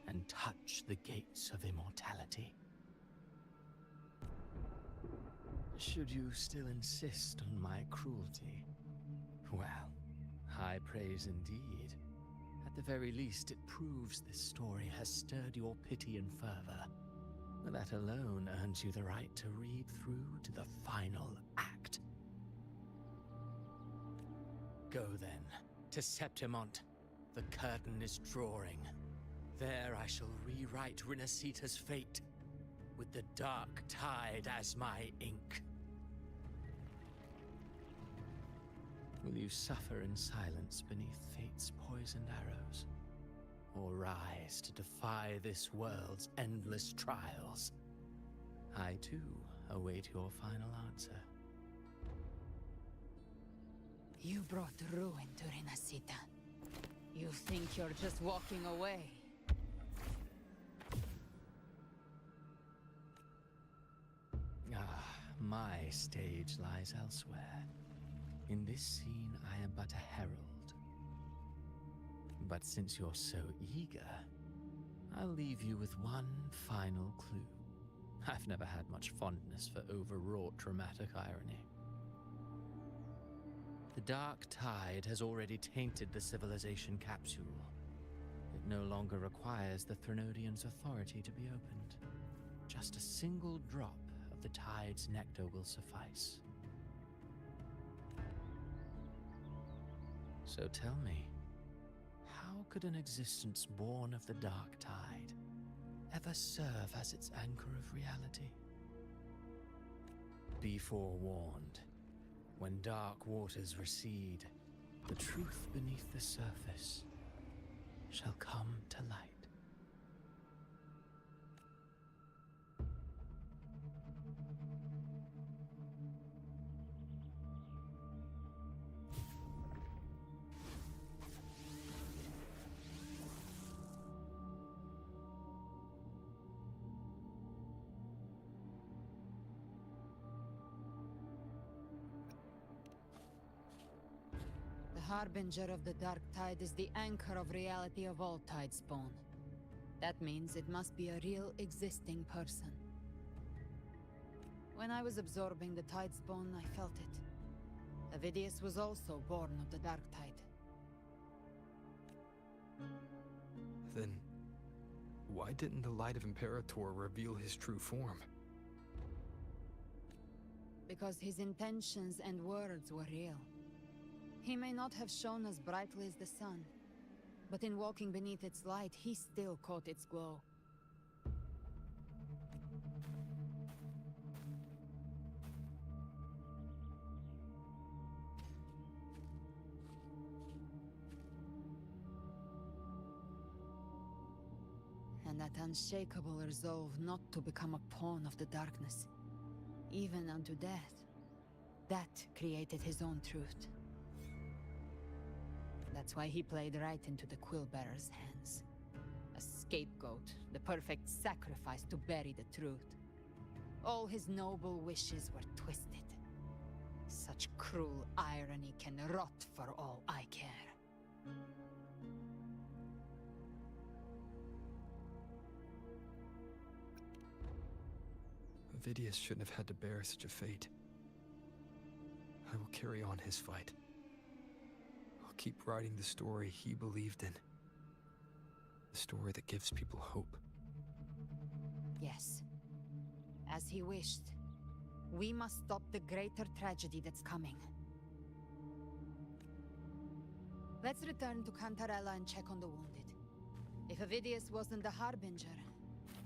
G: and touch the gates of immortality. Should you still insist on my cruelty, well, high praise indeed. At the very least, it proves this story has stirred your pity and fervor. That alone earns you the right to read through to the final act. Go then, to Septimont. The curtain is drawing. There I shall rewrite Rinasita's fate, with the dark tide as my ink. Will you suffer in silence beneath fate's poisoned arrows? Or rise to defy this world's endless trials? I, too, await your final answer.
S: You brought ruin to Rinasita. You think you're just walking away?
G: Ah, my stage lies elsewhere. In this scene, I am but a herald. But since you're so eager, I'll leave you with one final clue. I've never had much fondness for overwrought dramatic irony. The dark tide has already tainted the civilization capsule. It no longer requires the Threnodians' authority to be opened. Just a single drop of the tide's nectar will suffice. So tell me, how could an existence born of the dark tide ever serve as its anchor of reality? Be forewarned. When dark waters recede, the truth beneath the surface shall come to light.
S: The Harbinger of the Dark Tide is the anchor of reality of all Tidespawn. That means it must be a real existing person. When I was absorbing the Tidespawn, I felt it. Avidius was also born of the Dark Tide.
D: Then, why didn't the Light of Imperator reveal his true form?
S: Because his intentions and words were real. He may not have shone as brightly as the sun, but in walking beneath its light, he still caught its glow. And that unshakable resolve not to become a pawn of the darkness, even unto death, that created his own truth. That's why he played right into the Quillbearer's hands. A scapegoat, the perfect sacrifice to bury the truth. All his noble wishes were twisted. Such cruel irony can rot for all I care.
D: Avidius shouldn't have had to bear such a fate. I will carry on his fight. Keep writing the story he believed in. The story that gives people hope.
S: Yes. As he wished. We must stop the greater tragedy that's coming. Let's return to Cantarella and check on the wounded. If Avidius wasn't the Harbinger,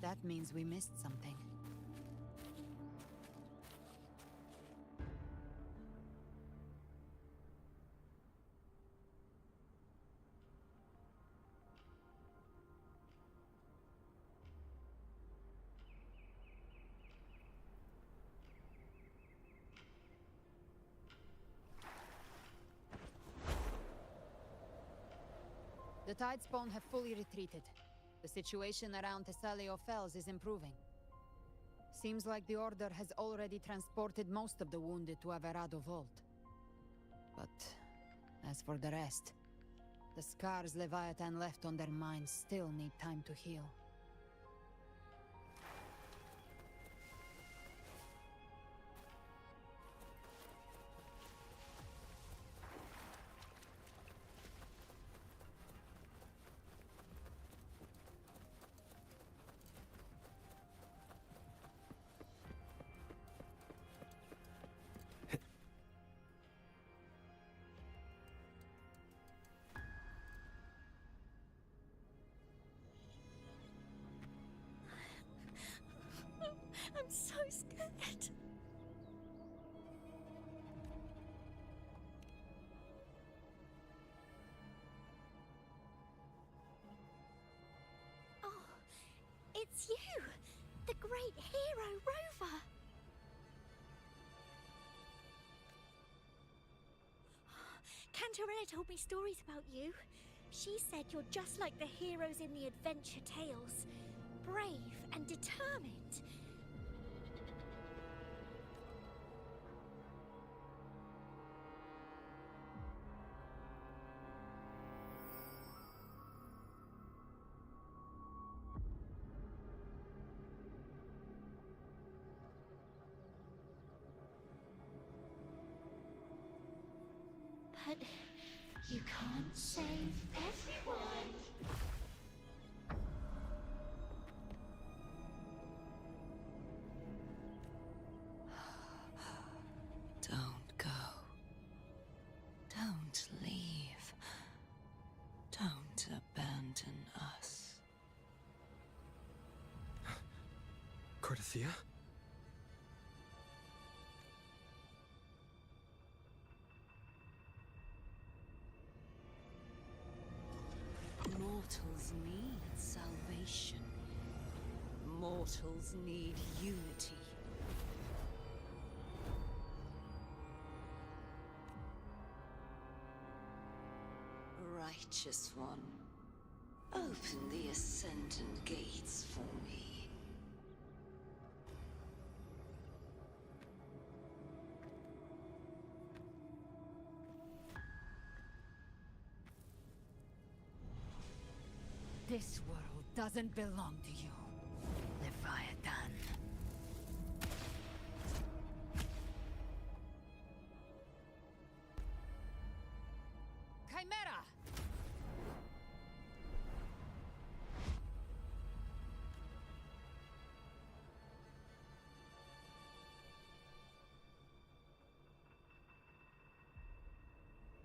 S: that means we missed something. The Tidespawn have fully retreated. The situation around Thessalio Fells is improving. Seems like the Order has already transported most of the wounded to Averado Vault. But as for the rest, the scars Leviathan left on their minds still need time to heal.
N: I'm so scared. Oh, it's you, the great hero Rover. Cantarella told me stories about you. She said you're just like the heroes in the adventure tales, brave and determined. But you can't save everyone.
C: Don't go. Don't leave. Don't abandon us.
D: Cordesia?
V: mortals need unity.
C: Righteous one, open the Ascendant gates for me.
S: This world doesn't belong to you, Leviathan. Chimera!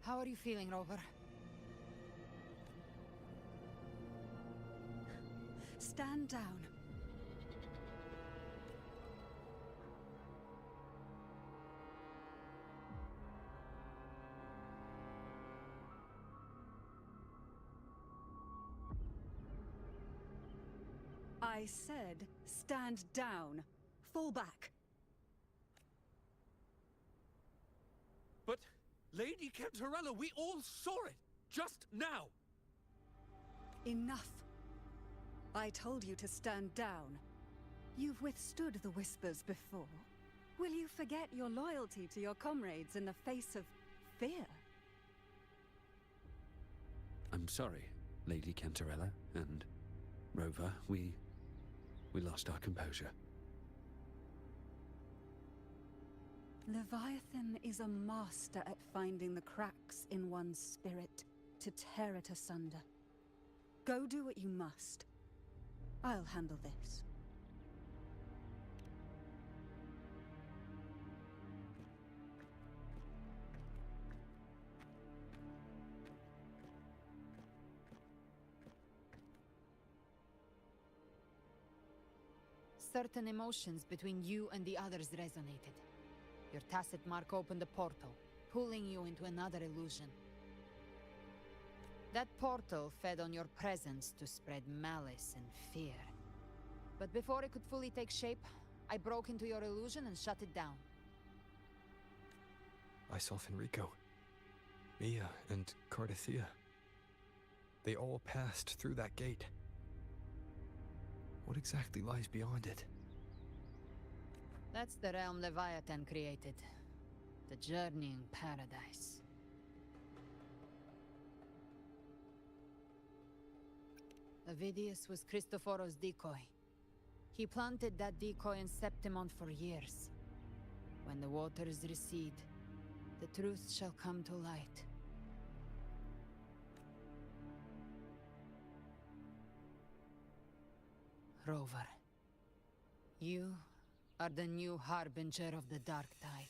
S: How are you feeling, Rover?
E: Stand down. I said, stand down. Fall back.
Q: But, Lady Cantarella, we all saw it! Just now!
E: Enough. I told you to stand down. You've withstood the whispers before. Will you forget your loyalty to your comrades in the face of fear?
Q: I'm sorry, Lady Cantarella and Rover. We lost our composure.
E: Leviathan is a master at finding the cracks in one's spirit to tear it asunder. Go do what you must. I'll handle this.
S: Certain emotions between you and the others resonated. Your tacit mark opened a portal, pulling you into another illusion. That portal fed on your presence to spread malice and fear. But before it could fully take shape, I broke into your illusion and shut it down.
D: I saw Fenrico, Mia, and Cardathea. They all passed through that gate. What exactly lies beyond it?
S: That's the realm Leviathan created. The journeying paradise. Avidius was Cristoforo's decoy. He planted that decoy in Septimon for years. When the waters recede, the truth shall come to light. Rover, you are the new harbinger of the Dark Tide.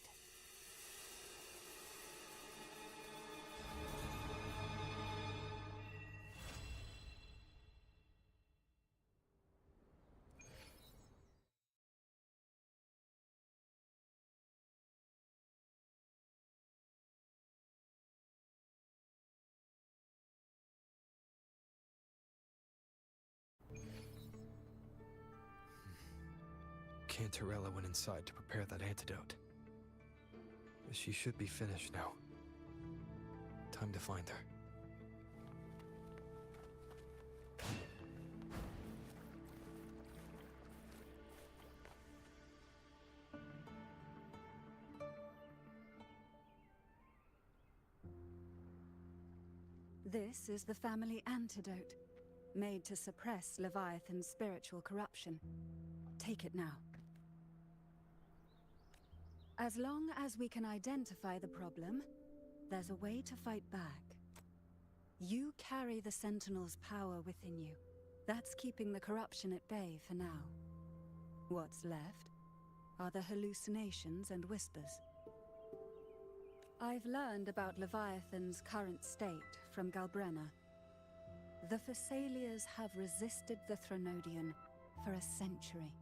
D: Cantarella went inside to prepare that antidote. She should be finished now. Time to find her.
E: This is the family antidote, made to suppress Leviathan's spiritual corruption. Take it now. As long as we can identify the problem, there's a way to fight back. You carry the Sentinel's power within you. That's keeping the corruption at bay for now. What's left are the hallucinations and whispers. I've learned about Leviathan's current state from Galbrenna. The Thessalias have resisted the Threnodian for a century.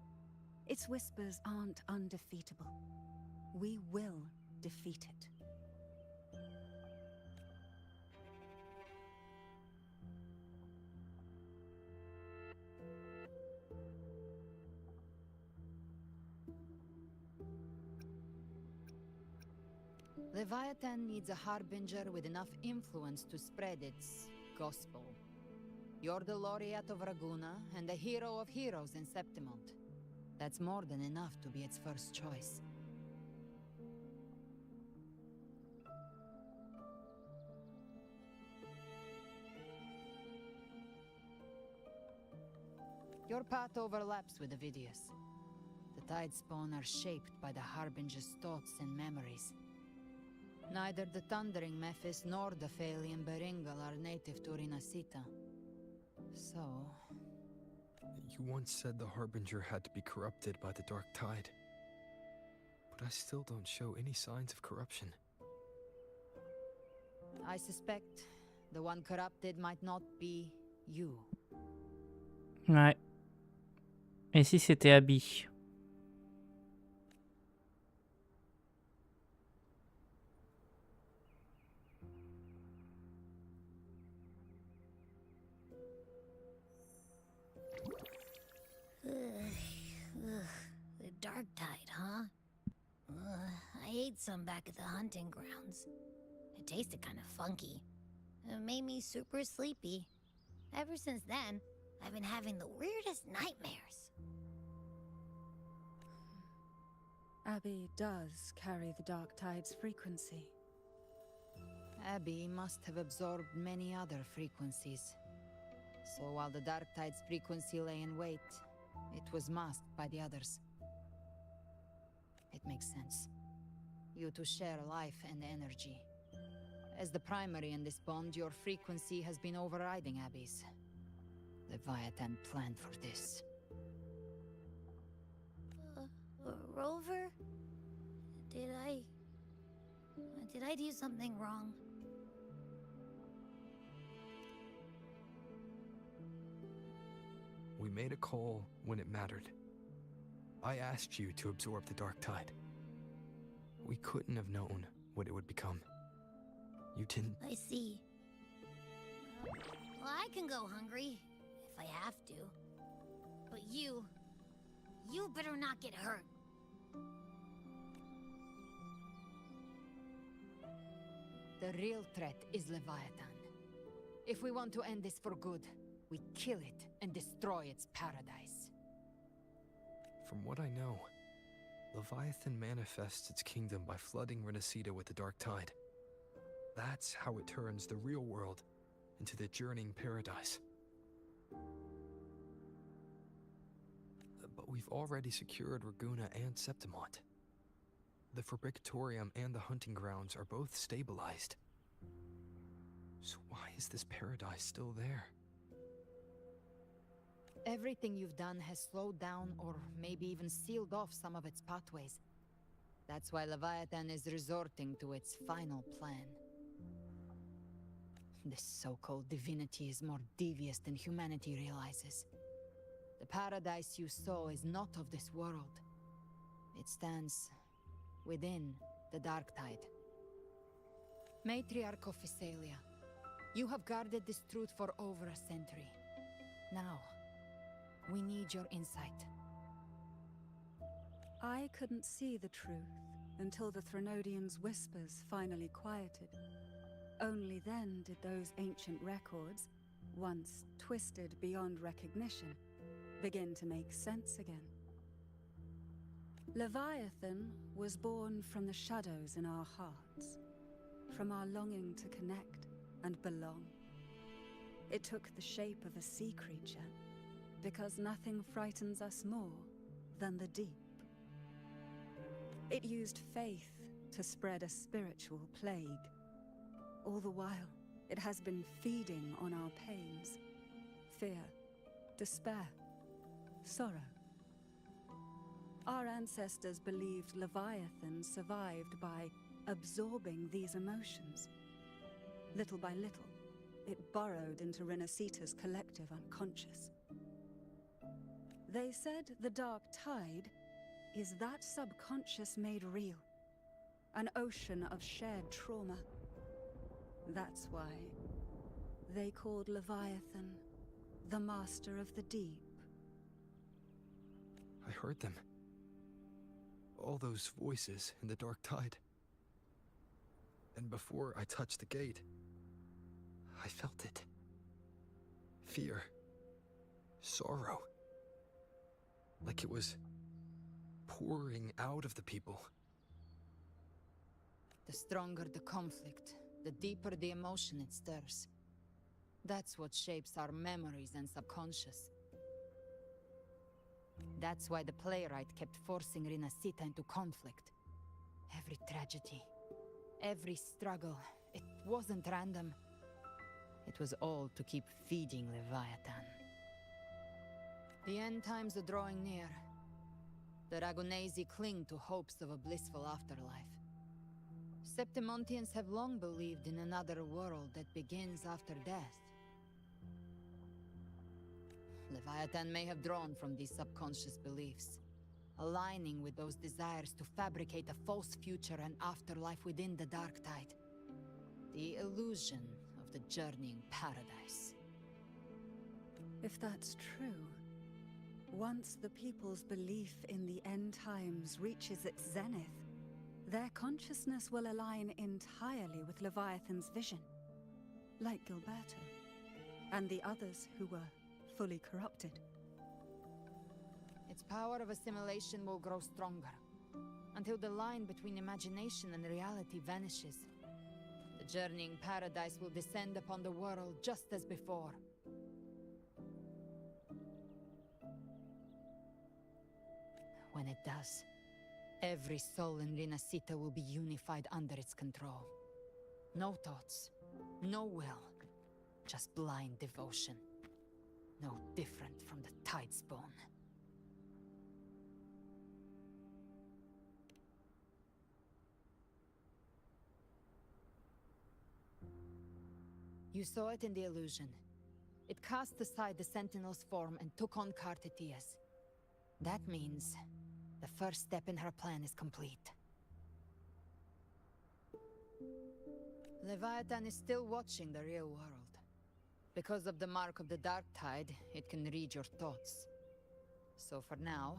E: Its whispers aren't undefeatable. We will defeat it.
S: Leviathan needs a harbinger with enough influence to spread its gospel. You're the laureate of Raguna and the hero of heroes in Septimont. That's more than enough to be its first choice. Your path overlaps with Avidius. The Tidespawn are shaped by the Harbinger's thoughts and memories. Neither the Thundering Mephis nor the Phalian Beringal are native to Rinasita. So...
D: You once said the Harbinger had to be corrupted by the Dark Tide. But I still don't show any signs of corruption.
S: I suspect the one corrupted might not be you.
R: Ouais. Et si c'était Abby?
A: The Dark Tide, huh? I ate some back at the hunting grounds. It tasted kind of funky. It made me super sleepy. Ever since then, I've been having the weirdest nightmares.
E: Abby does carry the Dark Tide's frequency.
S: Abby must have absorbed many other frequencies. So while the Dark Tide's frequency lay in wait, it was masked by the others. It makes sense. You two share life and energy. As the primary in this bond, your frequency has been overriding Abby's. Leviathan planned for this.
A: Rover? Did I do something wrong?
D: We made a call when it mattered. I asked you to absorb the Dark Tide. We couldn't have known what it would become. You didn't...
A: I see. Well, I can go hungry, if I have to. But you better not get hurt.
S: The real threat is Leviathan. If we want to end this for good, we kill it and destroy its paradise.
D: From what I know, Leviathan manifests its kingdom by flooding Renacida with the Dark Tide. That's how it turns the real world into the journeying paradise. But we've already secured Raguna and Septimont. The Fabricatorium and the hunting grounds are both stabilized. So why is this paradise still there?
S: Everything you've done has slowed down or maybe even sealed off some of its pathways. That's why Leviathan is resorting to its final plan. This so-called divinity is more devious than humanity realizes. The paradise you saw is not of this world. It stands within the Dark Tide. Matriarch of Physalia, you have guarded this truth for over a century. Now, we need your insight.
E: I couldn't see the truth until the Threnodians' whispers finally quieted. Only then did those ancient records, once twisted beyond recognition, begin to make sense again. Leviathan was born from the shadows in our hearts, from our longing to connect and belong. It took the shape of a sea creature, because nothing frightens us more than the deep. It used faith to spread a spiritual plague. All the while, it has been feeding on our pains, fear, despair, sorrow. Our ancestors believed Leviathan survived by absorbing these emotions. Little by little, it burrowed into Renacita's collective unconscious. They said the Dark Tide is that subconscious made real, an ocean of shared trauma. That's why they called Leviathan the Master of the Deep.
D: I heard them. All those voices in the Dark Tide. And before I touched the gate, I felt it. Fear. Sorrow. Like it was pouring out of the people.
S: The stronger the conflict, the deeper the emotion it stirs. That's what shapes our memories and subconscious. That's why the playwright kept forcing Rinasita into conflict. Every tragedy, every struggle, it wasn't random. It was all to keep feeding Leviathan. The end times are drawing near. The Ragonesi cling to hopes of a blissful afterlife. Septimontians have long believed in another world that begins after death. Leviathan may have drawn from these subconscious beliefs, aligning with those desires to fabricate a false future and afterlife within the Dark Tide. The illusion of the journeying paradise.
E: If that's true, once the people's belief in the end times reaches its zenith, their consciousness will align entirely with Leviathan's vision, like Gilberto, and the others who were fully corrupted.
S: Its power of assimilation will grow stronger, until the line between imagination and reality vanishes. The journeying paradise will descend upon the world just as before. When it does, every soul in Rinasita will be unified under its control. No thoughts, no will, just blind devotion. No different from the Tidespawn. You saw it in the illusion. It cast aside the Sentinel's form and took on Cartetias. That means the first step in her plan is complete. Leviathan is still watching the real world. Because of the mark of the Dark Tide, it can read your thoughts. So for now,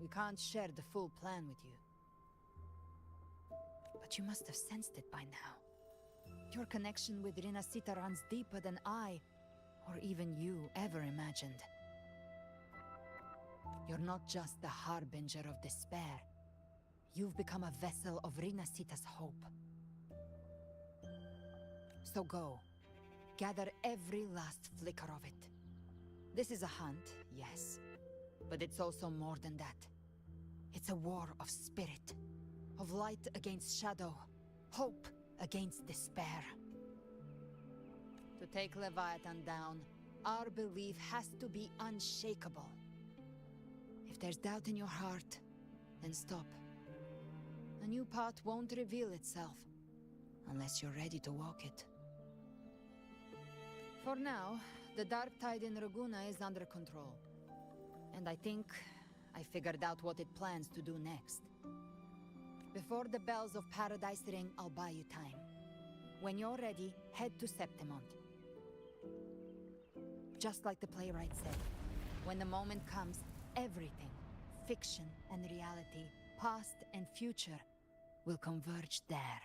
S: we can't share the full plan with you. But you must have sensed it by now. Your connection with Rinasita runs deeper than I, or even you, ever imagined. You're not just the harbinger of despair. You've become a vessel of Rinasita's hope. So go. Gather every last flicker of it. This is a hunt, yes. But it's also more than that. It's a war of spirit. Of light against shadow. Hope against despair. To take Leviathan down, our belief has to be unshakable. If there's doubt in your heart, then stop. A new path won't reveal itself, unless you're ready to walk it. For now, the Dark Tide in Raguna is under control. And I think I figured out what it plans to do next. Before the bells of Paradise ring, I'll buy you time. When you're ready, head to Septimont. Just like the playwright said, when the moment comes, everything, fiction and reality, past and future, will converge there.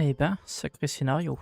R: Eh ben, sacré scénario.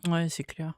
R: Ouais, c'est clair.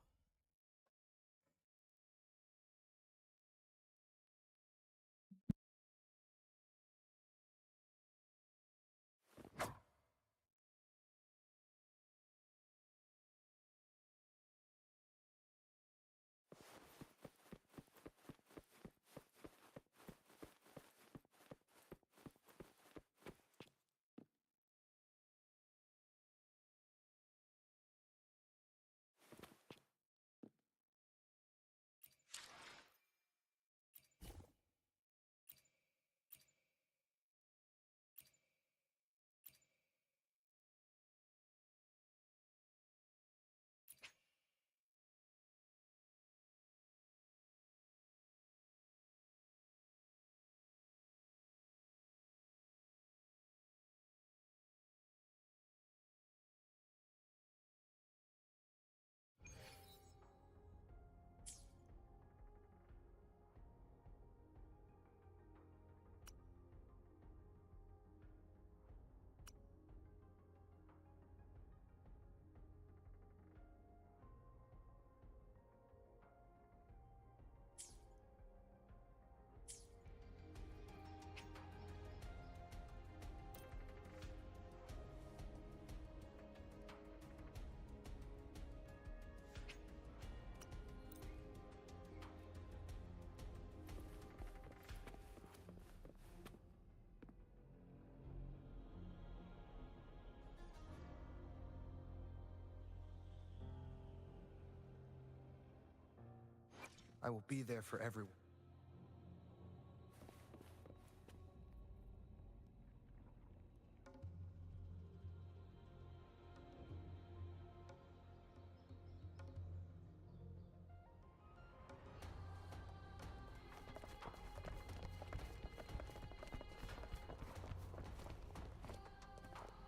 D: I will be there for everyone.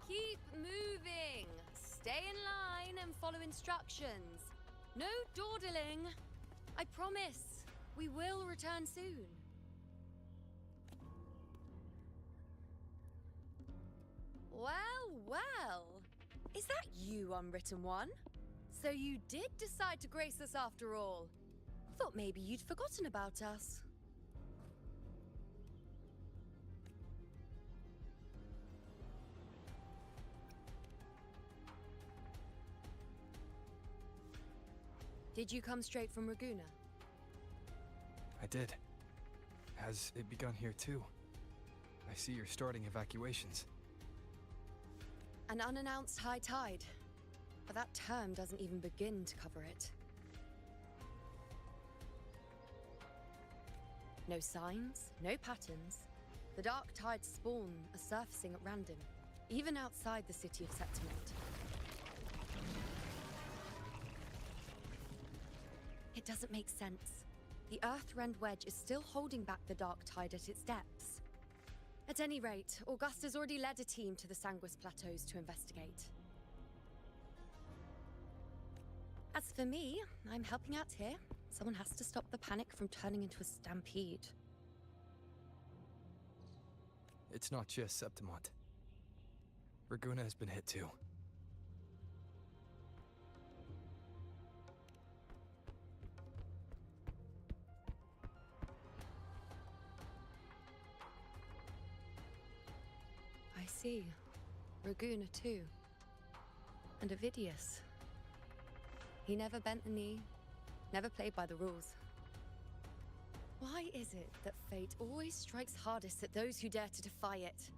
N: Keep moving. Stay in line and follow instructions. No dawdling. I promise, we will return soon. Well, well. Is that you, Unwritten One? So you did decide to grace us after all. Thought maybe you'd forgotten about us. Did you come straight from Raguna?
D: I did. Has it begun here too? I see you're starting evacuations.
N: An unannounced high tide. But that term doesn't even begin to cover it. No signs, no patterns. The dark tide's spawn are surfacing at random, even outside the city of Septimont. It doesn't make sense. The Earth-rend wedge is still holding back the dark tide at its depths. At any rate, Augusta's already led a team to the Sanguis Plateaus to investigate. As for me, I'm helping out here. Someone has to stop the panic from turning into a stampede.
D: It's not just Septimont. Raguna has been hit too.
N: I see. Raguna too. And Ovidius. He never bent the knee, never played by the rules.
B: Why is it that fate always strikes hardest at those who dare to defy it?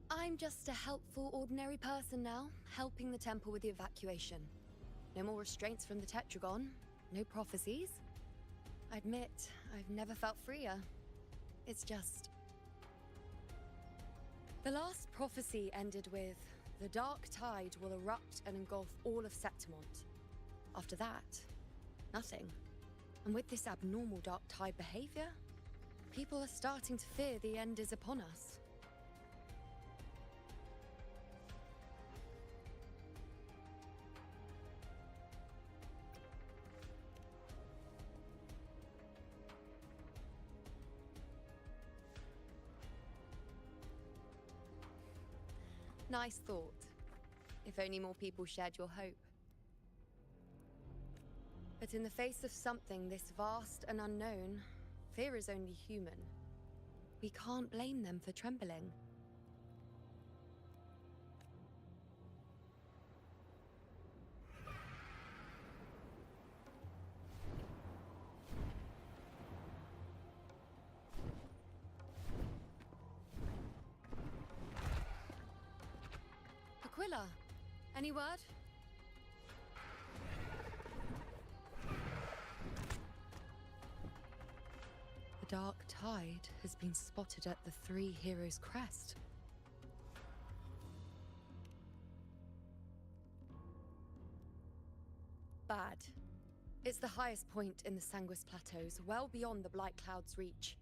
B: I'm just a helpful, ordinary person now, helping the temple with the evacuation. No more restraints from the Tetragon, no prophecies. I admit, I've never felt freer. It's just... The last prophecy ended with, the dark tide will erupt and engulf all of Septimont. After that, nothing. And with this abnormal dark tide behavior, people are starting to fear the end is upon us. Nice thought. If only more people shared your hope. But in the face of something this vast and unknown, fear is only human. We can't blame them for trembling. Aquila, any word? The dark tide has been spotted at the Three Heroes' Crest. Bad. It's the highest point in the Sanguis Plateaus, well beyond the Blight Cloud's reach.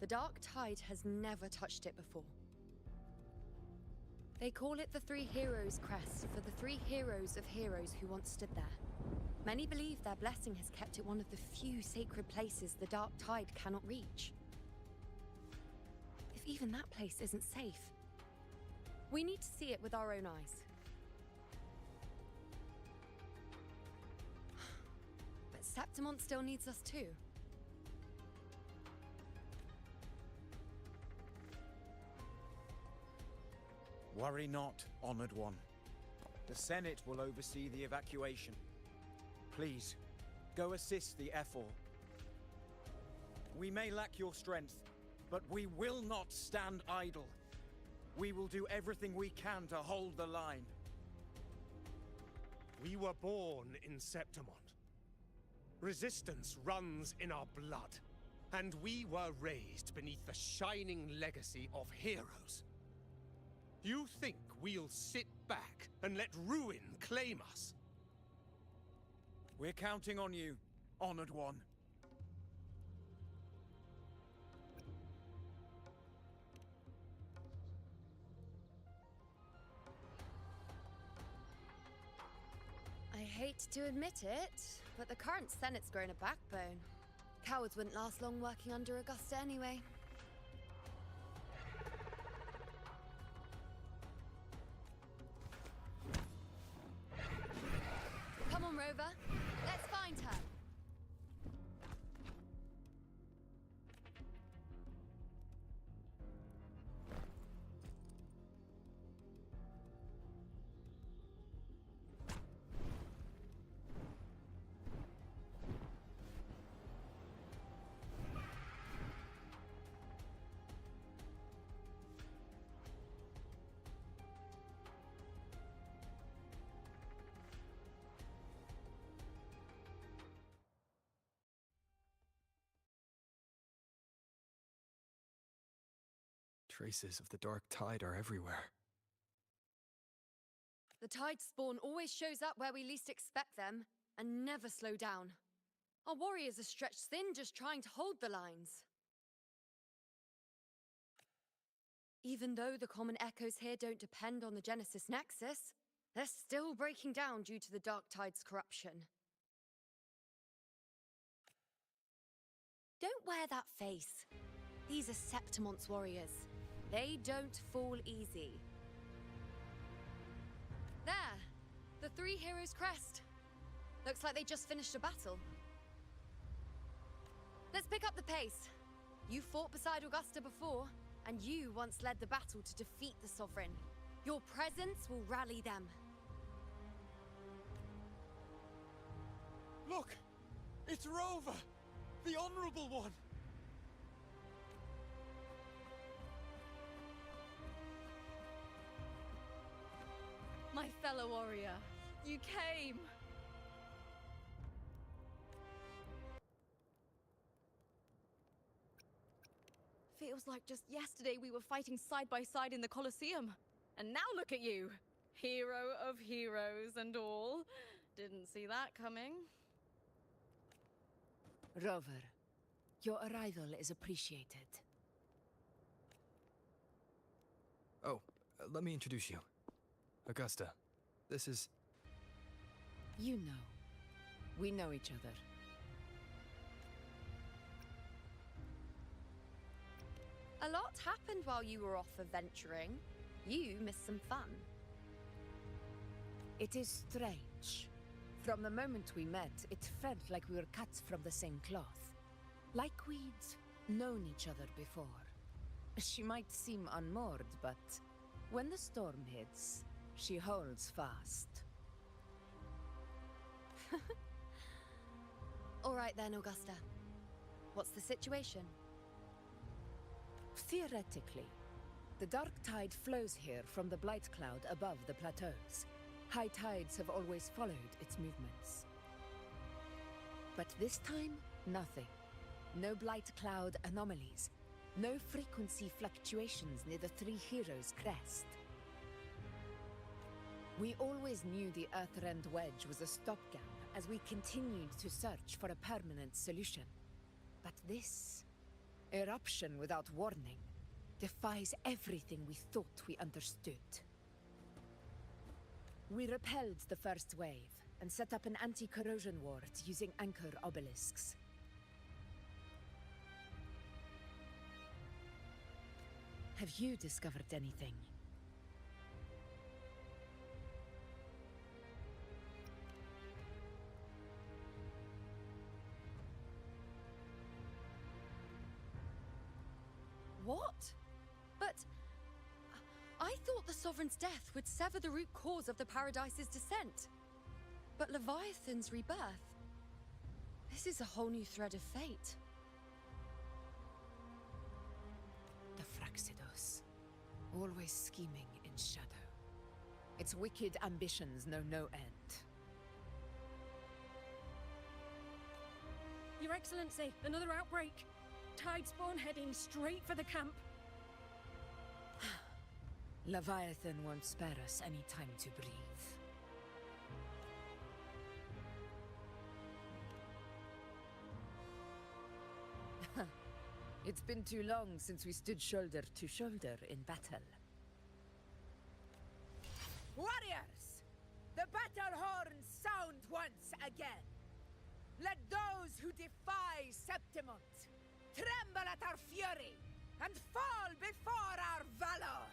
B: The dark tide has never touched it before. They call it the Three Heroes' Crest for the three heroes of heroes who once stood there. Many believe their blessing has kept it one of the few sacred places the dark tide cannot reach. If even that place isn't safe, we need to see it with our own eyes. But Septimont still needs us too.
L: Worry not, Honored One. The Senate will oversee the evacuation. Please, go assist the Ephor. We may lack your strength, but we will not stand idle. We will do everything we can to hold the line.
W: We were born in Septimont. Resistance runs in our blood, and we were raised beneath the shining legacy of heroes. You think we'll sit back and let ruin claim us?
L: We're counting on you, Honored One.
B: I hate to admit it, but the current Senate's grown a backbone. Cowards wouldn't last long working under Augusta anyway. Come on, Rover. Let's find her.
D: Traces of the dark tide are everywhere.
B: The tide spawn always shows up where we least expect them, and never slow down. Our warriors are stretched thin just trying to hold the lines. Even though the common echoes here don't depend on the Genesis Nexus, they're still breaking down due to the dark tide's corruption. Don't wear that face. These are Septimont's warriors. They don't fall easy. There! The Three Heroes' Crest. Looks like they just finished a battle. Let's pick up the pace. You fought beside Augusta before. And you once led the battle to defeat the Sovereign. Your presence will rally them.
L: Look! It's Rover! The Honorable One!
H: My fellow warrior, you came! Feels like just yesterday we were fighting side by side in the Colosseum. And now look at you! Hero of heroes and all. Didn't see that coming.
S: Rover, your arrival is appreciated.
D: Oh, let me introduce you. Augusta, this is...
S: You know. We know each other.
B: A lot happened while you were off adventuring. You missed some fun.
S: It is strange. From the moment we met, it felt like we were cut from the same cloth. Like we'd known each other before. She might seem unmoored, but when the storm hits, she holds fast.
B: All right then, Augusta. What's the situation?
S: Theoretically, the dark tide flows here from the blight cloud above the plateaus. High tides have always followed its movements. But this time, nothing. No blight cloud anomalies. No frequency fluctuations near the Three Heroes crest. We always knew the Earthrend Wedge was a stopgap as we continued to search for a permanent solution. But this eruption without warning defies everything we thought we understood. We repelled the first wave and set up an anti-corrosion ward using anchor obelisks. Have you discovered anything?
B: What? But... I thought the Sovereign's death would sever the root cause of the Paradise's descent. But Leviathan's rebirth... This is a whole new thread of fate.
S: The Fraxidos. Always scheming in shadow. Its wicked ambitions know no end.
N: Your Excellency, another outbreak. Tidespawn heading straight for the camp.
S: Leviathan won't spare us any time to breathe. It's been too long since we stood shoulder to shoulder in battle. Warriors! The battle horns sound once again! Let those who defy Septimont tremble at our fury and fall before our valor!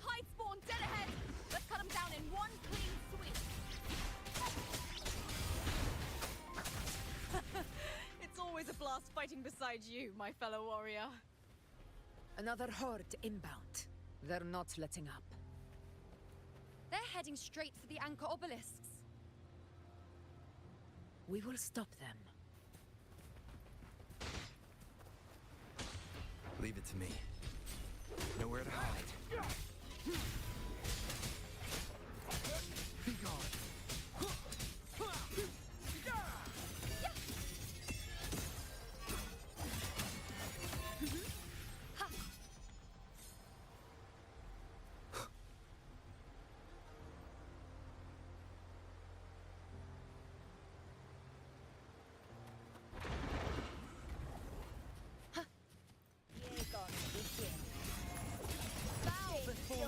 H: Tidespawn dead ahead! Let's cut them down in one clean sweep! It's always a blast fighting beside you, my fellow warrior.
S: Another horde inbound. They're not letting up.
B: They're heading straight for the anchor obelisks.
S: We will stop them.
D: Leave it to me. Nowhere to hide. Be gone.
H: Bow before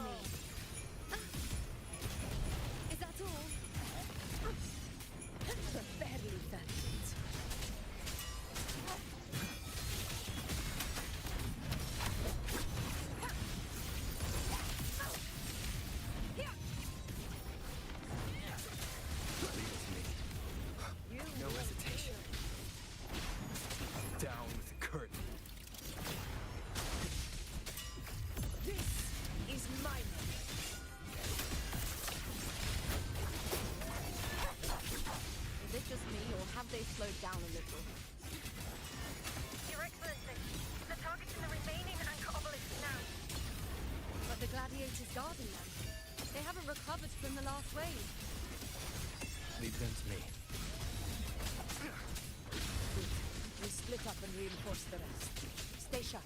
B: recovered from the last wave.
D: Leave them to me.
S: We split up and reinforce the rest. Stay sharp.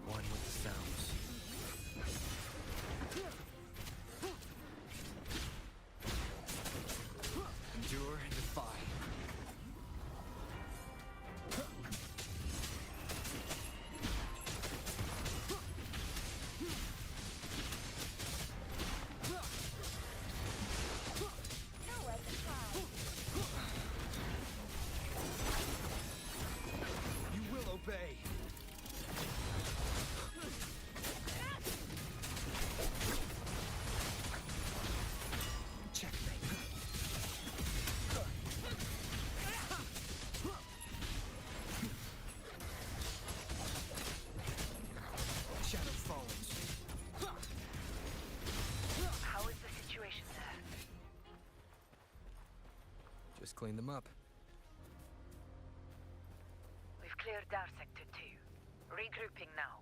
J: One with the sounds.
D: Endure and defy. You will obey. Checkmate. Shadow falls.
F: How is the situation there?
D: Just clean them up.
F: We've cleared our sector 2. Regrouping now.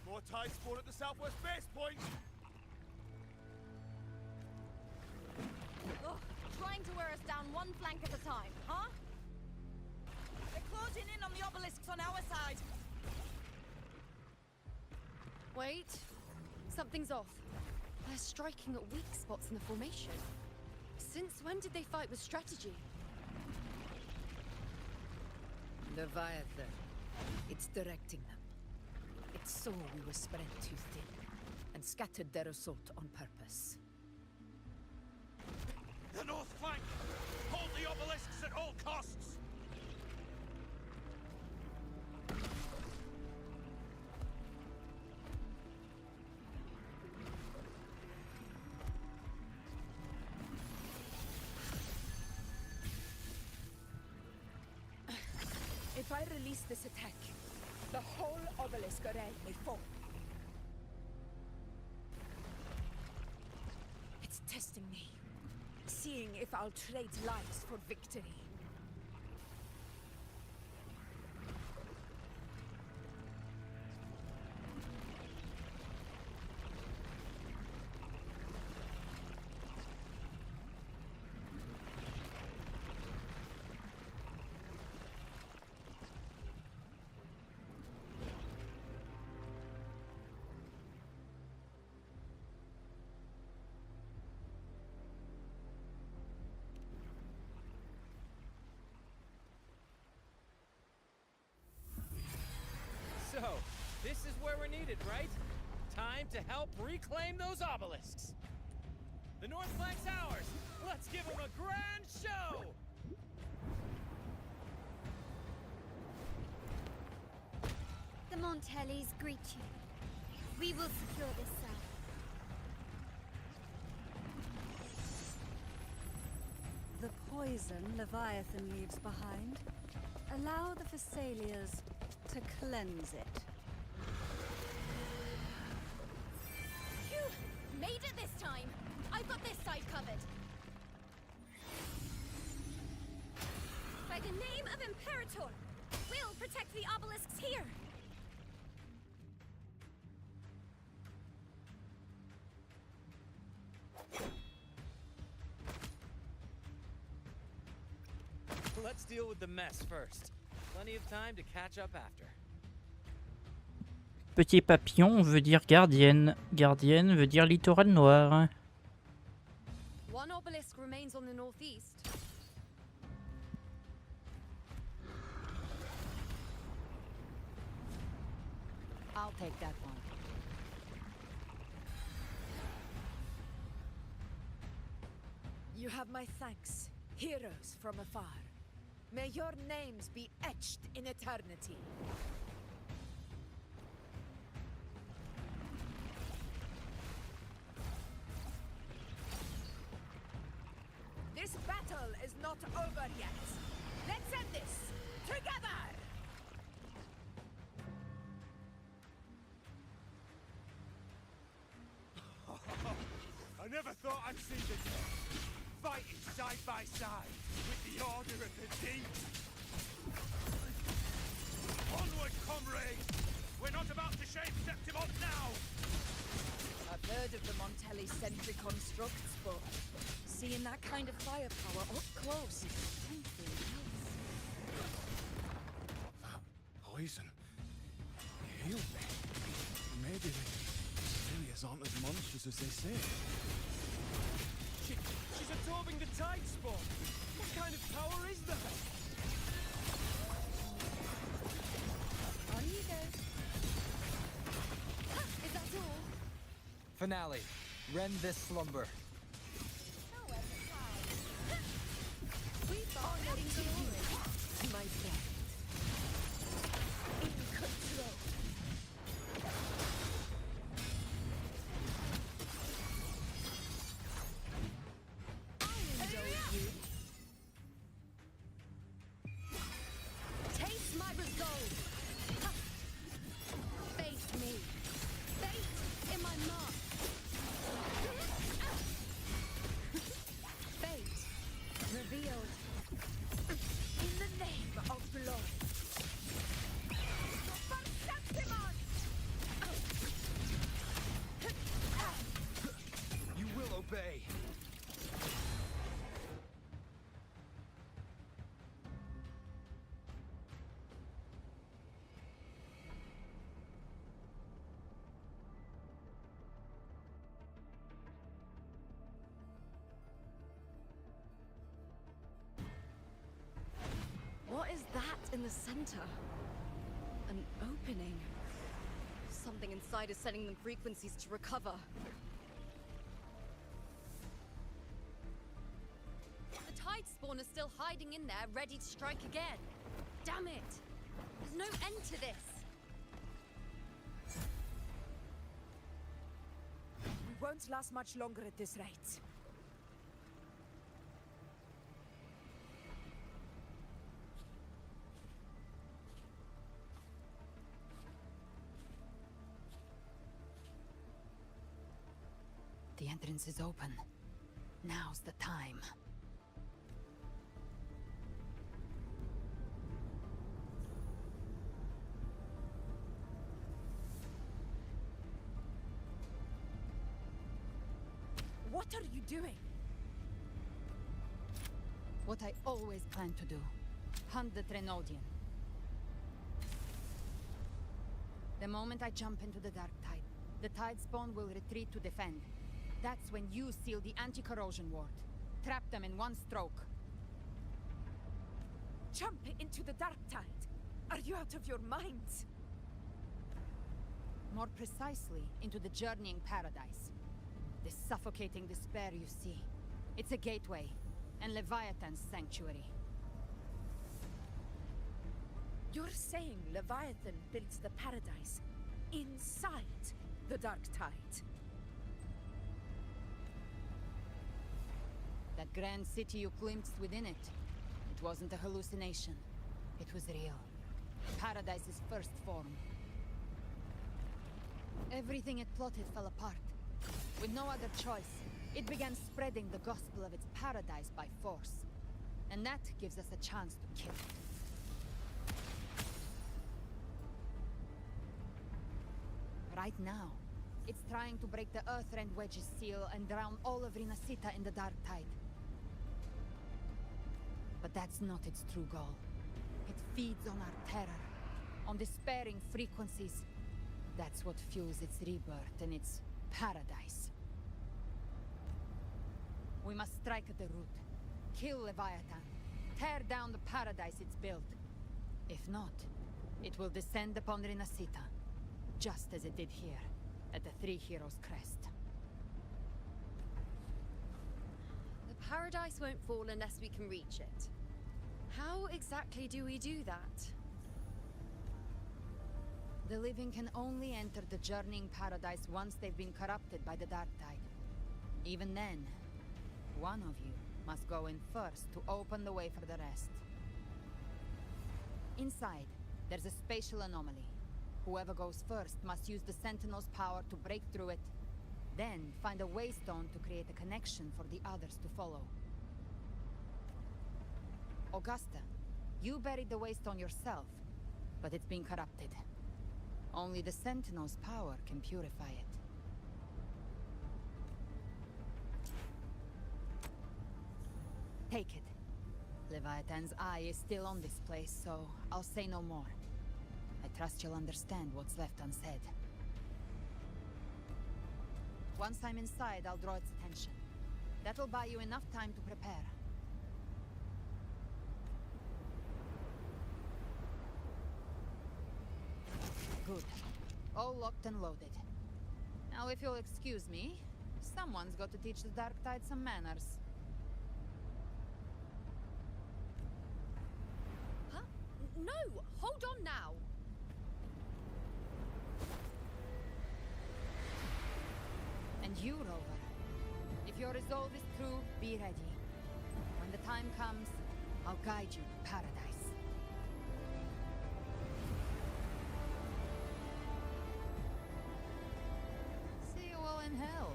O: More tide spawn at the southwest base point!
H: Ugh, trying to wear us down one flank at a time, huh?
F: They're closing in on the obelisks on our side.
B: Wait. Something's off. They're striking at weak spots in the formation. Since when did they fight with strategy?
S: Leviathan. It's directing them. It saw we were spread too thin, and scattered their assault on purpose.
O: The north flank! Hold the obelisks at all costs!
S: If I release this attack, the whole obelisk array may fall. It's testing me, seeing if I'll trade lives for victory.
M: So, this is where we're needed, right? Time to help reclaim those obelisks. The north flank's ours. Let's give them a grand show!
T: The Montellis greet you. We will secure this cell.
E: The poison Leviathan leaves behind, allow the Thessalians to cleanse it.
N: Phew! Made it this time! I've got this side covered. By the name of Imperator, we'll protect the obelisks here!
M: Let's deal with the mess first. Plenty of time to catch up after.
R: Petit papillon veut dire gardienne. Gardienne veut dire littoral noir.
B: One obelisk remains on the northeast.
S: I'll take that one. You have my thanks, heroes from afar. May your names be etched in eternity. This battle is not
F: not over yet. Let's end this together!
O: I never thought I'd see the day. Fighting side by side with the Order of the Deep. Onward, comrades! We're not about to shave Septimont now!
F: I've heard of the Montelli sentry constructs, but seeing that kind of firepower up close is something else.
O: That poison healed me. Maybe the Cecilias aren't as monstrous as they say.
M: She's absorbing the tide spawn. What kind of power is that?
H: On you go. Is that all?
D: Finale. Rend this slumber.
H: We thought letting glory, my friend. In control. Taste my resolve. Face me. Fate in my mark. Fate revealed. In the name of glory.
D: You will obey.
H: What is that in the center? An opening. Something inside is sending them frequencies to recover. The tide spawn is still hiding in there, ready to strike again. Damn it! There's no end to this.
F: We won't last much longer at this rate.
S: The entrance is open. Now's the time.
F: What are you doing?
S: What I always planned to do. Hunt the Trenodian. The moment I jump into the Dark Tide, the Tide Spawn will retreat to defend. That's when you seal the anti-corrosion ward. Trap them in one stroke.
F: Jump into the Dark Tide? Are you out of your minds?
S: More precisely, into the Journeying Paradise. The suffocating despair you see. It's a gateway, and Leviathan's sanctuary.
F: You're saying Leviathan builds the paradise inside the Dark Tide?
S: That grand city you glimpsed within it, it wasn't a hallucination. It was real. Paradise's first form. Everything it plotted fell apart. With no other choice, it began spreading the gospel of its paradise by force. And that gives us a chance to kill it. Right now, it's trying to break the Earthrend Wedge's seal and drown all of Rinasita in the Dark Tide. But that's not its true goal. It feeds on our terror, on despairing frequencies. That's what fuels its rebirth and its paradise. We must strike at the root. Kill Leviathan. Tear down the paradise it's built. If not, it will descend upon Rinasita, just as it did here, at the Three Heroes Crest.
H: The paradise won't fall unless we can reach it. How exactly do we do that?
S: The living can only enter the Journeying Paradise once they've been corrupted by the Dark Tide. Even then, one of you must go in first to open the way for the rest. Inside, there's a spatial anomaly. Whoever goes first must use the Sentinel's power to break through it, then find a waystone to create a connection for the others to follow. Augusta, you buried the waystone yourself, but it's been corrupted. Only the Sentinel's power can purify it. Take it. Leviathan's eye is still on this place, so I'll say no more. I trust you'll understand what's left unsaid. Once I'm inside, I'll draw its attention. That'll buy you enough time to prepare. Good. All locked and loaded. Now, if you'll excuse me, someone's got to teach the Dark Tide some manners.
B: Huh? No! Hold on now!
S: And you, Rover. If your resolve is true, be ready. When the time comes, I'll guide you to paradise. See you all in hell.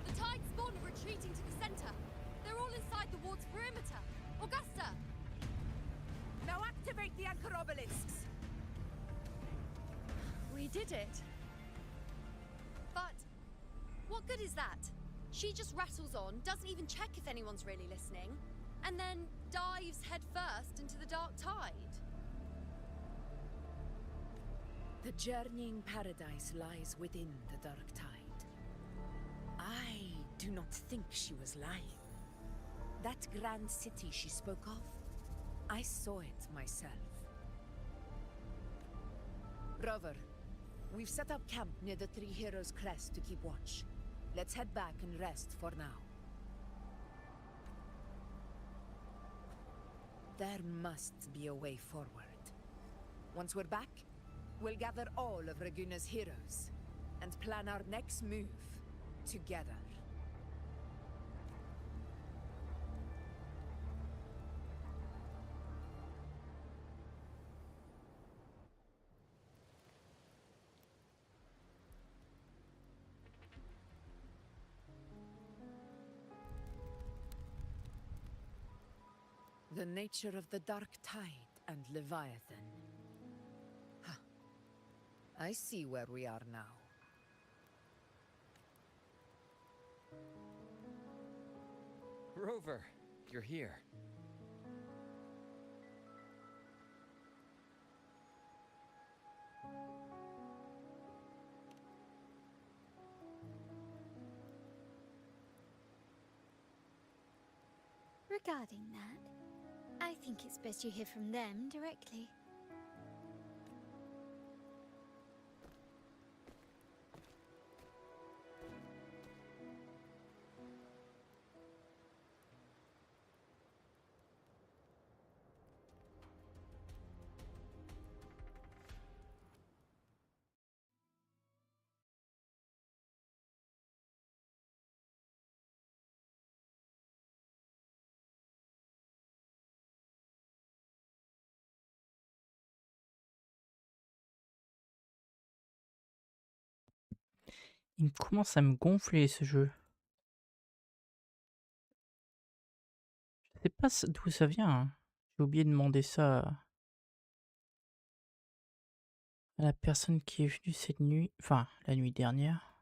B: The tide spawn are retreating to the center. They're all inside the ward's perimeter. Augusta!
F: Now activate the anchor obelisks!
B: We did it. But what good is that? She just rattles on, doesn't even check if anyone's really listening, and then dives headfirst into the dark tide.
F: The journeying paradise lies within the dark tide. I do not think she was lying. That grand city she spoke of, I saw it myself. Rover, we've set up camp near the Three Heroes Crest to keep watch. Let's head back and rest for now. There must be a way forward. Once we're back, we'll gather all of Raguna's heroes and plan our next move together. The nature of the Dark Tide and Leviathan. Huh. I see where we are now.
D: Rover, you're here.
T: Regarding that, I think it's best you hear from them directly.
R: Il commence à me gonfler ce jeu. Je sais pas d'où ça vient, hein. J'ai oublié de demander ça à la personne qui est venue cette nuit, enfin la nuit dernière.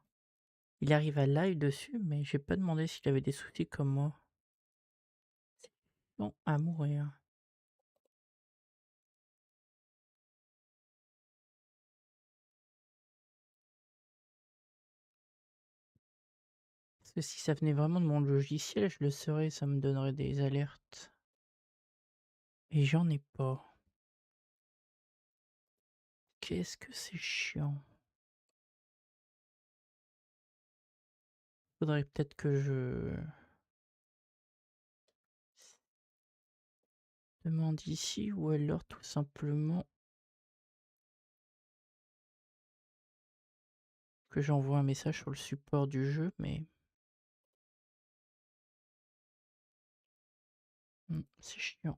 R: Il arrive à live dessus, mais j'ai pas demandé s'il avait des soucis comme moi. C'est bon à mourir. Parce que si ça venait vraiment de mon logiciel, je le saurais, ça me donnerait des alertes. Et j'en ai pas. Qu'est-ce que c'est chiant. Faudrait peut-être que je Demande ici ou alors tout simplement que j'envoie un message sur le support du jeu, mais c'est chiant.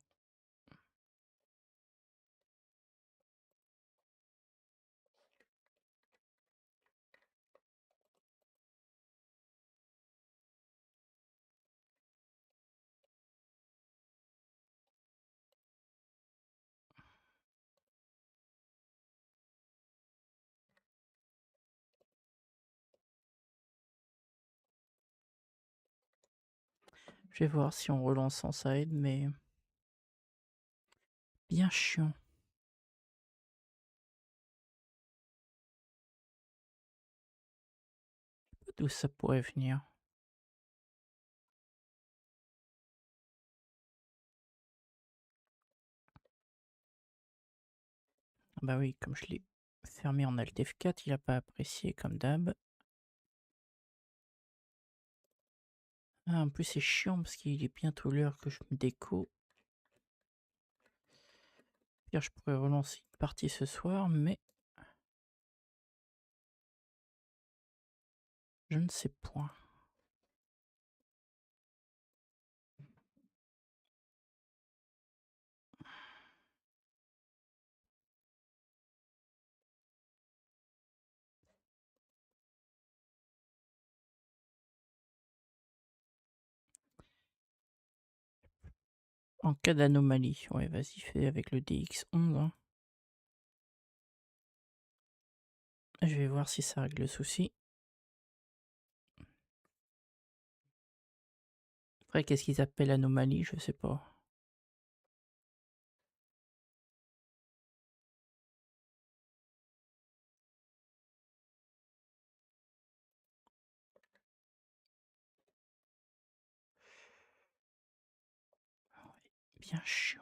R: Je vais voir si en relançant ça aide, mais bien chiant. D'où ça pourrait venir? Bah oui, comme je l'ai fermé en Alt F4, il a pas apprécié comme d'hab. Ah, en plus c'est chiant parce qu'il est bientôt l'heure que je me déco. Pire, je pourrais relancer une partie ce soir, mais je ne sais point. En cas d'anomalie, ouais, vas-y, fais avec le DX11. Hein. Je vais voir si ça règle le souci. Après, qu'est-ce qu'ils appellent anomalie, je sais pas. Bien chiant.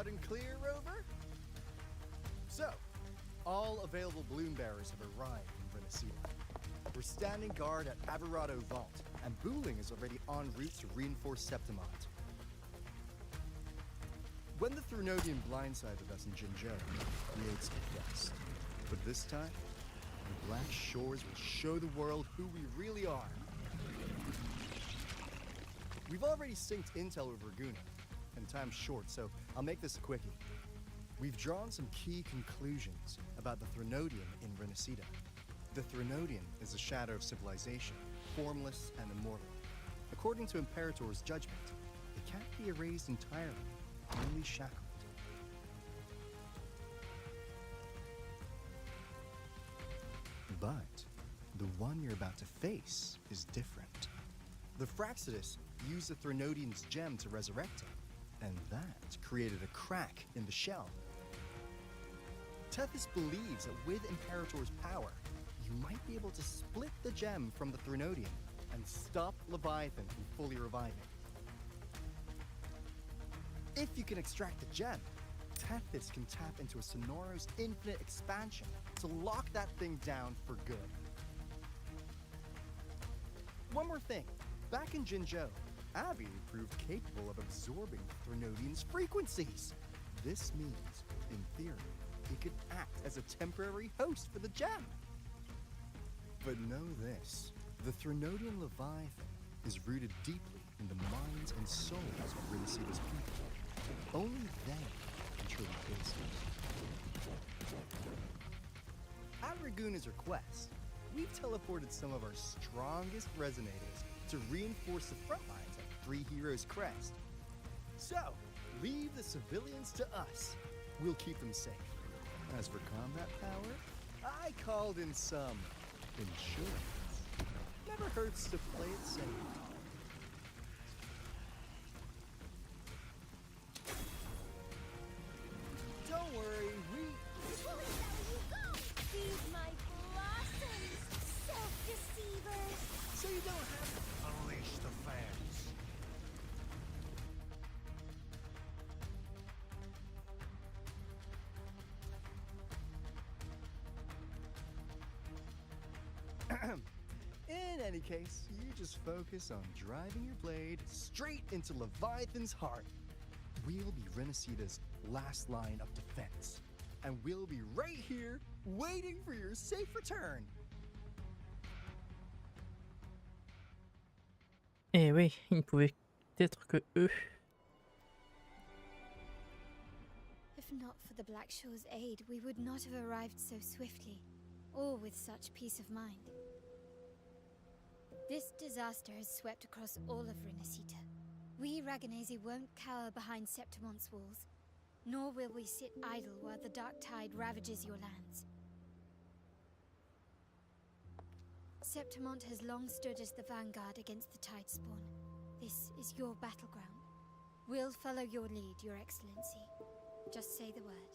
I: Loud and clear, Rover? So, all available balloon bearers have arrived in Renacida. We're standing guard at Averado Vault, and Booling is already en route to reinforce Septimont. When the Threnodian blindsided us in Jinzhou, we ate some dust. But this time, the Black Shores will show the world who we really are. We've already synced intel with Raguna, and time's short, so I'll make this a quickie. We've drawn some key conclusions about the Threnodian in Renacida. The Threnodian is a shadow of civilization, formless and immortal. According to Imperator's judgment, it can't be erased entirely, only shackled. But the one you're about to face is different. The Fraxidus used the Threnodian's gem to resurrect him, and that created a crack in the shell. Tethys believes that with Imperator's power, you might be able to split the gem from the Threnodian and stop Leviathan from fully reviving. If you can extract the gem, Tethys can tap into a Sonoro's infinite expansion to lock that thing down for good. One more thing. Back in Jinzhou, Abby proved capable of absorbing the Threnodian's frequencies. This means, in theory, he could act as a temporary host for the gem. But know this, the Threnodian Leviathan is rooted deeply in the minds and souls of Renacida's people. Only they can truly face it. At Raguna's request, we've teleported some of our strongest resonators to reinforce the front lines at Three Heroes Crest. So, leave the civilians to us. We'll keep them safe. As for combat power, I called in some insurance. Never hurts to play it safe. Don't worry,
N: Feed my blossoms, self-deceivers!
I: So you don't have to
O: unleash the fans.
I: In any case, you just focus on driving your blade straight into Leviathan's heart. We'll be Renacida's last line of defense. And we'll be right here, waiting for your safe return.
R: Eh oui, il ne pouvait être que eux.
T: If not for the Black Shore's aid, we would not have arrived so swiftly, or with such peace of mind. This disaster has swept across all of Renacita. We Raganese won't cower behind Septimont's walls, nor will we sit idle while the dark tide ravages your lands. Septimont has long stood as the vanguard against the tide spawn. This is your battleground. We'll follow your lead, Your Excellency. Just say the word.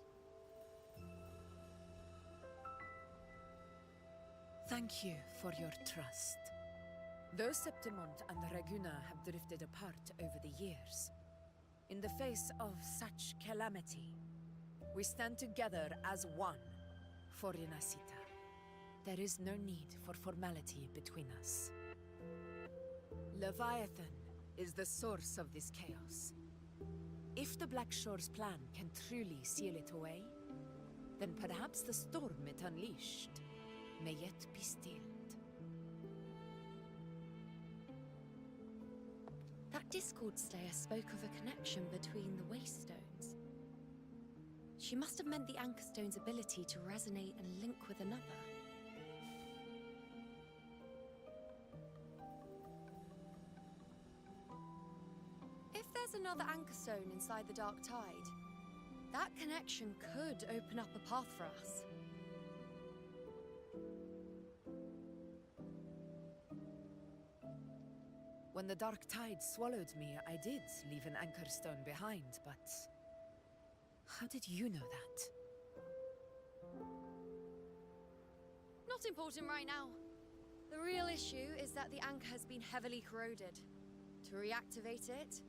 F: Thank you for your trust. Though Septimont and Raguna have drifted apart over the years, in the face of such calamity, we stand together as one for Renacita. There is no need for formality between us. Leviathan is the source of this chaos. If the Black Shore's plan can truly seal it away, then perhaps the storm it unleashed may yet be stilled.
B: That Discord Slayer spoke of a connection between the Wastestones. She must have meant the Anchor Stone's ability to resonate and link with another. If there's another Anchor Stone inside the Dark Tide, that connection could open up a path for us.
F: When the Dark Tide swallowed me, I did leave an Anchor Stone behind, but how did you know that?
B: Not important right now. The real issue is that the anchor has been heavily corroded. To reactivate it,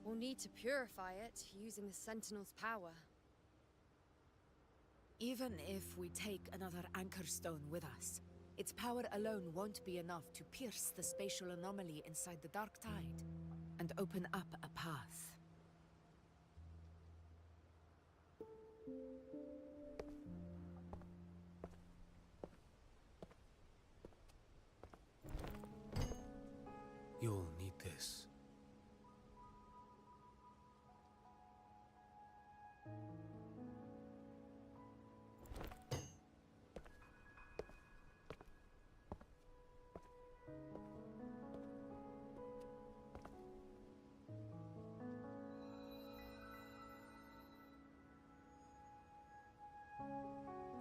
B: We'll need to purify it using the Sentinel's power.
F: Even if we take another Anchor Stone with us, its power alone won't be enough to pierce the spatial anomaly inside the Dark Tide and open up a path.
K: You'll need this.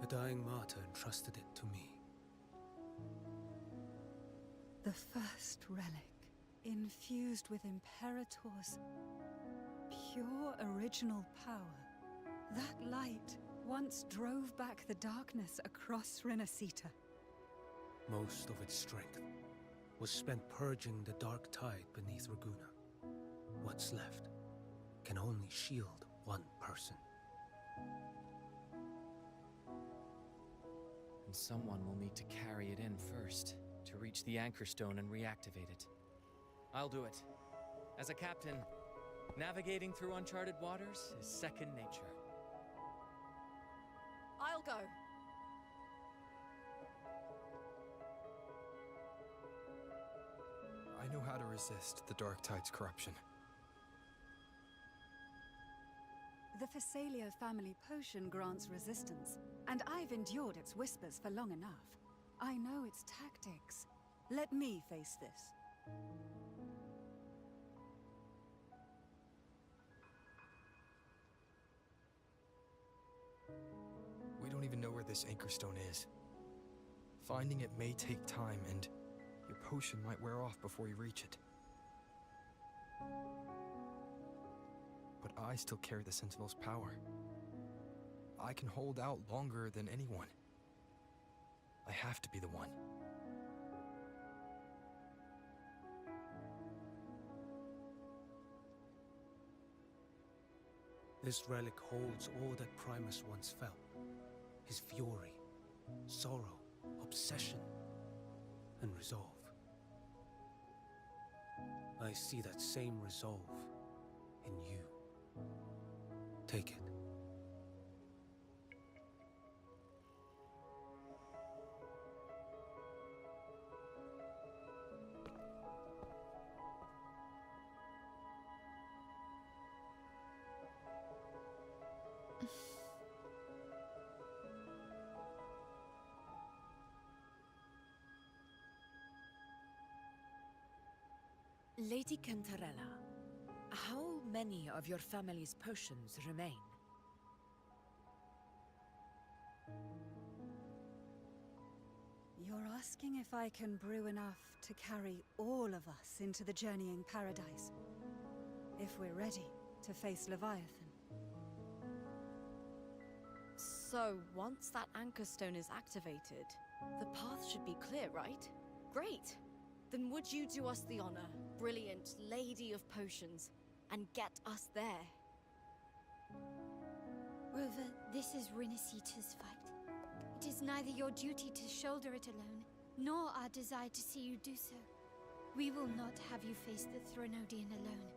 K: A dying martyr entrusted it to me.
E: The first relic, infused with Imperator's pure original power. That light once drove back the darkness across Renacita.
K: Most of its strength was spent purging the dark tide beneath Raguna. What's left can only shield one person.
M: And someone will need to carry it in first, to reach the Anchor Stone and reactivate it. I'll do it. As a captain, navigating through uncharted waters is second nature.
H: I'll go.
D: I know how to resist the Dark Tide's corruption.
E: The Phasalia family potion grants resistance, and I've endured its whispers for long enough. I know its tactics. Let me face this.
D: We don't even know where this Anchor Stone is. Finding it may take time, and your potion might wear off before you reach it. But I still carry the Sentinel's power. I can hold out longer than anyone. I have to be the one.
K: This relic holds all that Primus once felt. His fury, sorrow, obsession, and resolve. I see that same resolve in you. Take it.
F: Lady Cantarella, how many of your family's potions remain?
E: You're asking if I can brew enough to carry all of us into the journeying paradise. If we're ready to face Leviathan.
H: So, once that Anchor Stone is activated, the path should be clear, right? Great! Then would you do us the honor, brilliant Lady of Potions, and get us there?
T: Rover, this is Renacita's fight. It is neither your duty to shoulder it alone, nor our desire to see you do so. We will not have you face the Threnodian alone.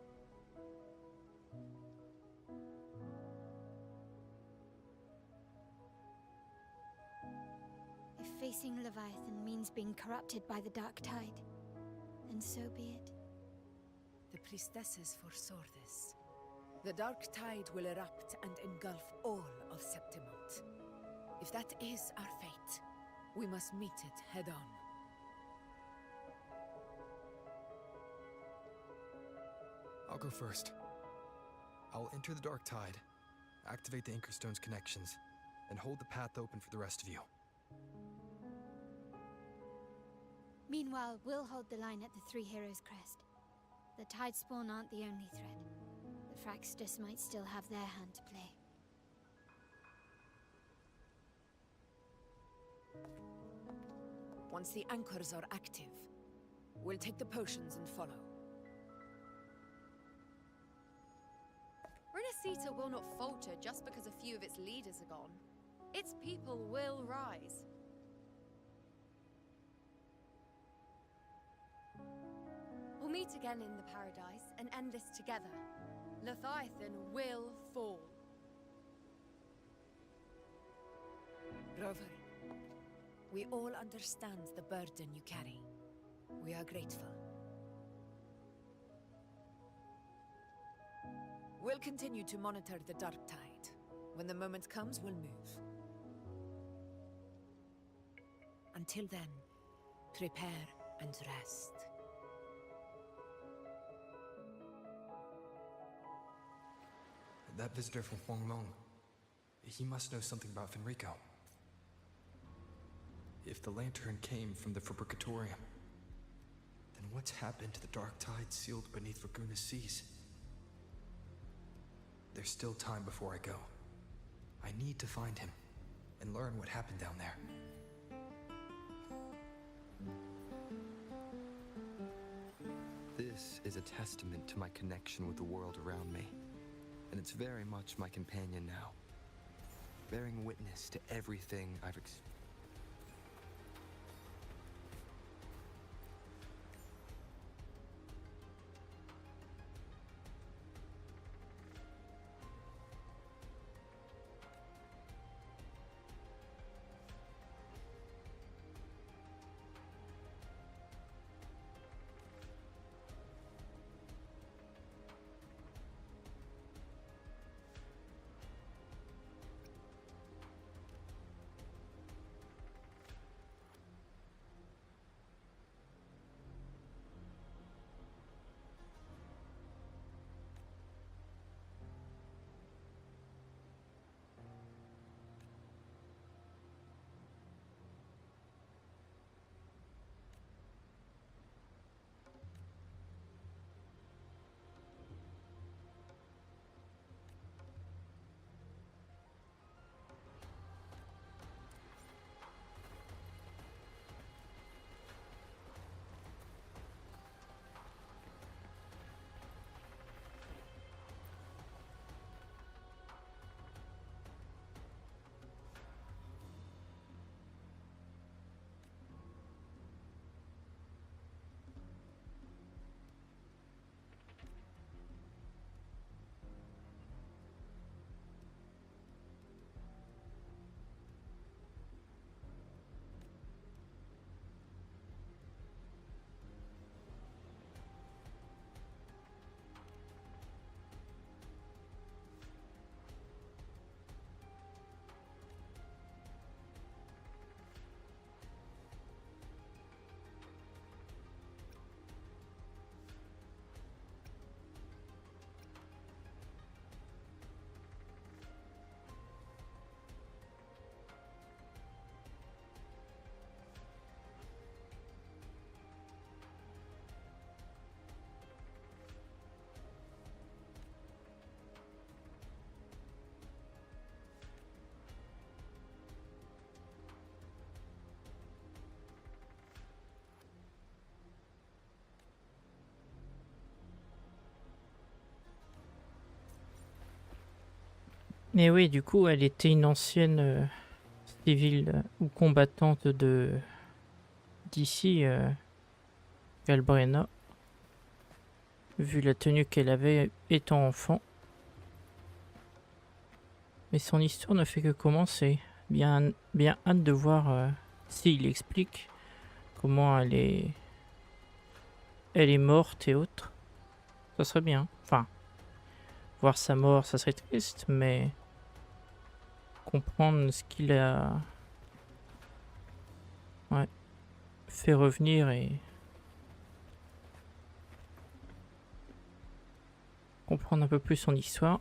T: If facing Leviathan means being corrupted by the Dark Tide, then so be it.
F: The priestesses foresaw this. The Dark Tide will erupt and engulf all of Septimont. If that is our fate, we must meet it head on.
D: I'll go first. I'll enter the Dark Tide, activate the Anchor Stone's connections, and hold the path open for the rest of you.
T: Meanwhile, we'll hold the line at the Three Heroes Crest. The Tidespawn aren't the only threat. The Fraxtus might still have their hand to play.
F: Once the anchors are active, we'll take the potions and follow.
B: Cita will not falter just because a few of its leaders are gone. Its people will rise. We'll meet again in the Paradise and end this together. Leviathan will fall.
F: Rover, we all understand the burden you carry. We are grateful. We'll continue to monitor the dark tide. When the moment comes, we'll move. Until then, prepare and rest.
D: That visitor from Huangmeng, he must know something about Fenrico. If the lantern came from the Fabricatorium, then what's happened to the dark tide sealed beneath Raguna's seas? There's still time before I go. I need to find him and learn what happened down there. This is a testament to my connection with the world around me, and it's very much my companion now, bearing witness to everything I've experienced.
R: Mais oui, du coup, elle était une ancienne civile ou combattante d'ici, Galbrena, vu la tenue qu'elle avait étant enfant. Mais son histoire ne fait que commencer. Bien hâte de voir s'il explique comment elle est morte et autres. Ça serait bien. Enfin, voir sa mort, ça serait triste, mais comprendre ce qu'il a fait revenir et comprendre un peu plus son histoire.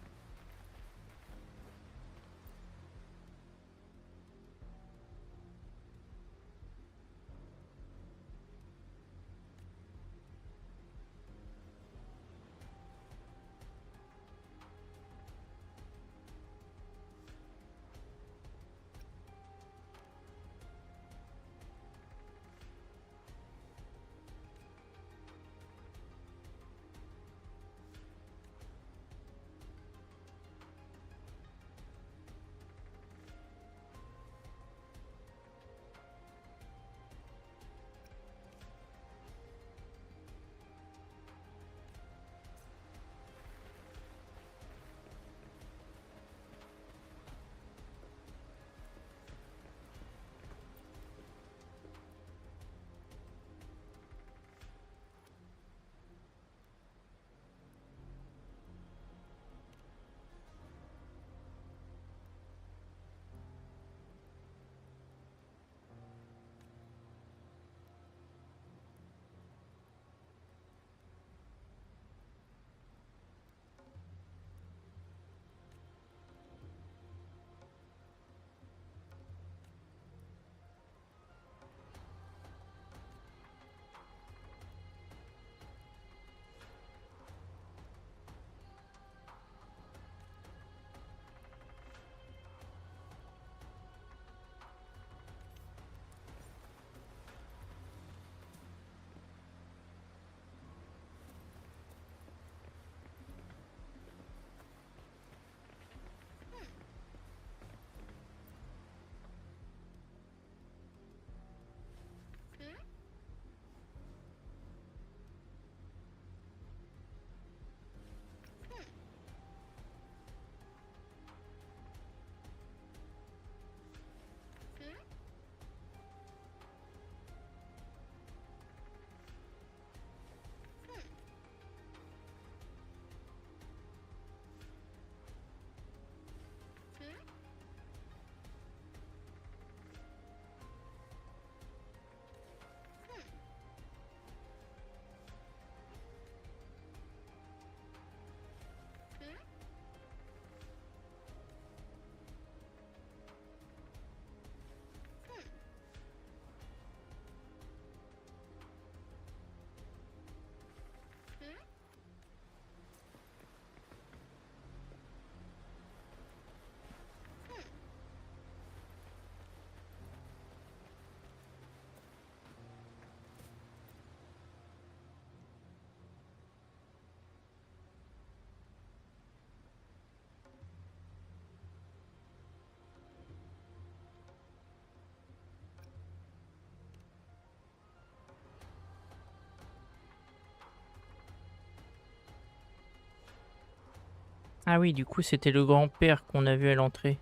R: Ah oui, du coup, c'était le grand-père qu'on a vu à l'entrée.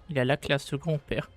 R: Il a la classe, le grand-père.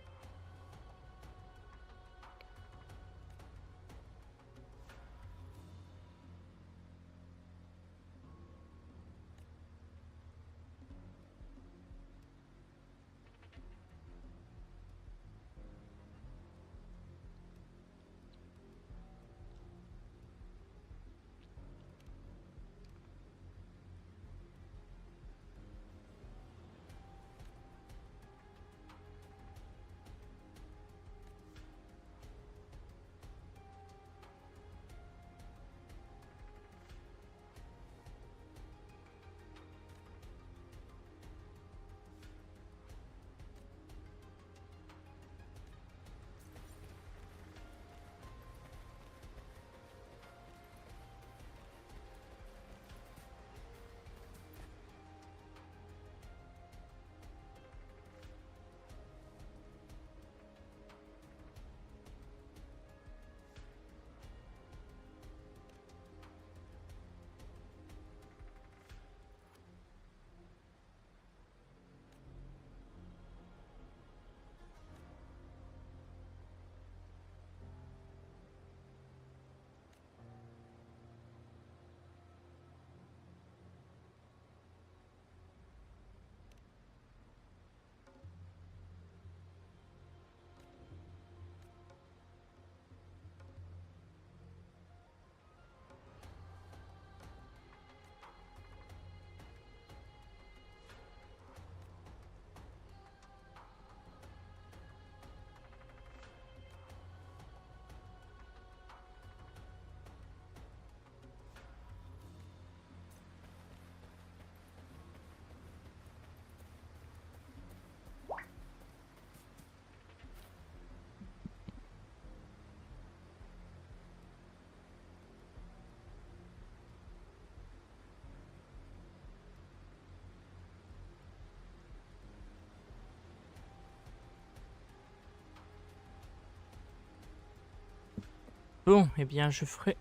R: Bon, eh bien, je ferai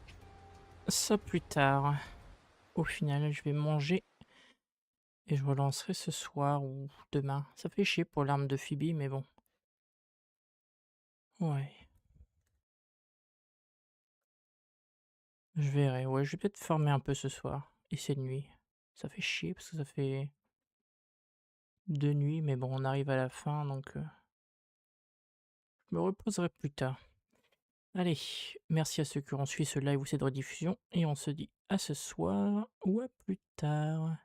R: ça plus tard. Au final, je vais manger et je relancerai ce soir ou demain. Ça fait chier pour l'arme de Phoebe, mais bon. Ouais. Je verrai. Ouais, je vais peut-être farmer un peu ce soir et cette nuit. Ça fait chier parce que ça fait 2 nuits, mais bon, on arrive à la fin, donc je me reposerai plus tard. Allez, merci à ceux qui auront suivi ce live ou cette rediffusion, et on se dit à ce soir ou à plus tard.